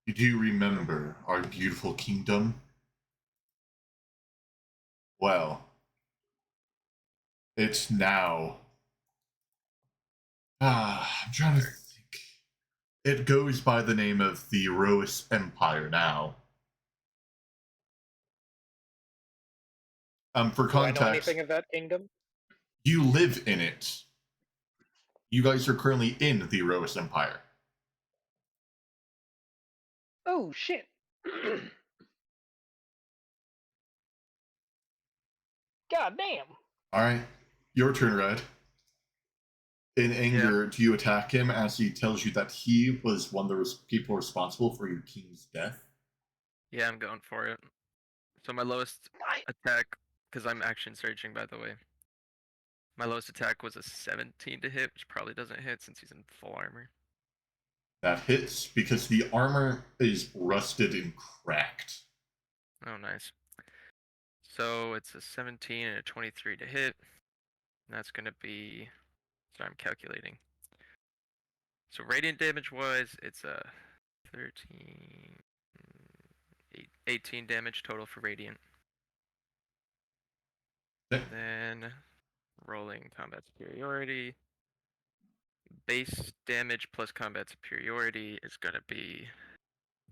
Do you remember our beautiful kingdom? Well, it's now. I'm trying to think. It goes by the name of the Erois Empire now. For
Do I know
context,
anything of that kingdom?
you live in it. You guys are currently in the Erois Empire.
Oh shit. God damn.
Alright, your turn, Red. In anger, do you attack him as he tells you that he was one of the people responsible for your king's death?
Yeah, I'm going for it. So my lowest attack, because I'm action searching, by the way. My lowest attack was a 17 to hit, which probably doesn't hit since he's in full armor.
That hits because the armor is rusted and cracked.
Oh, nice. So it's a 17 and a 23 to hit. That's going to be... Sorry, I'm calculating. So radiant damage wise, it's a 13... 18 damage total for radiant.
Okay.
Then rolling combat superiority. Base damage plus combat superiority is going to be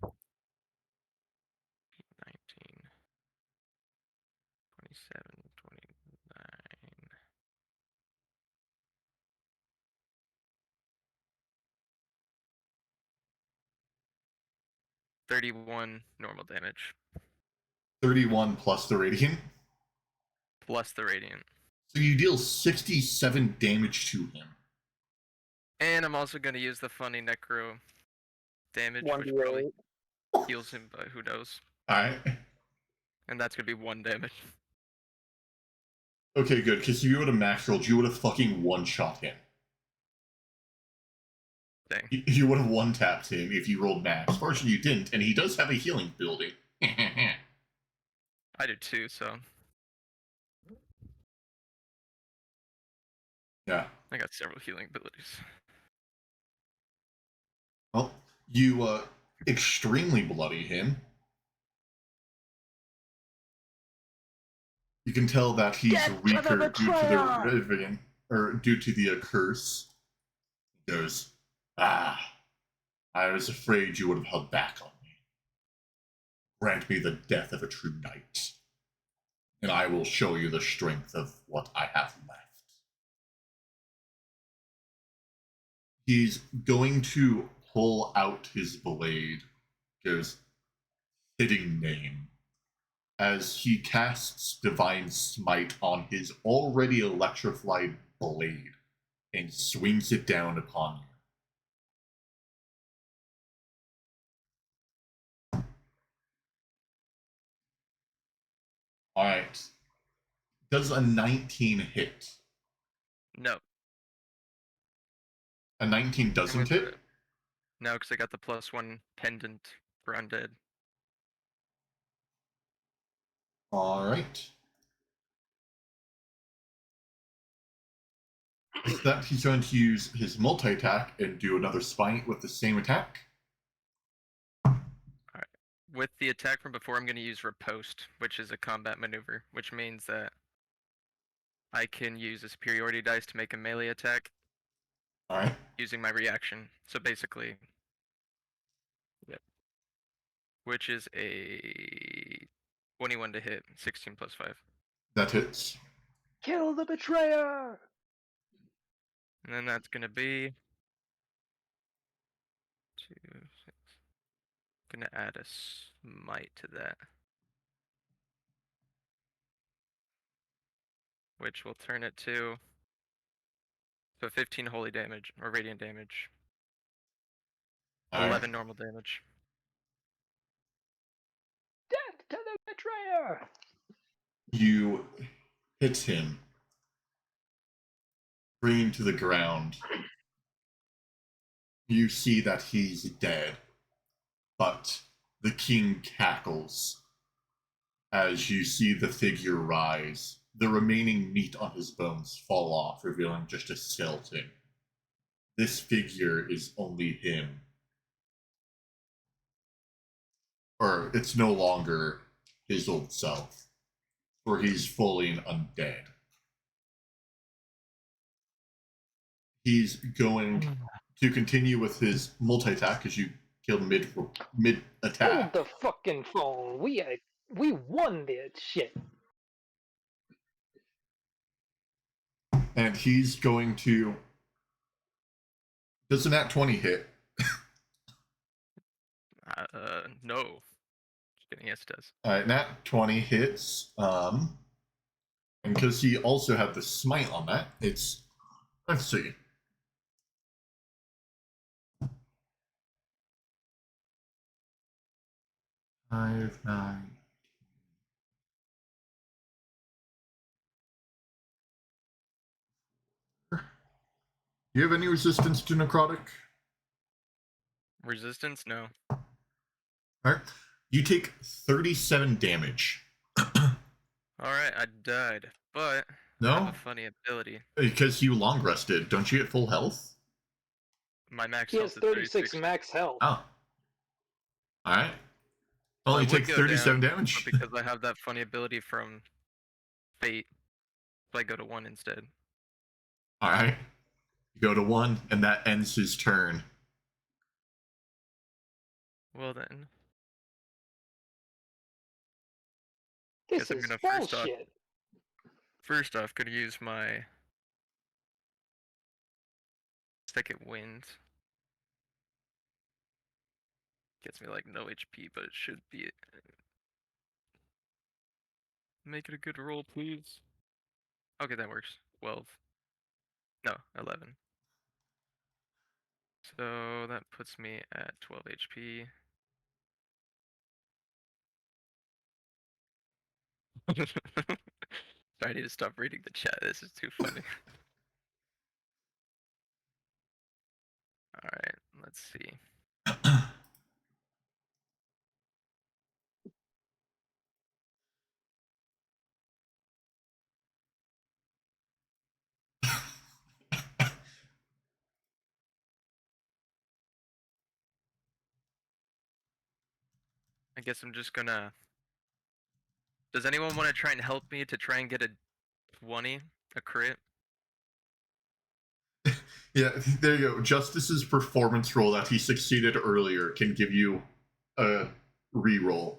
19, 27, 29. 31 normal damage.
31 plus the radiant.
Plus the radiant.
So you deal 67 damage to him.
And I'm also going to use the funny necro damage, which
1d8.
probably heals him, but who knows.
Alright.
And that's going to be 1 damage.
Okay, good, because if you would have max rolled, you would have fucking one-shot him.
Dang.
You would have one-tapped him if you rolled max. Fortunately, you didn't, and he does have a healing ability.
I do too, so
Yeah.
I got several healing abilities.
Well, you extremely bloody him. You can tell that he's
Get to the
weaker due to
betrayer!
the riveting, or due to the curse. He goes, I was afraid you would have held back on me. Grant me the death of a true knight, and I will show you the strength of what I have left. He's going to pull out his blade, goes, fitting name, as he casts Divine Smite on his already electrified blade and swings it down upon you. All right. Does a 19 hit?
No.
A 19
I'm
doesn't
with
hit?
it. No, because I got the +1 pendant for undead.
All right. With that, he's going to use his multi-attack and do another smite with the same attack.
With the attack from before, I'm going to use Riposte, which is a combat maneuver, which means that I can use a superiority dice to make a melee attack
All right.
using my reaction. So basically, yep. Which is a 21 to hit, 16 plus 5.
That hits.
Kill the betrayer!
And then that's going to be 2, 6. Gonna add a smite to that. Which will turn it to 15 holy damage, or radiant damage.
All right.
11 normal damage.
Death to the betrayer!
You hit him, bring him to the ground. You see that he's dead, but the king cackles as you see the figure rise. The remaining meat on his bones fall off, revealing just a skeleton. This figure is only him. Or it's no longer his old self, for he's fully undead. He's going to continue with his multi-attack because you killed mid
Hold
attack.
the fucking phone. We won this shit.
And he's going to. Does a nat 20 hit?
No. Just kidding, yes it does.
Alright, nat 20 hits. And because he also had the smite on that, it's. Let's see. Five, 9. Do you have any resistance to necrotic?
Resistance? No.
Alright. You take 37 damage.
Alright, I died, but I
No?
have a funny ability.
Because you long rested. Don't you get full health?
My max
He has
health is
36 max health.
Oh. Alright.
Well,
Only
it would
take
go
37
down,
damage.
but because I have that funny ability from Fate, so I go to 1 instead.
Alright. You go to 1, and that ends his turn.
Well then,
This
guess I'm
is
gonna
bullshit.
first off, gonna use my second wind. Gets me like no HP, but it should be it. Make it a good roll, please. Okay, that works. 12. No, 11. So that puts me at 12 HP. Sorry, I need to stop reading the chat. This is too funny. Alright, let's see. I guess I'm just gonna. Does anyone want to try and help me to try and get a 20? A crit?
Yeah, there you go. Justice's performance roll that he succeeded earlier can give you a reroll.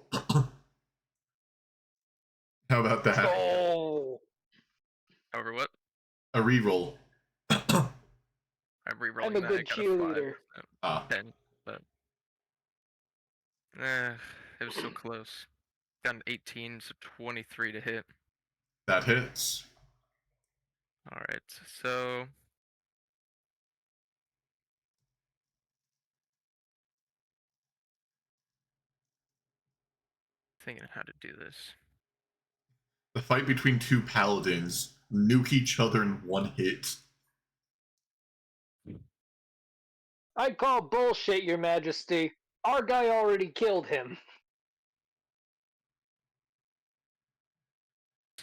How about that?
Oh,
However, what?
A reroll.
I'm re-rolling
I'm a
that.
good
I got a 5.
cheerleader.
No,
Ah,
10, but. It was so close. Got an 18, so 23 to hit.
that hits.
Alright, so. Thinking how to do this.
The fight between two paladins nuke each other in one hit.
I call bullshit, Your Majesty. Our guy already killed him.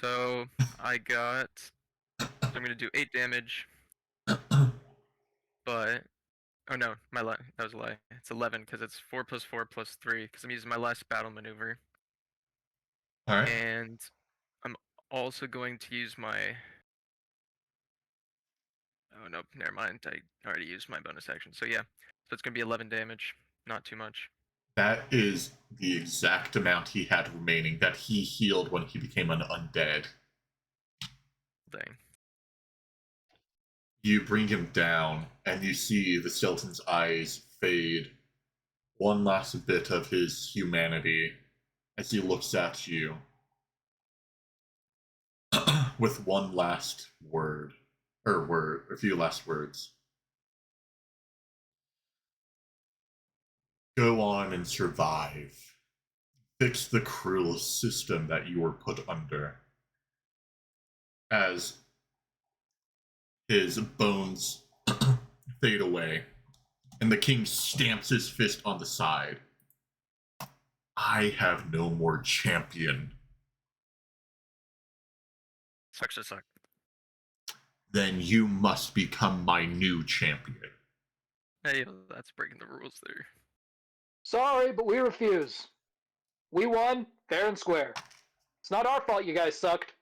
So I got. I'm gonna do 8 damage, but oh no, that was a lie. It's 11 because it's 4 plus 4 plus 3 because I'm using my last battle maneuver,
All right.
and I'm also going to use my. Oh nope, never mind. I already used my bonus action. So yeah, so it's gonna be 11 damage, not too much.
That is the exact amount he had remaining that he healed when he became an undead.
Dang.
You bring him down, and you see the skeleton's eyes fade. One last bit of his humanity as he looks at you with one last word, or a few last words. Go on and survive. Fix the cruel system that you were put under. As his bones fade away, and the king stamps his fist on the side. I have no more champion.
Sucks to suck.
Then you must become my new champion.
Hey, that's breaking the rules there.
Sorry, but we refuse. We won, fair and square. It's not our fault you guys sucked.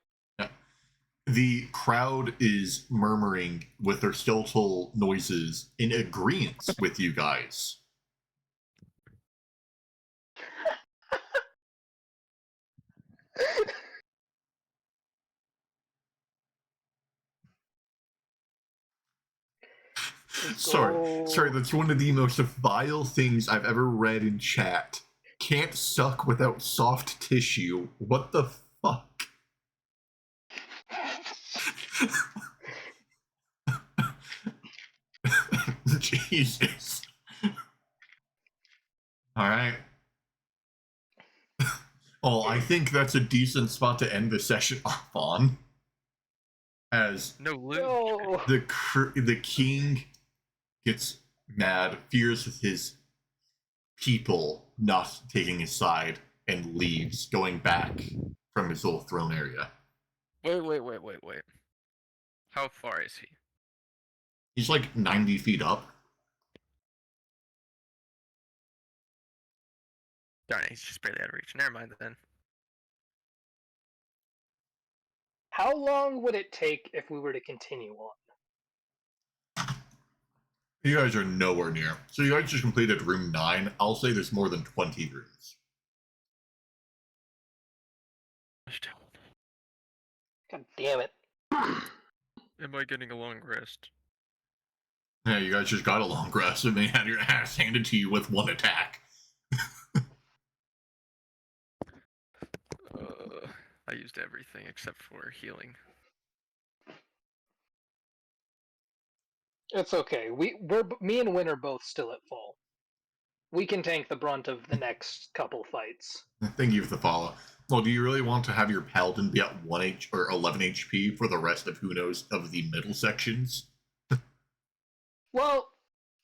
The crowd is murmuring with their skeletal noises in agreement with you guys. Sorry, that's one of the most vile things I've ever read in chat. Can't suck without soft tissue. What the fuck? Jesus. Alright. Oh, I think that's a decent spot to end the session off on. As
No loot.
No.
the king gets mad, fears with his people not taking his side, and leaves, going back from his little throne area.
Wait. How far is he?
He's like 90 feet up.
Darn it, he's just barely out of reach. Never mind then.
How long would it take if we were to continue on?
You guys are nowhere near. So you guys just completed room 9. I'll say there's more than 20 rooms.
God damn it.
Am I getting a long rest?
Yeah, you guys just got a long rest and they had your ass handed to you with one attack.
I used everything except for healing.
It's okay. Me and Win are both still at full. We can tank the brunt of the next couple fights.
Thank you for the follow. Well, do you really want to have your paladin be at 1 H or 11 HP for the rest of who knows of the middle sections?
Well,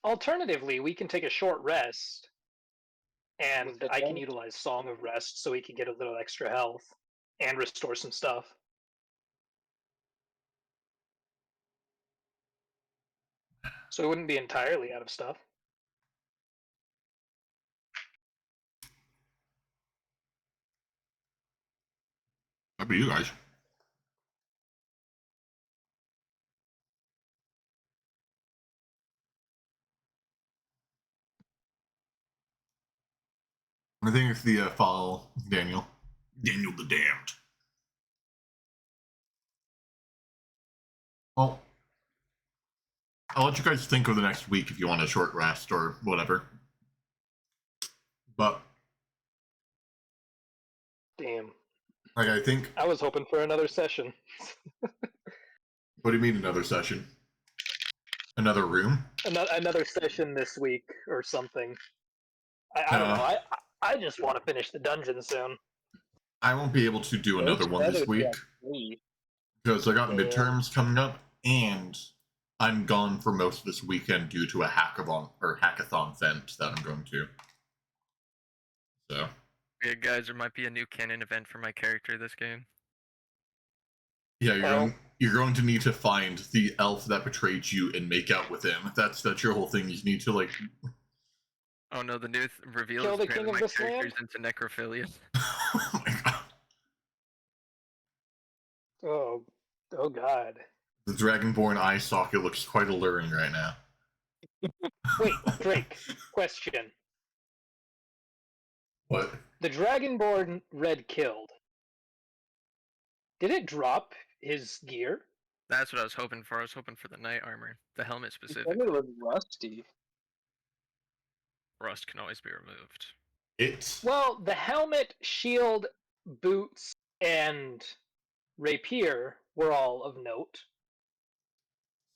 alternatively, we can take a short rest, and I can utilize Song of Rest so we can get a little extra health and restore some stuff. So we wouldn't be entirely out of stuff.
That'd be you guys. I think it's the follow Daniel. Daniel the Damned. Well, I'll let you guys think of the next week if you want a short rest or whatever. But
Damn.
like, I think.
I was hoping for another session.
What do you mean another session? Another room?
Another session this week or something. I don't know. I just want to finish the dungeon soon.
I won't be able to do another one this week because I got
Yeah.
midterms coming up, and I'm gone for most of this weekend due to a hackathon event that I'm going to. So.
Yeah, guys, there might be a new canon event for my character this game.
Yeah,
Oh.
you're going to need to find the elf that betrayed you and make out with him. That's your whole thing. You need to like.
Oh no, the new reveal
Kill
is
the
apparently
king of
my
this
character's
land?
into necrophilia.
Oh my god.
Oh god.
The Dragonborn eye socket looks quite alluring right now.
Wait, Drake. Question.
What?
The Dragonborn Red killed. Did it drop his gear?
That's what I was hoping for. I was hoping for the knight armor, the helmet
He said
specifically.
it was rusty.
Rust can always be removed.
It's
Well, the helmet, shield, boots, and rapier were all of note.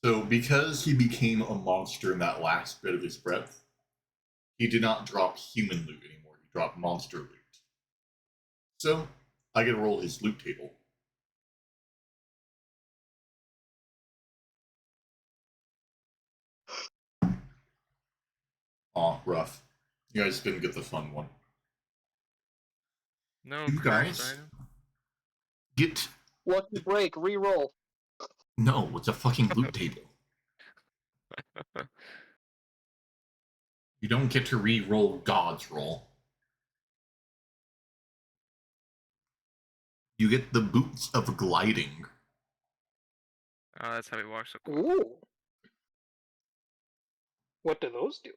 so because he became a monster in that last bit of his breath, he did not drop human loot anymore. He dropped monster loot. So I get to roll his loot table. Aw, rough. You guys didn't get the fun one.
No,
You
cursed
guys
item.
get
Lucky break, re-roll.
no. It's a fucking loot table. You don't get to re-roll God's roll. You get the boots of gliding.
Oh, that's how he walks so quick.
Ooh. What do those do?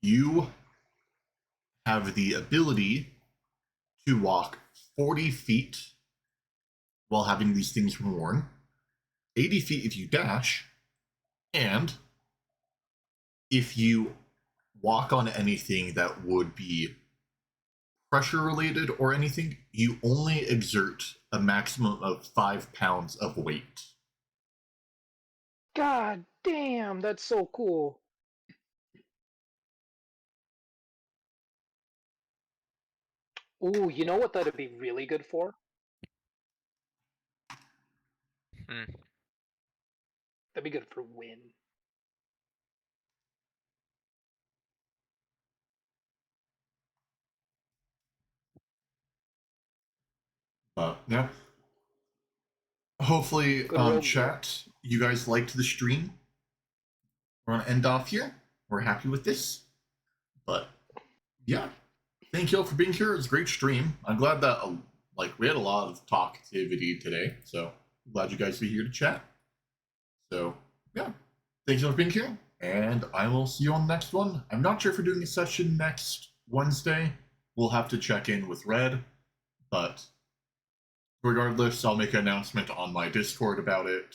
You have the ability to walk 40 feet while having these things worn, 80 feet if you dash, and if you walk on anything that would be pressure related or anything, you only exert a maximum of 5 pounds of weight.
God damn, that's so cool. Ooh, you know what that'd be really good for?
Hmm.
That'd be good for win.
Yeah. Hopefully,
Good roll,
chat, you guys liked the stream. We're gonna end off here. We're happy with this. But yeah, thank you all for being here. It was a great stream. I'm glad that we had a lot of talkativity today. So I'm glad you guys be here to chat. So yeah, thank you all for being here, and I will see you on the next one. I'm not sure if we're doing a session next Wednesday. We'll have to check in with Red, but regardless, I'll make an announcement on my Discord about it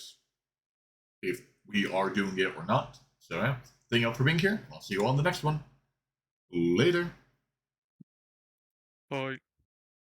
if we are doing it or not. So yeah, thank you all for being here. I'll see you all on the next one. Later.
Bye.